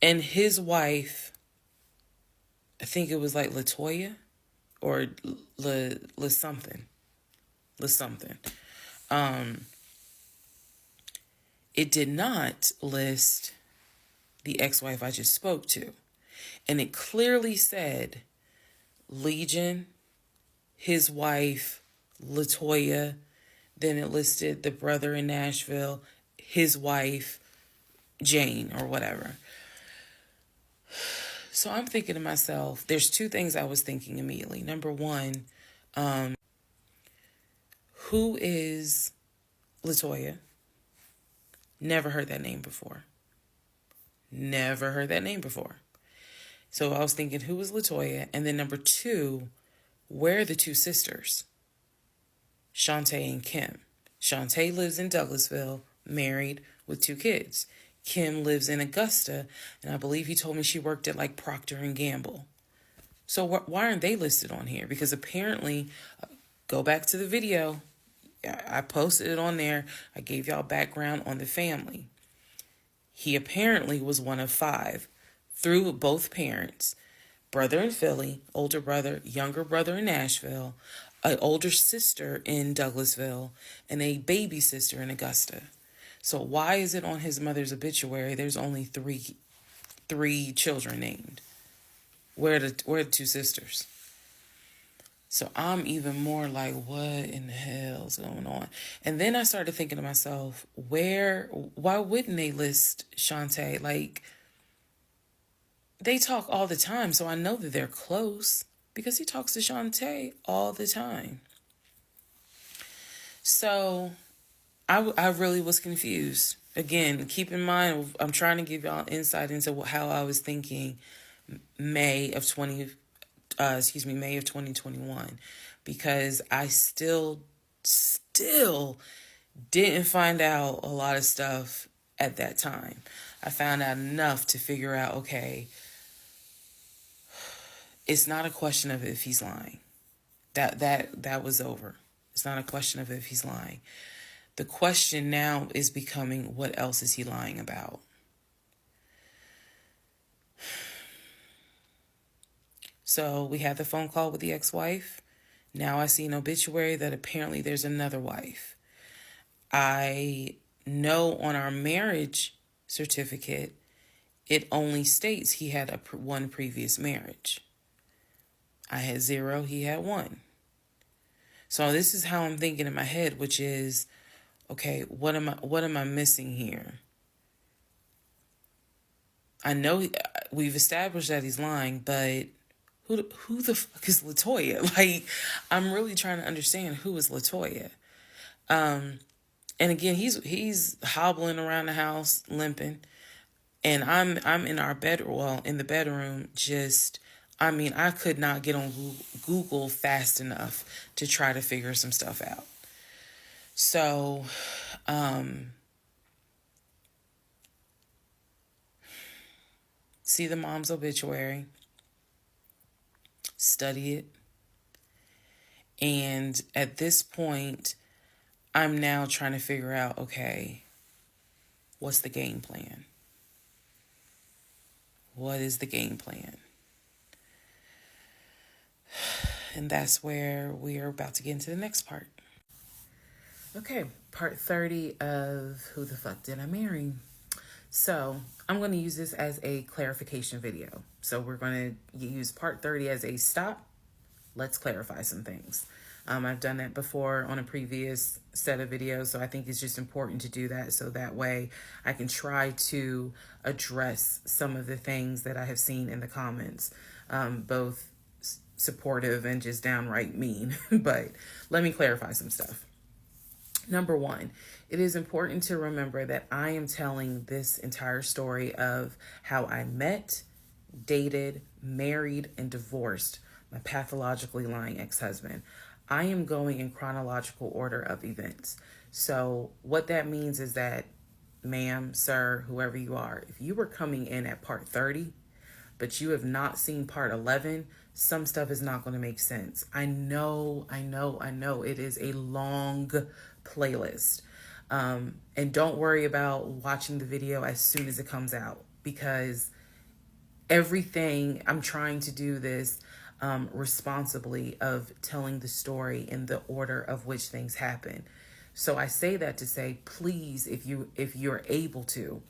and his wife I think it was like Latoya or La something. La something. It did not list the ex-wife I just spoke to. And it clearly said Legion, his wife, Latoya. Then it listed the brother in Nashville, his wife, Jane, or whatever. So I'm thinking to myself, there's two things I was thinking immediately. Number one, who is Latoya? Never heard that name before. Never heard that name before. So I was thinking, who is Latoya? And then number two, where are the two sisters? Shantae and Kim. Shantae lives in Douglasville, married with 2 kids. Kim lives in Augusta, and I believe he told me she worked at like Procter and Gamble. So why aren't they listed on here? Because apparently, go back to the video. I posted it on there. I gave y'all background on the family. He apparently was one of 5 through both parents. Brother in Philly, older brother, younger brother in Nashville, an older sister in Douglasville, and a baby sister in Augusta. So why is it on his mother's obituary there's only three children named? Where are the 2 sisters? So I'm even more like, what in the hell is going on? And then I started thinking to myself, why wouldn't they list Shantae? Like, they talk all the time, so I know that they're close because he talks to Shantae all the time. So I really was confused. Again, keep in mind, I'm trying to give y'all insight into how I was thinking May of 2021, because I still didn't find out a lot of stuff at that time. I found out enough to figure out, okay, it's not a question of if he's lying. That was over. It's not a question of if he's lying. The question now is becoming, what else is he lying about? So we had the phone call with the ex-wife. Now I see an obituary that apparently there's another wife. I know on our marriage certificate, it only states he had one previous marriage. I had 0, he had 1. So this is how I'm thinking in my head, which is, okay, what am I missing here? I know we've established that he's lying, but who the fuck is Latoya? Like, I'm really trying to understand who is Latoya. And again, he's hobbling around the house, limping, and I'm in our in the bedroom, I could not get on Google fast enough to try to figure some stuff out. So, see the mom's obituary, study it, and at this point, I'm now trying to figure out, okay, what's the game plan? What is the game plan? And that's where we are about to get into the next part. Okay, part 30 of Who the Fuck Did I Marry? So I'm going to use this as a clarification video. So we're going to use part 30 as a stop. Let's clarify some things. I've done that before on a previous set of videos, so I think it's just important to do that so that way I can try to address some of the things that I have seen in the comments, both supportive and just downright mean. But let me clarify some stuff. Number 1, it is important to remember that I am telling this entire story of how I met, dated, married, and divorced my pathologically lying ex-husband. I am going in chronological order of events. So what that means is that, ma'am, sir, whoever you are, if you were coming in at part 30, but you have not seen part 11, some stuff is not going to make sense. I know. It is a long playlist. And don't worry about watching the video as soon as it comes out, because everything, I'm trying to do this responsibly, of telling the story in the order of which things happen. So I say that to say, please, if you're able to,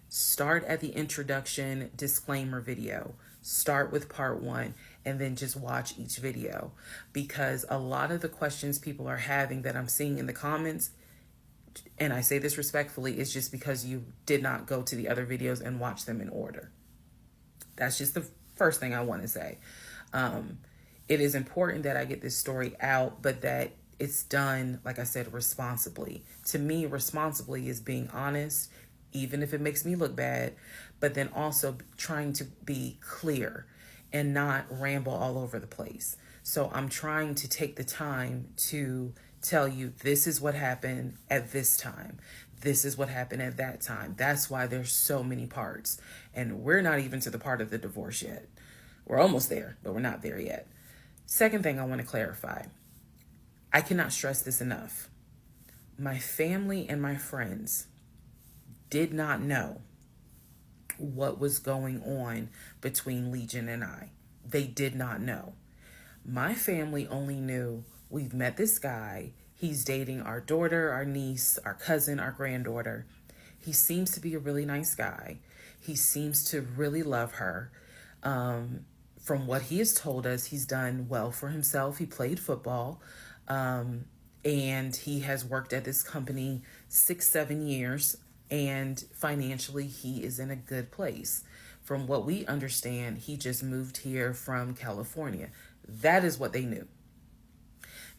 start at the introduction disclaimer video. Start with part 1 and then just watch each video, because a lot of the questions people are having that I'm seeing in the comments, and I say this respectfully, is just because you did not go to the other videos and watch them in order. That's just the first thing I want to say. It is important that I get this story out, but that it's done, like I said, responsibly. To me, responsibly is being honest, even if it makes me look bad, but then also trying to be clear and not ramble all over the place. So I'm trying to take the time to tell you, this is what happened at this time. This is what happened at that time. That's why there's so many parts. And we're not even to the part of the divorce yet. We're almost there, but we're not there yet. Second thing I want to clarify. I cannot stress this enough. My family and my friends did not know what was going on between Legion and I. They did not know. My family only knew, we've met this guy. He's dating our daughter, our niece, our cousin, our granddaughter. He seems to be a really nice guy. He seems to really love her. From what he has told us, he's done well for himself. He played football. And he has worked at this company 6-7 years. And financially, he is in a good place. From what we understand, he just moved here from California. That is what they knew.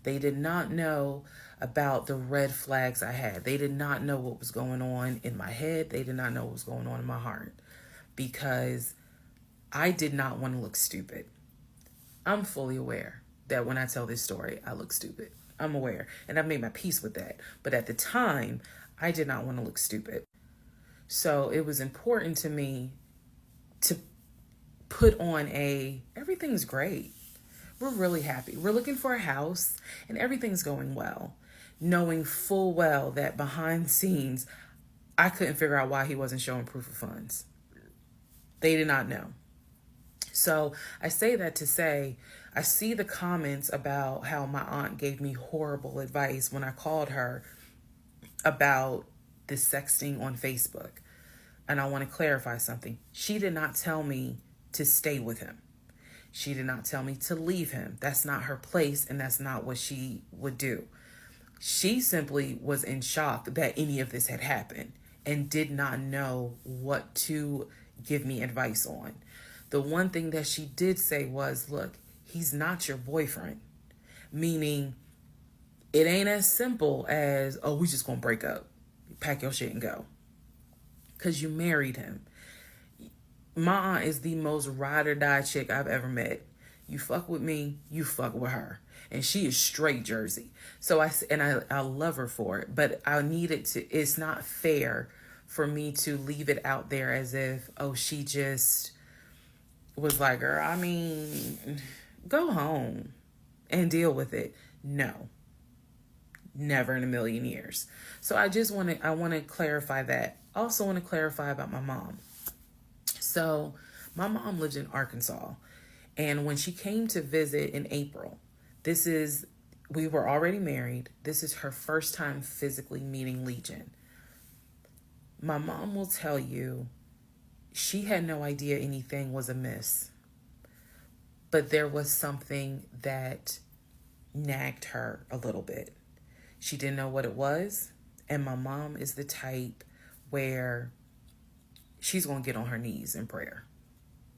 They did not know about the red flags I had. They did not know what was going on in my head. They did not know what was going on in my heart, because I did not want to look stupid. I'm fully aware that when I tell this story, I look stupid. I'm aware, and I've made my peace with that. But at the time, I did not want to look stupid. So it was important to me to put on everything's great. We're really happy. We're looking for a house and everything's going well. Knowing full well that behind the scenes, I couldn't figure out why he wasn't showing proof of funds. They did not know. So I say that to say, I see the comments about how my aunt gave me horrible advice when I called her about the sexting on Facebook. And I want to clarify something. She did not tell me to stay with him. She did not tell me to leave him. That's not her place, and that's not what she would do. She simply was in shock that any of this had happened and did not know what to give me advice on. The one thing that she did say was, look, he's not your boyfriend. Meaning, it ain't as simple as, oh, we just gonna break up. Pack your shit and go. Because you married him. My aunt is the most ride or die chick I've ever met. You fuck with me, you fuck with her. And she is straight Jersey. So I love her for it. But I needed to, it's not fair for me to leave it out there as if, oh, she just was like, girl, I mean, go home and deal with it. No. Never in a million years. So I want to clarify that. Also want to clarify about my mom. So my mom lives in Arkansas. And when she came to visit in April, we were already married. This is her first time physically meeting Legion. My mom will tell you she had no idea anything was amiss. But there was something that nagged her a little bit. She didn't know what it was. And my mom is the type where she's going to get on her knees in prayer.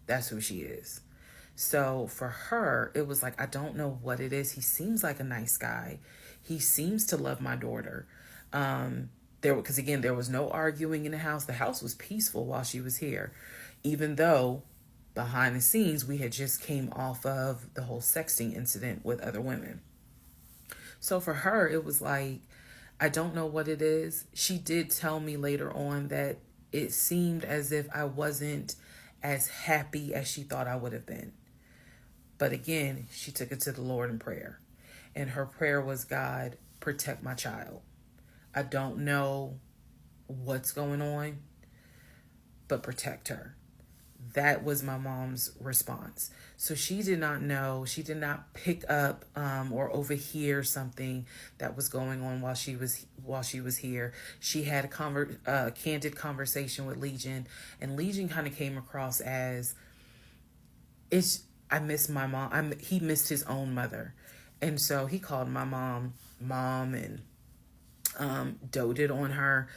That's who she is. So for her, it was like, I don't know what it is. He seems like a nice guy. He seems to love my daughter. Because again, there was no arguing in the house. The house was peaceful while she was here. Even though behind the scenes, we had just came off of the whole sexting incident with other women. So for her, it was like, I don't know what it is. She did tell me later on that it seemed as if I wasn't as happy as she thought I would have been. But again, she took it to the Lord in prayer. And her prayer was, God, protect my child. I don't know what's going on, but protect her. That was my mom's response. So she did not know, she did not pick up or overhear something that was going on while she was here. She had a candid conversation with Legion, and Legion kind of came across as, it's I miss my mom. He missed his own mother, and so he called my mom, and doted on her,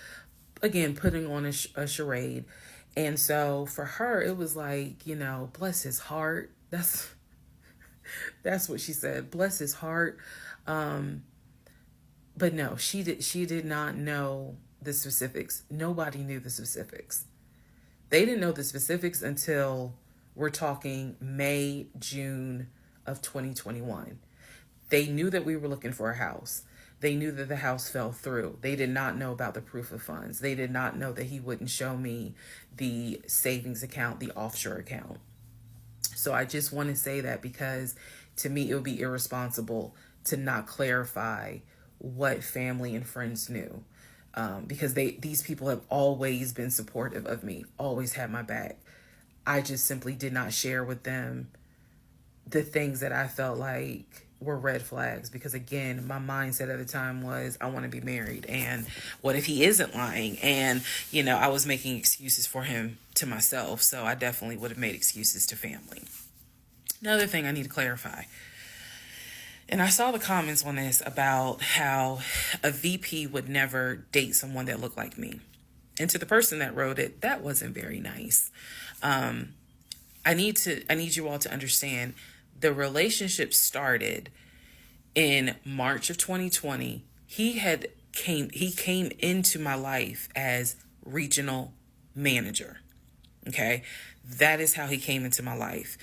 again putting on a charade. And so for her, it was like, bless his heart. That's what she said. Bless his heart. But no, she did not know the specifics. Nobody knew the specifics. They didn't know the specifics until we're talking May, June of 2021. They knew that we were looking for a house. They knew that the house fell through. They did not know about the proof of funds. They did not know that he wouldn't show me the savings account, the offshore account. So I just want to say that, because to me, it would be irresponsible to not clarify what family and friends knew. Because these people have always been supportive of me, always had my back. I just simply did not share with them the things that I felt like were red flags, because again, my mindset at the time was, I want to be married, and what if he isn't lying? And I was making excuses for him to myself, so I definitely would have made excuses to family. Another thing I need to clarify, and I saw the comments on this about how a VP would never date someone that looked like me. And to the person that wrote it, that wasn't very nice. I need you all to understand, the relationship started in March of 2020. He came into my life as regional manager. Okay. That is how he came into my life.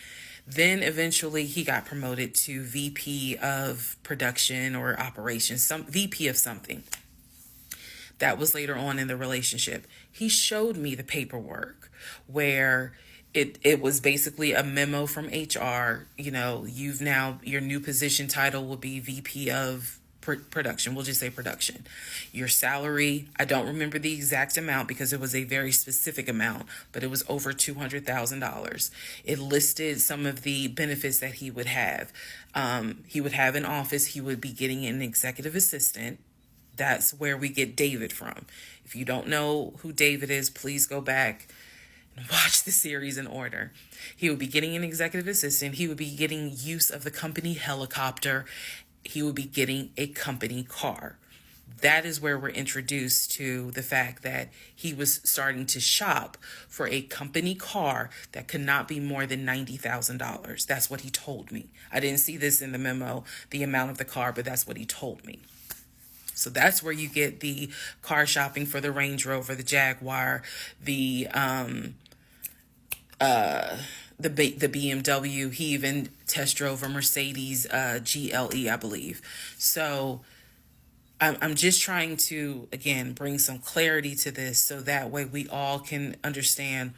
Then eventually he got promoted to VP of production or operations, some VP of something. That was later on in the relationship. He showed me the paperwork where it was basically a memo from HR. Your new position title will be VP of production. We'll just say production. Your salary, I don't remember the exact amount because it was a very specific amount, but it was over $200,000. It listed some of the benefits that he would have. He would have an office. He would be getting an executive assistant. That's where we get David from. If you don't know who David is, please go back and watch the series in order. He would be getting an executive assistant. He would be getting use of the company helicopter. He would be getting a company car. That is where we're introduced to the fact that he was starting to shop for a company car that could not be more than $90,000. That's what he told me. I didn't see this in the memo, the amount of the car, but that's what he told me. So that's where you get the car shopping for the Range Rover, the Jaguar, the BMW. He even test drove a Mercedes GLE, I believe. So I'm just trying to, again, bring some clarity to this so that way we all can understand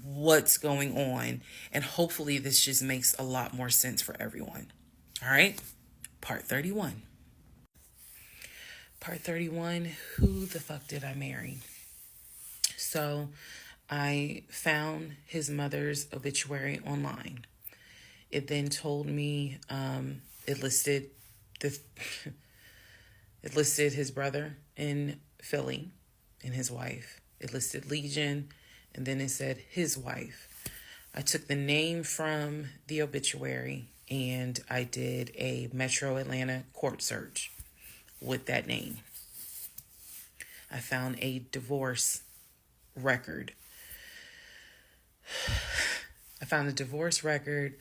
what's going on. And hopefully this just makes a lot more sense for everyone. All right. Part 31. Part 31, who the fuck did I marry? So I found his mother's obituary online. It then told me, it listed his brother in Philly and his wife. It listed Legion, and then it said his wife. I took the name from the obituary and I did a Metro Atlanta court search with that name. I found a divorce record. I found a divorce record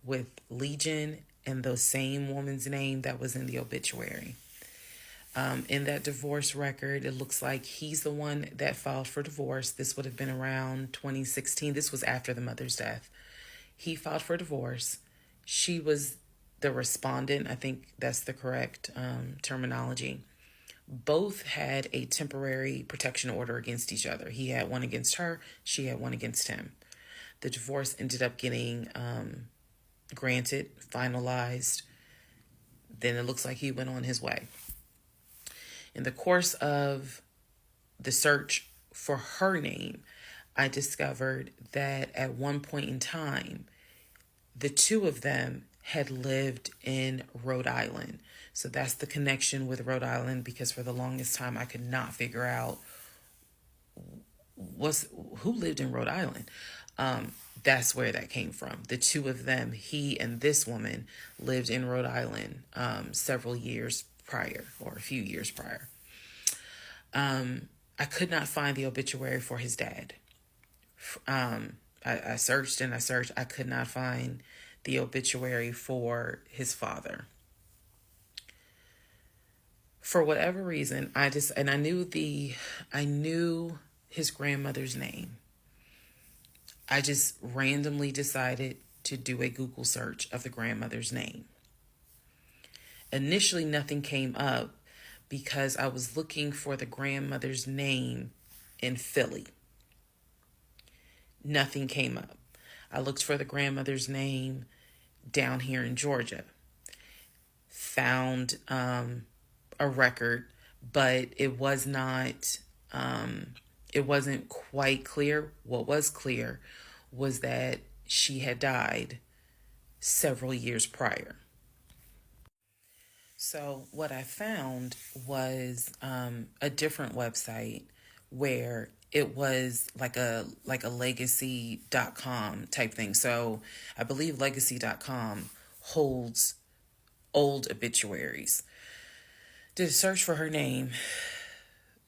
with Legion and the same woman's name that was in the obituary. In that divorce record, it looks like he's the one that filed for divorce. This would have been around 2016. This was after the mother's death. He filed for divorce. She was the respondent. I think that's the correct terminology. Both had a temporary protection order against each other. He had one against her. She had one against him. The divorce ended up getting granted, finalized. Then it looks like he went on his way. In the course of the search for her name, I discovered that at one point in time, the two of them had lived in Rhode Island. So that's the connection with Rhode Island, because for the longest time I could not figure out who lived in Rhode Island. That's where that came from. The two of them, he and this woman, lived in Rhode Island several years prior, or a few years prior. I could not find the obituary for his dad. I searched and I searched. I could not find the obituary for his father. For whatever reason, I knew his grandmother's name. I just randomly decided to do a Google search of the grandmother's name. Initially, nothing came up because I was looking for the grandmother's name in Philly. Nothing came up. I looked for the grandmother's name down here in Georgia. Found a record, but it wasn't quite clear. What was clear was that she had died several years prior. So what I found was a different website where it was like a legacy.com type thing. So I believe legacy.com holds old obituaries. Did a search for her name,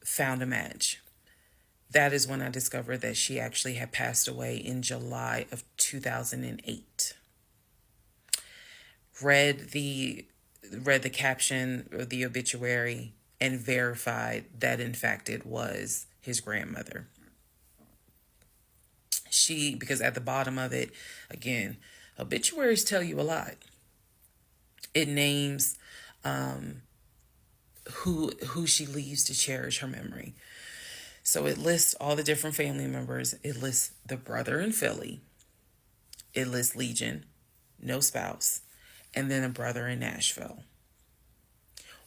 found a match. That is when I discovered that she actually had passed away in July of 2008. Read the caption of the obituary and verified that in fact it was his grandmother. Because at the bottom of it, again, obituaries tell you a lot. It names who she leaves to cherish her memory. So it lists all the different family members. It lists the brother in Philly. It lists Legion, no spouse, and then a brother in Nashville.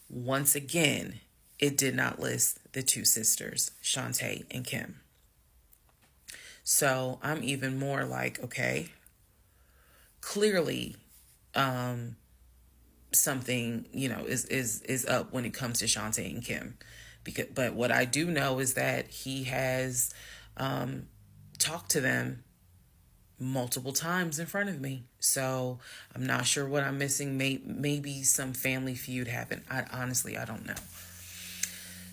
Once again, it did not list the two sisters, Shantae and Kim. So I'm even more like, okay, clearly something, is up when it comes to Shantae and Kim. But what I do know is that he has talked to them multiple times in front of me. So I'm not sure what I'm missing. Maybe some family feud happened. I don't know.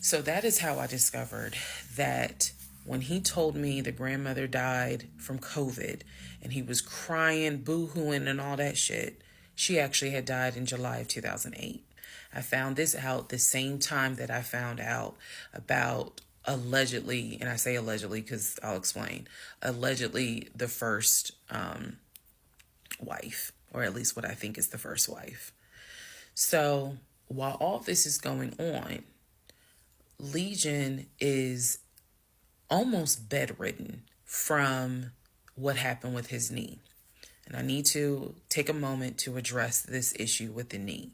So that is how I discovered that when he told me the grandmother died from COVID and he was crying, boo-hooing and all that shit, she actually had died in July of 2008. I found this out the same time that I found out about allegedly, and I say allegedly because I'll explain, allegedly the first wife, or at least what I think is the first wife. So while all this is going on, Legion is almost bedridden from what happened with his knee. And I need to take a moment to address this issue with the knee.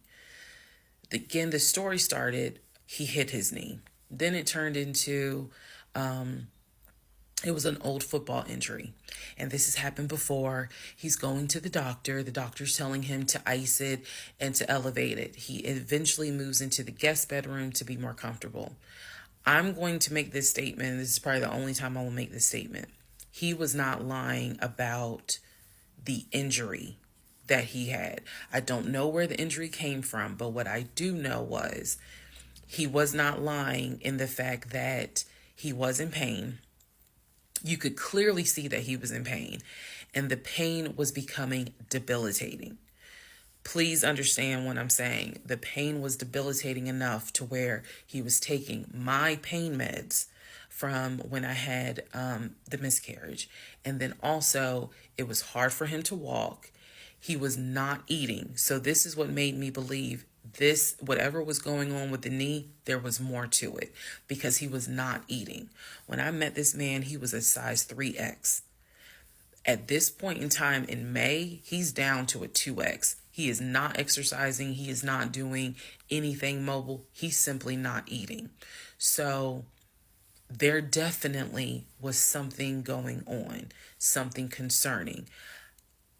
Again, the story started, he hit his knee. Then it turned into, it was an old football injury. And this has happened before. He's going to the doctor. The doctor's telling him to ice it and to elevate it. He eventually moves into the guest bedroom to be more comfortable. I'm going to make this statement. This is probably the only time I will make this statement. He was not lying about the injury that he had. I don't know where the injury came from, but what I do know was he was not lying in the fact that he was in pain. You could clearly see that he was in pain, and the pain was becoming debilitating. Please understand what I'm saying. The pain was debilitating enough to where he was taking my pain meds from when I had the miscarriage. And then also, it was hard for him to walk. He was not eating. So this is what made me believe this, whatever was going on with the knee, there was more to it because he was not eating. When I met this man, he was a size 3X. At this point in time in May, he's down to a 2X. He is not exercising. He is not doing anything mobile. He's simply not eating. So there definitely was something going on, something concerning.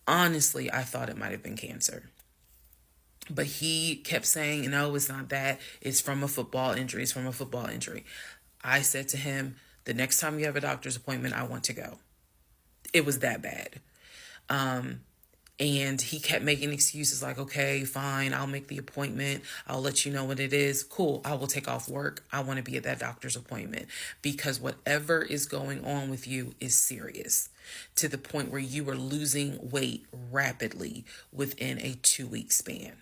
Honestly, I thought it might have been cancer. But he kept saying, no, it's not that. It's from a football injury. It's from a football injury. I said to him, the next time you have a doctor's appointment, I want to go. It was that bad. And he kept making excuses like, okay, fine, I'll make the appointment. I'll let you know what it is. Cool, I will take off work. I want to be at that doctor's appointment because whatever is going on with you is serious to the point where you are losing weight rapidly within a 2-week span.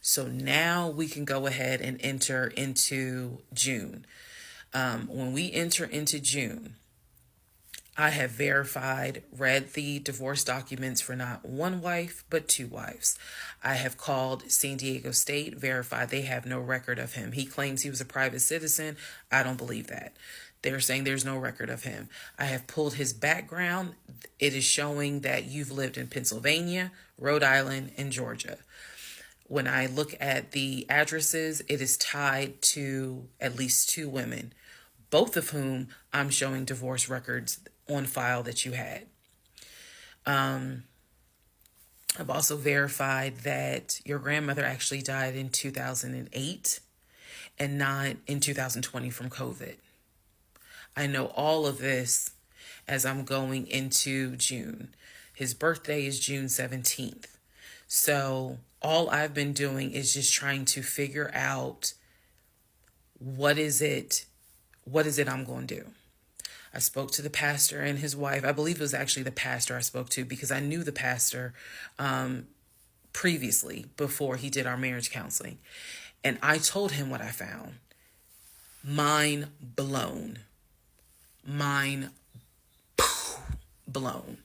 So now we can go ahead and enter into June. When we enter into June, I have verified, read the divorce documents for not one wife, but 2 wives. I have called San Diego State, verified they have no record of him. He claims he was a private citizen. I don't believe that. They're saying there's no record of him. I have pulled his background. It is showing that you've lived in Pennsylvania, Rhode Island, and Georgia. When I look at the addresses, it is tied to at least 2 women, both of whom I'm showing divorce records on file that you had. I've also verified that your grandmother actually died in 2008 and not in 2020 from COVID. I know all of this as I'm going into June. His birthday is June 17th. So all I've been doing is just trying to figure out what is it I'm going to do. I spoke to the pastor and his wife. I believe it was actually the pastor I spoke to because I knew the pastor previously before he did our marriage counseling. And I told him what I found. Mind blown. Mind blown.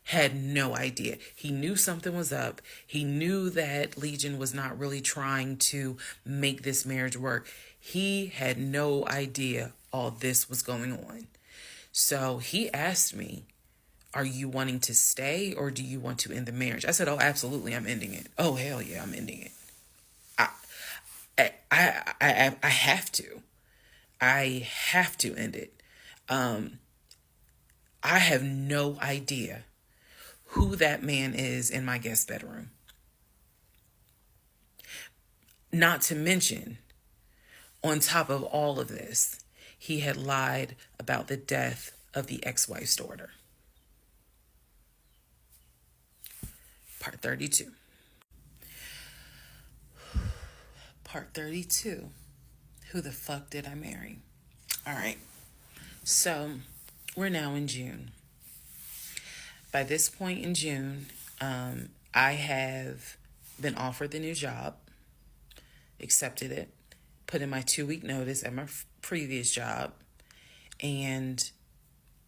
Had no idea. He knew something was up. He knew that Legion was not really trying to make this marriage work. He had no idea all this was going on. So he asked me, are you wanting to stay or do you want to end the marriage? I said, oh, absolutely, I'm ending it. Oh, hell yeah, I'm ending it. I have to. I have to end it. I have no idea who that man is in my guest bedroom. Not to mention, on top of all of this, he had lied about the death of the ex-wife's daughter. Part 32. Part 32. Who the fuck did I marry? All right. So we're now in June. By this point in June, I have been offered the new job, accepted it, put in my 2-week notice at my previous job, and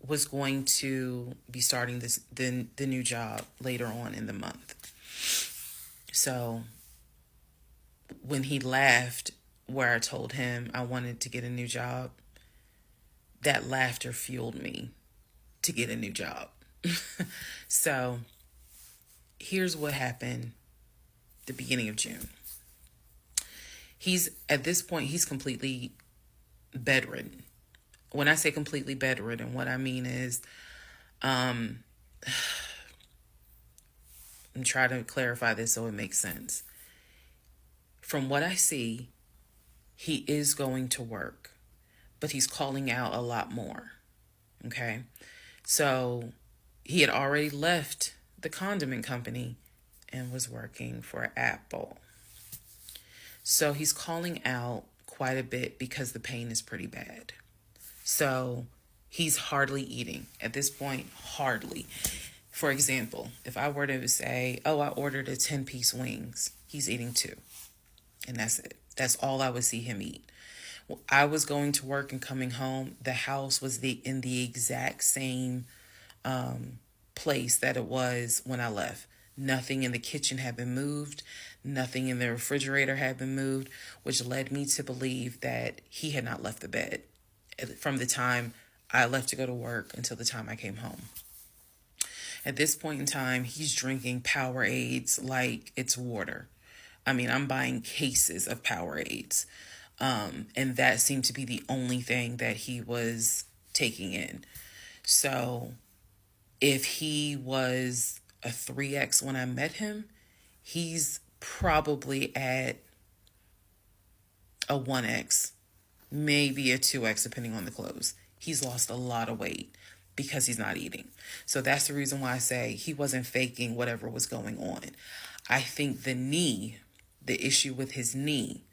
was going to be starting the new job later on in the month. So when he laughed where I told him I wanted to get a new job, that laughter fueled me to get a new job. So here's what happened the beginning of June. At this point, he's completely bedridden. When I say completely bedridden, what I mean is, I'm trying to clarify this so it makes sense. From what I see, he is going to work, but he's calling out a lot more. Okay? So he had already left the condiment company and was working for Apple. So he's calling out quite a bit because the pain is pretty bad. So he's hardly eating. At this point, hardly. For example, if I were to say, oh, I ordered a 10-piece wings, he's eating 2. And that's it. That's all I would see him eat. I was going to work and coming home. The house was in the exact same place that it was when I left. Nothing in the kitchen had been moved. Nothing in the refrigerator had been moved, which led me to believe that he had not left the bed from the time I left to go to work until the time I came home. At this point in time, he's drinking Powerades like it's water. I mean, I'm buying cases of Powerades. And that seemed to be the only thing that he was taking in. So if he was a 3X when I met him, he's probably at a 1X, maybe a 2X, depending on the clothes. He's lost a lot of weight because he's not eating. So that's the reason why I say he wasn't faking whatever was going on. I think the issue with his knee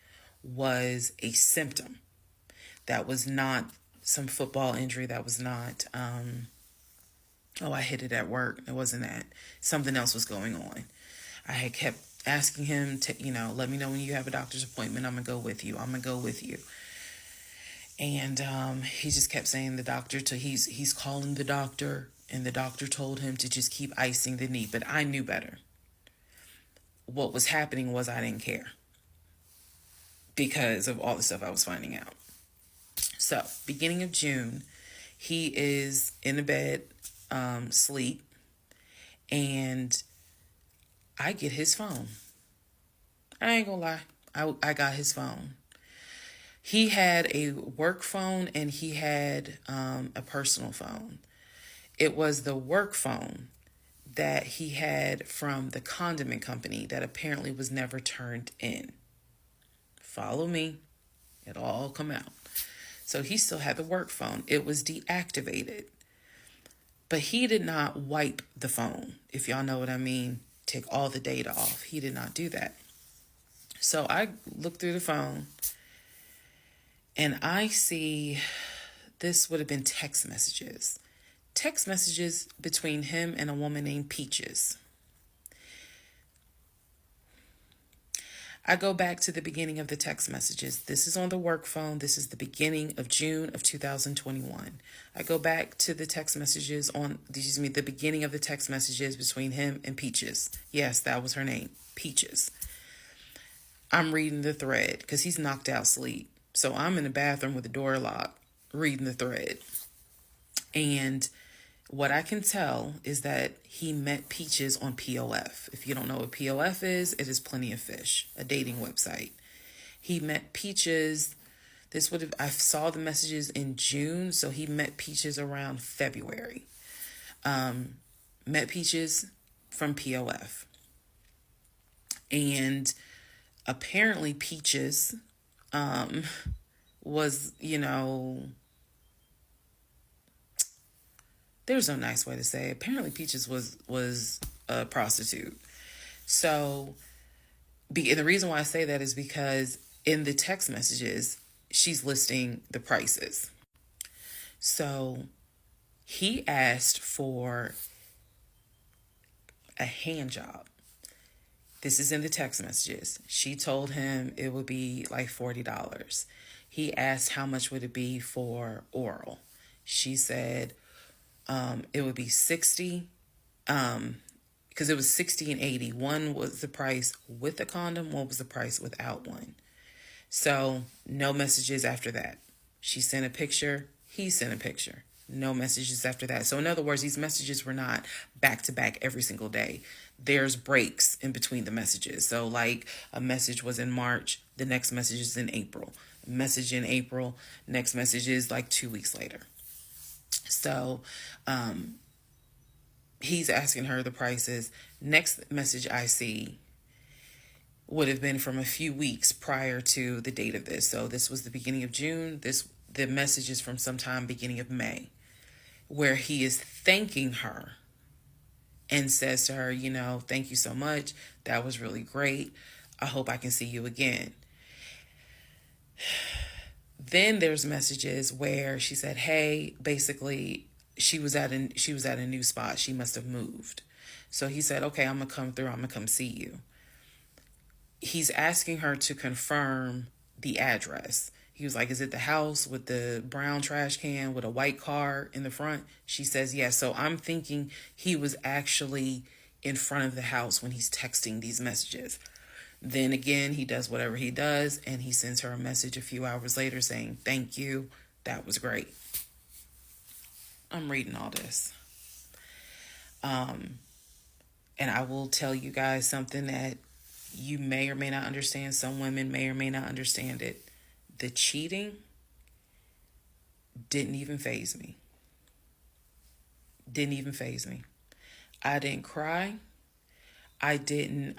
was a symptom. That was not some football injury. That was not, I hit it at work. It wasn't that. Something else was going on. I had kept asking him to, let me know when you have a doctor's appointment. I'm going to go with you. I'm going to go with you. And he just kept saying the doctor, he's calling the doctor, and the doctor told him to just keep icing the knee. But I knew better. What was happening was I didn't care because of all the stuff I was finding out. So, beginning of June, he is in the bed, sleep, and I get his phone. I ain't gonna lie. I got his phone. He had a work phone and he had a personal phone. It was the work phone that he had from the condiment company that apparently was never turned in. Follow me. It'll all come out. So he still had the work phone. It was deactivated. But he did not wipe the phone, if y'all know what I mean. Take all the data off. He did not do that. So I look through the phone and I see this would have been text messages. Text messages between him and a woman named Peaches. I go back to the beginning of the text messages. This is on the work phone. This is the beginning of June of 2021. I go back to the text messages the beginning of the text messages between him and Peaches. Yes, that was her name, Peaches. I'm reading the thread because he's knocked out sleep. So I'm in the bathroom with the door locked, reading the thread. And what I can tell is that he met Peaches on POF. If you don't know what POF is, it is Plenty of Fish, a dating website. He met Peaches. I saw the messages in June, so he met Peaches around February. Met Peaches from POF. And apparently Peaches was, there's no nice way to say it. Apparently Peaches was a prostitute. So the reason why I say that is because in the text messages, she's listing the prices. So he asked for a hand job. This is in the text messages. She told him it would be like $40. He asked how much would it be for oral. She said it would be $60, because it was $60 and $80. One was the price with a condom, one was the price without one. So no messages after that. She sent a picture, he sent a picture. No messages after that. So in other words, these messages were not back to back every single day. There's breaks in between the messages. So like a message was in March, the next message is in April. Message in April, next message is like 2 weeks later. So he's asking her the prices. Next message I see would have been from a few weeks prior to the date of this. So this was the beginning of June. The message is from sometime beginning of May, where he is thanking her and says to her, thank you so much. That was really great. I hope I can see you again. Then there's messages where she said, hey, basically she was at a new spot. She must have moved. So he said, okay, I'm going to come through. I'm going to come see you. He's asking her to confirm the address. He was like, is it the house with the brown trash can with a white car in the front? She says, yes. So I'm thinking he was actually in front of the house when he's texting these messages. Then again, he does whatever he does, and he sends her a message a few hours later saying, thank you. That was great. I'm reading all this. And I will tell you guys something that you may or may not understand. Some women may or may not understand it. the cheating didn't even faze me. Didn't even faze me. I didn't cry. I did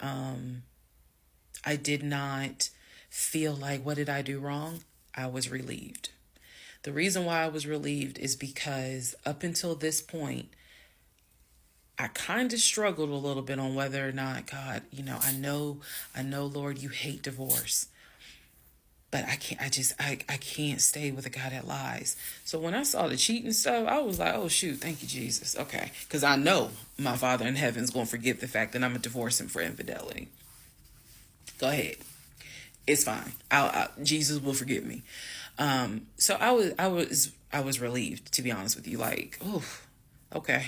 not feel like, what did I do wrong? I was relieved. The reason why I was relieved is because up until this point, I kind of struggled a little bit on whether or not, God, I know, Lord, you hate divorce, but I can't stay with a guy that lies. So when I saw the cheating stuff, I was like, oh shoot, thank you, Jesus. Okay. Because I know my Father in heaven is going to forgive the fact that I'm going to divorce him for infidelity. Go ahead. It's fine. Jesus will forgive me. So I was relieved, to be honest with you. Like, oh, okay.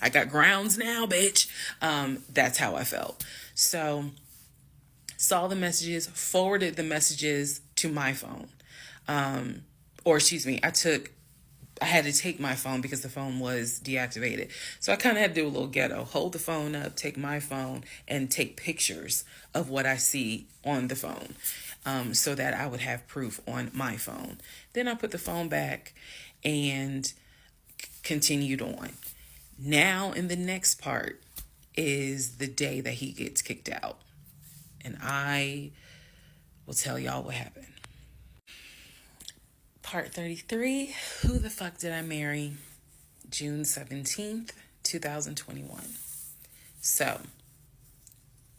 I got grounds now, bitch. That's how I felt. So saw the messages, forwarded the messages to my phone. Or excuse me, I had to take my phone because the phone was deactivated. So I kind of had to do a little ghetto. Hold the phone up, take my phone, and take pictures of what I see on the phone, so that I would have proof on my phone. Then I put the phone back and continued on. Now, in the next part is the day that he gets kicked out. And I will tell y'all what happened. Part 33, who the fuck did I marry? June 17th, 2021. So,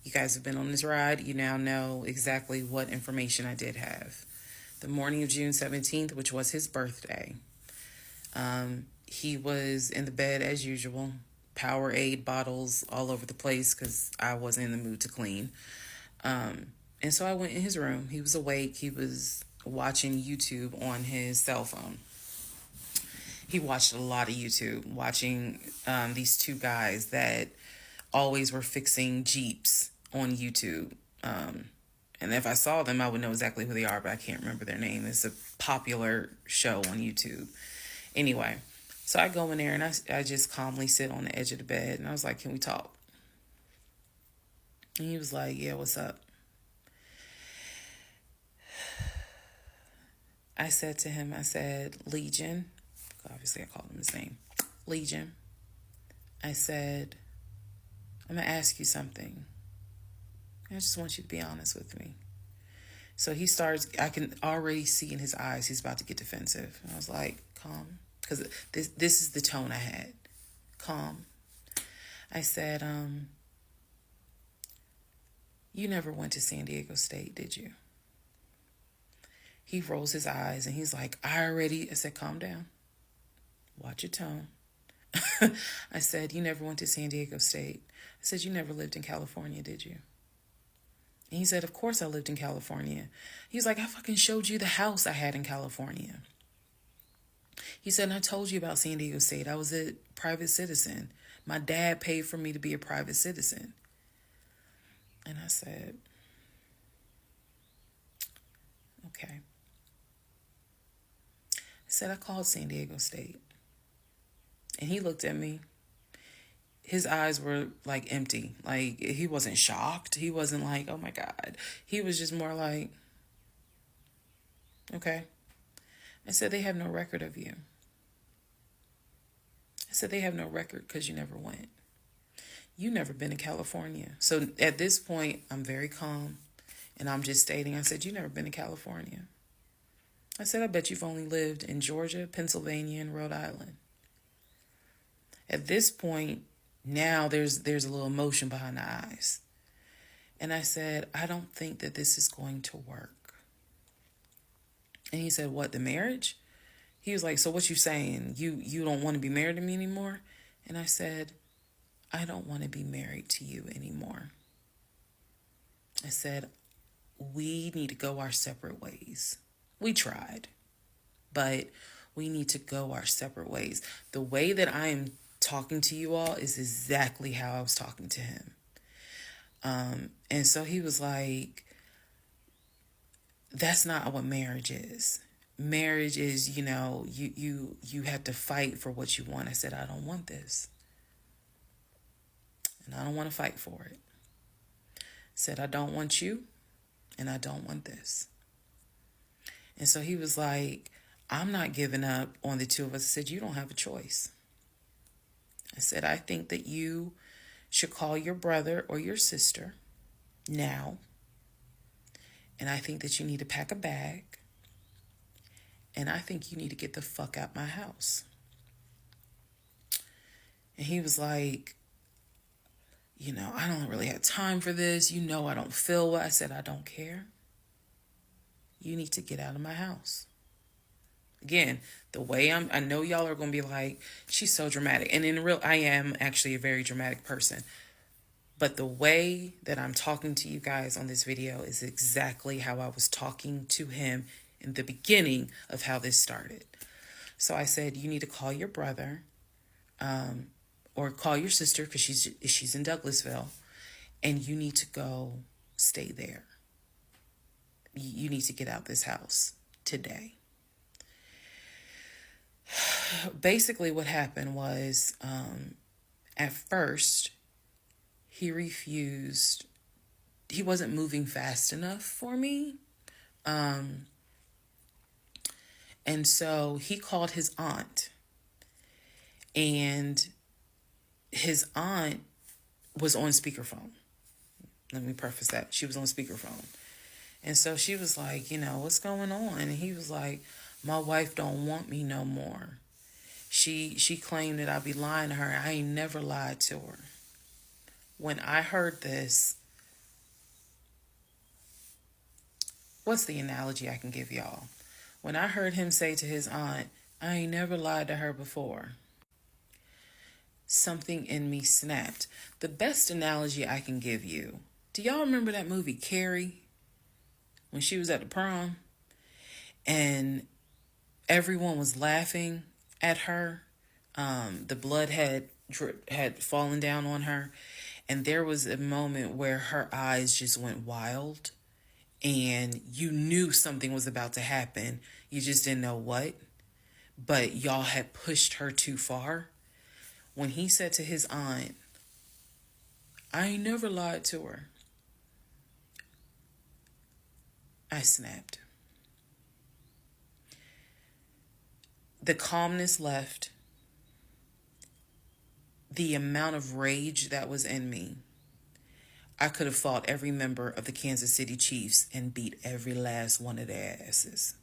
you guys have been on this ride. You now know exactly what information I did have. The morning of June 17th, which was his birthday, he was in the bed as usual. Powerade bottles all over the place because I wasn't in the mood to clean. And so I went in his room. He was awake. He was watching YouTube on his cell phone. He watched a lot of YouTube, watching these two guys that always were fixing Jeeps on YouTube. And if I saw them, I would know exactly who they are, but I can't remember their name. It's a popular show on YouTube. Anyway, so I go in there and I just calmly sit on the edge of the bed. And I was like, can we talk? And he was like, yeah, what's up? I said to him, Legion. Obviously, I called him his name. Legion. I said, I'm going to ask you something. I just want you to be honest with me. So he starts, I can already see in his eyes, he's about to get defensive. And I was like, calm. Because this is the tone I had. Calm. I said, you never went to San Diego State, did you? He rolls his eyes and he's like, I said, calm down. Watch your tone. I said, you never went to San Diego State. I said, you never lived in California, did you? And he said, of course I lived in California. He's like, I fucking showed you the house I had in California. He said, and I told you about San Diego State. I was a private citizen. My dad paid for me to be a private citizen. And I said, okay. I said, I called San Diego State. And he looked at me. His eyes were like empty. Like he wasn't shocked. He wasn't like, oh my God. He was just more like, okay. I said, they have no record of you. I said, they have no record because you never went. You never been to California. So at this point, I'm very calm. And I'm just stating, I said, you never been to California. I said, I bet you've only lived in Georgia, Pennsylvania, and Rhode Island. At this point, now there's a little emotion behind the eyes. And I said, I don't think that this is going to work. And he said, what, the marriage? He was like, so what you saying? You don't want to be married to me anymore? And I said, I don't want to be married to you anymore. I said, we need to go our separate ways. We tried, but we need to go our separate ways. The way that I am talking to you all is exactly how I was talking to him. And so he was like, that's not what marriage is. Marriage is, you have to fight for what you want. I said, I don't want this. And I don't want to fight for it. I said, I don't want you, and I don't want this. And so he was like, I'm not giving up on the two of us. I said, you don't have a choice. I said, I think that you should call your brother or your sister now. And I think that you need to pack a bag. And I think you need to get the fuck out my house. And he was like, I don't really have time for this. I don't feel well. I said, I don't care. You need to get out of my house. Again, the way I know y'all are going to be like, she's so dramatic. And I am actually a very dramatic person. But the way that I'm talking to you guys on this video is exactly how I was talking to him in the beginning of how this started. So I said, you need to call your brother, or call your sister because she's in Douglasville, and you need to go stay there. You need to get out this house today. Basically what happened was, at first, he refused. He wasn't moving fast enough for me. And so he called his aunt. And his aunt was on speakerphone. Let me preface that. She was on speakerphone. And so she was like, what's going on? And he was like, my wife don't want me no more. She claimed that I be lying to her. I ain't never lied to her. When I heard this, what's the analogy I can give y'all? When I heard him say to his aunt, I ain't never lied to her before, something in me snapped. The best analogy I can give you, do y'all remember that movie Carrie? When she was at the prom and everyone was laughing at her. The blood had fallen down on her. And there was a moment where her eyes just went wild. And you knew something was about to happen. You just didn't know what. But y'all had pushed her too far. When he said to his aunt, I ain't never lied to her, I snapped. The calmness left. The amount of rage that was in me. I could have fought every member of the Kansas City Chiefs and beat every last one of their asses.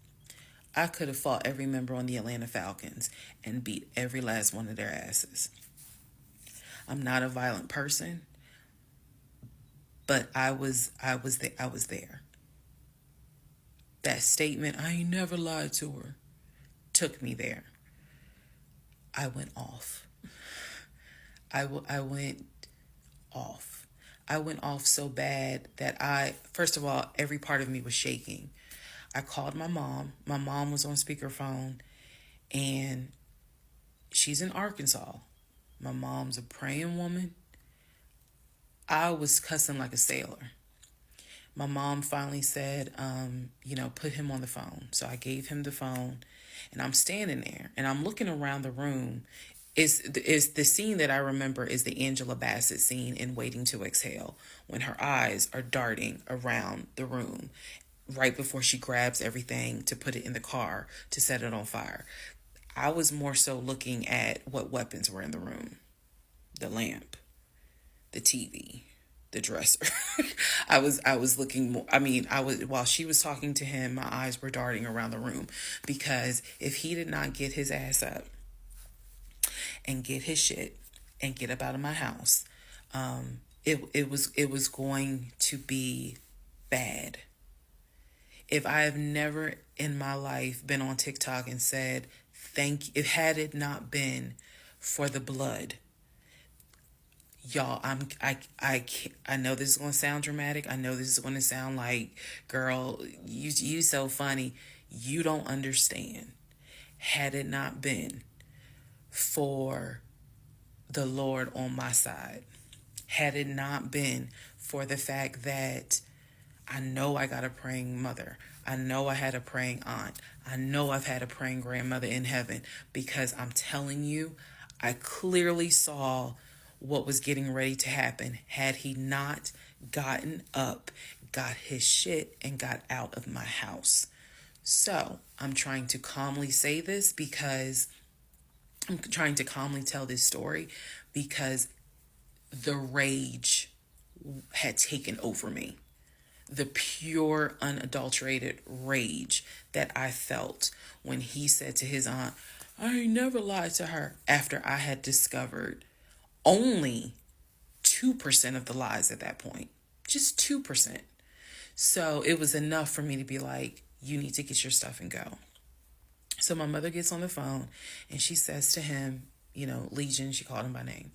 I could have fought every member on the Atlanta Falcons and beat every last one of their asses. I'm not a violent person, but I was there. That statement, I ain't never lied to her, took me there. I went off. I went off. I went off so bad that first of all, every part of me was shaking. I called my mom. My mom was on speakerphone, and she's in Arkansas. My mom's a praying woman. I was cussing like a sailor. My mom finally said, put him on the phone. So I gave him the phone, and I'm standing there, and I'm looking around the room. Is the scene that I remember is the Angela Bassett scene in Waiting to Exhale, when her eyes are darting around the room right before she grabs everything to put it in the car to set it on fire. I was more so looking at what weapons were in the room. The lamp, the TV, the dresser. I was looking more, while she was talking to him, my eyes were darting around the room, because if he did not get his ass up and get his shit and get up out of my house, it was going to be bad. If I have never in my life been on TikTok and said thank you, had it not been for the blood, y'all, I know this is going to sound dramatic. I know this is going to sound like, girl, you so funny. You don't understand. Had it not been for the Lord on my side, had it not been for the fact that I know I got a praying mother, I know I had a praying aunt, I know I've had a praying grandmother in heaven, because I'm telling you, I clearly saw what was getting ready to happen had he not gotten up, got his shit, and got out of my house. So I'm trying to calmly say this because I'm trying to calmly tell this story because the rage had taken over me. The pure, unadulterated rage that I felt when he said to his aunt, I ain't never lied to her, after I had discovered only 2% of the lies at that point. Just 2%. So it was enough for me to be like, you need to get your stuff and go. So my mother gets on the phone and she says to him, Legion, she called him by name.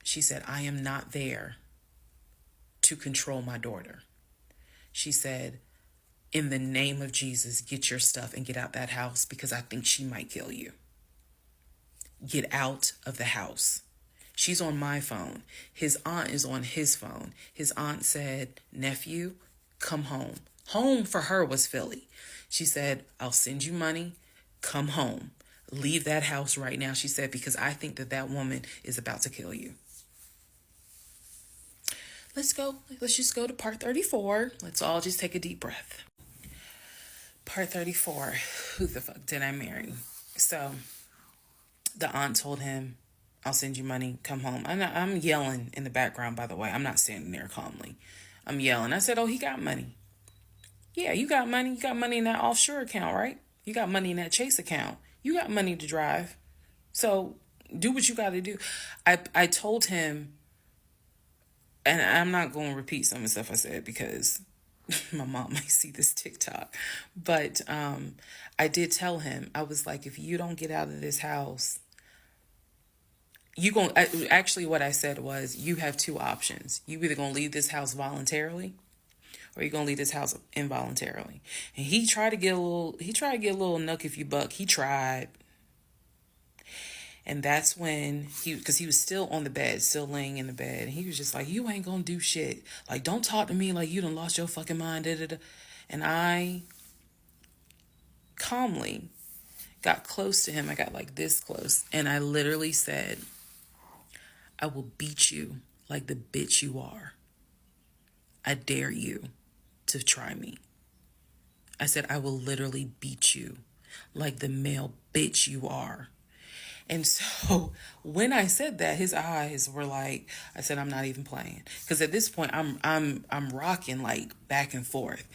She said, I am not there to control my daughter. She said, in the name of Jesus, get your stuff and get out that house because I think she might kill you. Get out of the house. She's on my phone. His aunt is on his phone. His aunt said, nephew, come home. Home for her was Philly. She said, I'll send you money. Come home. Leave that house right now, she said, because I think that woman is about to kill you. Let's just go to part 34. Let's all just take a deep breath. Part 34. Who the fuck did I marry? So the aunt told him, I'll send you money. Come home. I'm yelling in the background, by the way. I'm not standing there calmly. I'm yelling. I said, oh, he got money. Yeah, you got money. You got money in that offshore account, right? You got money in that Chase account. You got money to drive. So do what you got to do. I told him, and I'm not going to repeat some of the stuff I said because my mom might see this TikTok. But I did tell him, I was like, if you don't get out of this house, actually what I said was, you have two options. You either going to leave this house voluntarily or you're going to leave this house involuntarily. And he tried to get a little nuck if you buck. He tried. And that's when because he was still on the bed, still laying in the bed. And he was just like, you ain't going to do shit. Like, don't talk to me like you done lost your fucking mind. Da, da, da. And I calmly got close to him. I got like this close. And I literally said, I will beat you like the bitch you are. I dare you to try me. I said, I will literally beat you like the male bitch you are. And so when I said that, his eyes were like, I said, I'm not even playing. Because at this point, I'm rocking like back and forth.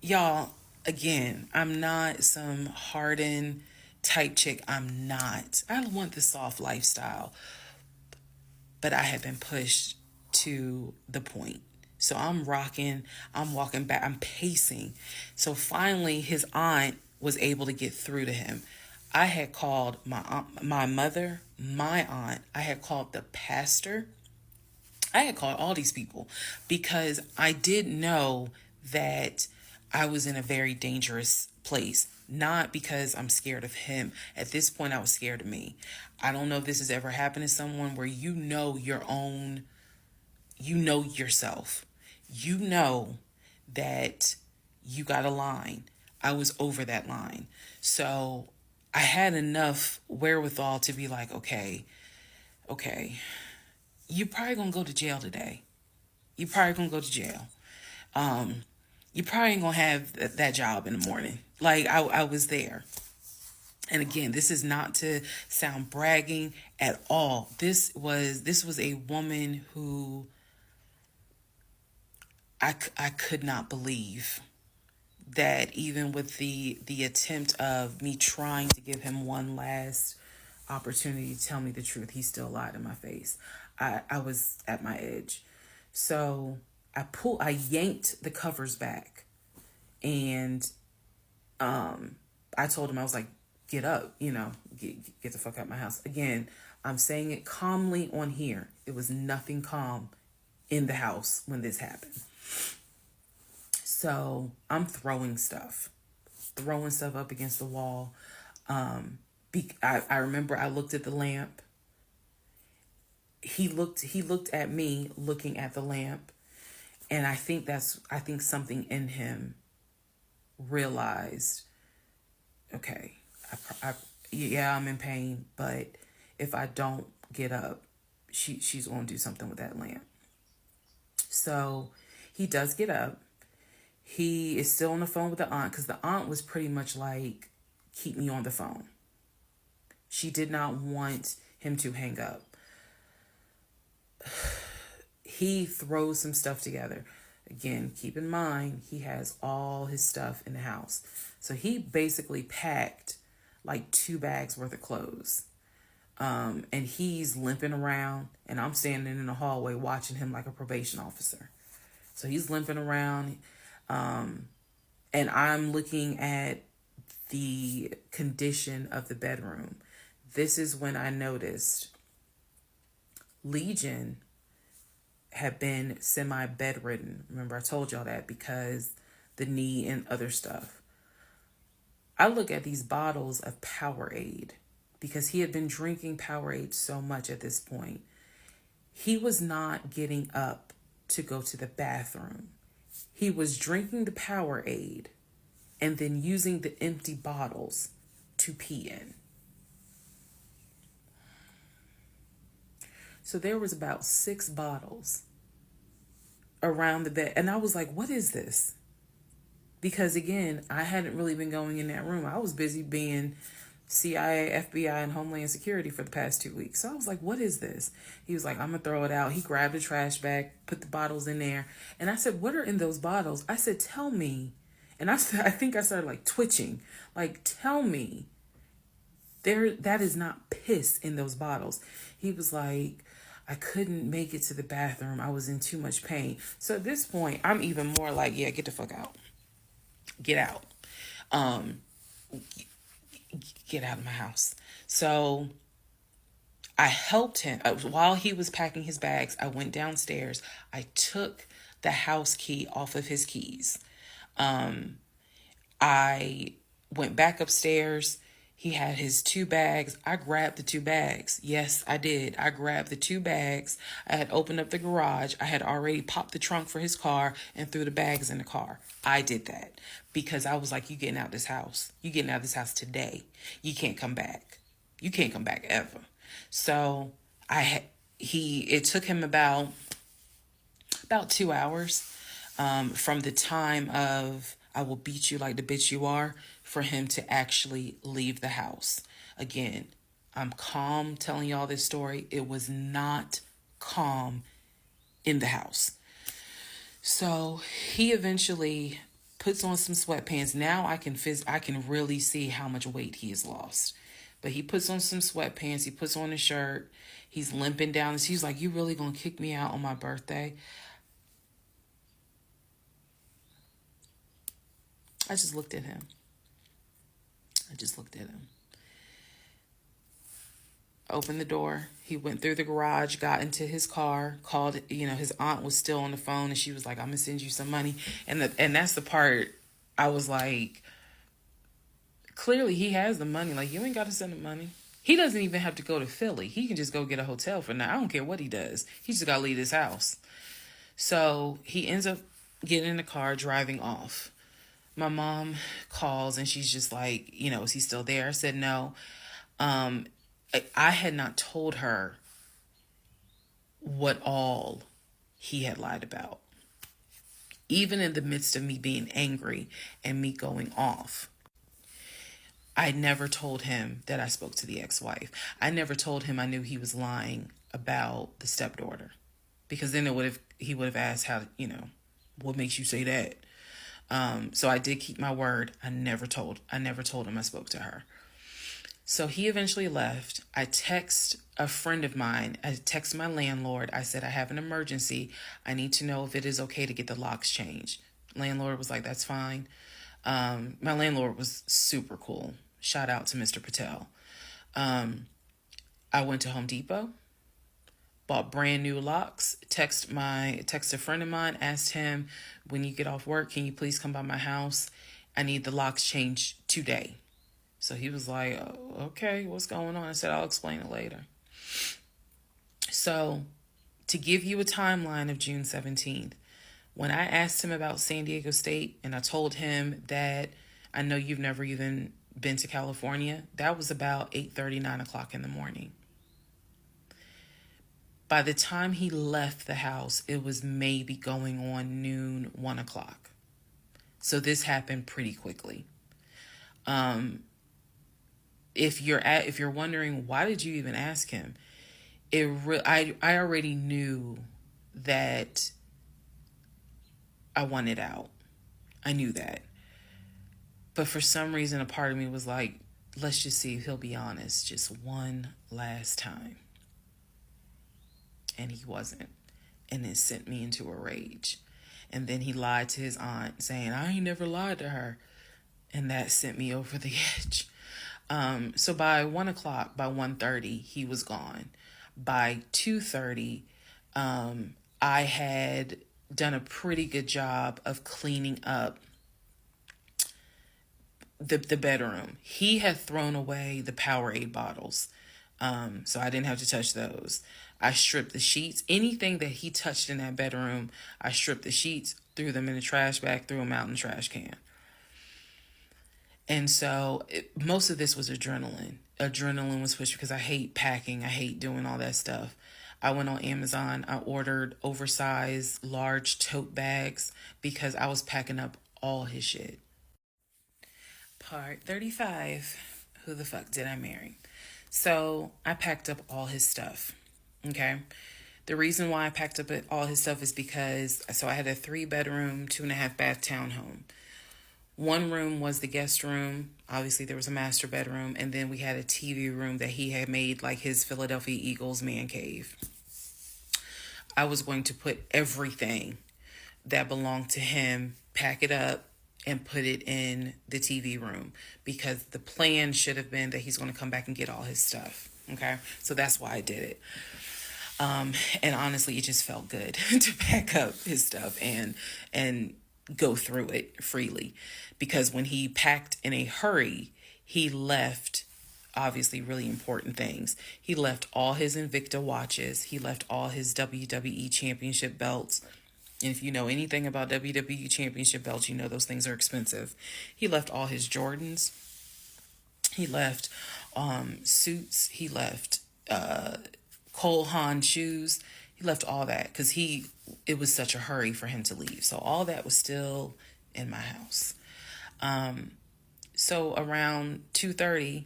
Y'all, again, I'm not some hardened type chick. I'm not. I want the soft lifestyle. But I have been pushed to the point. So I'm rocking, I'm walking back, I'm pacing. So finally, his aunt was able to get through to him. I had called my aunt, my mother, my aunt. I had called the pastor. I had called all these people because I did know that I was in a very dangerous place. Not because I'm scared of him. At this point, I was scared of me. I don't know if this has ever happened to someone where you know yourself. You know that you got a line. I was over that line. So I had enough wherewithal to be like, okay, you probably gonna go to jail today. You probably gonna go to jail. You probably ain't gonna have that job in the morning. Like I was there. And again, this is not to sound bragging at all. This was a woman who I could not believe that even with the attempt of me trying to give him one last opportunity to tell me the truth, he still lied in my face. I was at my edge. So I yanked the covers back and I told him, I was like, get up, get the fuck out of my house. Again, I'm saying it calmly on here. It was nothing calm in the house when this happened. So I'm throwing stuff up against the wall. I remember I looked at the lamp. He looked at me looking at the lamp. And I think something in him realized, okay, I'm in pain, but if I don't get up, she's going to do something with that lamp. So he does get up. He is still on the phone with the aunt because the aunt was pretty much like, keep me on the phone. She did not want him to hang up. He throws some stuff together. Again, keep in mind, he has all his stuff in the house. So he basically packed like 2 bags worth of clothes. And he's limping around, and I'm standing in the hallway watching him like a probation officer. So he's limping around, and I'm looking at the condition of the bedroom. This is when I noticed Legion had been semi-bedridden. Remember, I told y'all that because the knee and other stuff. I look at these bottles of Powerade because he had been drinking Powerade so much at this point. He was not getting up to go to the bathroom. He was drinking the Powerade and then using the empty bottles to pee in. So there was about 6 bottles around the bed. And I was like, what is this? Because again, I hadn't really been going in that room. I was busy being CIA, FBI, and Homeland Security for the past 2 weeks. So I was like, what is this? He was like, I'm going to throw it out. He grabbed a trash bag, put the bottles in there. And I said, what are in those bottles? I said, tell me. And I think I started like twitching. Like, tell me. That is not piss in those bottles. He was like, I couldn't make it to the bathroom. I was in too much pain. So at this point, I'm even more like, yeah, get the fuck out. Get out. Get out of my house. So I helped him. While he was packing his bags, I went downstairs. I took the house key off of his keys. I went back upstairs. He had his 2 bags. I grabbed the 2 bags. Yes, I did. I grabbed the 2 bags. I had opened up the garage. I had already popped the trunk for his car and threw the bags in the car. I did that because I was like, you getting out of this house. You getting out of this house today. You can't come back. You can't come back ever. So it took him about 2 hours from the time of I will beat you like the bitch you are for him to actually leave the house. Again, I'm calm telling y'all this story. It was not calm in the house. So he eventually puts on some sweatpants. Now I can really see how much weight he has lost. But he puts on some sweatpants. He puts on a shirt. He's limping down. He's like, you really gonna kick me out on my birthday? I just looked at him. Opened the door. He went through the garage, got into his car, called, his aunt was still on the phone, and she was like, I'm going to send you some money. And that's the part I was like, clearly he has the money. Like, you ain't got to send him money. He doesn't even have to go to Philly. He can just go get a hotel for now. I don't care what he does. He just got to leave his house. So he ends up getting in the car, driving off. My mom calls and she's just like, is he still there? I said no. I had not told her what all he had lied about. Even in the midst of me being angry and me going off, I never told him that I spoke to the ex-wife. I never told him I knew he was lying about the stepdaughter, because then he would have asked how, what makes you say that? So I did keep my word. I never told him I spoke to her. So he eventually left. I text a friend of mine. I text my landlord. I said, I have an emergency. I need to know if it is okay to get the locks changed. Landlord was like, that's fine. My landlord was super cool. Shout out to Mr. Patel. I went to Home Depot, bought brand new locks, text a friend of mine, asked him, when you get off work, can you please come by my house? I need the locks changed today. So he was like, oh, okay, what's going on? I said, I'll explain it later. So to give you a timeline of June 17th, when I asked him about San Diego State and I told him that I know you've never even been to California, that was about 8:30, 9 o'clock in the morning. By the time he left the house, it was maybe going on noon, 1 o'clock. So this happened pretty quickly. If you're wondering why did you even ask him, I already knew that I wanted out. I knew that. But for some reason, a part of me was like, let's just see if he'll be honest just one last time. And he wasn't. And it sent me into a rage. And then he lied to his aunt saying, I ain't never lied to her. And that sent me over the edge. So by 1 o'clock, by 1:30, he was gone. By 2:30, I had done a pretty good job of cleaning up the bedroom. He had thrown away the Powerade bottles. So I didn't have to touch those. I stripped the sheets. Anything that he touched in that bedroom, I stripped the sheets, threw them in the trash bag, threw them out in the trash can. And so most of this was adrenaline. Adrenaline was pushed because I hate packing. I hate doing all that stuff. I went on Amazon. I ordered oversized, large tote bags because I was packing up all his shit. Part 35. Who the fuck did I marry? So I packed up all his stuff. Okay. The reason why I packed up all his stuff is because, so I had a 3-bedroom, 2.5-bath townhome. One room was the guest room. Obviously, there was a master bedroom. And then we had a TV room that he had made like his Philadelphia Eagles man cave. I was going to put everything that belonged to him, pack it up, and put it in the TV room. Because the plan should have been that he's going to come back and get all his stuff. Okay? So that's why I did it. And honestly, it just felt good to pack up his stuff and go through it freely. Because when he packed in a hurry, he left obviously really important things. He left all his Invicta watches. He left all his WWE championship belts. And if you know anything about WWE championship belts, you know those things are expensive. He left all his Jordans. He left suits. He left Cole Haan shoes. He left all that because it was such a hurry for him to leave. So all that was still in my house. So around 2:30,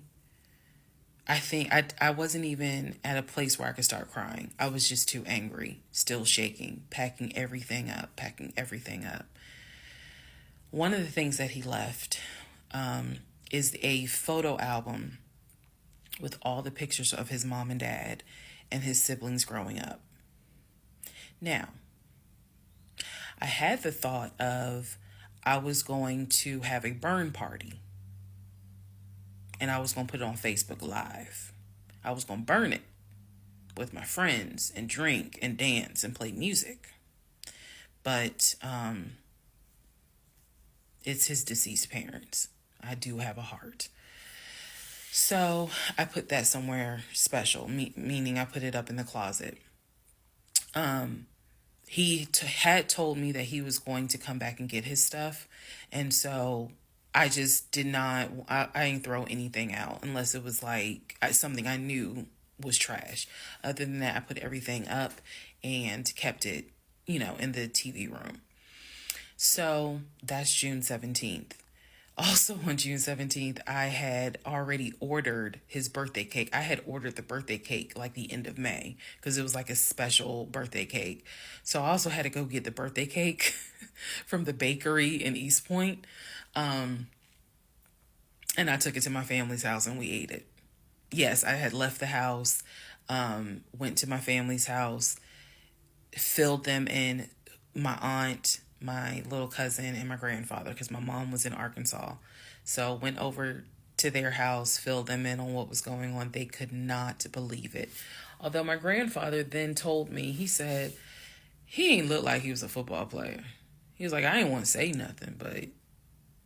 I think I wasn't even at a place where I could start crying. I was just too angry, still shaking, packing everything up. One of the things that he left is a photo album with all the pictures of his mom and dad and his siblings growing up. Now, I had the thought of I was going to have a burn party. And I was going to put it on Facebook Live. I was going to burn it with my friends and drink and dance and play music. But it's his deceased parents. I do have a heart. So I put that somewhere special, meaning I put it up in the closet. He had told me that he was going to come back and get his stuff. And so I just did not, I didn't throw anything out unless it was like something I knew was trash. Other than that, I put everything up and kept it, in the TV room. So that's June 17th. Also on June 17th, I had already ordered his birthday cake. I had ordered the birthday cake like the end of May because it was like a special birthday cake. So I also had to go get the birthday cake from the bakery in East Point. And I took it to my family's house and we ate it. Yes, I had left the house, went to my family's house, filled them in, my aunt, my little cousin, and my grandfather, because my mom was in Arkansas. So went over to their house, filled them in on what was going on. They could not believe it. Although my grandfather then told me, he said, he ain't look like he was a football player. He was like, I ain't want to say nothing, but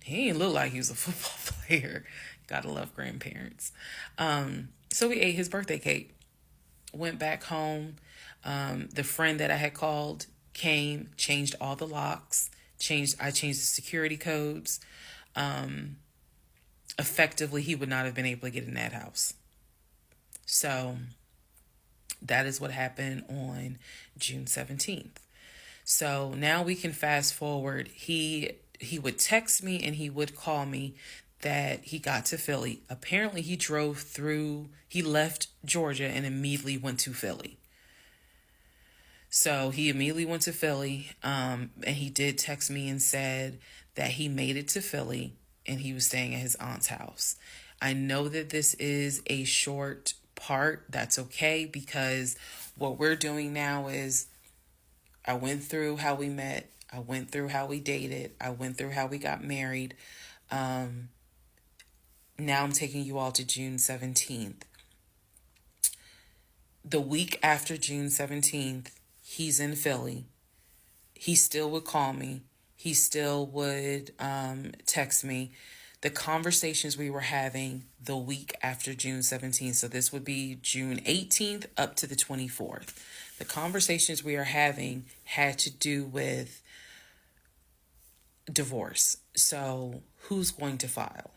he ain't look like he was a football player. Gotta love grandparents. So we ate his birthday cake. Went back home. The friend that I had called came, changed all the locks, I changed the security codes. Effectively, he would not have been able to get in that house. So that is what happened on June 17th. So now we can fast forward. He he would text me and he would call me that he got to Philly. Apparently he left Georgia and immediately went to Philly. So he immediately went to Philly, and he did text me and said that he made it to Philly and he was staying at his aunt's house. I know that this is a short part. That's okay, because what we're doing now is I went through how we met. I went through how we dated. I went through how we got married. Now I'm taking you all to June 17th. The week after June 17th, he's in Philly. He still would call me. He still would text me. The conversations we were having the week after June 17th, so this would be June 18th up to the 24th. The conversations we are having had to do with divorce. So who's going to file?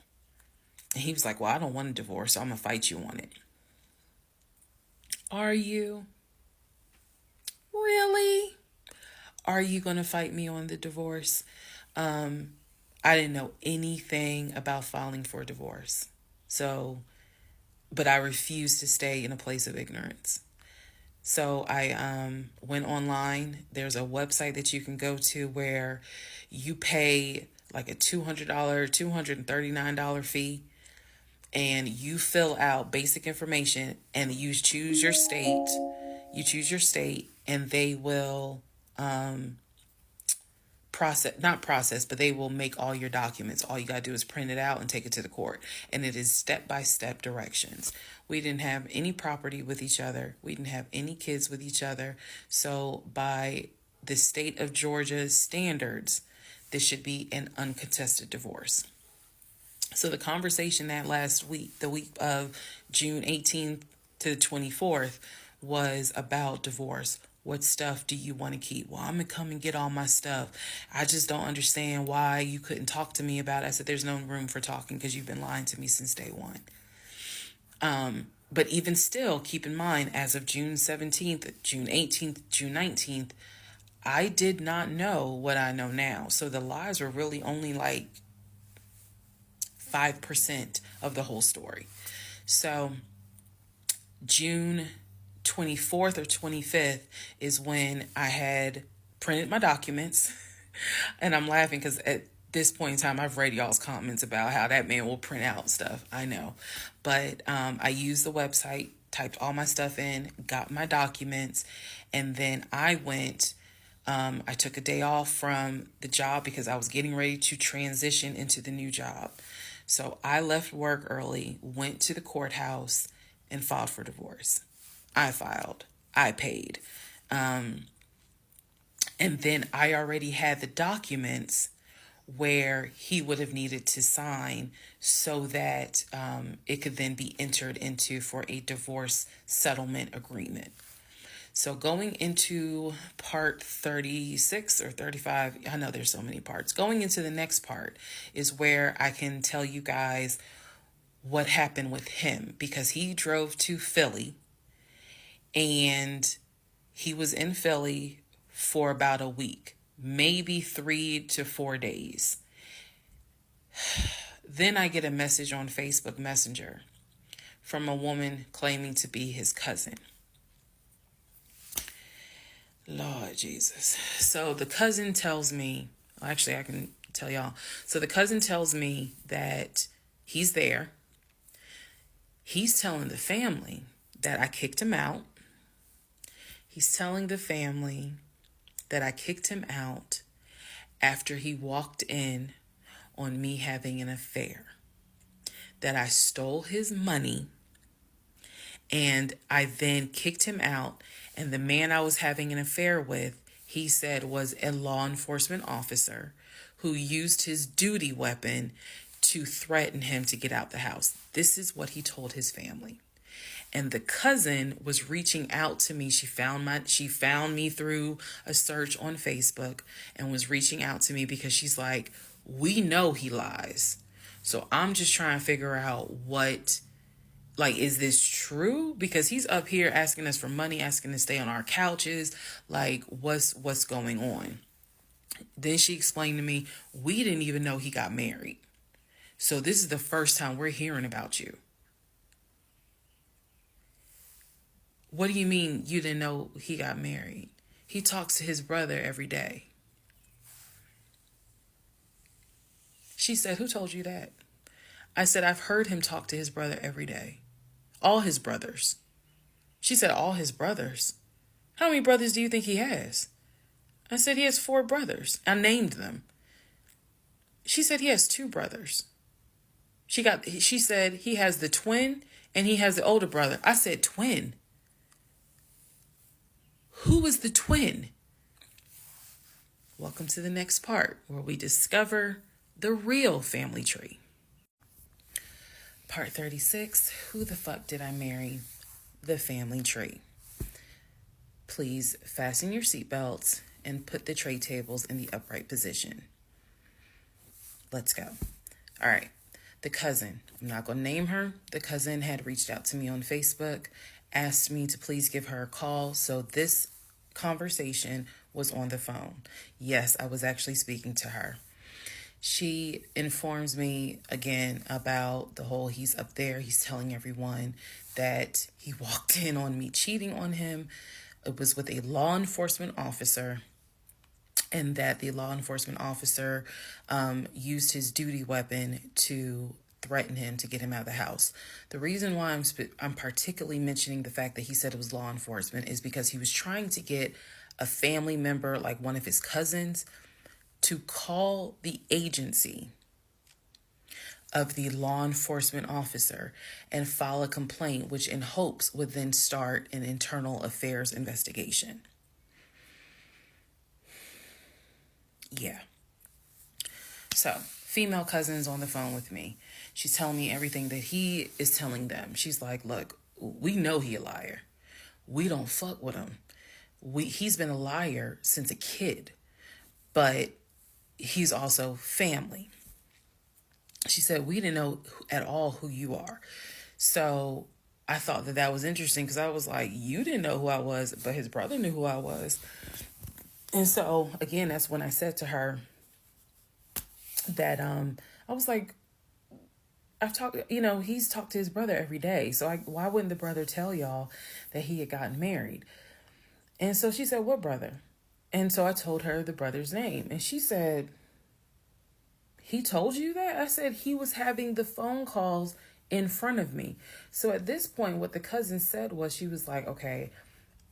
And he was like, well, I don't want a divorce, so I'm going to fight you on it. Are you? Really? Are you going to fight me on the divorce? I didn't know anything about filing for a divorce. But I refused to stay in a place of ignorance. So I went online. There's a website that you can go to where you pay like a $200, $239 fee, and you fill out basic information and you choose your state. You choose your state and they will but they will make all your documents. All you got to do is print it out and take it to the court. And it is step-by-step directions. We didn't have any property with each other. We didn't have any kids with each other. So by the state of Georgia's standards, this should be an uncontested divorce. So the conversation that last week, the week of June 18th to the 24th, was about divorce. What stuff do you want to keep? Well, I'm going to come and get all my stuff. I just don't understand why you couldn't talk to me about it. I said, there's no room for talking because you've been lying to me since day one. But even still, keep in mind, as of June 17th, June 18th, June 19th, I did not know what I know now. So the lies were really only like 5% of the whole story. So June 24th or 25th is when I had printed my documents. And I'm laughing because at this point in time, I've read y'all's comments about how that man will print out stuff. I know. But I used the website, typed all my stuff in, got my documents, and then I went. I took a day off from the job because I was getting ready to transition into the new job. So I left work early, went to the courthouse, and filed for divorce. I filed. I paid. And then I already had the documents where he would have needed to sign so that it could then be entered into for a divorce settlement agreement. So going into part 36 or 35, I know there's so many parts. Going into the next part is where I can tell you guys what happened with him, because he drove to Philly and he was in Philly for about a week, maybe 3 to 4 days. Then I get a message on Facebook Messenger from a woman claiming to be his cousin. Lord Jesus. So the cousin tells me, actually I can tell y'all. So the cousin tells me that he's there. He's telling the family that I kicked him out. He's telling the family that I kicked him out after he walked in on me having an affair. That I stole his money and I then kicked him out. And the man I was having an affair with, he said, was a law enforcement officer who used his duty weapon to threaten him to get out the house. This is what he told his family. And the cousin was reaching out to me. She found me through a search on Facebook and was reaching out to me because she's like, we know he lies. So I'm just trying to figure out is this true? Because he's up here asking us for money, asking to stay on our couches. Like, what's going on? Then she explained to me, we didn't even know he got married. So this is the first time we're hearing about you. What do you mean you didn't know he got married? He talks to his brother every day. She said, who told you that? I said, I've heard him talk to his brother every day. All his brothers. She said, all his brothers? How many brothers do you think he has? I said, he has 4 brothers. I named them. She said, he has 2 brothers. She said, he has the twin and he has the older brother. I said, twin? Who is the twin? Welcome to the next part where we discover the real family tree. Part 36, who the fuck did I marry? The family tree. Please fasten your seatbelts and put the tray tables in the upright position. Let's go. All right. The cousin, I'm not going to name her. The cousin had reached out to me on Facebook, asked me to please give her a call. So this conversation was on the phone. Yes, I was actually speaking to her. She informs me again about the whole he's up there. He's telling everyone that he walked in on me cheating on him. It was with a law enforcement officer, and that the law enforcement officer used his duty weapon to threaten him to get him out of the house. The reason why I'm particularly mentioning the fact that he said it was law enforcement is because he was trying to get a family member, like one of his cousins, to call the agency of the law enforcement officer and file a complaint, which in hopes would then start an internal affairs investigation. Yeah. So, female cousin's on the phone with me. She's telling me everything that he is telling them. She's like, look, we know he a liar. We don't fuck with him. He's been a liar since a kid, but he's also family. She said, we didn't know at all who you are. So I thought that was interesting because I was like, you didn't know who I was, but his brother knew who I was. And so, again, that's when I said to her that I was like, he's talked to his brother every day. So why wouldn't the brother tell y'all that he had gotten married? And so she said, what brother? And so I told her the brother's name. And she said, he told you that? I said, he was having the phone calls in front of me. So at this point, what the cousin said was, she was like, okay,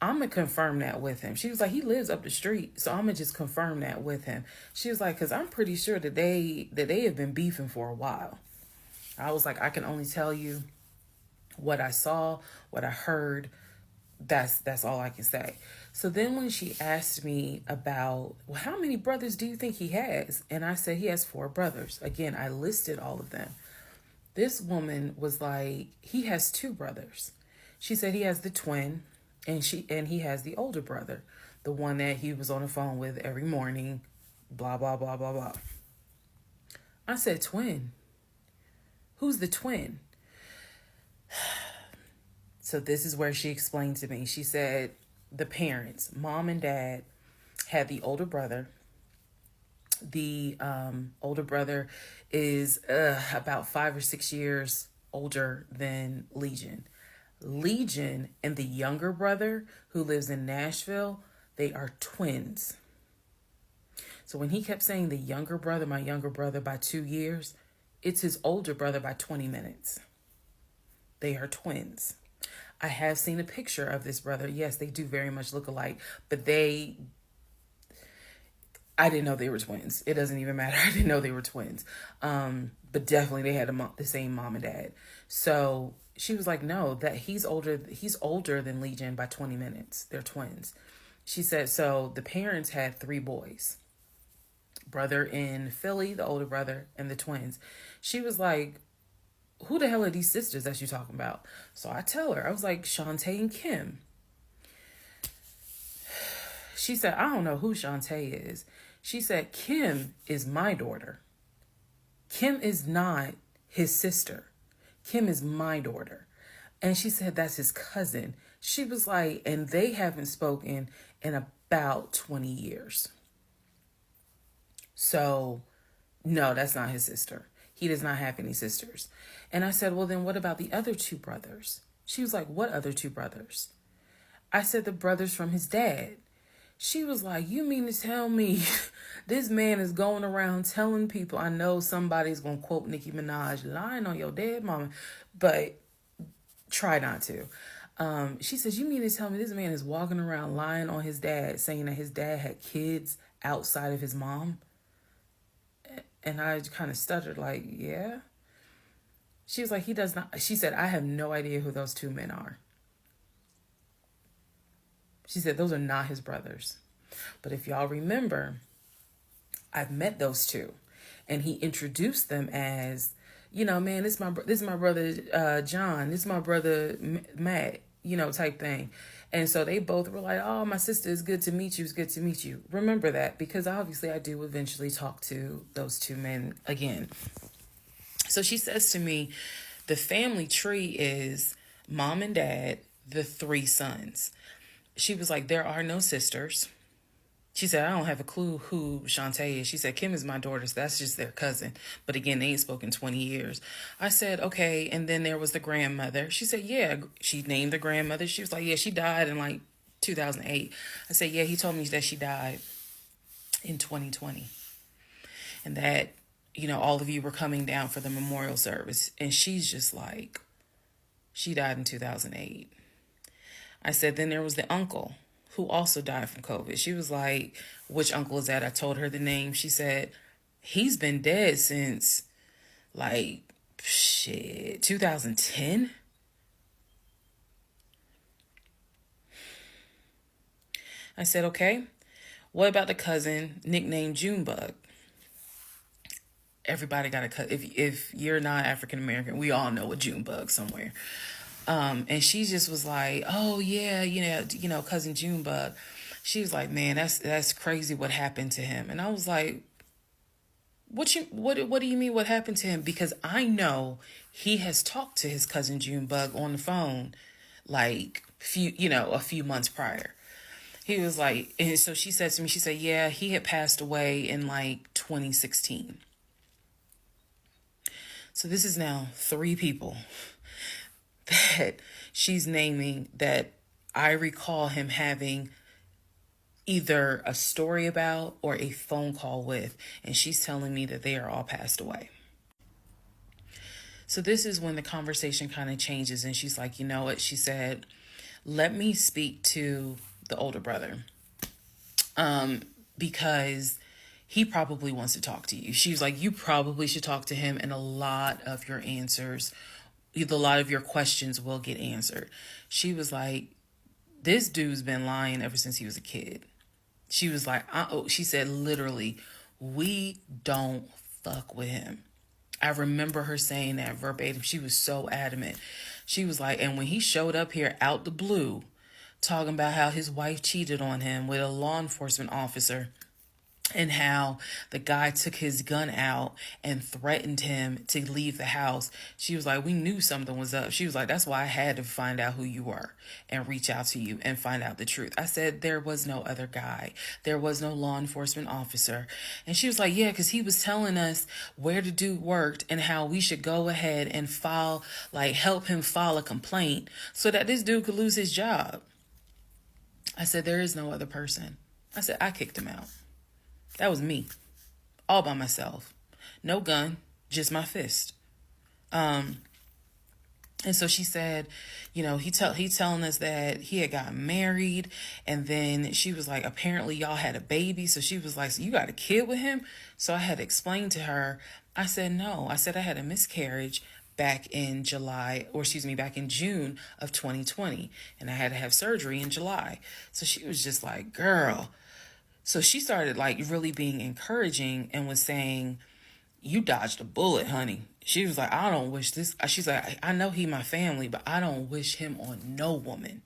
I'm going to confirm that with him. She was like, he lives up the street, so I'm going to just confirm that with him. She was like, because I'm pretty sure that they have been beefing for a while. I was like, I can only tell you what I saw, what I heard. That's all I can say. So then when she asked me about, well, how many brothers do you think he has? And I said, he has 4 brothers. Again, I listed all of them. This woman was like, he has 2 brothers. She said he has the twin, and he has the older brother, the one that he was on the phone with every morning, blah, blah, blah, blah, blah. I said, twin? Who's the twin? So this is where she explained to me. She said the parents, mom and dad, had the older brother. The older brother is about 5 or 6 years older than Legion. Legion and the younger brother, who lives in Nashville, they are twins. So when he kept saying the younger brother, my younger brother by 2 years, it's his older brother by 20 minutes. They are twins. I have seen a picture of this brother. Yes, they do very much look alike, but I didn't know they were twins. It doesn't even matter. I didn't know they were twins. But definitely they had the same mom and dad. So she was like, no, that he's older than Legion by 20 minutes. They're twins. She said, so the parents had 3 boys. Brother in Philly, the older brother, and the twins. She was like, who the hell are these sisters that you talking about? So I tell her, I was like, Shantae and Kim. She said, I don't know who Shantae is. She said, Kim is my daughter. Kim is not his sister. Kim is my daughter. And she said, that's his cousin. She was like, and they haven't spoken in about 20 years. So, no, that's not his sister. He does not have any sisters. And I said, well, then what about the other two brothers? She was like, what other two brothers? I said, the brothers from his dad. She was like, you mean to tell me this man is going around telling people, I know somebody's going to quote Nicki Minaj, lying on your dead mama, but try not to. She says, you mean to tell me this man is walking around lying on his dad, saying that his dad had kids outside of his mom? And I kind of stuttered like, yeah. She was like, he does not. She said, I have no idea who those two men are. She said, those are not his brothers. But if y'all remember, I've met those two. And he introduced them as, you know, man, this is my brother John. This is my brother Matt, you know, type thing. And so they both were like, oh, my sister, it's good to meet you. It's good to meet you. Remember that, because obviously I do eventually talk to those two men again. So she says to me, the family tree is mom and dad, the three sons. She was like, there are no sisters. She said, I don't have a clue who Shantae is. She said, Kim is my daughter, so that's just their cousin. But again, they ain't spoken 20 years. I said, okay. And then there was the grandmother. She said, yeah. She named the grandmother. She was like, yeah, she died in like 2008. I said, yeah, he told me that she died in 2020. And that, you know, all of you were coming down for the memorial service. And she's just like, she died in 2008. I said, then there was the uncle who also died from COVID. She was like, which uncle is that? I told her the name. She said, he's been dead since like, 2010. I said, okay, what about the cousin nicknamed Junebug? Everybody got a cousin. If you're not African American, we all know a Junebug somewhere. And she just was like, oh yeah, you know, cousin Junebug. She was like, man, that's crazy what happened to him. And I was like, what do you mean what happened to him? Because I know he has talked to his cousin Junebug on the phone like a few months prior. He was like, and so she said to me, she said, yeah, he had passed away in like 2016. So this is now 3 people that she's naming that I recall him having either a story about or a phone call with, and she's telling me that they are all passed away. So this is when the conversation kind of changes, and she's like, you know what? She said, let me speak to the older brother, because he probably wants to talk to you. She was like, you probably should talk to him, and a lot of your questions will get answered. She was like, this dude's been lying ever since he was a kid. She was like, she said, literally, we don't fuck with him. I remember her saying that verbatim. She was so adamant. She was like, and when he showed up here out the blue, talking about how his wife cheated on him with a law enforcement officer, and how the guy took his gun out and threatened him to leave the house. She was like, we knew something was up. She was like, that's why I had to find out who you were and reach out to you and find out the truth. I said, there was no other guy. There was no law enforcement officer. And she was like, yeah, because he was telling us where the dude worked and how we should go ahead and help him file a complaint so that this dude could lose his job. I said, there is no other person. I said, I kicked him out. That was me, all by myself. No gun, just my fist. And so she said, you know, he's telling us that he had gotten married, and then she was like, apparently y'all had a baby. So she was like, so you got a kid with him? So I had explained to her. I said, no. I said I had a miscarriage back in June of 2020, and I had to have surgery in July. So she was just like, girl. So she started like really being encouraging and was saying, you dodged a bullet, honey. She was like, I don't wish this. She's like, I know he my family, but I don't wish him on no woman.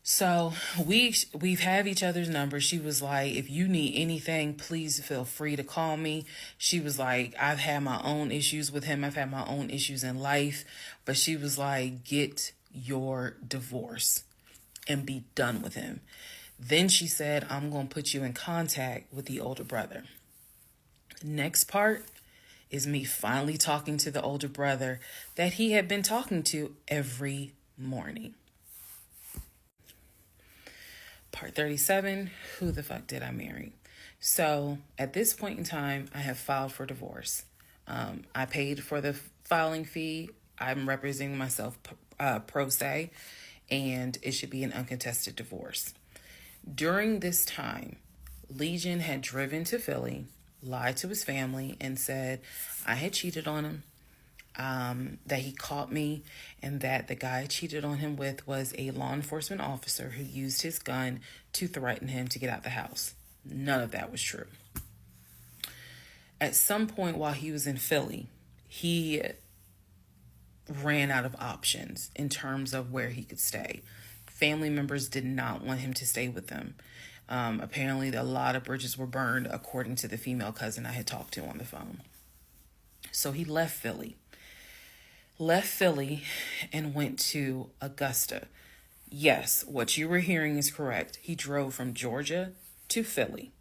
So we've had each other's numbers. She was like, if you need anything, please feel free to call me. She was like, I've had my own issues with him. I've had my own issues in life. But she was like, get your divorce and be done with him. Then she said, I'm going to put you in contact with the older brother. Next part is me finally talking to the older brother that he had been talking to every morning. Part 37, who the fuck did I marry? So at this point in time, I have filed for divorce. I paid for the filing fee. I'm representing myself pro se, and it should be an uncontested divorce. During this time, Legion had driven to Philly, lied to his family, and said I had cheated on him, that he caught me, and that the guy I cheated on him with was a law enforcement officer who used his gun to threaten him to get out the house. None of that was true. At some point while he was in Philly, he ran out of options in terms of where he could stay. Family members did not want him to stay with them. Apparently, a lot of bridges were burned, according to the female cousin I had talked to on the phone. So he left Philly and went to Augusta. Yes, what you were hearing is correct. He drove from Georgia to Philly,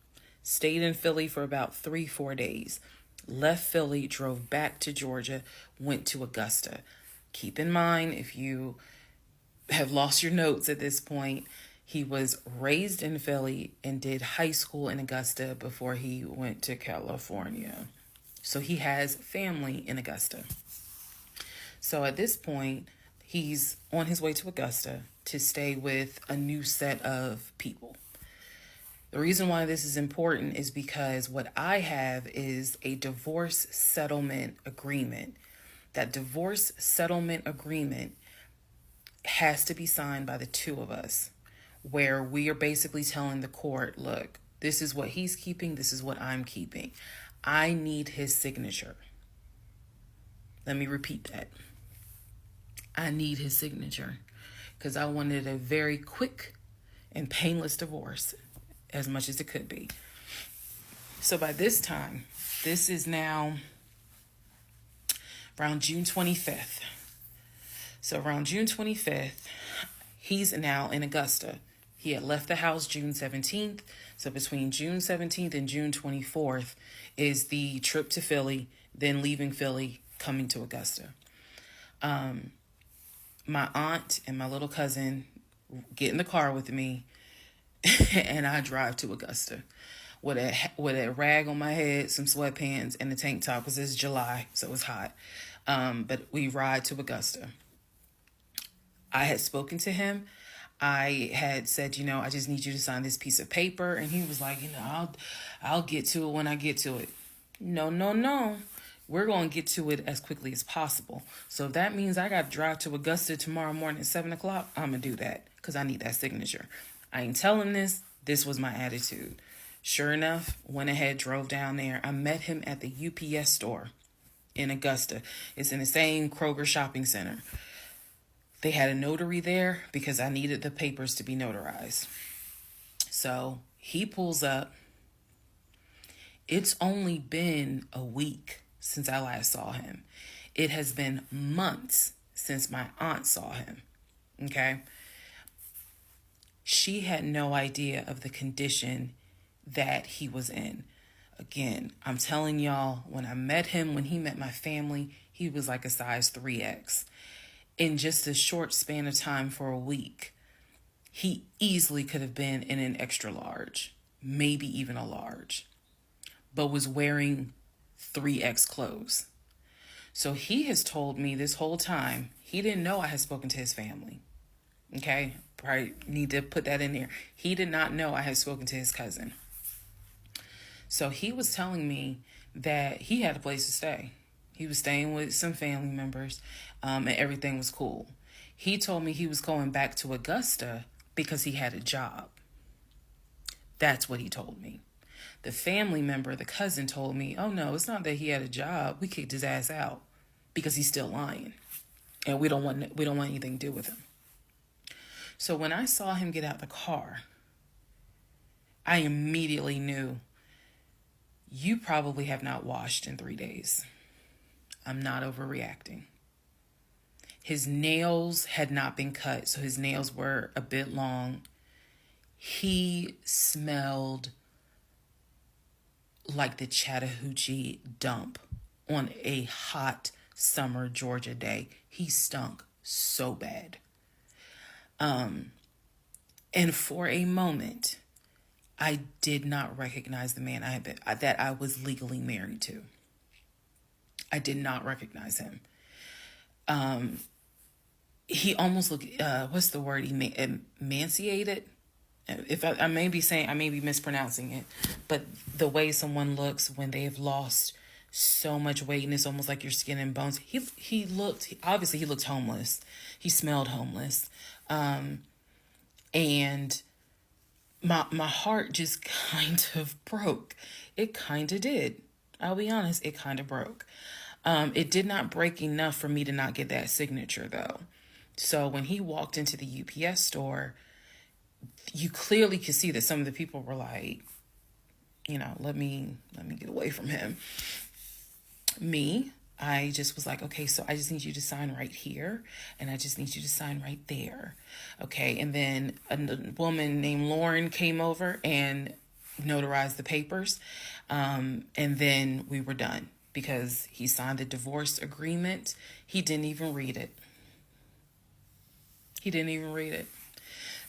stayed in Philly for about 3-4 days, left Philly, drove back to Georgia, went to Augusta. Keep in mind, if you have lost your notes at this point, he was raised in Philly and did high school in Augusta before he went to California. So he has family in Augusta. So at this point, he's on his way to Augusta to stay with a new set of people. The reason why this is important is because what I have is a divorce settlement agreement. That divorce settlement agreement has to be signed by the two of us, where we are basically telling the court, look, this is what he's keeping, this is what I'm keeping. I need his signature. Let me repeat that. I need his signature because I wanted a very quick and painless divorce, as much as it could be. So by this time, this is now around June 25th. So around June 25th, he's now in Augusta. He had left the house June 17th. So between June 17th and June 24th is the trip to Philly, then leaving Philly, coming to Augusta. My aunt and my little cousin get in the car with me and I drive to Augusta with a rag on my head, some sweatpants, and a tank top because it's July, so it's hot. But we ride to Augusta. I had spoken to him. I had said, I just need you to sign this piece of paper. And he was like, I'll get to it when I get to it. No. We're going to get to it as quickly as possible. So if that means I got to drive to Augusta tomorrow morning at 7 o'clock, I'm going to do that because I need that signature. I ain't telling this. This was my attitude. Sure enough, went ahead, drove down there. I met him at the UPS store in Augusta. It's in the same Kroger shopping center. They had a notary there because I needed the papers to be notarized. So he pulls up. It's only been a week since I last saw him. It has been months since my aunt saw him. Okay? She had no idea of the condition that he was in. Again, I'm telling y'all, when I met him, when he met my family, he was like a size 3X. In just a short span of time for a week, he easily could have been in an extra large, maybe even a large, but was wearing 3X clothes. So he has told me this whole time, he didn't know I had spoken to his family. Okay? Probably need to put that in there. He did not know I had spoken to his cousin. So he was telling me that he had a place to stay. He was staying with some family members, and everything was cool. He told me he was going back to Augusta because he had a job. That's what he told me. The family member, the cousin, told me, oh no, it's not that he had a job. We kicked his ass out because he's still lying. And we don't want anything to do with him. So when I saw him get out the car, I immediately knew, you probably have not washed in 3 days. I'm not overreacting. His nails had not been cut, so his nails were a bit long. He smelled like the Chattahoochee dump on a hot summer Georgia day. He stunk so bad. And for a moment, I did not recognize the man that I was legally married to. I did not recognize him. He almost looked, what's the word? Emaciated. If I may be mispronouncing it, but the way someone looks when they have lost so much weight and it's almost like your skin and bones. He looked homeless. He smelled homeless. And my heart just kind of broke. It kind of did. I'll be honest, it kind of broke. It did not break enough for me to not get that signature though. So when he walked into the UPS store, you clearly could see that some of the people were like, let me get away from him. Me, I just was like, okay, so I just need you to sign right here, and I just need you to sign right there. Okay, and then a woman named Lauren came over and notarized the papers, and then we were done because he signed the divorce agreement. He didn't even read it.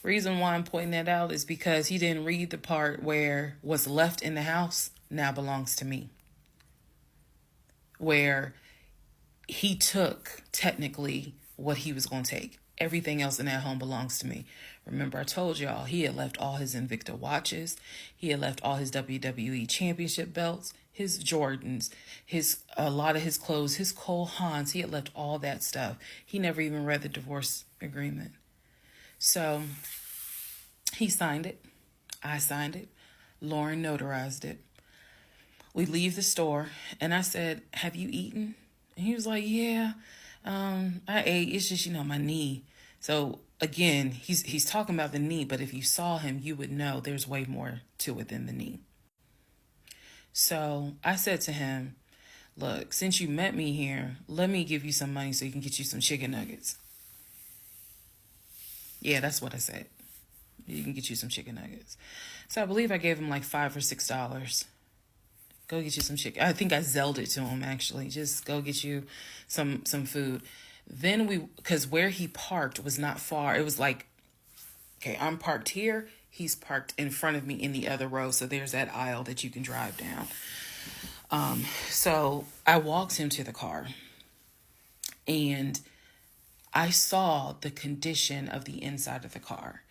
Reason why I'm pointing that out is because he didn't read the part where what's left in the house now belongs to me. Where he took technically what he was going to take. Everything else in that home belongs to me. Remember, I told y'all he had left all his Invicta watches. He had left all his WWE championship belts, his Jordans, a lot of his clothes, his Cole Haans. He had left all that stuff. He never even read the divorce agreement. So he signed it. I signed it. Lauren notarized it. We leave the store and I said, have you eaten? And he was like, yeah, I ate. It's just, my knee. So again, he's talking about the knee, but if you saw him, you would know there's way more to it than the knee. So I said to him, look, since you met me here, let me give you some money so you can get you some chicken nuggets. Yeah, that's what I said. You can get you some chicken nuggets. So I believe I gave him like $5 or $6. Go get you some chicken. I think I Zelled it to him, actually. Just go get you some food. Then because where he parked was not far. It was like, okay, I'm parked here. He's parked in front of me in the other row. So there's that aisle that you can drive down. So I walked him to the car. And I saw the condition of the inside of the car.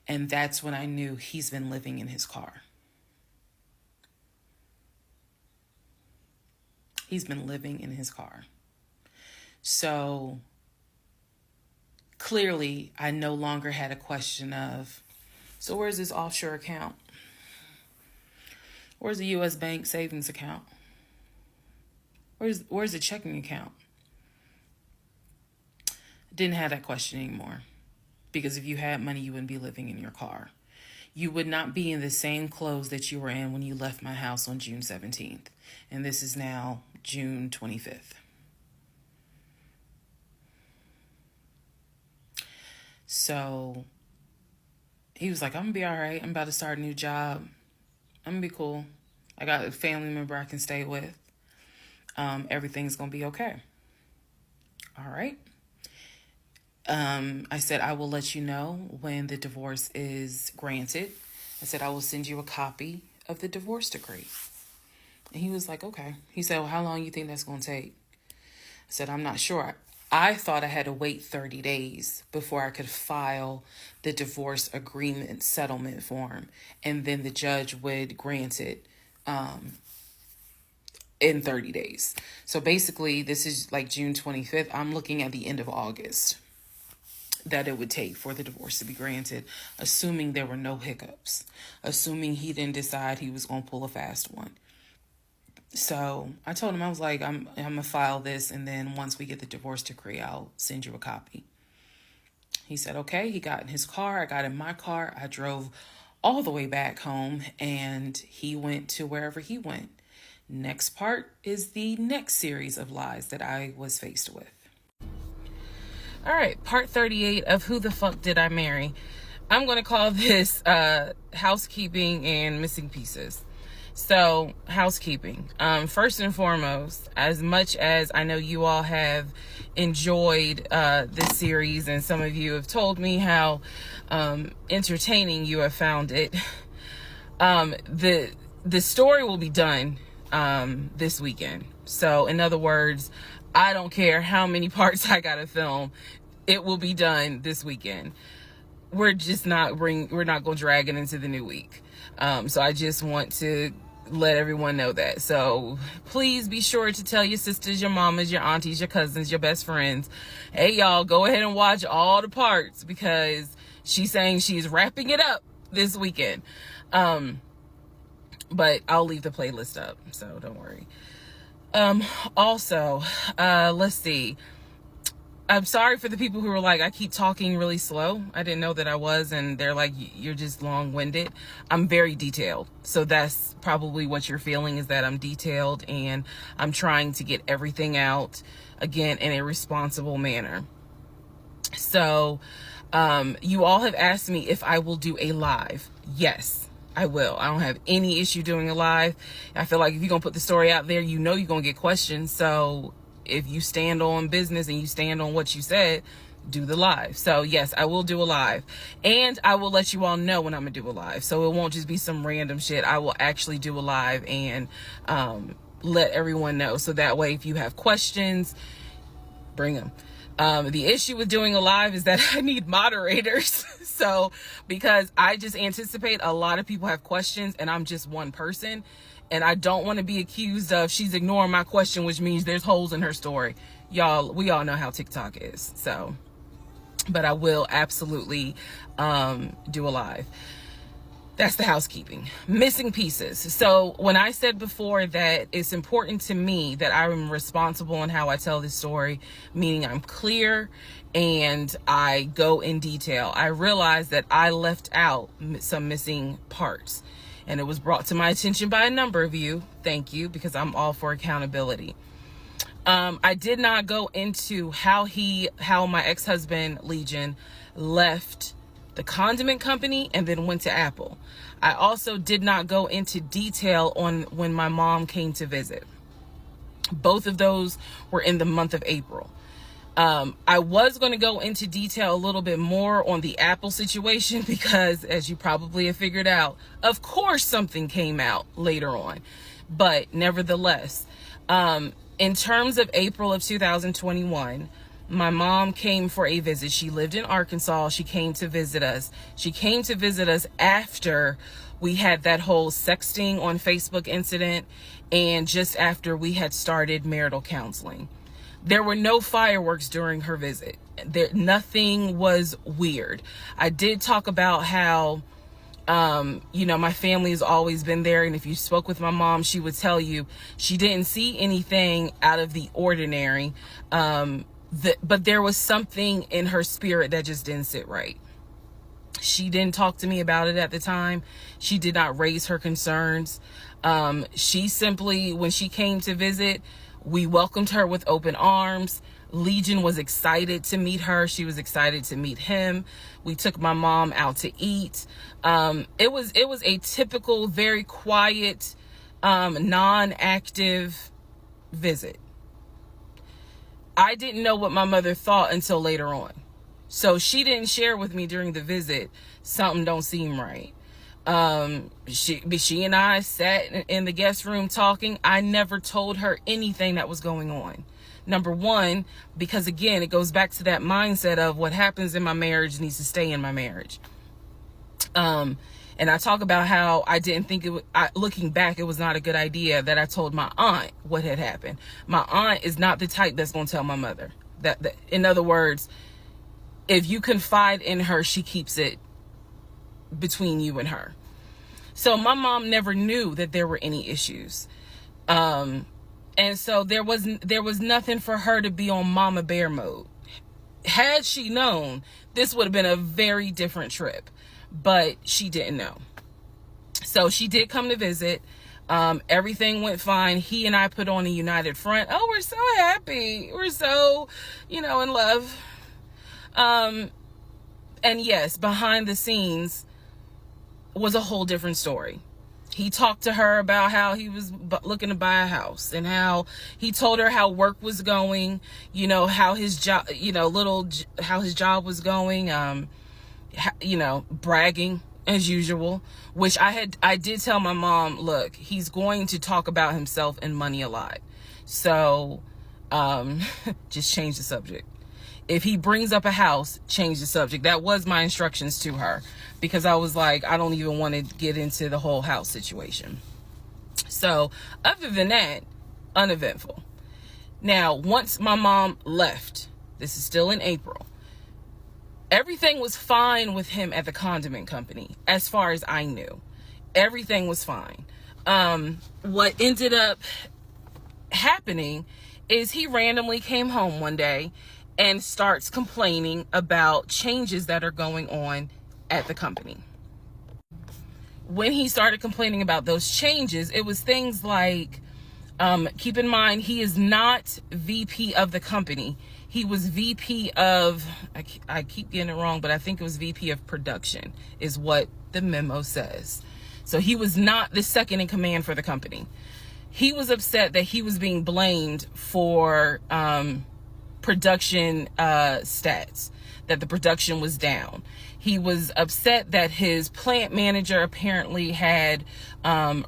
And that's when I knew he's been living in his car. He's been living in his car. So clearly, I no longer had a question of, so where's his offshore account? Where's the U.S. bank savings account? Where's the checking account? Didn't have that question anymore. Because if you had money, you wouldn't be living in your car. You would not be in the same clothes that you were in when you left my house on June 17th. And this is now June 25th. So he was like, I'm going to be all right. I'm about to start a new job. I'm going to be cool. I got a family member I can stay with. Everything's going to be okay. All right. I said, I will let you know when the divorce is granted. I said, I will send you a copy of the divorce decree. And he was like, okay. He said, well, how long you think that's going to take? I said, I'm not sure. I thought I had to wait 30 days before I could file the divorce agreement settlement form. And then the judge would grant it in 30 days. So basically, this is like June 25th. I'm looking at the end of August that it would take for the divorce to be granted, assuming there were no hiccups, assuming he didn't decide he was going to pull a fast one. So I told him, I was like, I'm going to file this, and then once we get the divorce decree, I'll send you a copy. He said, okay. He got in his car. I got in my car. I drove all the way back home, and he went to wherever he went. Next part is the next series of lies that I was faced with. All right, part 38 of Who the Fuck Did I Marry? I'm going to call this housekeeping and missing pieces. So, housekeeping. First and foremost, as much as I know you all have enjoyed this series, and some of you have told me how entertaining you have found it, the story will be done this weekend. So, in other words, I don't care how many parts I gotta film, it will be done this weekend. We're not going to drag it into the new week. So I just want to let everyone know that. So please be sure to tell your sisters, your mamas, your aunties, your cousins, your best friends, hey y'all, go ahead and watch all the parts, because she's saying she's wrapping it up this weekend. But I'll leave the playlist up, so don't worry. Also, let's see. I'm sorry for the people who were like, I keep talking really slow. I didn't know that I was, and they're like, you're just long-winded. I'm very detailed. So that's probably what you're feeling, is that I'm detailed and I'm trying to get everything out, again, in a responsible manner. So, you all have asked me if I will do a live. Yes, I will. I don't have any issue doing a live. I feel like if you're going to put the story out there, you know you're going to get questions. So if you stand on business and you stand on what you said, do the live. So yes, I will do a live, and I will let you all know when I'm gonna do a live. So it won't just be some random shit. I will actually do a live and let everyone know. So that way, if you have questions, bring them. The issue with doing a live is that I need moderators. So because I just anticipate a lot of people have questions and I'm just one person, and I don't want to be accused of she's ignoring my question, which means there's holes in her story. Y'all, we all know how TikTok is. So, but I will absolutely do a live. That's the housekeeping. Missing pieces. So when I said before that it's important to me that I'm responsible in how I tell this story, meaning I'm clear and I go in detail, I realized that I left out some missing parts. And it was brought to my attention by a number of you. Thank you, because I'm all for accountability. I did not go into how my ex-husband, Legion, left the condiment company and then went to Apple. I also did not go into detail on when my mom came to visit. Both of those were in the month of April. I was going to go into detail a little bit more on the Apple situation because, as you probably have figured out, of course something came out later on. But nevertheless, in terms of April of 2021, my mom came for a visit. She lived in Arkansas. She came to visit us. She came to visit us after we had that whole sexting on Facebook incident, and just after we had started marital counseling. There were no fireworks during her visit. Nothing was weird. I did talk about how, my family has always been there. And if you spoke with my mom, she would tell you she didn't see anything out of the ordinary. But there was something in her spirit that just didn't sit right. She didn't talk to me about it at the time. She did not raise her concerns. She simply, when she came to visit, we welcomed her with open arms. Legion was excited to meet her. She was excited to meet him. We took my mom out to eat. It was a typical, very quiet, non-active visit. I didn't know what my mother thought until later on. So she didn't share with me during the visit, something don't seem right. She and I sat in the guest room talking. I never told her anything that was going on. Number one, because again, it goes back to that mindset of what happens in my marriage needs to stay in my marriage. And I talk about how I didn't think looking back, it was not a good idea that I told my aunt what had happened. My aunt is not the type that's going to tell my mother that, in other words, if you confide in her, she keeps it between you and her. So my mom never knew that there were any issues. And so there was nothing for her to be on mama bear mode. Had she known, this would have been a very different trip, but she didn't know. So she did come to visit. Everything went fine. He and I put on a united front. Oh, we're so happy. We're so, in love. And yes, behind the scenes was a whole different story. He talked to her about how he was looking to buy a house, and how he told her how work was going, how his job, how his job was going, bragging as usual, which I did tell my mom, look, he's going to talk about himself and money a lot. So, just change the subject. If he brings up a house, change the subject. That was my instructions to her, because I was like, I don't even want to get into the whole house situation. So other than that, uneventful. Now, once my mom left, this is still in April, everything was fine with him at the condiment company. As far as I knew, everything was fine. What ended up happening is he randomly came home one day and starts complaining about changes that are going on at the company. When he started complaining about those changes, it was things like, keep in mind, he is not VP of the company. He was VP of, I keep getting it wrong, but I think it was VP of production is what the memo says. So he was not the second in command for the company. He was upset that he was being blamed for production stats, that the production was down. He was upset that his plant manager apparently had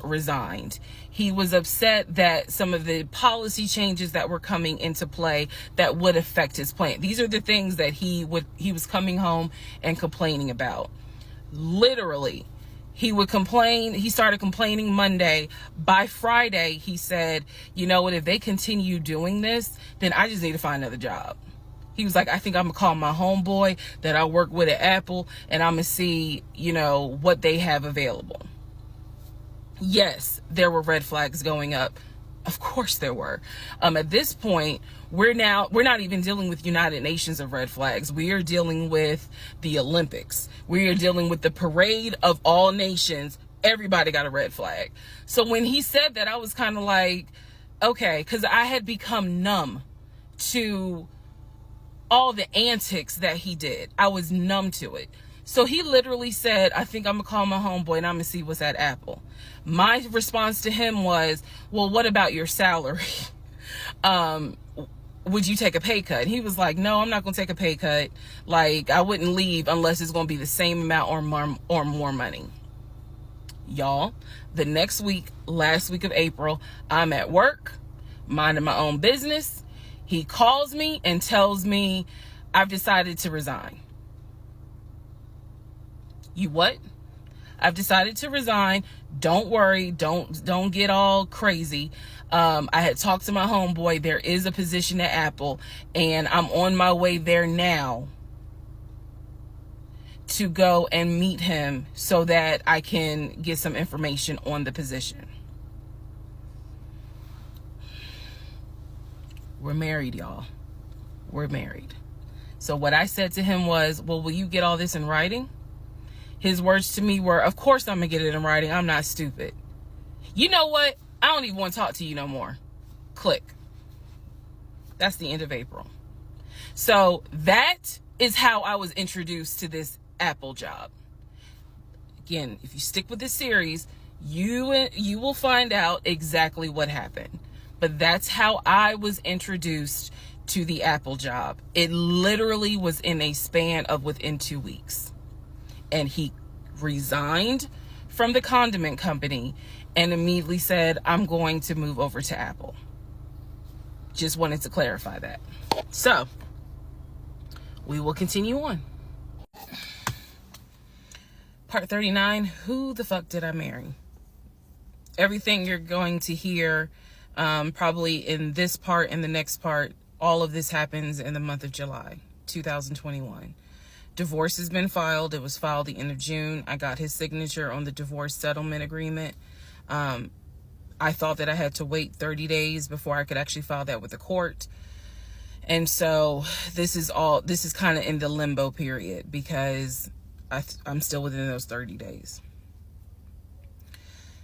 resigned. He was upset that some of the policy changes that were coming into play that would affect his plant. These are the things that he was coming home and complaining about. Literally, he would complain. He started complaining Monday. By Friday, he said, you know what, if they continue doing this, then I just need to find another job. He was like, I think I'm going to call my homeboy that I work with at Apple, and I'm going to see, what they have available. Yes, there were red flags going up. Of course there were. At this point, we're not even dealing with United Nations of red flags. We are dealing with the Olympics. We are dealing with the parade of all nations. Everybody got a red flag. So when he said that, I was kind of like, okay, because I had become numb to all the antics that he did. I was numb to it. So he literally said, I think I'm going to call my homeboy and I'm going to see what's at Apple. My response to him was, well, what about your salary? Would you take a pay cut? And he was like, no, I'm not going to take a pay cut. Like, I wouldn't leave unless it's going to be the same amount or more money. Y'all, the next week, last week of April, I'm at work, minding my own business. He calls me and tells me, I've decided to resign. You what? I've decided to resign. Don't worry. Don't get all crazy. I had talked to my homeboy. There is a position at Apple, and I'm on my way there now to go and meet him so that I can get some information on the position. We're married, y'all. We're married. So what I said to him was, well, will you get all this in writing? His words to me were, of course I'm going to get it in writing. I'm not stupid. You know what? I don't even want to talk to you no more. Click. That's the end of April. So that is how I was introduced to this Apple job. Again, if you stick with this series, you will find out exactly what happened. But that's how I was introduced to the Apple job. It literally was in a span of within 2 weeks. And he resigned from the condiment company and immediately said, I'm going to move over to Apple. Just wanted to clarify that. So, we will continue on. Part 39, who the fuck did I marry? Everything you're going to hear, probably in this part and the next part, all of this happens in the month of July, 2021. Divorce has been filed. It was filed the end of June. I got his signature on the divorce settlement agreement. I thought that I had to wait 30 days before I could actually file that with the court. And so this is kind of in the limbo period because I'm still within those 30 days.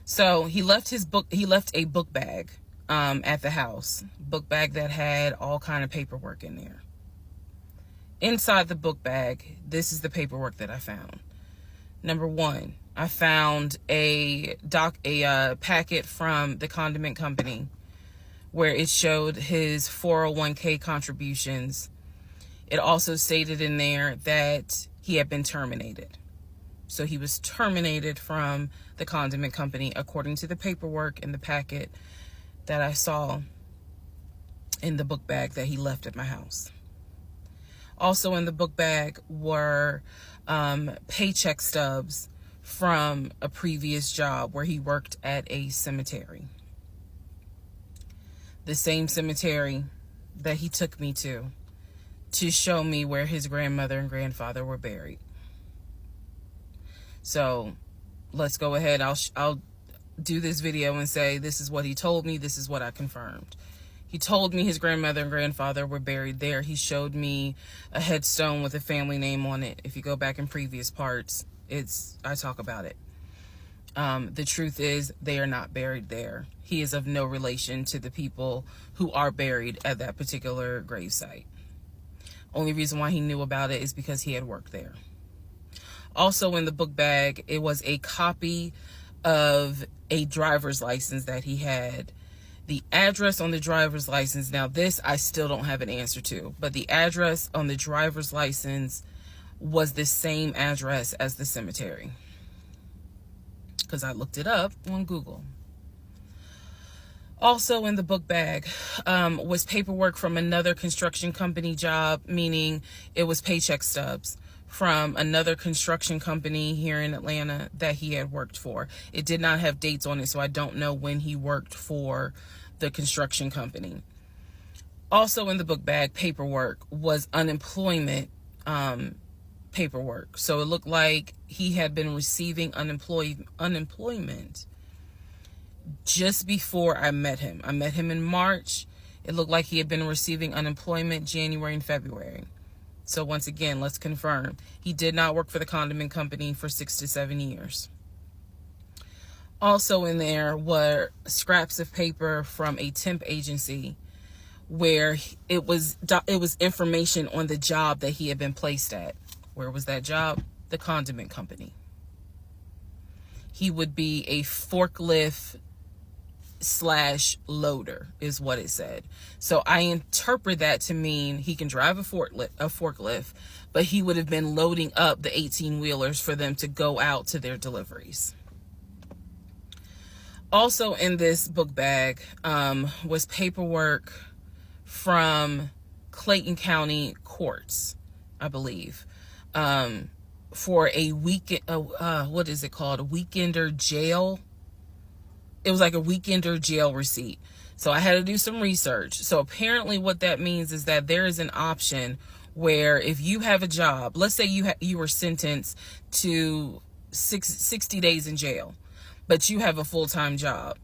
So he left a book bag at the house. Book bag that had all kind of paperwork in there. Inside the book bag, this is the paperwork that I found. Number 1, I found a packet from the condiment company where it showed his 401k contributions. It also stated in there that he had been terminated. So he was terminated from the condiment company according to the paperwork in the packet that I saw in the book bag that he left at my house. Also in the book bag were paycheck stubs from a previous job where he worked at a cemetery. The same cemetery that he took me to show me where his grandmother and grandfather were buried. So let's go ahead. I'll do this video and say this is what he told me. This is what I confirmed. He told me his grandmother and grandfather were buried there. He showed me a headstone with a family name on it. If you go back in previous parts, I talk about it. The truth is they are not buried there. He is of no relation to the people who are buried at that particular gravesite. Only reason why he knew about it is because he had worked there. Also in the book bag, it was a copy of a driver's license that he had. The address on the driver's license, now this I still don't have an answer to, but the address on the driver's license was the same address as the cemetery, because I looked it up on Google. Also in the book bag was paperwork from another construction company job, meaning it was paycheck stubs from another construction company here in Atlanta that he had worked for. It did not have dates on it, so I don't know when he worked for the construction company. Also in the book bag paperwork was unemployment paperwork. So it looked like he had been receiving unemployment just before I met him. I met him in March. It looked like he had been receiving unemployment January and February. So once again, let's confirm. He did not work for the condiment company for 6 to 7 years. Also in there were scraps of paper from a temp agency where it was information on the job that he had been placed at. Where was that job? The condiment company. He would be a forklift / loader is what it said. So I interpret that to mean he can drive a forklift, but he would have been loading up the 18-wheelers for them to go out to their deliveries. Also in this book bag was paperwork from Clayton County courts, I believe, for a weekend, what is it called? A weekender jail. It was like a weekender jail receipt. So I had to do some research. So apparently what that means is that there is an option where if you have a job, let's say you were sentenced to 60 days in jail, but you have a full-time job.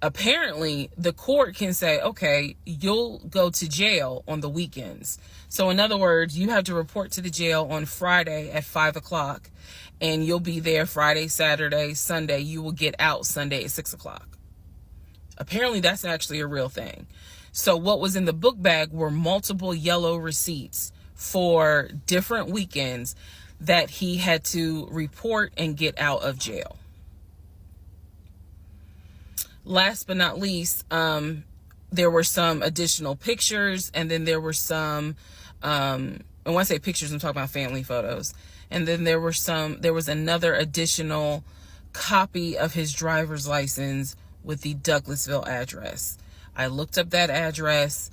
Apparently the court can say, okay, you'll go to jail on the weekends. So in other words, you have to report to the jail on Friday at 5:00, and you'll be there Friday, Saturday, Sunday. You will get out Sunday at 6:00. Apparently that's actually a real thing. So what was in the book bag were multiple yellow receipts for different weekends that he had to report and get out of jail. Last but not least, there were some additional pictures, and then there were some, and when I say pictures, I'm talking about family photos. And then there was another additional copy of his driver's license with the Douglasville address. I looked up that address.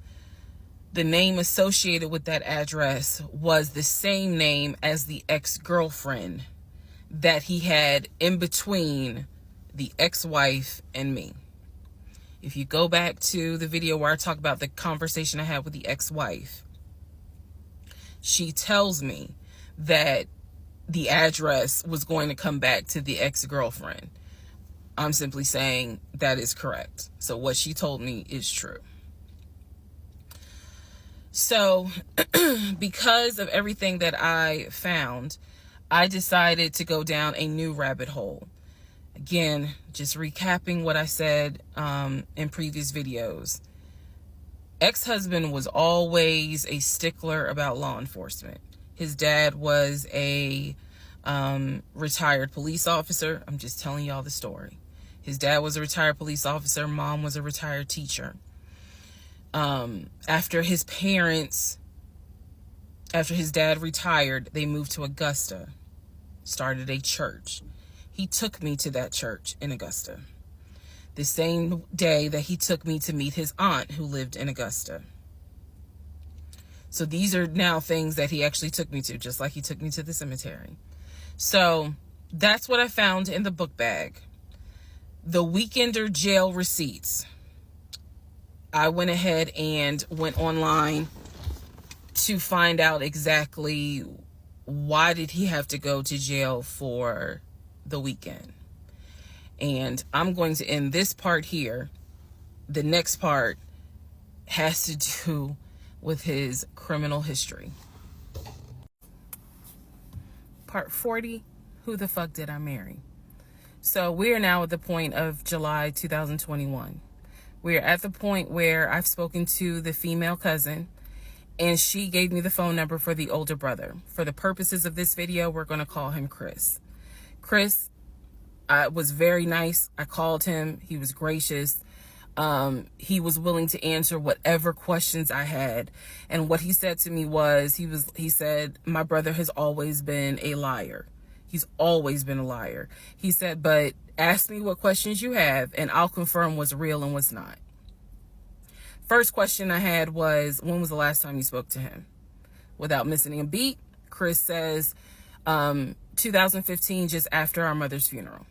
The name associated with that address was the same name as the ex-girlfriend that he had in between the ex-wife and me. If you go back to the video where I talk about the conversation I had with the ex-wife, she tells me that the address was going to come back to the ex-girlfriend. I'm simply saying that is correct. So what she told me is true. So because of everything that I found, I decided to go down a new rabbit hole. Again, just recapping what I said in previous videos. Ex-husband was always a stickler about law enforcement. His dad was a retired police officer. I'm just telling y'all the story. His dad was a retired police officer. Mom was a retired teacher. After his dad retired, they moved to Augusta, started a church. He took me to that church in Augusta, the same day that he took me to meet his aunt who lived in Augusta. So these are now things that he actually took me to, just like he took me to the cemetery. So that's what I found in the book bag. The Weekender jail receipts. I went ahead and went online to find out exactly why did he have to go to jail for the weekend. And I'm going to end this part here. The next part has to do with his criminal history. Part 40, who the fuck did I marry? So we are now at the point of July 2021. We're at the point where I've spoken to the female cousin, and she gave me the phone number for the older brother. For the purposes of this video, we're going to call him Chris. Chris was very nice. I called him. He was gracious. He was willing to answer whatever questions I had. And what he said to me was, he said, my brother has always been a liar. He's always been a liar. He said, but ask me what questions you have and I'll confirm what's real and what's not. First question I had was, when was the last time you spoke to him? Without missing a beat, Chris says, 2015, just after our mother's funeral.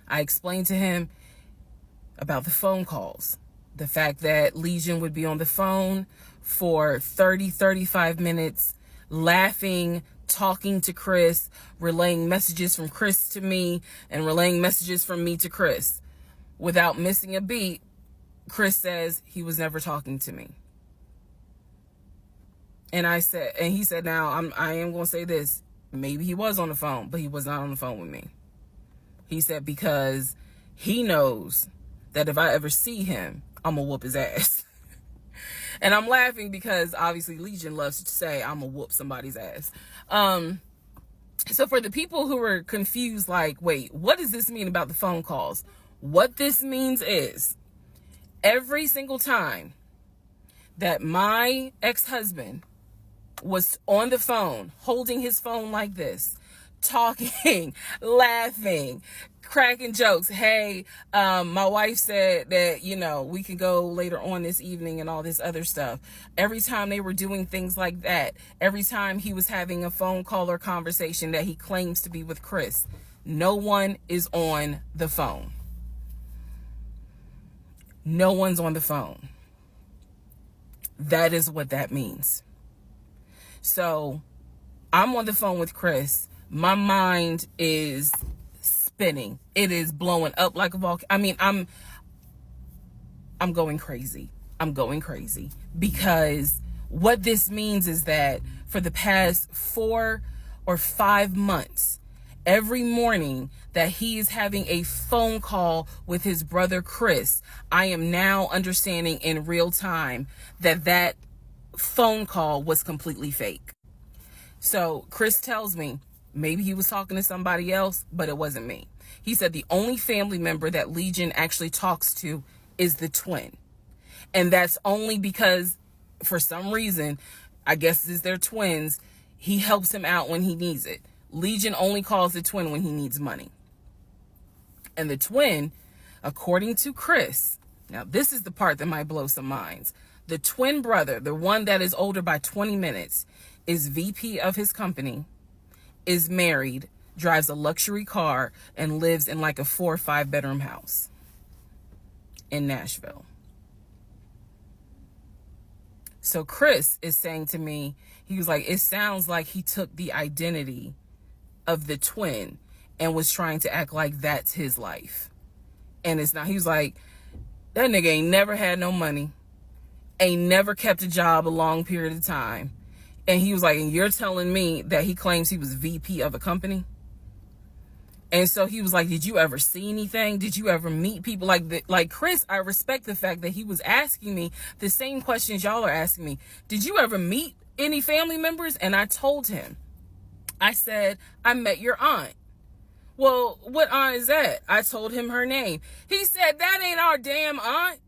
I explained to him about the phone calls, the fact that Legion would be on the phone for 35 minutes, laughing, talking to Chris, relaying messages from Chris to me, and relaying messages from me to Chris. Without missing a beat, Chris says he was never talking to me. And he said, now I am going to say this. Maybe he was on the phone, but he was not on the phone with me. He said, because he knows that if I ever see him, I'm going to whoop his ass. And I'm laughing because obviously Legion loves to say I'm going to whoop somebody's ass. So for the people who are confused, like, wait, what does this mean about the phone calls? What this means is every single time that my ex-husband was on the phone, holding his phone like this, talking, laughing, cracking jokes. Hey, my wife said that, we can go later on this evening and all this other stuff. Every time they were doing things like that, every time he was having a phone call or conversation that he claims to be with Chris, no one is on the phone. No one's on the phone. That is what that means. So I'm on the phone with Chris. My mind is spinning. It is blowing up like a volcano. I mean, I'm going crazy. I'm going crazy because what this means is that for the past 4 or 5 months, every morning that he is having a phone call with his brother Chris, I am now understanding in real time that phone call was completely fake. So Chris tells me maybe he was talking to somebody else, but it wasn't me. He said the only family member that Legion actually talks to is the twin. And that's only because for some reason, I guess it's their twins, he helps him out when he needs it. Legion only calls the twin when he needs money. And the twin, according to Chris, now this is the part that might blow some minds. The twin brother, the one that is older by 20 minutes, is VP of his company, is married, drives a luxury car, and lives in like a 4 or 5 bedroom house in Nashville. So Chris is saying to me, he was like, it sounds like he took the identity of the twin and was trying to act like that's his life. And it's not. He was like, that nigga ain't never had no money, ain't never kept a job a long period of time. And he was like, and you're telling me that he claims he was VP of a company? And so he was like, did you ever see anything? Did you ever meet people like Chris? I respect the fact that he was asking me the same questions y'all are asking me. Did you ever meet any family members? And I told him, I said, I met your aunt. Well, what aunt is that? I told him her name. He said, that ain't our damn aunt.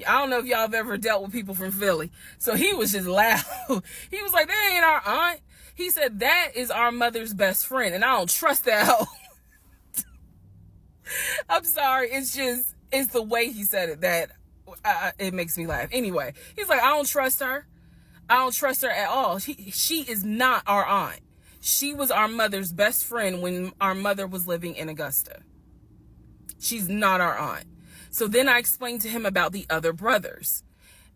I don't know if y'all have ever dealt with people from Philly. So he was just loud. He was like, that ain't our aunt. He said, that is our mother's best friend. And I don't trust that hoe. I'm sorry. It's the way he said it that it makes me laugh. Anyway, he's like, I don't trust her. I don't trust her at all. She is not our aunt. She was our mother's best friend when our mother was living in Augusta. She's not our aunt. So then I explained to him about the other brothers.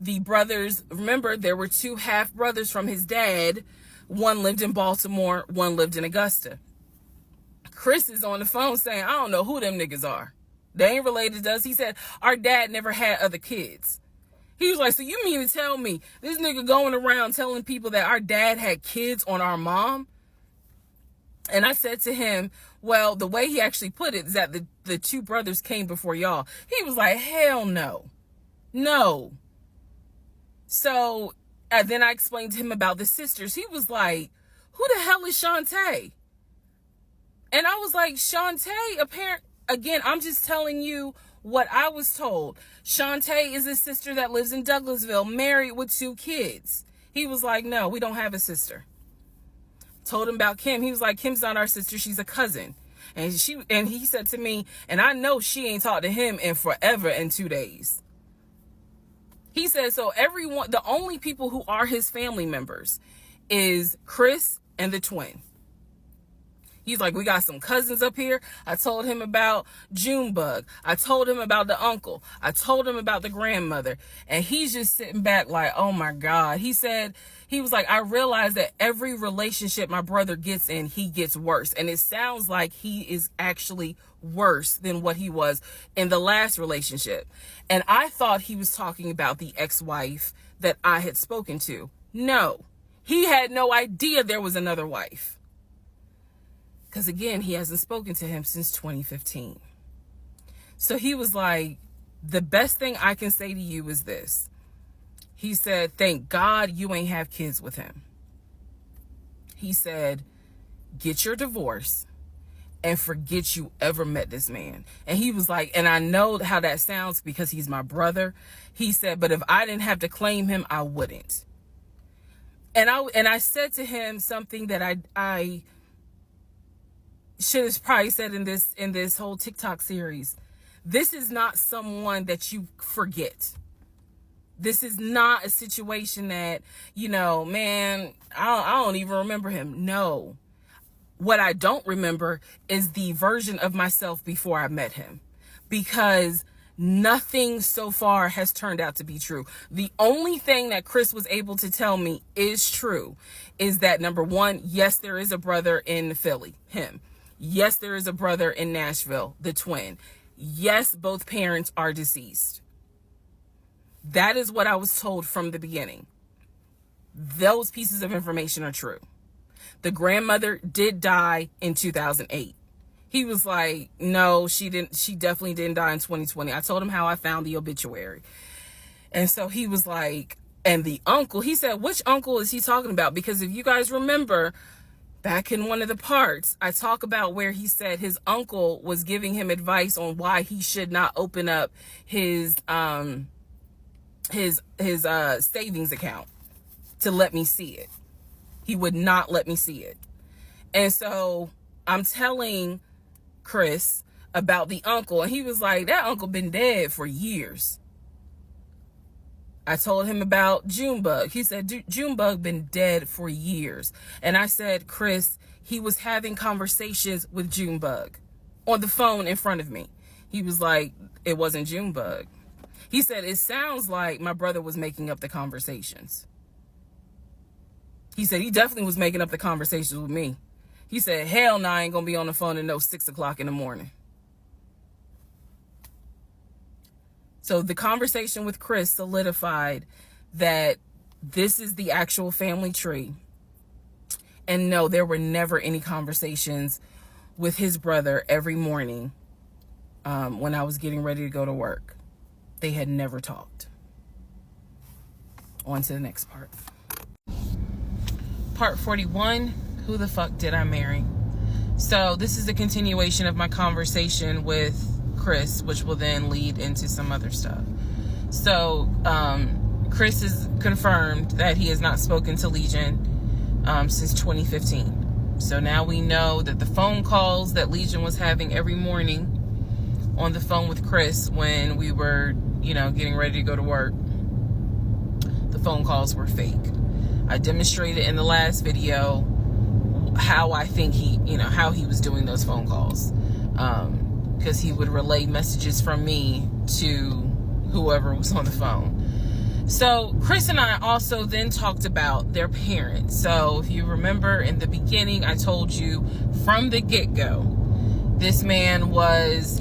The brothers, remember, there were 2 half brothers from his dad. One lived in Baltimore, one lived in Augusta. Chris is on the phone saying, I don't know who them niggas are. They ain't related to us. He said, our dad never had other kids. He was like, so you mean to tell me this nigga going around telling people that our dad had kids on our mom? And I said to him, well, the way he actually put it is that the 2 brothers came before y'all. He was like, hell no. No. So then I explained to him about the sisters. He was like, who the hell is Shantae? And I was like, Shantae, again, I'm just telling you what I was told. Shantae is a sister that lives in Douglasville, married with 2 kids. He was like, no, we don't have a sister. Told him about Kim. He was like, Kim's not our sister. She's a cousin. And he said to me, and I know she ain't talked to him in forever in 2 days. He said, so everyone, the only people who are his family members is Chris and the twin. He's like, we got some cousins up here. I told him about Junebug. I told him about the uncle. I told him about the grandmother. And he's just sitting back like, oh my God. He was like, I realize that every relationship my brother gets in, he gets worse. And it sounds like he is actually worse than what he was in the last relationship. And I thought he was talking about the ex-wife that I had spoken to. No, he had no idea there was another wife. Because again, he hasn't spoken to him since 2015. So he was like, the best thing I can say to you is this. He said, thank God you ain't have kids with him. He said, get your divorce and forget you ever met this man. And he was like, and I know how that sounds because he's my brother. He said, but if I didn't have to claim him, I wouldn't. And I said to him something that I should have probably said in this whole TikTok series. This is not someone that you forget. This is not a situation that, man, I don't even remember him. No. What I don't remember is the version of myself before I met him, because nothing so far has turned out to be true. The only thing that Chris was able to tell me is true is that, number one, yes, there is a brother in Philly, him. Yes, there is a brother in Nashville, the twin. Yes, both parents are deceased. That is what I was told from the beginning. Those pieces of information are true. The grandmother did die in 2008. He was like, no, she didn't. She definitely didn't die in 2020. I told him how I found the obituary. And so he was like, and the uncle, he said, which uncle is he talking about? Because if you guys remember, back in one of the parts, I talk about where he said his uncle was giving him advice on why he should not open up his savings account to let me see it. He would not let me see it. And so I'm telling Chris about the uncle, and he was like, that uncle been dead for years. I told him about Junebug. He said, Junebug been dead for years. And I said, Chris, he was having conversations with Junebug on the phone in front of me. He was like, it wasn't Junebug. He said, it sounds like my brother was making up the conversations. He said, he definitely was making up the conversations with me. He said, hell no, I ain't gonna be on the phone at 6 o'clock in the morning. So the conversation with Chris solidified that this is the actual family tree. And no, there were never any conversations with his brother every morning when I was getting ready to go to work. They had never talked. On to the next part. Part 41, Who the fuck did I marry? So this is a continuation of my conversation with Chris, which will then lead into some other stuff. So Chris has confirmed that he has not spoken to Legion since 2015. So now we know that the phone calls that Legion was having every morning on the phone with Chris when we were, getting ready to go to work, the phone calls were fake. I demonstrated in the last video how I think how he was doing those phone calls. Because he would relay messages from me to whoever was on the phone. So Chris and I also then talked about their parents. So if you remember in the beginning, I told you from the get-go, this man was,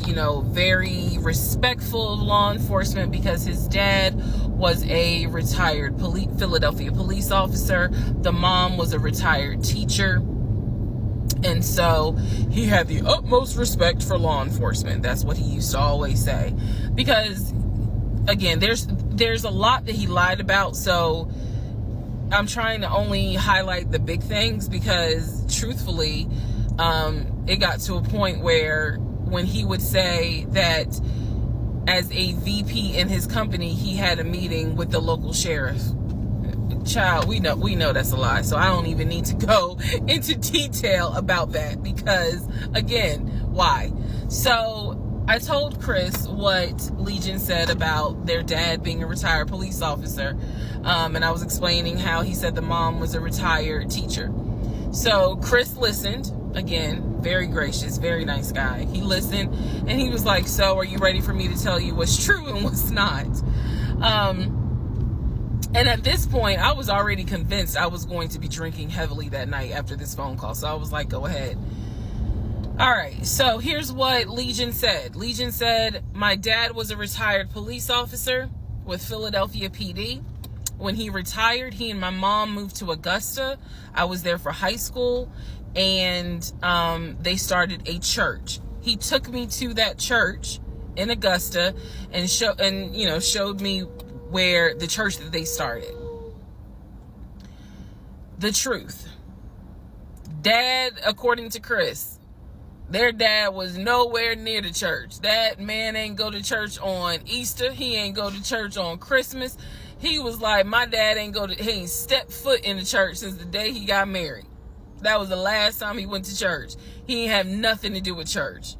very respectful of law enforcement because his dad was a retired Philadelphia police officer. The mom was a retired teacher. And so he had the utmost respect for law enforcement. That's what he used to always say. Because, again, there's a lot that he lied about. So I'm trying to only highlight the big things because, truthfully, it got to a point where when he would say that as a VP in his company, he had a meeting with the local sheriff. Child, we know that's a lie. So I don't even need to go into detail about that because, again, why? So I told Chris what Legion said about their dad being a retired police officer. And I was explaining how he said the mom was a retired teacher. So Chris listened. Again, very gracious, very nice guy. He listened and he was like, so are you ready for me to tell you what's true and what's not? And at this point, I was already convinced I was going to be drinking heavily that night after this phone call. So I was like, go ahead. All right. So here's what Legion said. Legion said, my dad was a retired police officer with Philadelphia PD. When he retired, he and my mom moved to Augusta. I was there for high school and they started a church. He took me to that church in Augusta and showed me where the church that they started. The truth. Dad, according to Chris, their dad was nowhere near the church. That man ain't go to church on Easter. He ain't go to church on Christmas. He was like, my dad he ain't stepped foot in the church since the day he got married. That was the last time he went to church. He ain't have nothing to do with church.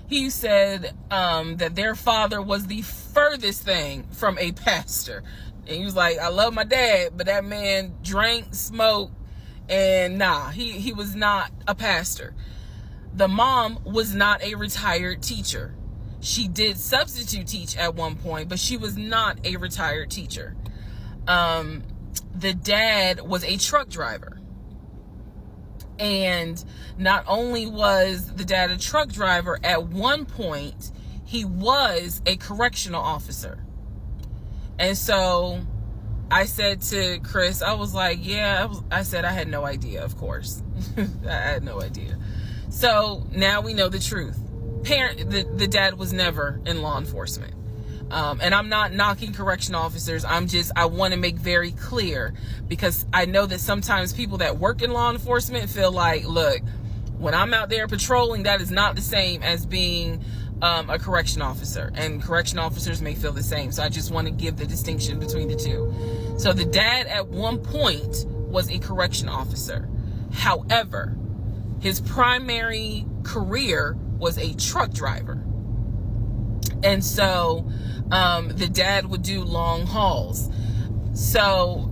He said that their father was the furthest thing from a pastor. And he was like, I love my dad, but that man drank, smoked, and he was not a pastor. The mom was not a retired teacher. She did substitute teach at one point, but she was not a retired teacher. The dad was a truck driver. And not only was the dad a truck driver, at one point, he was a correctional officer. And so I said to Chris, I was like, I said I had no idea, of course. I had no idea. So now we know the truth. The dad was never in law enforcement. And I'm not knocking correction officers. I want to make very clear because I know that sometimes people that work in law enforcement feel like, look, when I'm out there patrolling, that is not the same as being a correction officer, and correction officers may feel the same. So I just want to give the distinction between the two. So the dad at one point was a correction officer. However, his primary career was a truck driver. And so the dad would do long hauls. So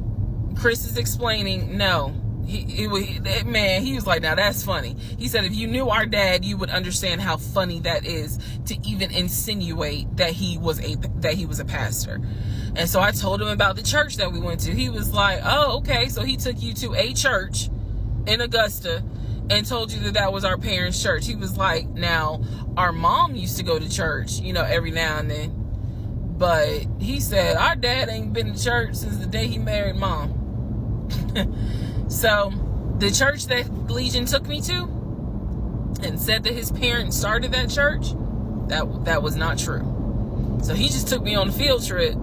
Chris is explaining, no, he was like, now that's funny. He said, if you knew our dad, you would understand how funny that is to even insinuate that he was a pastor. And so I told him about the church that we went to. He was like, oh, okay. So he took you to a church in Augusta and told you that was our parents' church. He was like, now, our mom used to go to church, every now and then. But he said, our dad ain't been to church since the day he married mom. So the church that Legion took me to and said that his parents started that church, that was not true. So he just took me on a field trip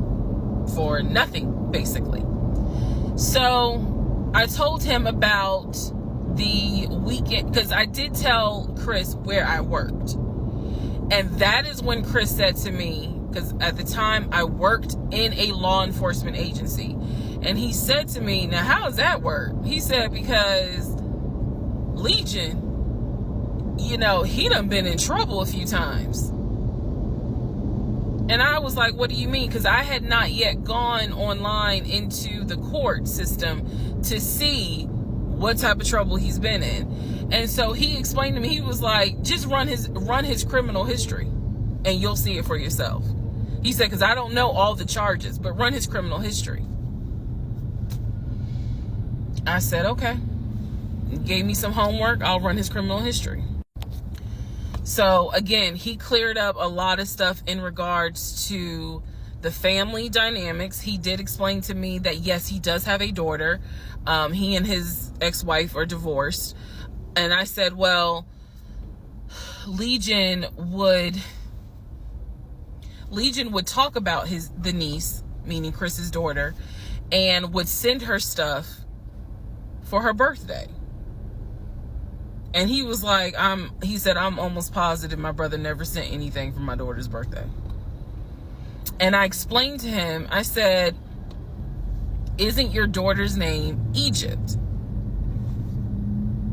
for nothing, basically. So I told him about the weekend, because I did tell Chris where I worked. And that is when Chris said to me, because at the time I worked in a law enforcement agency. And he said to me, now how does that work? He said, because Legion, he done been in trouble a few times. And I was like, what do you mean? Because I had not yet gone online into the court system to see what type of trouble he's been in. And so he explained to me, he was like, just run his criminal history and you'll see it for yourself. He said, because I don't know all the charges, but run his criminal history. I said, okay. He gave me some homework. I'll run his criminal history. So again, he cleared up a lot of stuff in regards to the family dynamics. He did explain to me that yes, he does have a daughter. He and his ex-wife are divorced. And I said, well, Legion would talk about the niece, meaning Chris's daughter, and would send her stuff for her birthday. And he was like, he said, I'm almost positive my brother never sent anything for my daughter's birthday. And I explained to him, I said, isn't your daughter's name Egypt?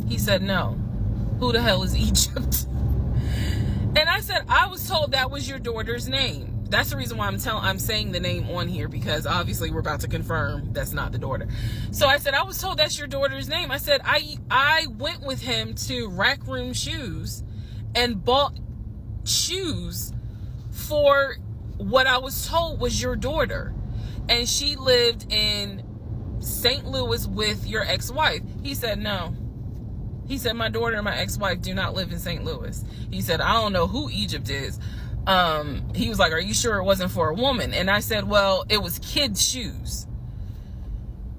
He said, no. Who the hell is Egypt? And I said, I was told that was your daughter's name. That's the reason why I'm saying the name on here, because obviously we're about to confirm that's not the daughter. So I said, I was told that's your daughter's name. I said, I went with him to Rack Room Shoes and bought shoes for what I was told was your daughter. And she lived in St. Louis with your ex-wife. He said, no. He said, my daughter and my ex-wife do not live in St. Louis. He said, I don't know who Egypt is. He was like, are you sure it wasn't for a woman? And I said, well, it was kids' shoes.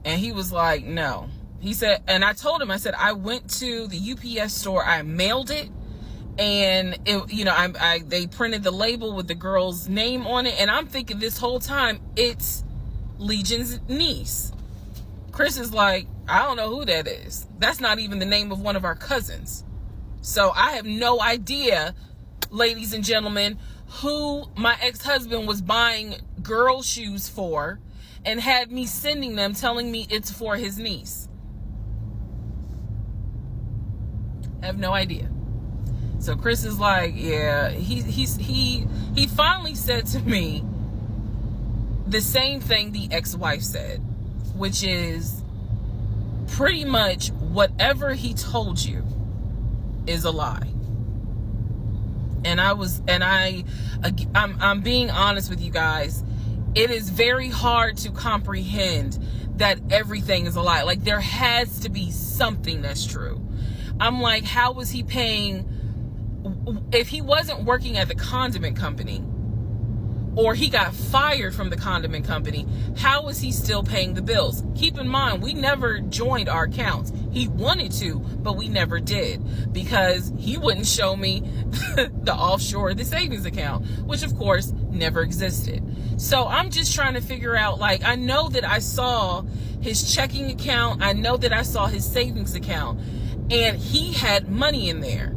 And he was like, no. He said, and I told him, I said, I went to the UPS store, I mailed it, and it, they printed the label with the girl's name on it, and I'm thinking this whole time it's Legion's niece. Chris is like, I don't know who that is. That's not even the name of one of our cousins. So I have no idea, ladies and gentlemen, who my ex-husband was buying girl shoes for and had me sending them, telling me it's for his niece. I have no idea. So Chris is like, yeah, he finally said to me the same thing the ex-wife said, which is pretty much whatever he told you is a lie. And I'm being honest with you guys. It is very hard to comprehend that everything is a lie. Like, there has to be something that's true. I'm like, how was he paying? If he wasn't working at the condiment company, or he got fired from the condiment company, how was he still paying the bills? Keep in mind, we never joined our accounts. He wanted to, but we never did, because he wouldn't show me the offshore, the savings account, which of course never existed. So I'm just trying to figure out, like, I know that I saw his checking account. I know that I saw his savings account, and he had money in there.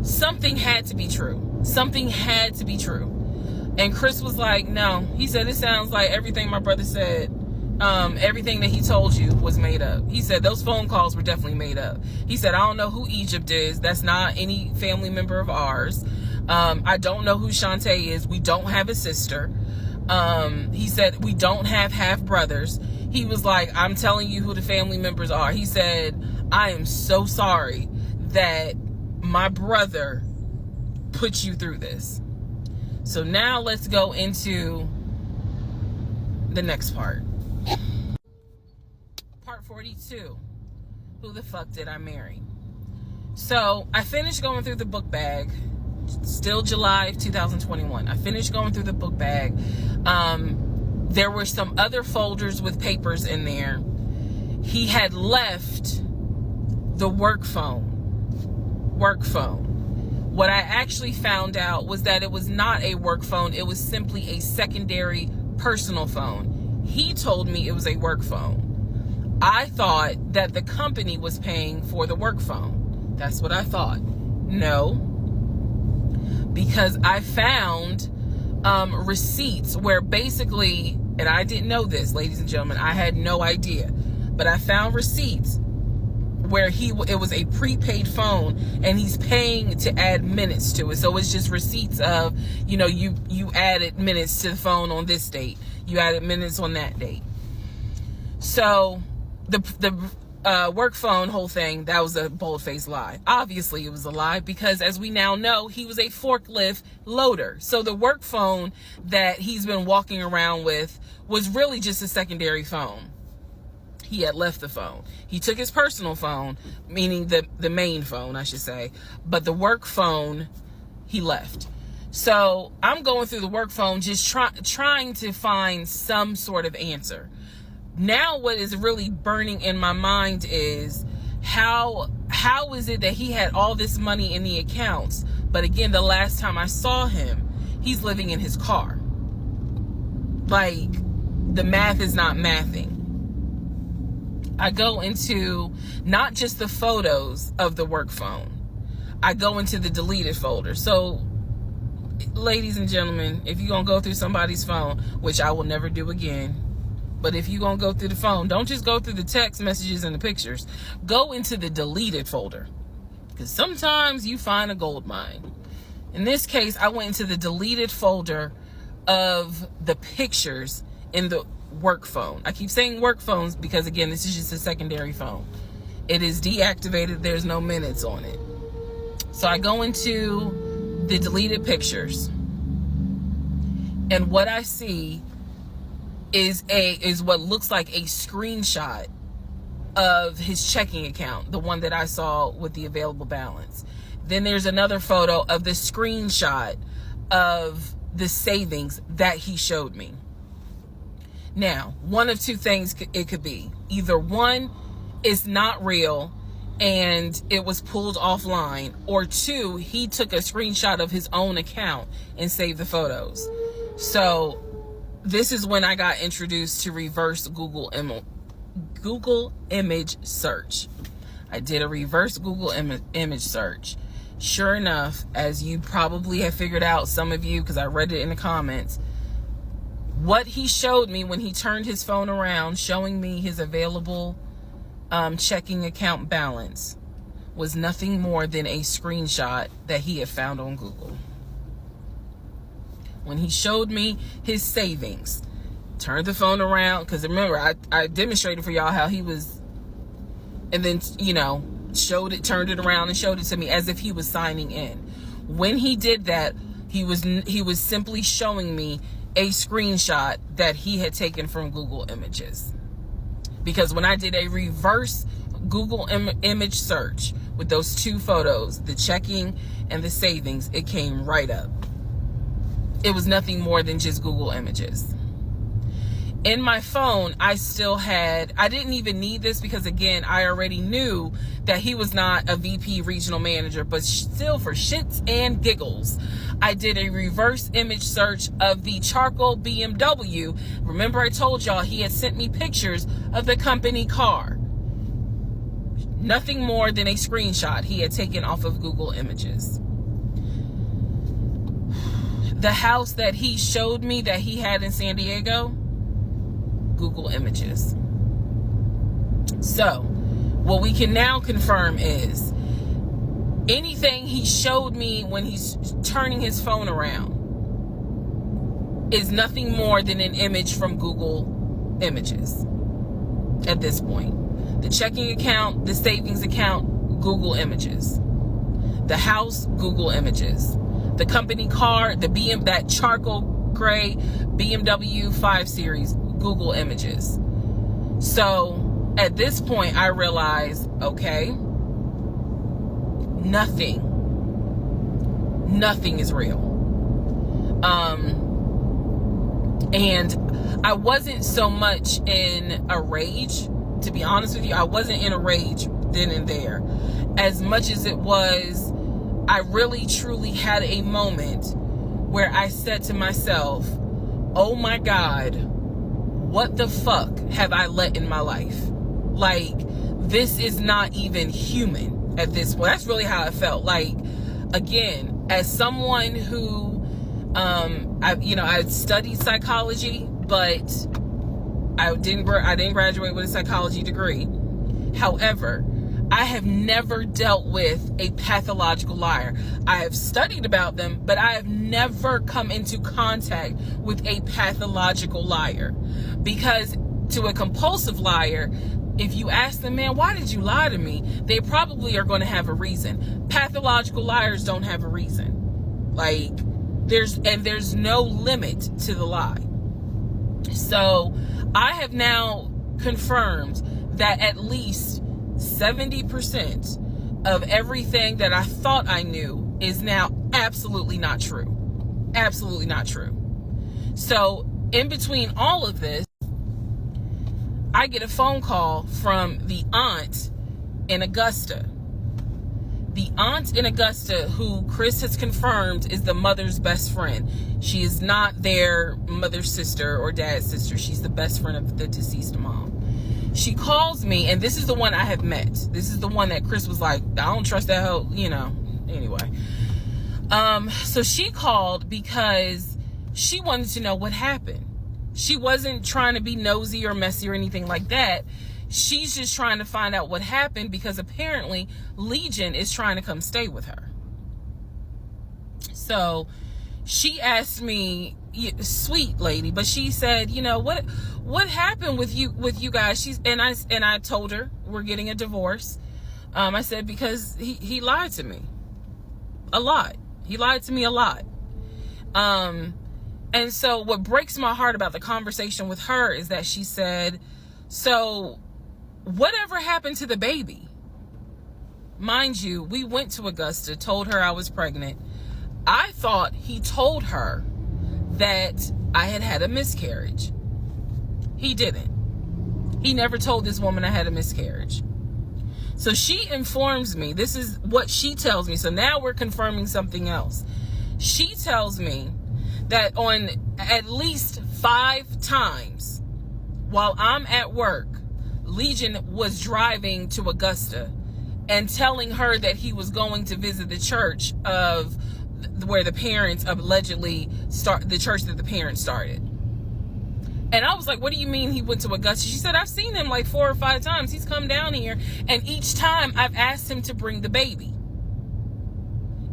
Something had to be true. Something had to be true. And Chris was like, no. He said, it sounds like everything my brother said, everything that he told you was made up. He said, those phone calls were definitely made up. He said, I don't know who Egypt is. That's not any family member of ours. I don't know who Shantae is. We don't have a sister. He said, we don't have half brothers. He was like, I'm telling you who the family members are. He said, I am so sorry that my brother put you through this. So now let's go into the next part. Part 42. Who the fuck did I marry? So I finished going through the book bag. Still July of 2021. I finished going through the book bag. There were some other folders with papers in there. He had left the work phone. What I actually found out was that it was not a work phone. It was simply a secondary personal phone. He told me it was a work phone. I thought that the company was paying for the work phone. That's what I thought. No, because I found receipts where basically, and I didn't know this, ladies and gentlemen, I had no idea, but I found receipts where it was a prepaid phone and he's paying to add minutes to it. So it's just receipts of, you added minutes to the phone on this date, you added minutes on that date. So the work phone whole thing, that was a bold-faced lie. Obviously it was a lie, because as we now know, he was a forklift loader. So the work phone that he's been walking around with was really just a secondary phone. He had left the phone. He took his personal phone, meaning the main phone, I should say, but the work phone he left. So I'm going through the work phone, just trying to find some sort of answer. Now what is really burning in my mind is how is it that he had all this money in the accounts, but again, the last time I saw him, he's living in his car. Like, the math is not mathing. I go into not just the photos of the work phone, I go into the deleted folder. So, ladies and gentlemen, if you're going to go through somebody's phone, which I will never do again, but if you're going to go through the phone, don't just go through the text messages and the pictures. Go into the deleted folder, because sometimes you find a gold mine. In this case, I went into the deleted folder of the pictures in the work phone. I keep saying work phones because, again, this is just a secondary phone. It is deactivated. There's no minutes on it. So I go into the deleted pictures, and what I see is what looks like a screenshot of his checking account, the one that I saw with the available balance. Then there's another photo of the screenshot of the savings that he showed me. Now, one of two things it could be. Either one, it's not real and it was pulled offline, or two, he took a screenshot of his own account and saved the photos. So this is when I got introduced to reverse Google image search. I did a reverse Google image search. Sure enough, as you probably have figured out, some of you, because I read it in the comments, what he showed me when he turned his phone around, showing me his available checking account balance, was nothing more than a screenshot that he had found on Google. When he showed me his savings, turned the phone around, because remember, I demonstrated for y'all how he was, and then, turned it around and showed it to me as if he was signing in. When he did that, he was simply showing me a screenshot that he had taken from Google Images. Because when I did a reverse Google image search with those two photos, the checking and the savings, it came right up. It was nothing more than just Google Images. In my phone, I didn't even need this, because again, I already knew that he was not a VP regional manager, but still, for shits and giggles, I did a reverse image search of the charcoal BMW. Remember, I told y'all he had sent me pictures of the company car. Nothing more than a screenshot he had taken off of Google Images. The house that he showed me that he had in San Diego, Google Images. So, what we can now confirm is anything he showed me when he's turning his phone around is nothing more than an image from Google Images at this point. The checking account, the savings account, Google Images. The house, Google Images. The company car, that charcoal gray BMW 5 Series, Google Images. So at this point, I realized, okay, nothing is real. And I wasn't so much in a rage, to be honest with you. I wasn't in a rage then and there, as much as it was, I really truly had a moment where I said to myself, oh my God, what the fuck have I let in my life? Like, this is not even human at this point. That's really how I felt. Like, again, as someone who, I studied psychology, but I didn't graduate with a psychology degree. However, I have never dealt with a pathological liar. I have studied about them, but I have never come into contact with a pathological liar. Because to a compulsive liar, if you ask them, man, why did you lie to me? They probably are going to have a reason. Pathological liars don't have a reason. Like, there's no limit to the lie. So I have now confirmed that at least 70% of everything that I thought I knew is now absolutely not true. Absolutely not true. So in between all of this, I get a phone call from the aunt in Augusta. The aunt in Augusta, who Chris has confirmed is the mother's best friend. She is not their mother's sister or dad's sister. She's the best friend of the deceased mom. She calls me, and this is the one I have met. This is the one that Chris was like, I don't trust that hoe, anyway. So she called because she wanted to know what happened. She wasn't trying to be nosy or messy or anything like that. She's just trying to find out what happened because apparently Legion is trying to come stay with her. So she asked me, sweet lady, but she said, what happened with you guys? And I told her we're getting a divorce. I said, because he lied to me a lot. He lied to me a lot. And so what breaks my heart about the conversation with her is that she said, so whatever happened to the baby? Mind you, we went to Augusta, told her I was pregnant. I thought he told her that I had a miscarriage. He didn't. He never told this woman I had a miscarriage. So she informs me, this is what she tells me. So now we're confirming something else. She tells me that on at least 5 times while I'm at work, Legion was driving to Augusta and telling her that he was going to visit the church of where the parents allegedly the church that the parents started. And I was like, what do you mean he went to Augusta? She said, I've seen him like 4 or 5 times. He's come down here, and each time I've asked him to bring the baby.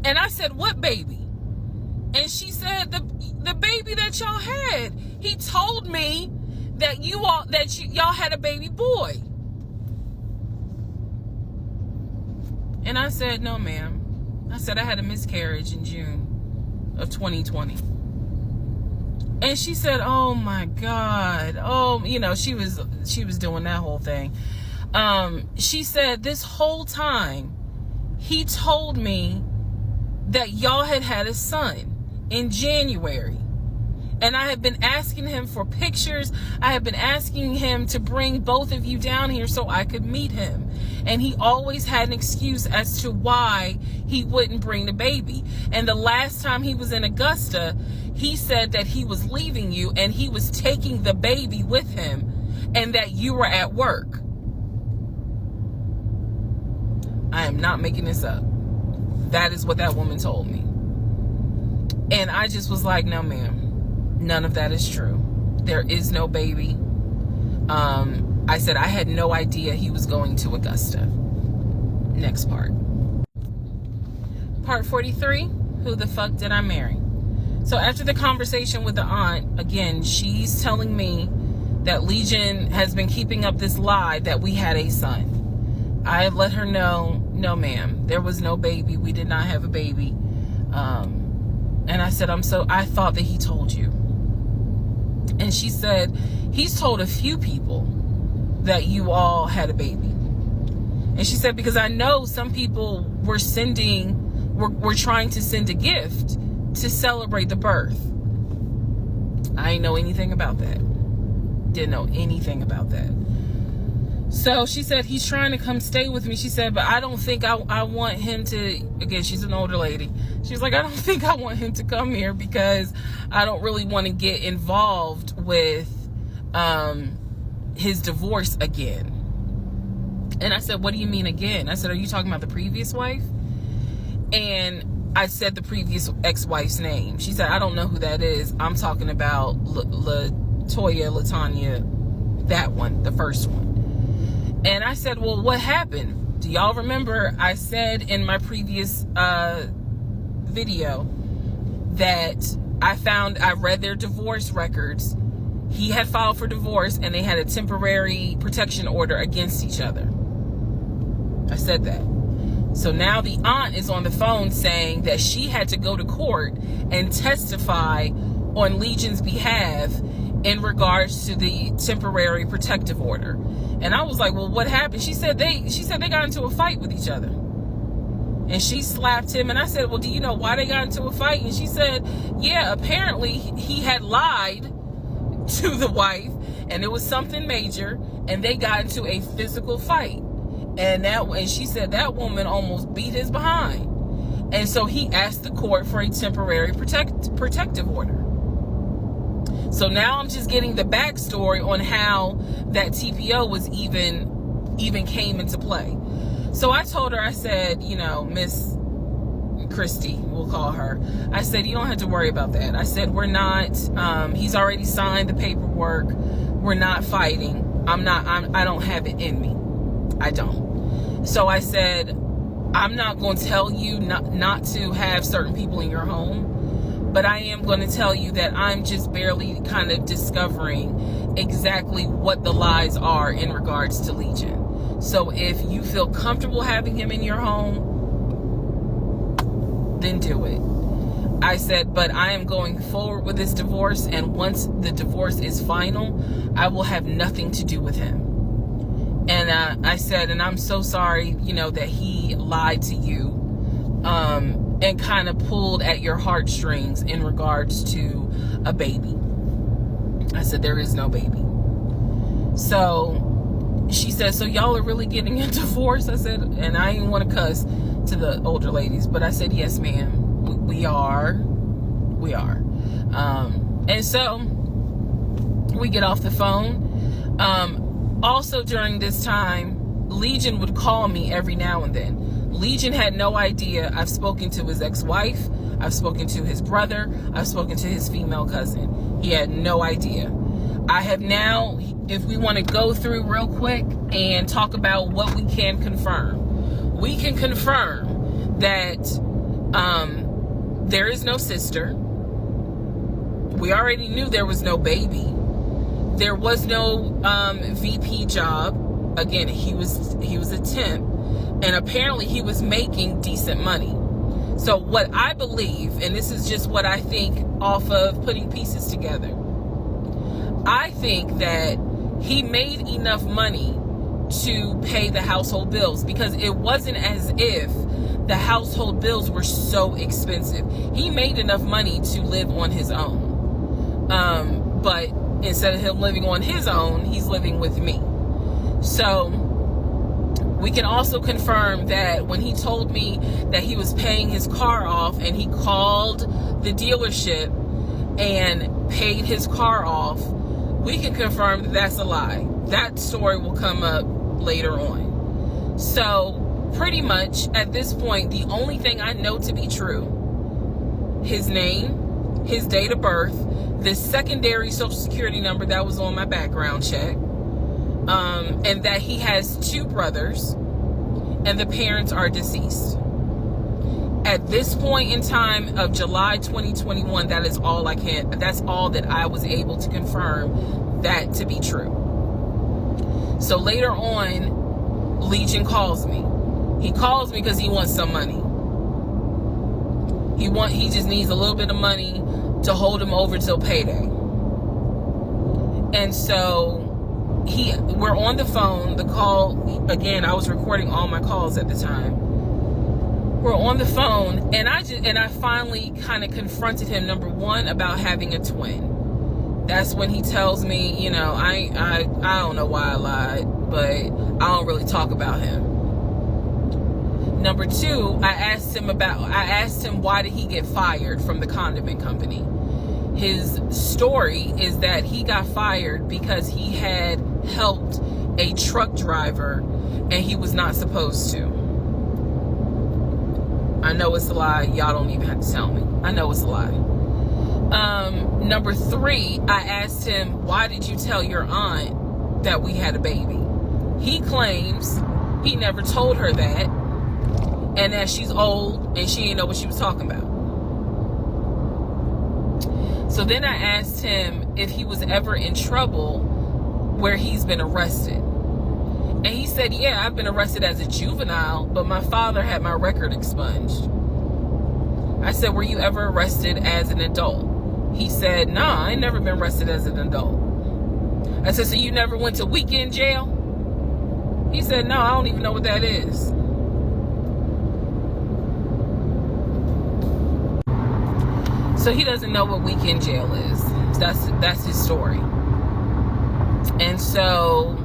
And I said, what baby? And she said, the baby that y'all had. He told me that y'all had a baby boy. And I said, no, ma'am. I said I had a miscarriage in June of 2020. And she said, oh my God. Oh, she was doing that whole thing. She said this whole time he told me that y'all had a son in January. And I have been asking him for pictures. I have been asking him to bring both of you down here so I could meet him. And he always had an excuse as to why he wouldn't bring the baby. And the last time he was in Augusta, he said that he was leaving you and he was taking the baby with him and that you were at work. I am not making this up. That is what that woman told me. And I just was like, no, ma'am. None of that is true. There is no baby. I said I had no idea he was going to Augusta. Next part. Part 43, who the fuck did I marry? So after the conversation with the aunt, again, she's telling me that Legion has been keeping up this lie that we had a son. I let her know, no ma'am, there was no baby. We did not have a baby. And I said, I thought that he told you. And she said, he's told a few people that you all had a baby. And she said, because I know some people were trying to send a gift to celebrate the birth. I didn't know anything about that. Didn't know anything about that. So she said, he's trying to come stay with me. She said, but I don't think I want him to, again, she's an older lady. She's like, I don't think I want him to come here because I don't really want to get involved with his divorce again. And I said, what do you mean again? I said, are you talking about the previous wife? And I said the previous ex-wife's name. She said, I don't know who that is. I'm talking about LaTanya, that one, the first one. And I said, well, what happened? Do y'all remember I said in my previous video that I read their divorce records. He had filed for divorce and they had a temporary protection order against each other. I said that. So now the aunt is on the phone saying that she had to go to court and testify on Legion's behalf in regards to the temporary protective order. And I was like, well, what happened? She said they got into a fight with each other. And she slapped him. And I said, well, do you know why they got into a fight? And she said, yeah, apparently he had lied to the wife and it was something major and they got into a physical fight. And she said that woman almost beat his behind. And so he asked the court for a temporary protective order. So now I'm just getting the backstory on how that TPO was even came into play. So I told her, I said, you know, Miss Christy, we'll call her. I said, you don't have to worry about that. I said, we're not, he's already signed the paperwork. We're not fighting. I don't have it in me. I don't. So I said, I'm not going to tell you not to have certain people in your home, but I am going to tell you that I'm just barely kind of discovering exactly what the lies are in regards to Legion. So if you feel comfortable having him in your home, then do it. I said, but I am going forward with this divorce, and once the divorce is final, I will have nothing to do with him. And I said, and I'm so sorry, you know, that he lied to you and kind of pulled at your heartstrings in regards to a baby. I said, there is no baby. So she said, so y'all are really getting a divorce? I said, and I didn't want to cuss to the older ladies, but I said, yes, ma'am, we are. And so we get off the phone. Also during this time, Legion would call me every now and then. Legion had no idea. I've spoken to his ex-wife. I've spoken to his brother. I've spoken to his female cousin. He had no idea. I have now, if we want to go through real quick and talk about what we can confirm. We can confirm that there is no sister. We already knew there was no baby. There was no VP job. Again, he was a temp, and apparently he was making decent money. So what I believe, and this is just what I think off of putting pieces together, I think that he made enough money to pay the household bills, because it wasn't as if the household bills were so expensive. He made enough money to live on his own. But instead of him living on his own, he's living with me. So we can also confirm that when he told me that he was paying his car off and he called the dealership and paid his car off, we can confirm that that's a lie. That story will come up later on. So pretty much at this point, the only thing I know to be true, his name, his date of birth, the secondary social security number that was on my background check, and that he has 2 brothers and the parents are deceased. At this point in time of July 2021, that's all that I was able to confirm that to be true. So later on, Legion calls me. He calls me because he wants some money. He just needs a little bit of money to hold him over till payday. And so we're on the phone. The call, again, I was recording all my calls at the time. We're on the phone, and I finally kind of confronted him, number one, about having a twin. That's when he tells me, you know, I don't know why I lied, but I don't really talk about him. Number two, I asked him why did he get fired from the condiment company. His story is that he got fired because he had helped a truck driver and he was not supposed to. I know it's a lie. Y'all don't even have to tell me. I know it's a lie. Number 3, I asked him, why did you tell your aunt that we had a baby? He claims he never told her that, and that she's old and she didn't know what she was talking about. So then I asked him if he was ever in trouble where he's been arrested. And he said, yeah, I've been arrested as a juvenile, but my father had my record expunged. I said, were you ever arrested as an adult? He said, nah, I ain't never been arrested as an adult. I said, so you never went to weekend jail? He said, no, I don't even know what that is. So he doesn't know what weekend jail is. That's his story. And so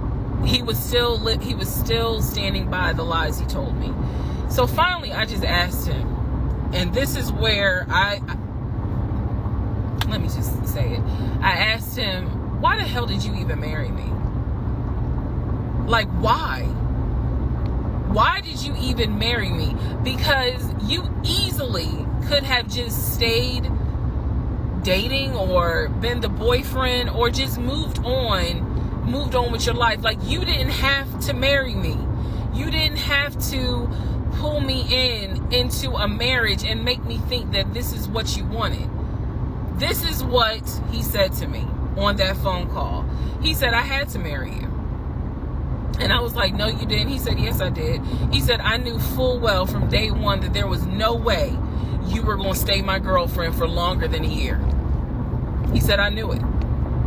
he was still standing by the lies he told me. So finally, I just asked him, and this is where let me just say it. I asked him, why the hell did you even marry me? Like, why? Why did you even marry me? Because you easily could have just stayed dating or been the boyfriend or just moved on with your life. Like, you didn't have to marry me. You didn't have to pull me into a marriage and make me think that this is what you wanted. This is what he said to me on that phone call. He said, I had to marry you. And I was like, no, you didn't. He said, yes, I did. He said, I knew full well from day one that there was no way you were going to stay my girlfriend for longer than a year. He said, I knew it.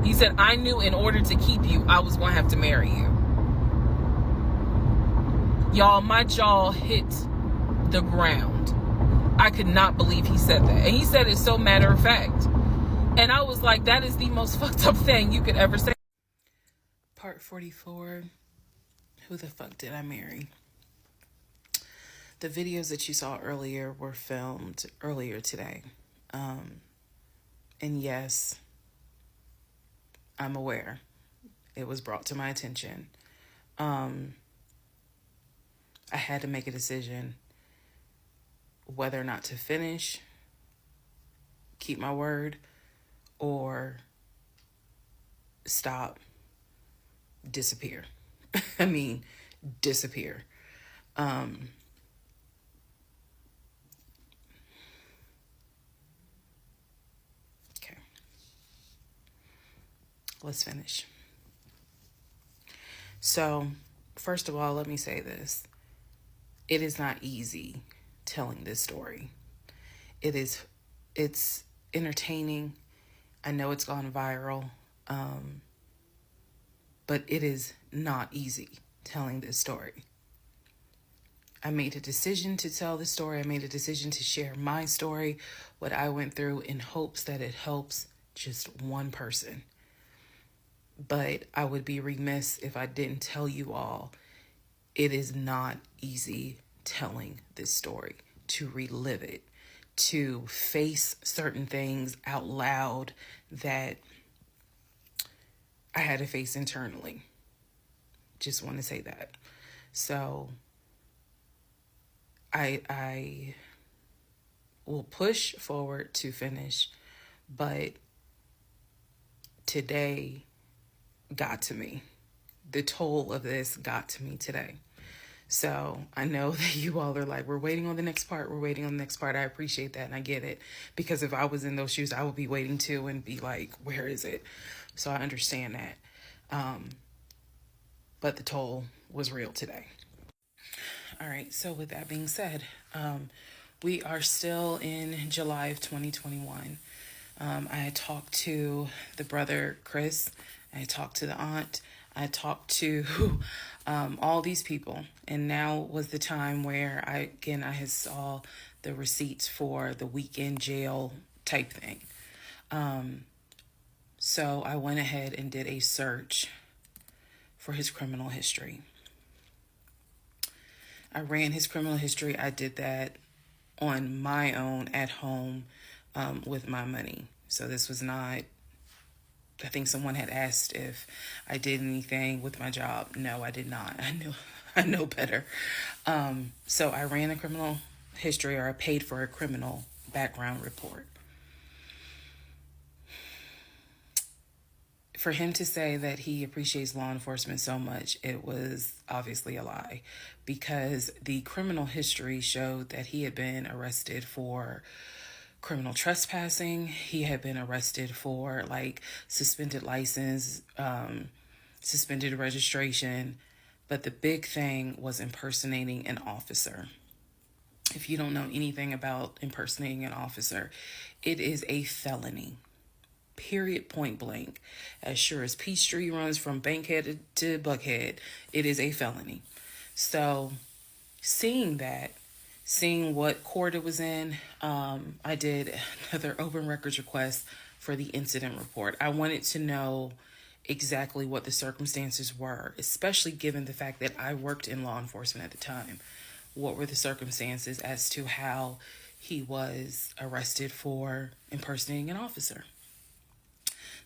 He said, I knew in order to keep you, I was going to have to marry you. Y'all, my jaw hit the ground. I could not believe he said that. And he said it so matter of fact. And I was like, that is the most fucked up thing you could ever say. Part 44. Who the fuck did I marry? The videos that you saw earlier were filmed earlier today. And yes, I'm aware. It was brought to my attention. I had to make a decision whether or not to finish, keep my word, or stop, disappear. I mean, disappear. Okay. Let's finish. So, first of all, let me say this. It is not easy telling this story. It's entertaining. I know it's gone viral. But it is not easy telling this story. I made a decision to tell this story. I made a decision to share my story, what I went through, in hopes that it helps just one person. But I would be remiss if I didn't tell you all, it is not easy telling this story, to relive it, to face certain things out loud that I had to face internally. Just want to say that. So I will push forward to finish, but today got to me. The toll of this got to me today. So I know that you all are like, we're waiting on the next part. We're waiting on the next part. I appreciate that. And I get it, because if I was in those shoes, I would be waiting too and be like, where is it? So I understand that. But the toll was real today. All right. So with that being said, we are still in July of 2021. I talked to the brother, Chris. I talked to the aunt. I talked to all these people. And now was the time where I had saw the receipts for the weekend jail type thing. So I went ahead and did a search for his criminal history. I ran his criminal history. I did that on my own at home with my money. So this was not I think someone had asked if I did anything with my job. No, I did not. I know better. So I ran a criminal history, or I paid for a criminal background report. For him to say that he appreciates law enforcement so much, it was obviously a lie, because the criminal history showed that he had been arrested for criminal trespassing. He had been arrested for like suspended license, suspended registration. But the big thing was impersonating an officer. If you don't know anything about impersonating an officer, it is a felony. Period, point blank. As sure as Peachtree runs from Bankhead to Buckhead, it is a felony. So seeing that, seeing what court it was in, I did another open records request for the incident report. I wanted to know exactly what the circumstances were, especially given the fact that I worked in law enforcement at the time. What were the circumstances as to how he was arrested for impersonating an officer?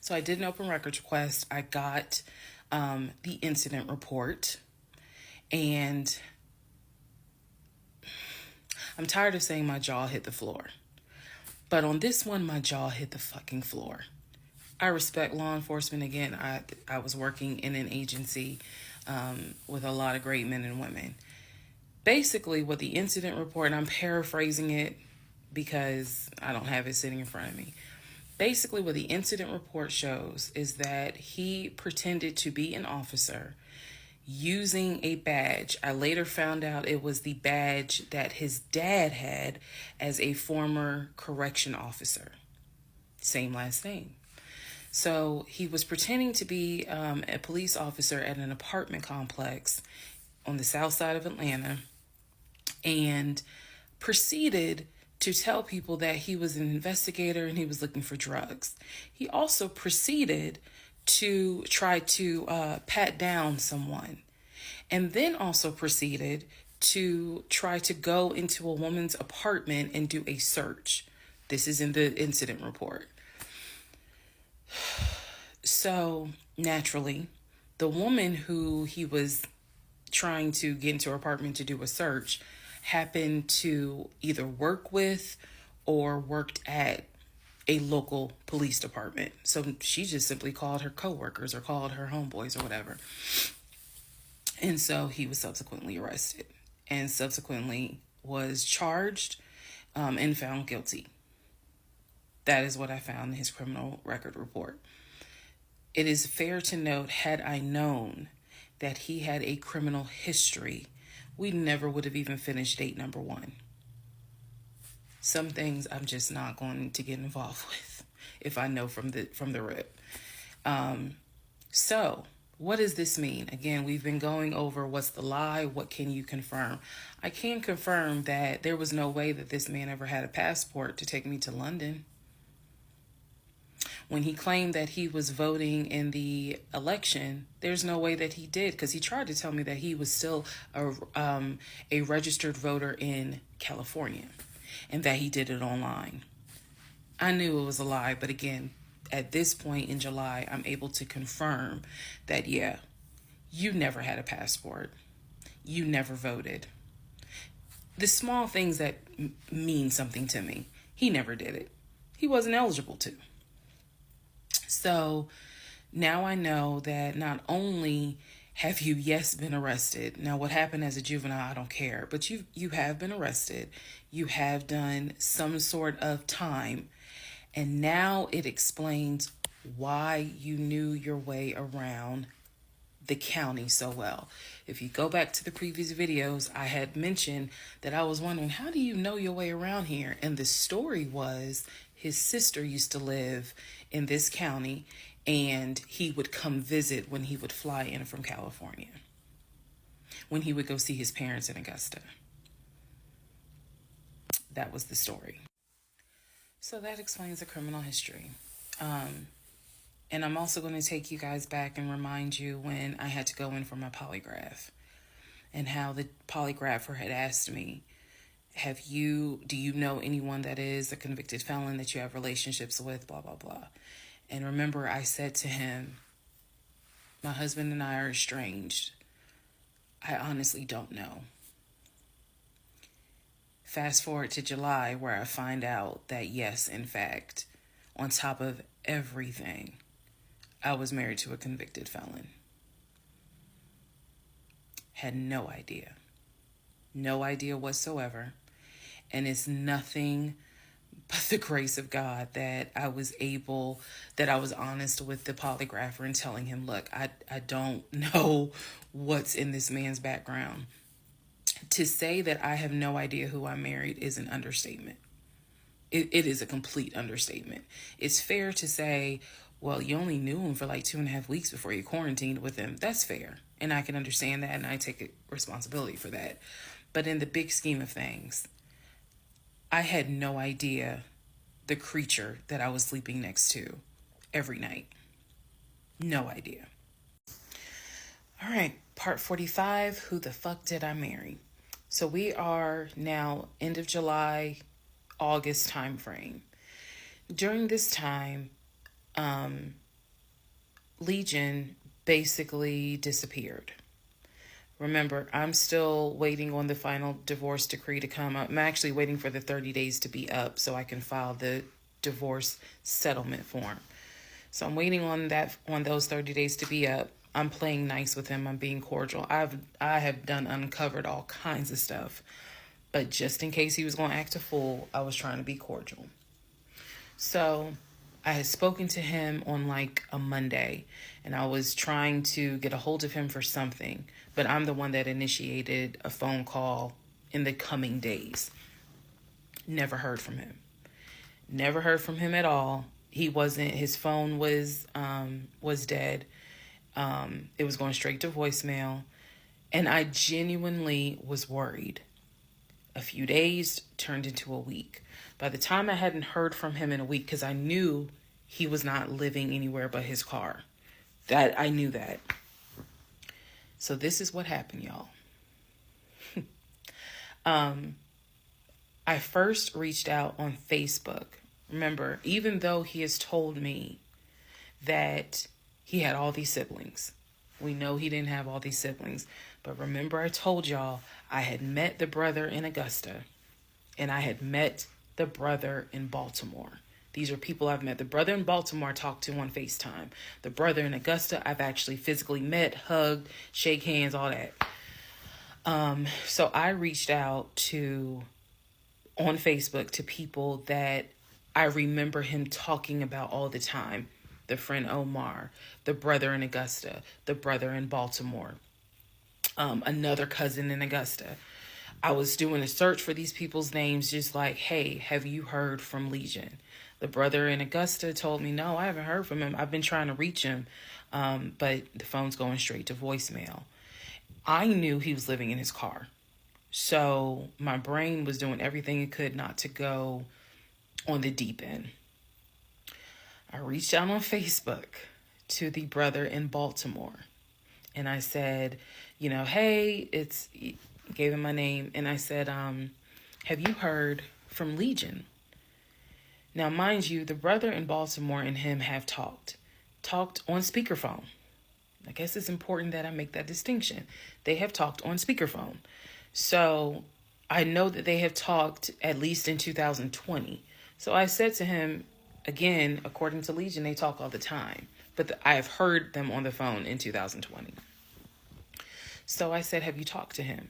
So I did an open records request. I got the incident report, and I'm tired of saying my jaw hit the floor. But on this one, my jaw hit the fucking floor. I respect law enforcement. Again, I was working in an agency with a lot of great men and women. Basically, what the incident report, and I'm paraphrasing it because I don't have it sitting in front of me. Basically, what the incident report shows is that he pretended to be an officer using a badge. I later found out it was the badge that his dad had as a former correction officer. Same last name. So he was pretending to be a police officer at an apartment complex on the south side of Atlanta, and proceeded to tell people that he was an investigator and he was looking for drugs. He also proceeded to try to pat down someone, and then also proceeded to try to go into a woman's apartment and do a search. This is in the incident report. So naturally, the woman who he was trying to get into her apartment to do a search happened to either work with or worked at a local police department. So she just simply called her coworkers or called her homeboys or whatever. And so he was subsequently arrested and subsequently was charged and found guilty. That is what I found in his criminal record report. It is fair to note, had I known that he had a criminal history, we never would have even finished date number 1. Some things I'm just not going to get involved with if I know from the rip. So what does this mean? Again, we've been going over what's the lie, what can you confirm? I can confirm that there was no way that this man ever had a passport to take me to London. When he claimed that he was voting in the election, there's no way that he did, because he tried to tell me that he was still a registered voter in California and that he did it online. I knew it was a lie, but again, at this point in July, I'm able to confirm that, yeah, you never had a passport. You never voted. The small things that mean something to me, he never did it. He wasn't eligible to. So now I know that not only have you, yes, been arrested. Now, what happened as a juvenile, I don't care. But you have been arrested. You have done some sort of time. And now it explains why you knew your way around the county so well. If you go back to the previous videos, I had mentioned that I was wondering, how do you know your way around here? And the story was his sister used to live in this county, and he would come visit when he would fly in from California, when he would go see his parents in Augusta. That was the story. So that explains the criminal history. And I'm also going to take you guys back and remind you when I had to go in for my polygraph, and how the polygrapher had asked me, do you know anyone that is a convicted felon that you have relationships with, blah, blah, blah. And remember, I said to him, my husband and I are estranged. I honestly don't know. Fast forward to July, where I find out that yes, in fact, on top of everything, I was married to a convicted felon. Had no idea. No idea whatsoever. And it's nothing but the grace of God that I was honest with the polygrapher and telling him, look, I don't know what's in this man's background. To say that I have no idea who I married is an understatement. It is a complete understatement. It's fair to say, well, you only knew him for like 2.5 weeks before you quarantined with him. That's fair. And I can understand that, and I take responsibility for that. But in the big scheme of things, I had no idea the creature that I was sleeping next to every night. No idea. All right, part 45, who the fuck did I marry? So we are now end of July, August time frame. During this time, Legion basically disappeared. Remember, I'm still waiting on the final divorce decree to come up. I'm actually waiting for the 30 days to be up so I can file the divorce settlement form. So I'm waiting on those 30 days to be up. I'm playing nice with him. I'm being cordial. I have uncovered all kinds of stuff. But just in case he was going to act a fool, I was trying to be cordial. So I had spoken to him on like a Monday, and I was trying to get a hold of him for something. But I'm the one that initiated a phone call in the coming days. Never heard from him. Never heard from him at all. His phone was dead. It was going straight to voicemail. And I genuinely was worried. A few days turned into a week. By the time I hadn't heard from him in a week, because I knew he was not living anywhere but his car. I knew that. So this is what happened, y'all. I first reached out on Facebook. Remember, even though he has told me that he had all these siblings, we know he didn't have all these siblings. But remember, I told y'all I had met the brother in Augusta, and I had met the brother in Baltimore. These are people I've met. The brother in Baltimore I talked to on FaceTime. The brother in Augusta I've actually physically met, hugged, shake hands, all that. So I reached out on Facebook to people that I remember him talking about all the time. The friend Omar, the brother in Augusta, the brother in Baltimore, another cousin in Augusta. I was doing a search for these people's names, just like, hey, have you heard from Legion? The brother in Augusta told me, no, I haven't heard from him. I've been trying to reach him, but the phone's going straight to voicemail. I knew he was living in his car. So my brain was doing everything it could not to go on the deep end. I reached out on Facebook to the brother in Baltimore. And I said, hey, gave him my name. And I said, have you heard from Legion? Now, mind you, the brother in Baltimore and him have talked on speakerphone. I guess it's important that I make that distinction. They have talked on speakerphone. So I know that they have talked at least in 2020. So I said to him, again, according to Legion, they talk all the time. But I have heard them on the phone in 2020. So I said, have you talked to him?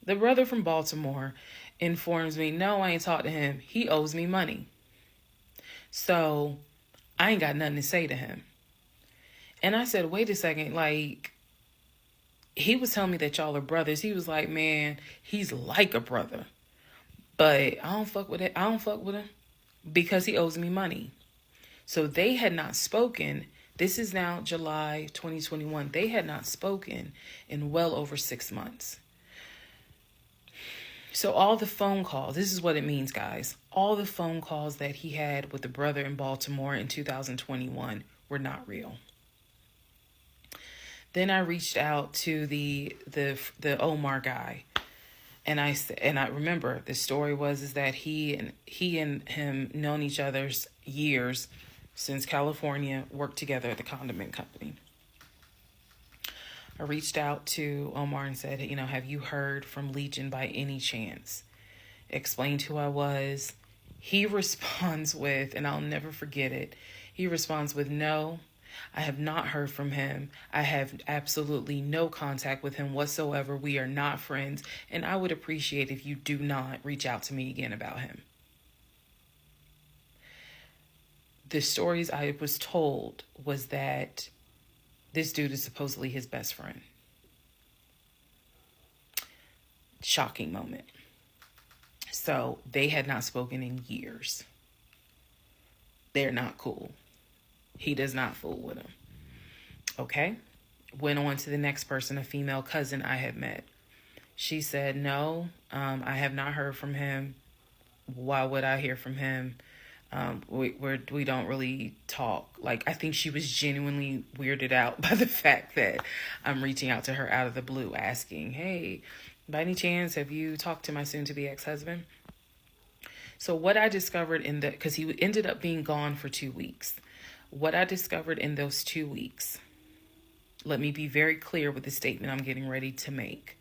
The brother from Baltimore informs me, no, I ain't talked to him. He owes me money. So I ain't got nothing to say to him. And I said, wait a second, he was telling me that y'all are brothers. He was like, man, he's like a brother. But I don't fuck with it. I don't fuck with him because he owes me money. So they had not spoken. This is now July 2021. They had not spoken in well over 6 months. So all the phone calls, this is what it means, guys. All the phone calls that he had with the brother in Baltimore in 2021 were not real. Then I reached out to the Omar guy. And I remember the story was that he and him known each other's years, since California, worked together at the condiment company. I reached out to Omar and said, have you heard from Legion by any chance? Explained who I was. He responds with, and I'll never forget it, he responds with, no, I have not heard from him. I have absolutely no contact with him whatsoever. We are not friends, and I would appreciate if you do not reach out to me again about him. The stories I was told was that this dude is supposedly his best friend. Shocking moment. So they had not spoken in years. They're not cool. He does not fool with him. Okay. Went on to the next person, a female cousin I had met. She said, no, I have not heard from him. Why would I hear from him? We don't really talk. Like, I think she was genuinely weirded out by the fact that I'm reaching out to her out of the blue asking, hey, by any chance, have you talked to my soon-to-be ex-husband? So what I discovered because he ended up being gone for 2 weeks. What I discovered in those 2 weeks, let me be very clear with the statement I'm getting ready to make.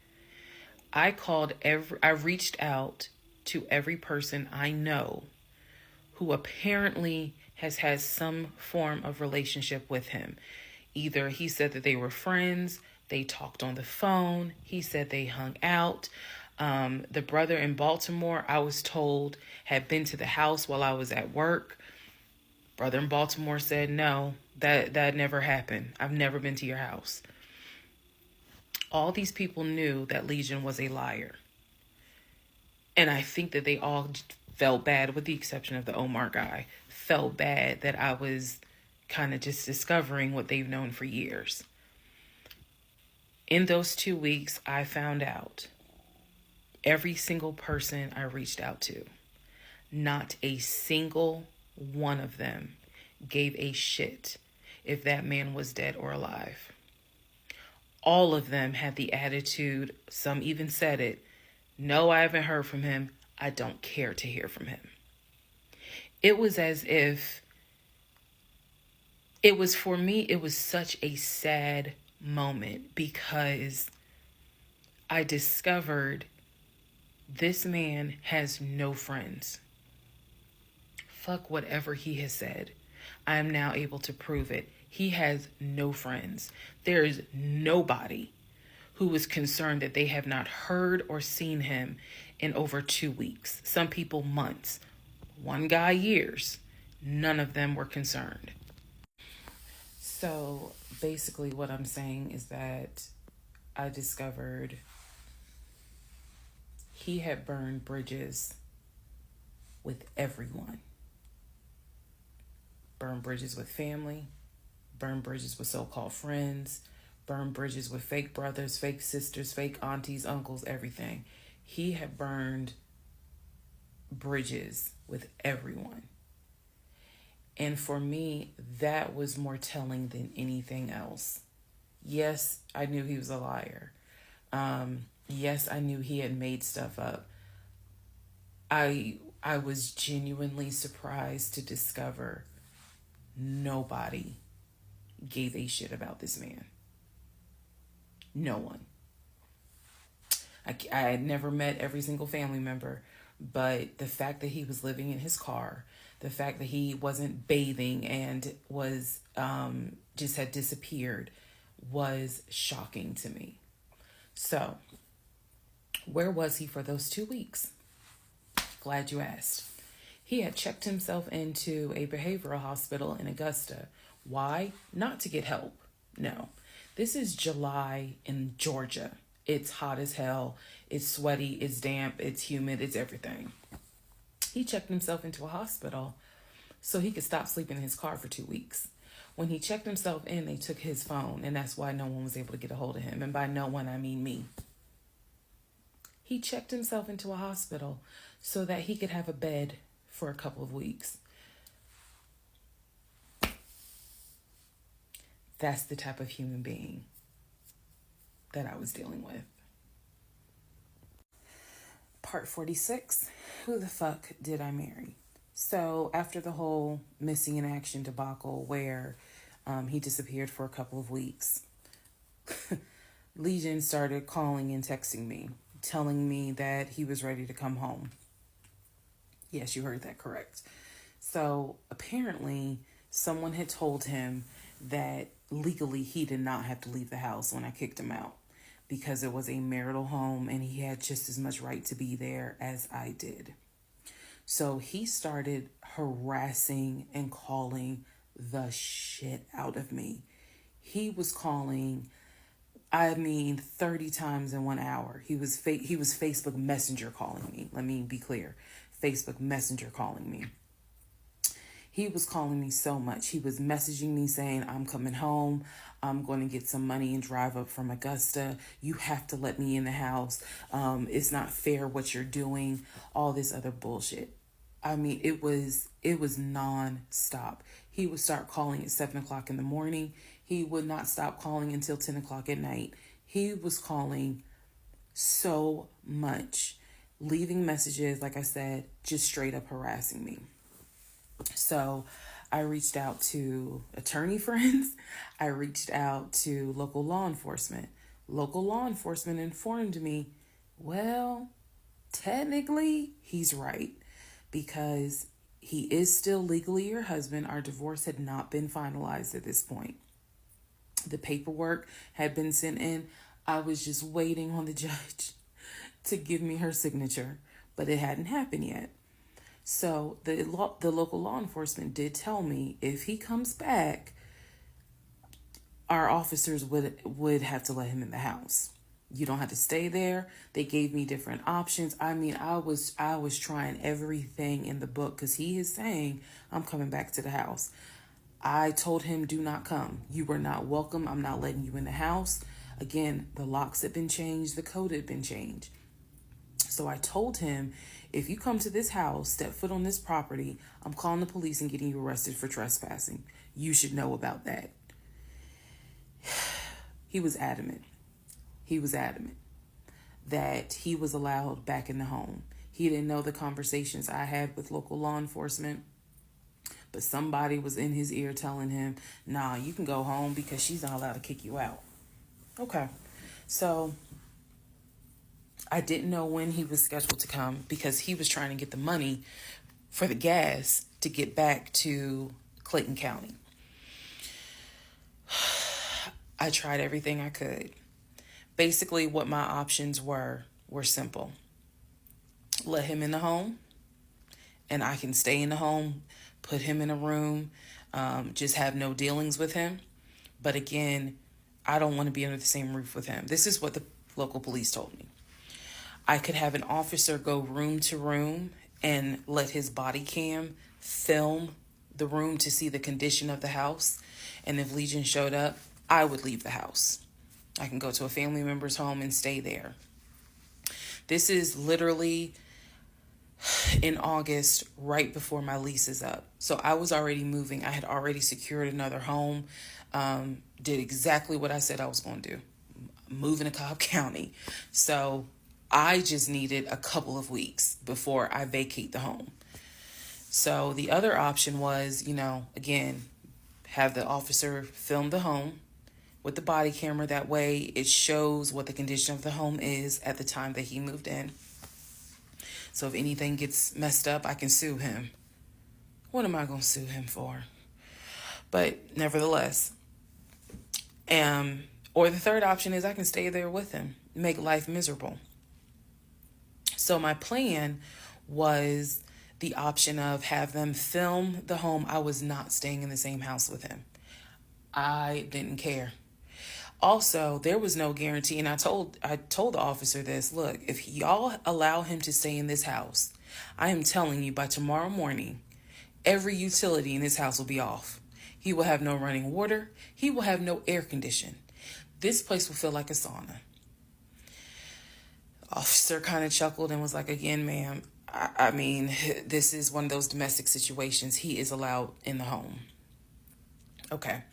I reached out to every person I know who apparently has had some form of relationship with him. Either he said that they were friends, they talked on the phone, he said they hung out. The brother in Baltimore, I was told, had been to the house while I was at work. Brother in Baltimore said, no, that never happened. I've never been to your house. All these people knew that Legion was a liar. And I think that they all felt bad, with the exception of the Omar guy, felt bad that I was kind of just discovering what they've known for years. In those 2 weeks, I found out every single person I reached out to, not a single one of them gave a shit if that man was dead or alive. All of them had the attitude, some even said it, no, I haven't heard from him. I don't care to hear from him. It was as if, for me, it was such a sad moment because I discovered this man has no friends. Fuck whatever he has said. I am now able to prove it. He has no friends. There is nobody who is concerned that they have not heard or seen him in over 2 weeks. Some people months. One guy years. None of them were concerned. So basically what I'm saying is that I discovered he had burned bridges with everyone. Burned bridges with family, burned bridges with so-called friends, burned bridges with fake brothers, fake sisters, fake aunties, uncles, everything. He had burned bridges with everyone. And for me, that was more telling than anything else. Yes, I knew he was a liar. Yes, I knew he had made stuff up. I was genuinely surprised to discover nobody gave a shit about this man. No one. I had never met every single family member, but the fact that he was living in his car, the fact that he wasn't bathing and was just had disappeared was shocking to me. So, where was he for those 2 weeks? Glad you asked. He had checked himself into a behavioral hospital in Augusta. Why? Not to get help. No. This is July in Georgia. It's hot as hell. It's sweaty. It's damp. It's humid. It's everything. He checked himself into a hospital so he could stop sleeping in his car for 2 weeks. When he checked himself in, they took his phone, and that's why no one was able to get a hold of him. And by no one, I mean me. He checked himself into a hospital so that he could have a bed for a couple of weeks. That's the type of human being that I was dealing with. Part 46. Who the fuck did I marry? So after the whole missing in action debacle where he disappeared for a couple of weeks, Legion started calling and texting me, telling me that he was ready to come home. Yes, you heard that correct. So apparently, someone had told him that legally he did not have to leave the house when I kicked him out because it was a marital home and he had just as much right to be there as I did. So he started harassing and calling the shit out of me. He was calling, 30 times in 1 hour. He was Facebook Messenger calling me. Let me be clear. Facebook Messenger calling me. He was calling me so much. He was messaging me saying, I'm coming home. I'm going to get some money and drive up from Augusta. You have to let me in the house. It's not fair what you're doing. All this other bullshit. It was nonstop. He would start calling at 7 o'clock in the morning. He would not stop calling until 10 o'clock at night. He was calling so much, leaving messages, like I said, just straight up harassing me. So I reached out to attorney friends. I reached out to local law enforcement. Local law enforcement informed me, well, technically, he's right because he is still legally your husband. Our divorce had not been finalized at this point. The paperwork had been sent in. I was just waiting on the judge to give me her signature, but it hadn't happened yet. So the local law enforcement did tell me if he comes back, our officers would have to let him in the house. You don't have to stay there. They gave me different options. I was trying everything in the book because he is saying I'm coming back to the house. I told him, do not come. You were not welcome. I'm not letting you in the house. Again, the locks had been changed. The code had been changed. So I told him, if you come to this house, step foot on this property, I'm calling the police and getting you arrested for trespassing. You should know about that. He was adamant. He was adamant that he was allowed back in the home. He didn't know the conversations I had with local law enforcement, but somebody was in his ear telling him, nah, you can go home because she's not allowed to kick you out. Okay. So I didn't know when he was scheduled to come because he was trying to get the money for the gas to get back to Clayton County. I tried everything I could. Basically, what my options were simple. Let him in the home, and I can stay in the home, put him in a room, just have no dealings with him. But again, I don't want to be under the same roof with him. This is what the local police told me. I could have an officer go room to room and let his body cam film the room to see the condition of the house. And if Legion showed up, I would leave the house. I can go to a family member's home and stay there. This is literally in August, right before my lease is up. So I was already moving. I had already secured another home, did exactly what I said I was going to do, moving to Cobb County. So I just needed a couple of weeks before I vacate the home. So the other option was, again, have the officer film the home with the body camera. That way it shows what the condition of the home is at the time that he moved in. So if anything gets messed up, I can sue him. What am I going to sue him for? But nevertheless, or the third option is I can stay there with him, make life miserable. So my plan was the option of have them film the home. I was not staying in the same house with him. I didn't care. Also, there was no guarantee, and I told the officer this, look, if y'all allow him to stay in this house, I am telling you by tomorrow morning, every utility in this house will be off. He will have no running water. He will have no air condition. This place will feel like a sauna. Officer kind of chuckled and was like, again, ma'am, this is one of those domestic situations. He is allowed in the home. Okay.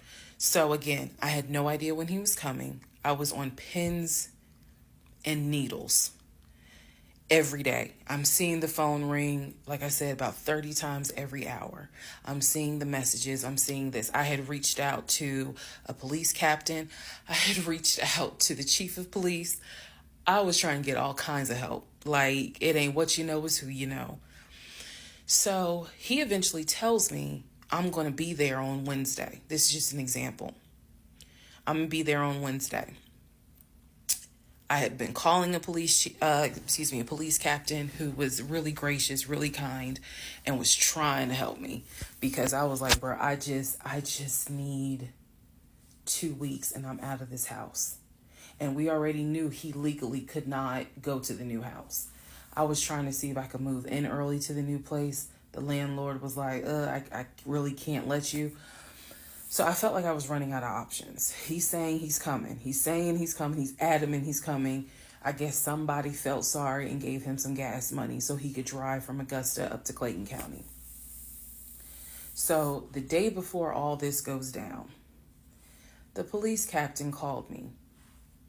So again, I had no idea when he was coming. I was on pins and needles. every day. I'm seeing the phone ring, like I said, about 30 times every hour. I'm seeing the messages. I'm seeing this. I had reached out to a police captain. I had reached out to the chief of police. I was trying to get all kinds of help. Like, it ain't what you know, is who you know. So he eventually tells me I'm going to be there on Wednesday. This is just an example. I'm going to be there on Wednesday. I had been calling a police captain who was really gracious, really kind, and was trying to help me, because I was like, bro, I just need 2 weeks and I'm out of this house. And we already knew he legally could not go to the new house. I was trying to see if I could move in early to the new place. The landlord was like, I really can't let you. So I felt like I was running out of options. He's saying he's coming. He's saying he's coming. He's adamant he's coming. I guess somebody felt sorry and gave him some gas money so he could drive from Augusta up to Clayton County. So the day before all this goes down, the police captain called me,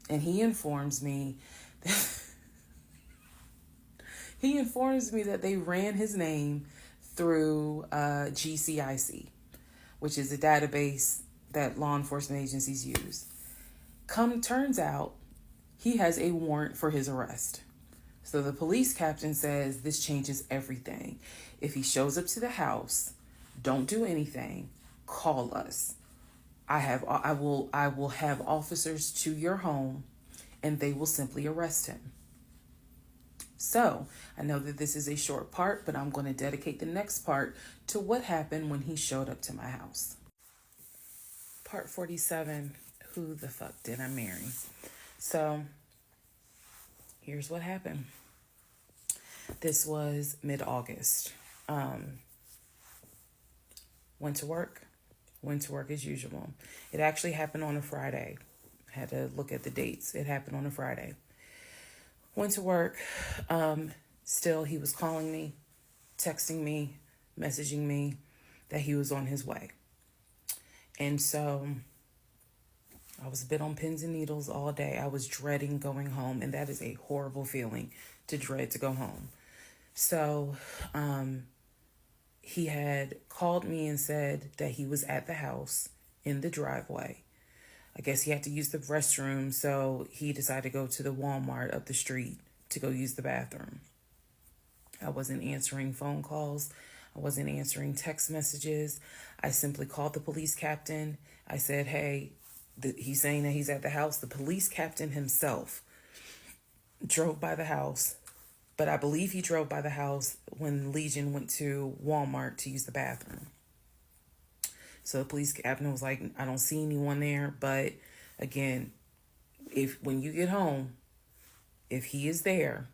and he informs me that they ran his name through GCIC, which is a database that law enforcement agencies use. Turns out, he has a warrant for his arrest. So the police captain says this changes everything. If he shows up to the house, don't do anything, call us. I will have officers to your home, and they will simply arrest him. So I know that this is a short part, but I'm going to dedicate the next part to what happened when he showed up to my house. Part 47, who the fuck did I marry? So here's what happened. This was mid-August. Went to work as usual. It actually happened on a Friday. I had to look at the dates. It happened on a Friday. Went to work. Still, he was calling me, texting me, messaging me that he was on his way. And so I was a bit on pins and needles all day. I was dreading going home, and that is a horrible feeling, to dread to go home. So he had called me and said that he was at the house in the driveway. I guess he had to use the restroom, so he decided to go to the Walmart up the street to go use the bathroom. I wasn't answering phone calls. I wasn't answering text messages. I simply called the police captain. I said, hey, he's saying that he's at the house. The police captain himself drove by the house, but I believe he drove by the house when Legion went to Walmart to use the bathroom. So the police captain was like, I don't see anyone there. But again, when you get home, if he is there,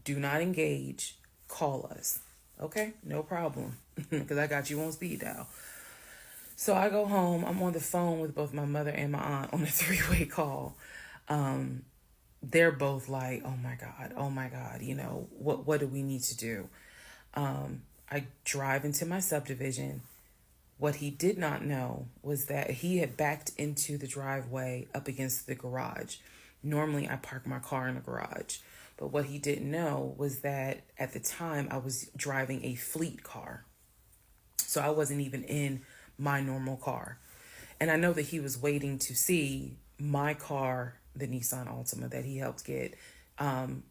do not engage. Call us. Okay? No problem. Because I got you on speed dial. So I go home. I'm on the phone with both my mother and my aunt on a 3-way call. They're both like, oh my God, you know, what do we need to do? I drive into my subdivision. What he did not know was that he had backed into the driveway up against the garage. Normally I park my car in the garage. But what he didn't know was that at the time I was driving a fleet car. So I wasn't even in my normal car. And I know that he was waiting to see my car, the Nissan Altima that he helped get,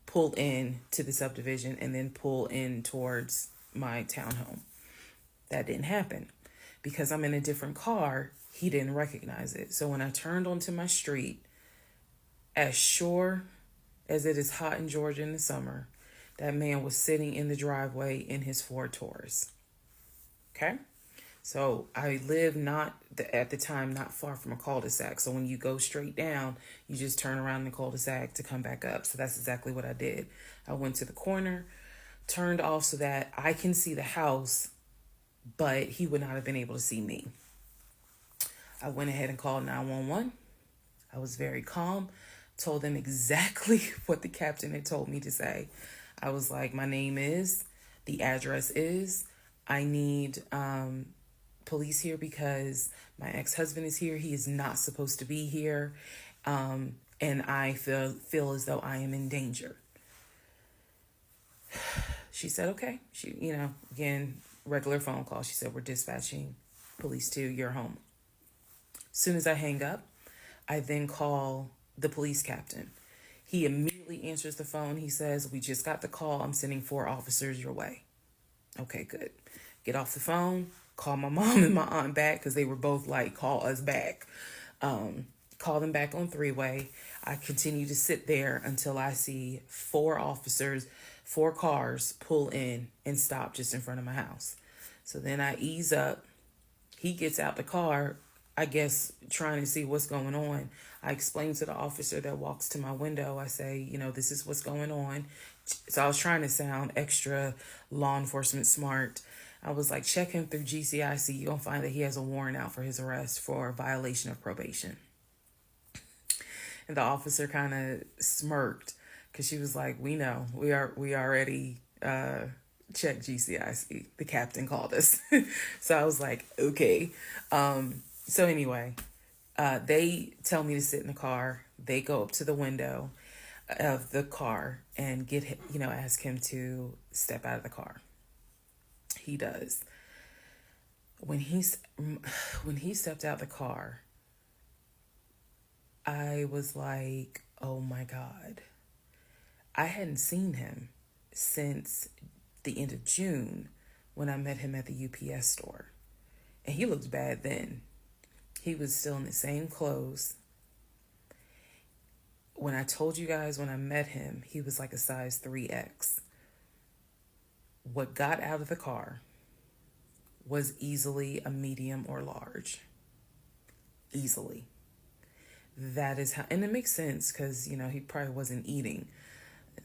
pull in to the subdivision and then pull in towards my townhome. That didn't happen. Because I'm in a different car, he didn't recognize it. So when I turned onto my street, as sure as it is hot in Georgia in the summer, that man was sitting in the driveway in his Ford Taurus. Okay? So I live at the time not far from a cul-de-sac. So when you go straight down, you just turn around the cul-de-sac to come back up. So that's exactly what I did. I went to the corner, turned off so that I can see the house, but he would not have been able to see me. I went ahead and called 911. I was very calm, told them exactly what the captain had told me to say. I was like, my name is, the address is, I need police here because my ex-husband is here. He is not supposed to be here. And I feel as though I am in danger. She said, okay. She, again, regular phone call. She said, we're dispatching police to your home. As soon as I hang up, I then call the police captain. He immediately answers the phone. He says, we just got the call. I'm sending 4 officers your way. Okay, good. Get off the phone, call my mom and my aunt back because they were both like, call us back. Call them back on 3-way. I continue to sit there until I see 4 officers, 4 cars pull in and stop just in front of my house. So then I ease up. He gets out the car, I guess, trying to see what's going on. I explain to the officer that walks to my window. I say, this is what's going on. So I was trying to sound extra law enforcement smart. I was like, check him through GCIC. You're going to find that he has a warrant out for his arrest for violation of probation. And the officer kind of smirked because she was like, we know. We already checked GCIC. The captain called us. So I was like, okay. So anyway, they tell me to sit in the car. They go up to the window of the car and get him, ask him to step out of the car. He does. When he stepped out the car, I was like, oh my God. I hadn't seen him since the end of June when I met him at the UPS store. And he looked bad then. He was still in the same clothes. When I told you guys when I met him, he was like a size 3X. What got out of the car was easily a medium or large. Easily. That is how, and it makes sense because, he probably wasn't eating,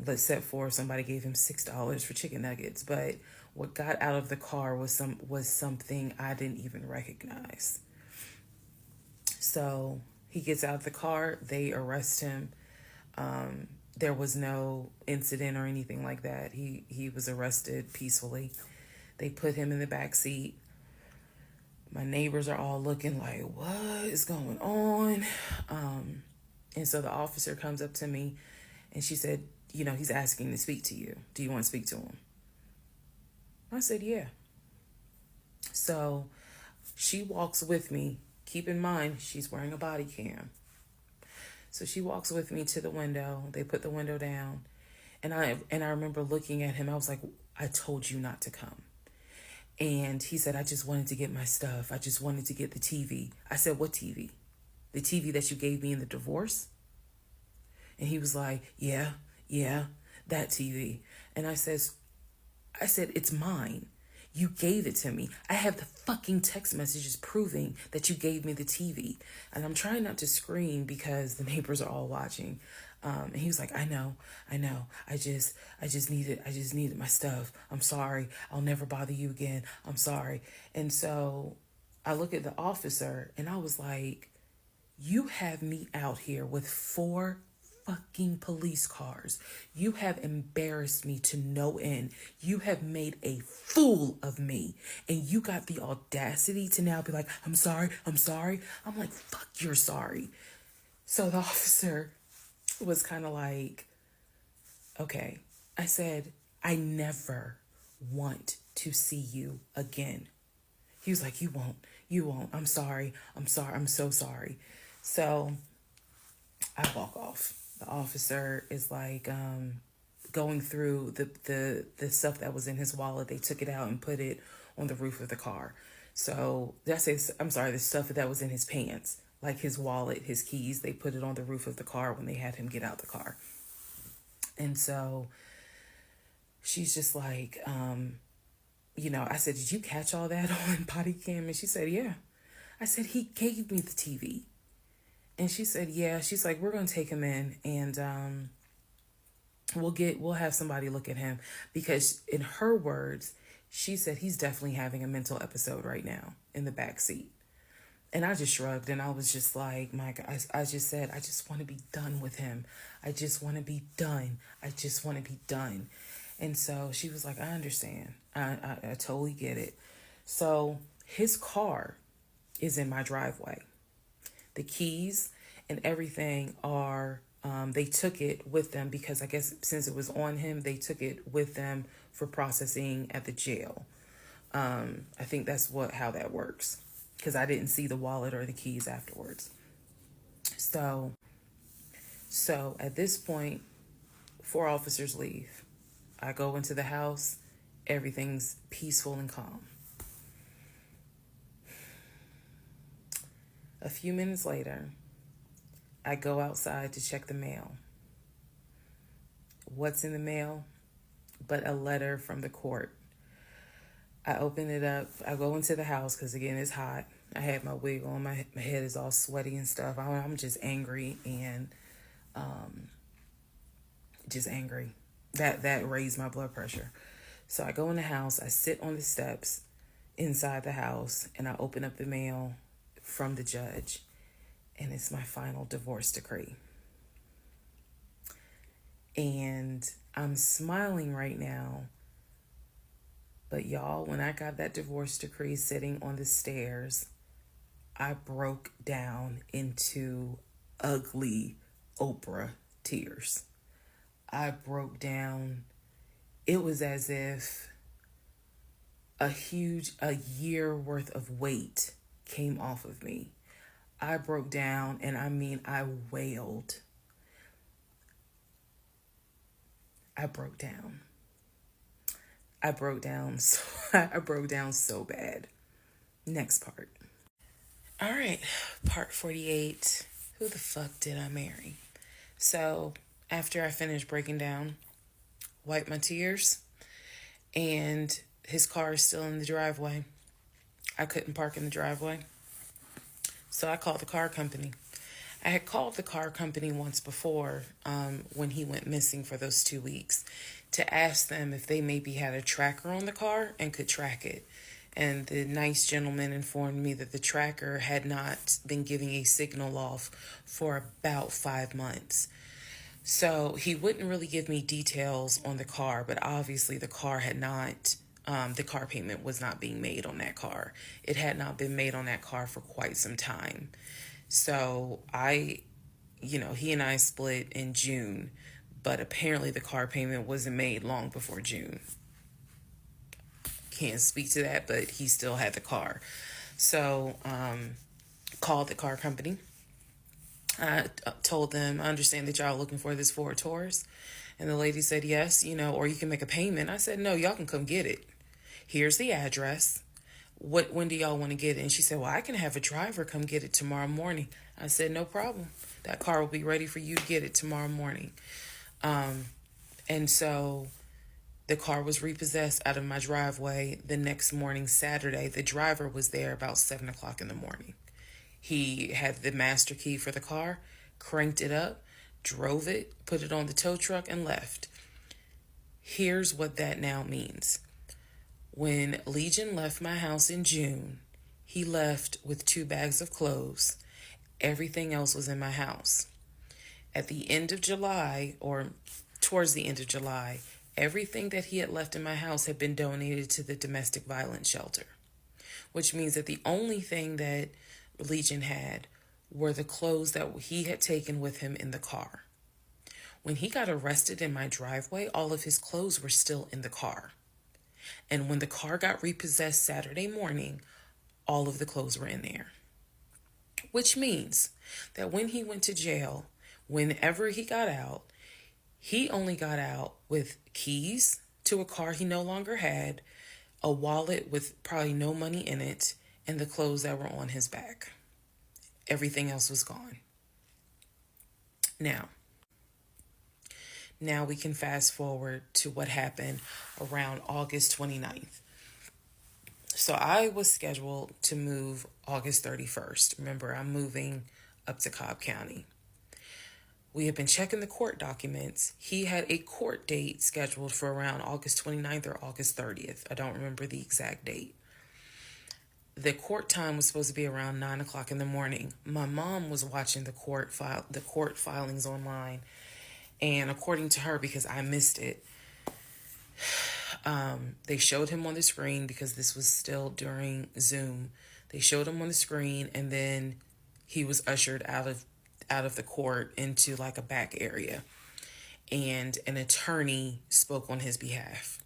except for somebody gave him $6 for chicken nuggets. But what got out of the car was something I didn't even recognize. So he gets out of the car, they arrest him. There was no incident or anything like that. He was arrested peacefully. They put him in the back seat. My neighbors are all looking like, what is going on? And so the officer comes up to me and she said, he's asking to speak to you. Do you want to speak to him? I said, yeah. So she walks with me. Keep in mind, she's wearing a body cam. So she walks with me to the window. They put the window down. And I remember looking at him. I was like, I told you not to come. And he said, I just wanted to get my stuff. I just wanted to get the TV. I said, what TV? The TV that you gave me in the divorce? And he was like, yeah, that TV. And I said, it's mine. You gave it to me. I have the fucking text messages proving that you gave me the TV. And I'm trying not to scream because the neighbors are all watching. And he was like, I know. I just needed my stuff. I'm sorry. I'll never bother you again. I'm sorry. And so I look at the officer and I was like, you have me out here with 4 fucking police cars. You have embarrassed me to no end. You have made a fool of me. And you got the audacity to now be like, I'm sorry. I'm like, fuck, you're sorry. So the officer was kind of like, okay. I said, I never want to see you again. He was like, you won't. I'm sorry. I'm so sorry. So I walk off. The officer is like going through the stuff that was in his wallet. They took it out and put it on the roof of the car. So the stuff that was in his pants, like his wallet, his keys, they put it on the roof of the car when they had him get out the car. And so she's just like, I said, did you catch all that on body cam? And she said, yeah. I said, he gave me the TV. And she said, yeah. She's like, we're going to take him in and we'll have somebody look at him, because in her words, she said he's definitely having a mental episode right now in the back seat. And I just shrugged and I was just like, my God, I just said, I just want to be done with him. I just want to be done. And so she was like, I understand. I totally get it. So his car is in my driveway. The keys and everything are They took it with them because I guess since it was on him, they took it with them for processing at the jail. I think that's how that works, because I didn't see the wallet or the keys afterwards. So at this point, 4 officers leave. I go into the house. Everything's peaceful and calm. A few minutes later, I go outside to check the mail. What's in the mail but a letter from the court? I open it up. I go into the house because, again, it's hot. I had my wig on. My head is all sweaty and stuff. I'm just angry and just angry. That raised my blood pressure. So I go in the house. I sit on the steps inside the house, and I open up the mail from the judge, and it's my final divorce decree. And I'm smiling right now, but y'all, when I got that divorce decree sitting on the stairs, I broke down into ugly Oprah tears. I broke down. It was as if a year worth of weight came off of me. I broke down, and I mean, I wailed. I broke down. I broke down so bad. Next part. All right, part 48. Who the fuck did I marry? So after I finished breaking down, wiped my tears, and his car is still in the driveway. I couldn't park in the driveway, so I called the car company. I had called the car company once before when he went missing for those 2 weeks to ask them if they maybe had a tracker on the car and could track it. And the nice gentleman informed me that the tracker had not been giving a signal off for about 5 months. So he wouldn't really give me details on the car, but obviously the car payment was not being made on that car. It had not been made on that car for quite some time. So he and I split in June, but apparently the car payment wasn't made long before June. Can't speak to that, but he still had the car. So, called the car company. I told them, I understand that y'all are looking for this Ford Taurus. And the lady said, yes, or you can make a payment. I said, no, y'all can come get it. Here's the address. When do y'all want to get it? And she said, well, I can have a driver come get it tomorrow morning. I said, no problem. That car will be ready for you to get it tomorrow morning. And so the car was repossessed out of my driveway the next morning, Saturday. The driver was there about 7 o'clock in the morning. He had the master key for the car, cranked it up, drove it, put it on the tow truck, and left. Here's what that now means. When Legion left my house in June, he left with 2 bags of clothes. Everything else was in my house. At the end of July, or towards the end of July, everything that he had left in my house had been donated to the domestic violence shelter, which means that the only thing that Legion had were the clothes that he had taken with him in the car. When he got arrested in my driveway, all of his clothes were still in the car. And when the car got repossessed Saturday morning, all of the clothes were in there. Which means that when he went to jail, whenever he got out, he only got out with keys to a car he no longer had, a wallet with probably no money in it, and the clothes that were on his back. Everything else was gone. Now we can fast forward to what happened around August 29th. So I was scheduled to move August 31st. Remember, I'm moving up to Cobb County. We had been checking the court documents. He had a court date scheduled for around August 29th or August 30th. I don't remember the exact date. The court time was supposed to be around 9 o'clock in the morning. My mom was watching the court filings online. And according to her, because I missed it, they showed him on the screen because this was still during Zoom. They showed him on the screen, and then he was ushered out out of the court into like a back area, and an attorney spoke on his behalf.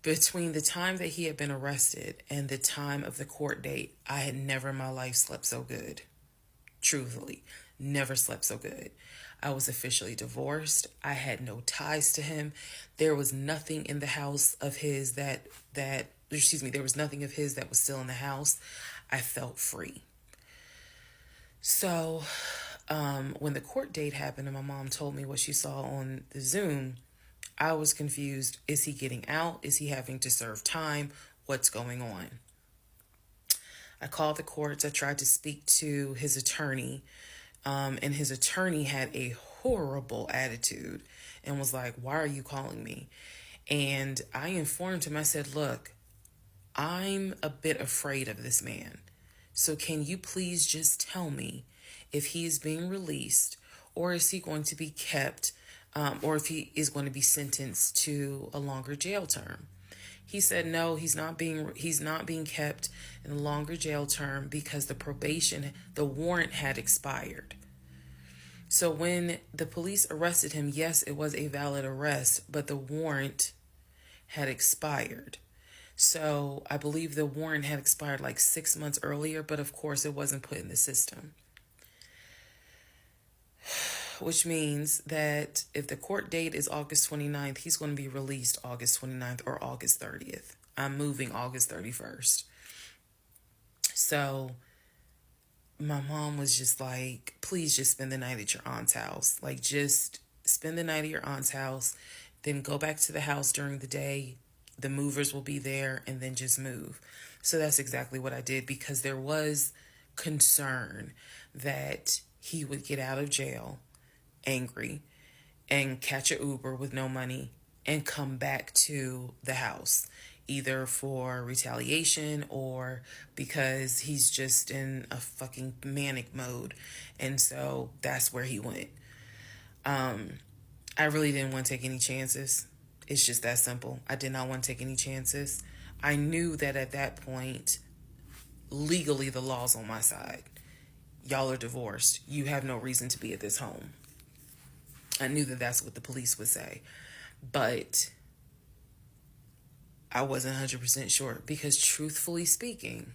Between the time that he had been arrested and the time of the court date, I had never in my life slept so good. Truthfully, never slept so good. I was officially divorced. I had no ties to him. There was nothing in the house of his there was nothing of his that was still in the house. I felt free. So, when the court date happened and my mom told me what she saw on the Zoom, I was confused. Is he getting out? Is he having to serve time? What's going on? I called the courts. I tried to speak to his attorney, and his attorney had a horrible attitude and was like, "Why are you calling me?" And I informed him, I said, "Look, I'm a bit afraid of this man. So can you please just tell me if he is being released, or is he going to be kept, or if he is going to be sentenced to a longer jail term?" He said no, he's not being kept in a longer jail term because the warrant had expired. So when the police arrested him, yes, it was a valid arrest, but the warrant had expired. So I believe the warrant had expired like 6 months earlier, but of course it wasn't put in the system. Which means that if the court date is August 29th, he's going to be released August 29th or August 30th. I'm moving August 31st. So my mom was just like, please just spend the night at your aunt's house. Like, just spend the night at your aunt's house, then go back to the house during the day. The movers will be there, and then just move. So that's exactly what I did, because there was concern that he would get out of jail angry and catch an Uber with no money and come back to the house, either for retaliation or because he's just in a fucking manic mode. And so that's where he went. I really didn't want to take any chances. It's just that simple. I did not want to take any chances. I knew that at that point, legally, the law's on my side. Y'all are divorced. You have no reason to be at this home. I knew that that's what the police would say. But I wasn't 100% sure, because truthfully speaking,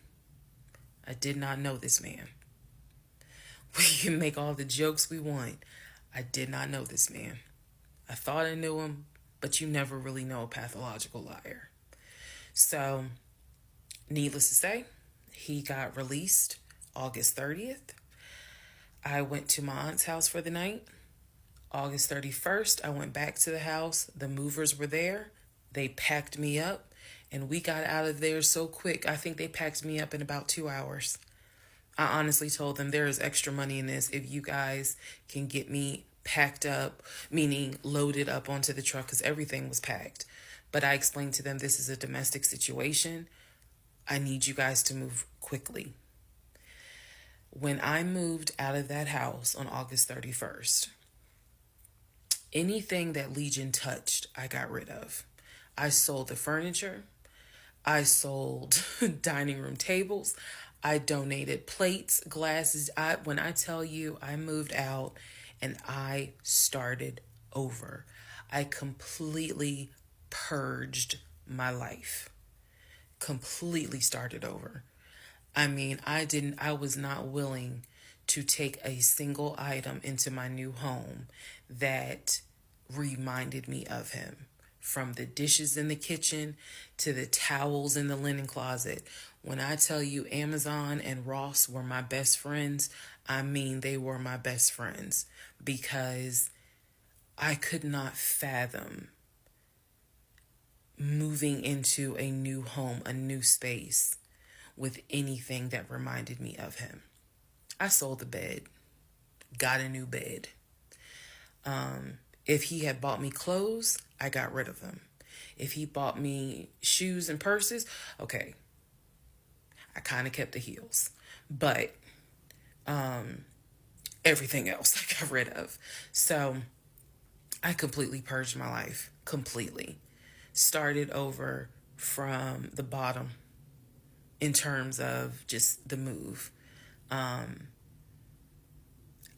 I did not know this man. We can make all the jokes we want. I did not know this man. I thought I knew him, but you never really know a pathological liar. So, needless to say, he got released August 30th. I went to my aunt's house for the night. August 31st, I went back to the house. The movers were there. They packed me up, and we got out of there so quick. I think they packed me up in about 2 hours. I honestly told them, there is extra money in this if you guys can get me packed up, meaning loaded up onto the truck, because everything was packed. But I explained to them, this is a domestic situation. I need you guys to move quickly. When I moved out of that house on August 31st, anything that Legion touched, I got rid of. I sold the furniture. I sold dining room tables. I donated plates, glasses. When I tell you, I moved out and I started over. I completely purged my life. Completely started over. I mean, I was not willing to take a single item into my new home that reminded me of him. From the dishes in the kitchen to the towels in the linen closet. When I tell you Amazon and Ross were my best friends, I mean they were my best friends, because I could not fathom moving into a new home, a new space, with anything that reminded me of him. I sold the bed, got a new bed. If he had bought me clothes, I got rid of them. If he bought me shoes and purses, okay, I kind of kept the heels. But everything else I got rid of. So I completely purged my life. Completely. Started over from the bottom in terms of just the move.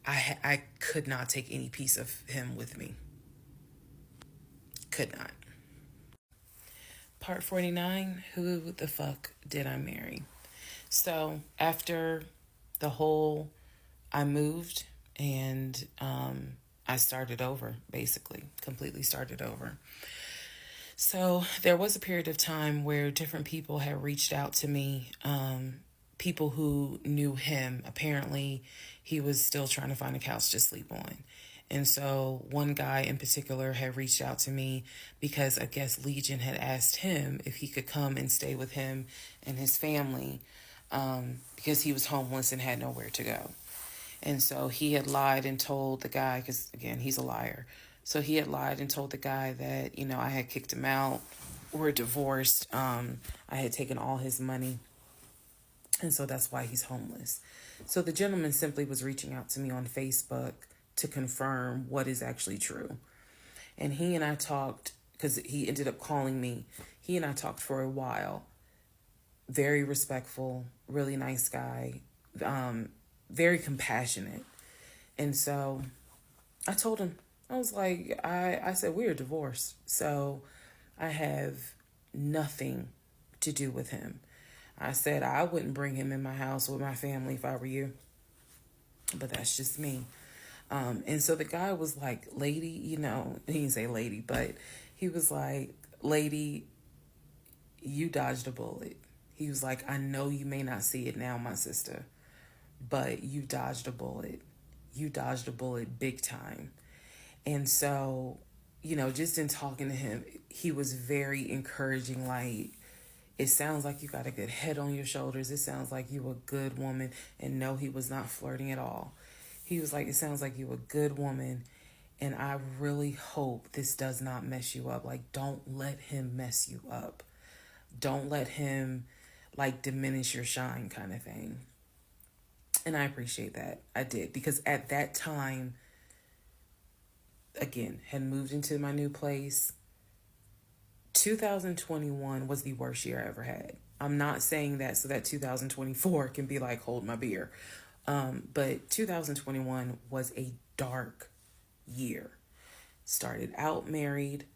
I could not take any piece of him with me. Could not. Part 49, who the fuck did I marry? So after the whole, I moved and I started over, basically, completely started over. So there was a period of time where different people had reached out to me, people who knew him. Apparently, he was still trying to find a couch to sleep on. And so one guy in particular had reached out to me because I guess Legion had asked him if he could come and stay with him and his family, because he was homeless and had nowhere to go. And so he had lied and told the guy, because again, he's a liar. So he had lied and told the guy that, I had kicked him out. We're divorced. I had taken all his money. And so that's why he's homeless. So the gentleman simply was reaching out to me on Facebook to confirm what is actually true. And he and I talked, because he ended up calling me. He and I talked for a while. Very respectful, really nice guy, very compassionate. And so I told him, I was like, I said, we're divorced. So I have nothing to do with him. I said, I wouldn't bring him in my house with my family if I were you. But that's just me. And so the guy was like, lady, he didn't say lady, but he was like, lady, you dodged a bullet. He was like, I know you may not see it now, my sister, but you dodged a bullet. You dodged a bullet big time. And so, just in talking to him, he was very encouraging. Like, it sounds like you got a good head on your shoulders. It sounds like you a good woman. And no, he was not flirting at all. He was like, it sounds like you a good woman. And I really hope this does not mess you up. Like, don't let him mess you up. Don't let him, diminish your shine kind of thing. And I appreciate that. I did. Because at that time, again, had moved into my new place. 2021 was the worst year I ever had. I'm not saying that so that 2024 can be like, hold my beer. But 2021 was a dark year. Started out married,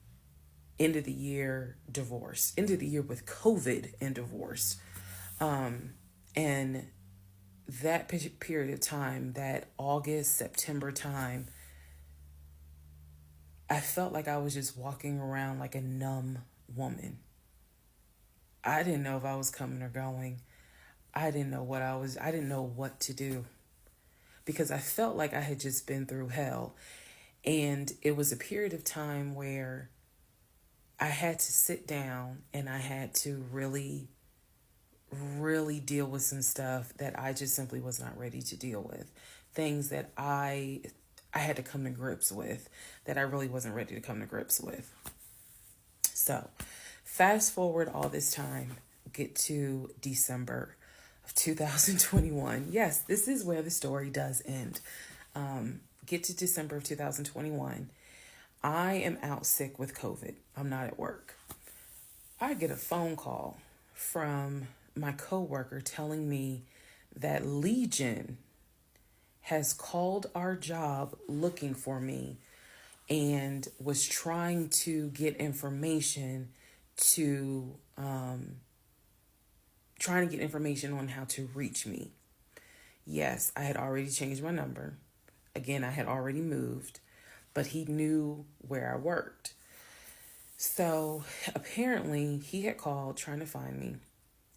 end of the year divorced, end of the year with COVID and divorce. And that period of time, that August, September time, I felt like I was just walking around like a numb woman. I didn't know if I was coming or going. I didn't know what to do, because I felt like I had just been through hell. And it was a period of time where I had to sit down and I had to really, really deal with some stuff that I just simply was not ready to deal with. Things that I had to come to grips with that I really wasn't ready to come to grips with. So fast forward all this time, get to December of 2021. Yes, this is where the story does end. Get to December of 2021. I am out sick with COVID. I'm not at work. I get a phone call from my coworker telling me that Legion has called our job looking for me and was trying to get information on how to reach me. Yes, I had already changed my number. Again, I had already moved, but he knew where I worked. So apparently he had called trying to find me,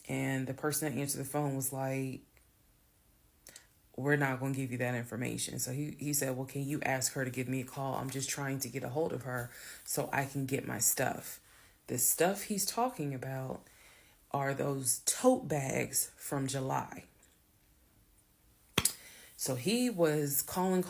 and the person that answered the phone was like, we're not going to give you that information. So he said, well, can you ask her to give me a call? I'm just trying to get a hold of her so I can get my stuff. The stuff he's talking about are those tote bags from July. So he was calling.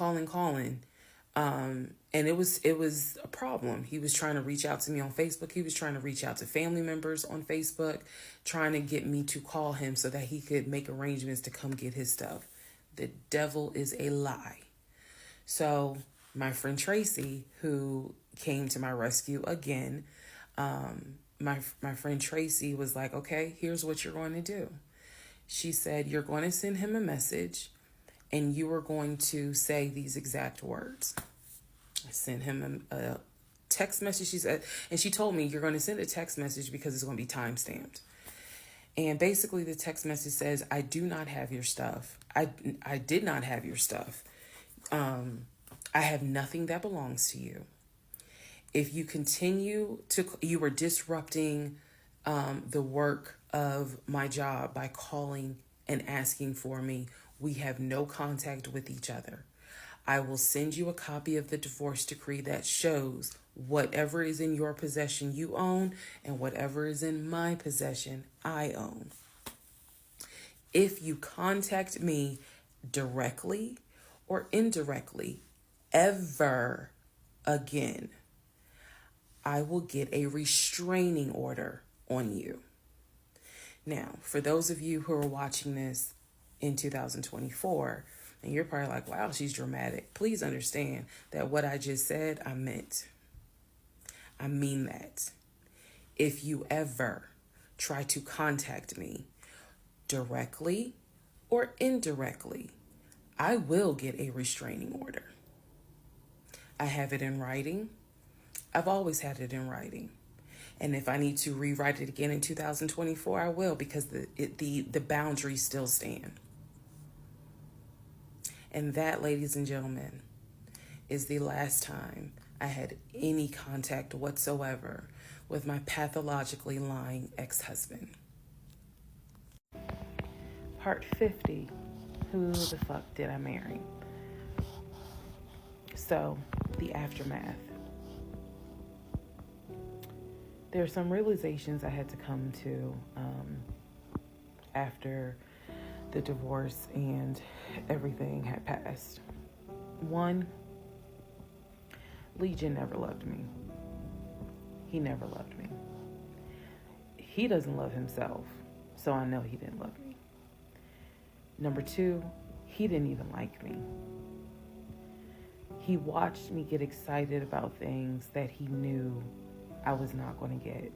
And it was a problem. He was trying to reach out to me on Facebook. He was trying to reach out to family members on Facebook, trying to get me to call him so that he could make arrangements to come get his stuff. The devil is a lie. So my friend Tracy, who came to my rescue again, my friend Tracy was like, okay, here's what you're going to do. She said, you're going to send him a message and you are going to say these exact words. I sent him a text message. She said, and she told me, you're going to send a text message because it's going to be time stamped. And basically the text message says, I do not have your stuff. I did not have your stuff. I have nothing that belongs to you. If you continue to, you are disrupting the work of my job by calling and asking for me. We have no contact with each other. I will send you a copy of the divorce decree that shows whatever is in your possession you own and whatever is in my possession I own. If you contact me directly or indirectly ever again, I will get a restraining order on you. Now, for those of you who are watching this in 2024, and you're probably like, wow, she's dramatic. Please understand that what I just said, I meant. I mean that. If you ever try to contact me directly or indirectly, I will get a restraining order. I have it in writing. I've always had it in writing. And if I need to rewrite it again in 2024, I will, because the boundaries still stand. And that, ladies and gentlemen, is the last time I had any contact whatsoever with my pathologically lying ex-husband. Part 50, who the fuck did I marry? So, the aftermath. There are some realizations I had to come to after the divorce and everything had passed. One, Legion never loved me. He never loved me. He doesn't love himself, so I know he didn't love me. Number two, he didn't even like me. He watched me get excited about things that he knew I was not going to get.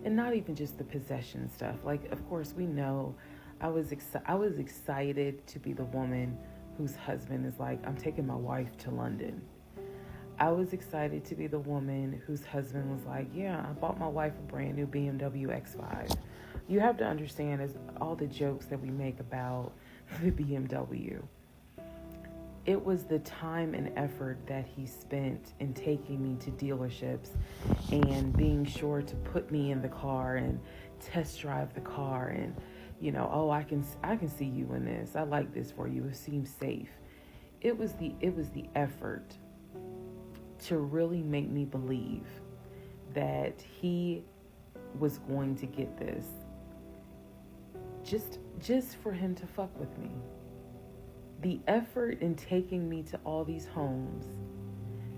And not even just the possession stuff. Like, of course, we know I was excited to be the woman whose husband is like, I'm taking my wife to London. I was excited to be the woman whose husband was like, yeah, I bought my wife a brand new BMW X5. You have to understand, as all the jokes that we make about the BMW, it was the time and effort that he spent in taking me to dealerships and being sure to put me in the car and test drive the car and, you know, oh, I can see you in this. I like this for you. It seems safe. It was the effort to really make me believe that he was going to get this. Just for him to fuck with me. The effort in taking me to all these homes,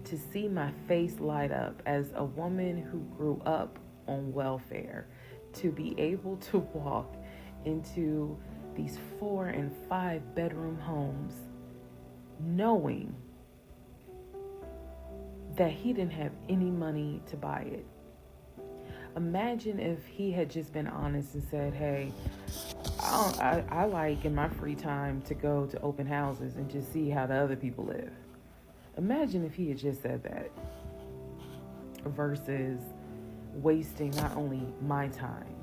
to see my face light up as a woman who grew up on welfare, to be able to walk into these 4 and 5 bedroom homes, knowing that he didn't have any money to buy it. Imagine if he had just been honest and said, hey, I like in my free time to go to open houses and just see how the other people live. Imagine if he had just said that versus wasting not only my time,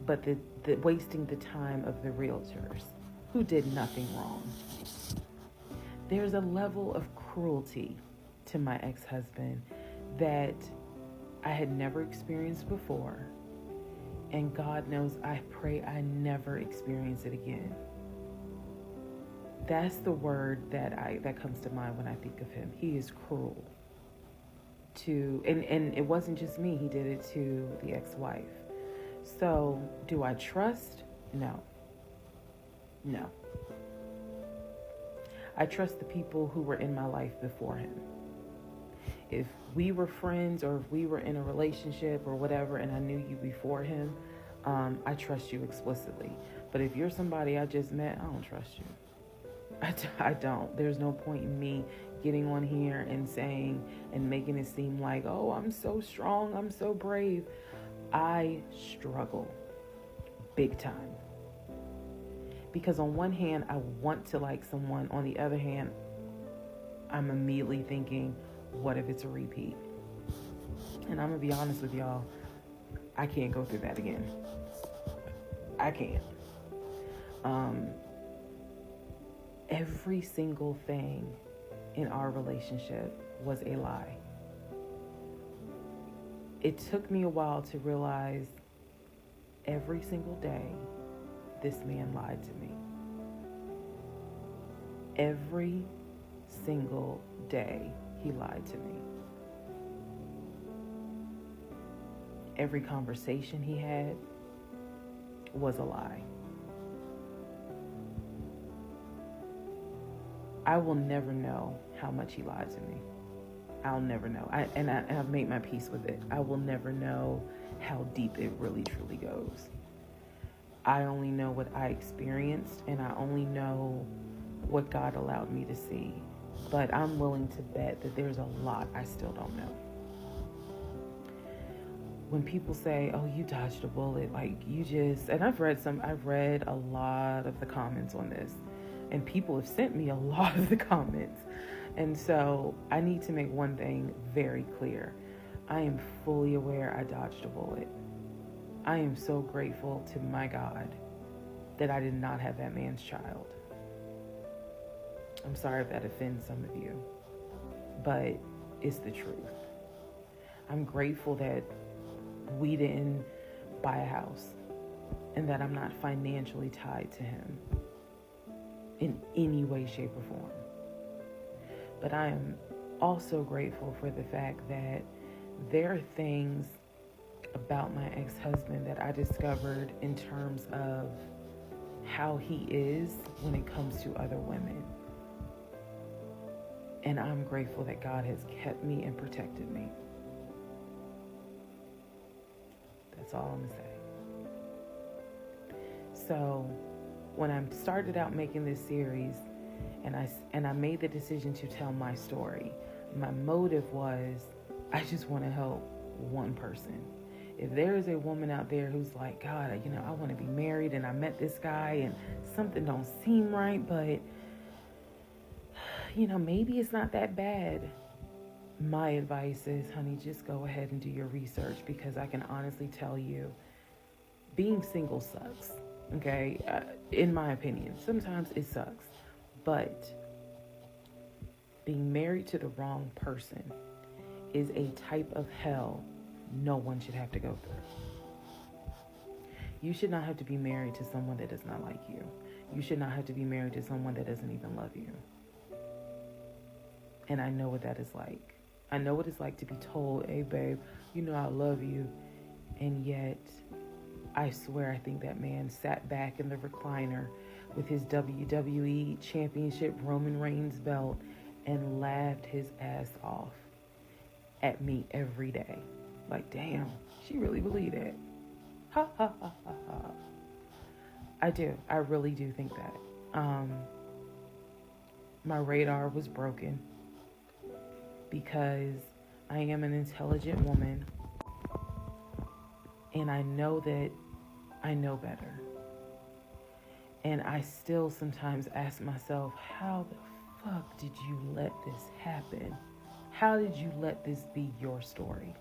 but the wasting the time of the realtors who did nothing wrong. There's a level of cruelty to my ex-husband that I had never experienced before. And God knows, I pray I never experience it again. That's the word that comes to mind when I think of him. He is cruel. And it wasn't just me, he did it to the ex-wife. So, do I trust? No. I trust the people who were in my life before him. If we were friends or if we were in a relationship or whatever and I knew you before him, I trust you explicitly. But if you're somebody I just met, I don't trust you. I don't. There's no point in me getting on here and saying and making it seem like, oh, I'm so strong, I'm so brave. I struggle big time. Because on one hand, I want to like someone. On the other hand, I'm immediately thinking, what if it's a repeat? And I'm going to be honest with y'all, I can't go through that again. I can't. Every single thing in our relationship was a lie. It took me a while to realize every single day this man lied to me. Every single day he lied to me. Every conversation he had was a lie. I will never know how much he lied to me. I'll never know. I've made my peace with it. I will never know how deep it really truly goes. I only know what I experienced, and I only know what God allowed me to see. But I'm willing to bet that there's a lot I still don't know. When people say, oh, you dodged a bullet, like you just, and I've read a lot of the comments on this, and people have sent me a lot of the comments. And so I need to make one thing very clear. I am fully aware I dodged a bullet. I am so grateful to my God that I did not have that man's child. I'm sorry if that offends some of you, but it's the truth. I'm grateful that we didn't buy a house and that I'm not financially tied to him in any way, shape, or form. But I am also grateful for the fact that there are things about my ex-husband that I discovered in terms of how he is when it comes to other women. And I'm grateful that God has kept me and protected me. That's all I'm going to say. So when I started out making this series and I made the decision to tell my story, my motive was I just want to help one person. If there is a woman out there who's like, God, I want to be married and I met this guy and something don't seem right, but maybe it's not that bad. My advice is, honey, just go ahead and do your research, because I can honestly tell you, being single sucks, okay? In my opinion, sometimes it sucks, but being married to the wrong person is a type of hell no one should have to go through. You should not have to be married to someone that does not like you. You should not have to be married to someone that doesn't even love you. And I know what that is like. I know what it's like to be told, hey, babe, I love you. And yet, I swear, I think that man sat back in the recliner with his WWE Championship Roman Reigns belt and laughed his ass off at me every day. Like, damn, she really believed that. Ha, ha, ha, ha, ha. I do. I really do think that. My radar was broken, because I am an intelligent woman, and I know that I know better. And I still sometimes ask myself, how the fuck did you let this happen? How did you let this be your story?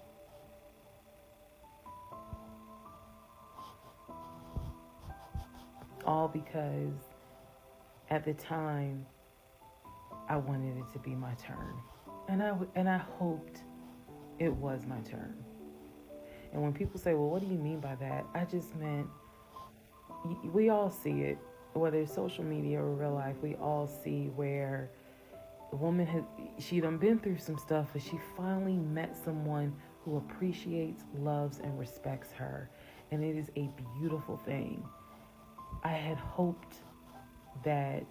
All because at the time I wanted it to be my turn. And I hoped it was my turn. And when people say, well, what do you mean by that? I just meant, we all see it, whether it's social media or real life, we all see where the woman she done been through some stuff, but she finally met someone who appreciates, loves, and respects her. And it is a beautiful thing. I had hoped that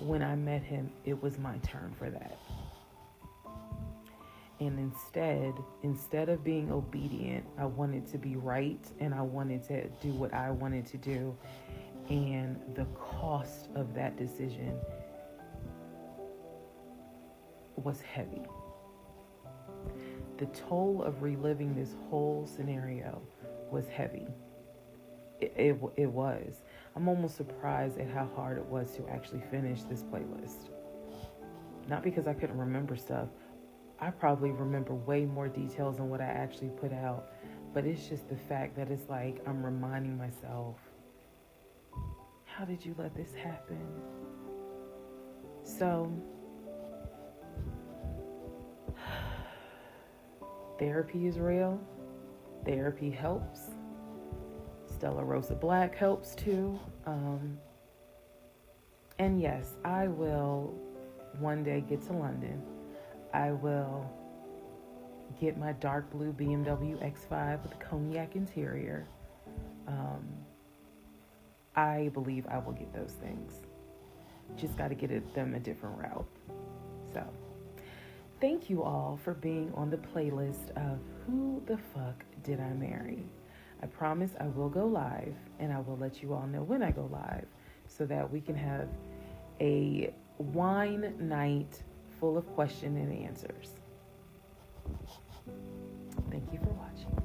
when I met him, it was my turn for that. And instead of being obedient, I wanted to be right, and I wanted to do what I wanted to do. And the cost of that decision was heavy. The toll of reliving this whole scenario was heavy. It was. I'm almost surprised at how hard it was to actually finish this playlist. Not because I couldn't remember stuff. I probably remember way more details than what I actually put out. But it's just the fact that it's like I'm reminding myself, how did you let this happen? So, therapy is real. Therapy helps. Stella Rosa Black helps too. And yes, I will one day get to London. I will get my dark blue BMW X5 with a cognac interior. I believe I will get those things. Just got to get them a different route. So, thank you all for being on the playlist of Who the Fuck Did I Marry? I promise I will go live, and I will let you all know when I go live so that we can have a wine night full of question and answers. Thank you for watching.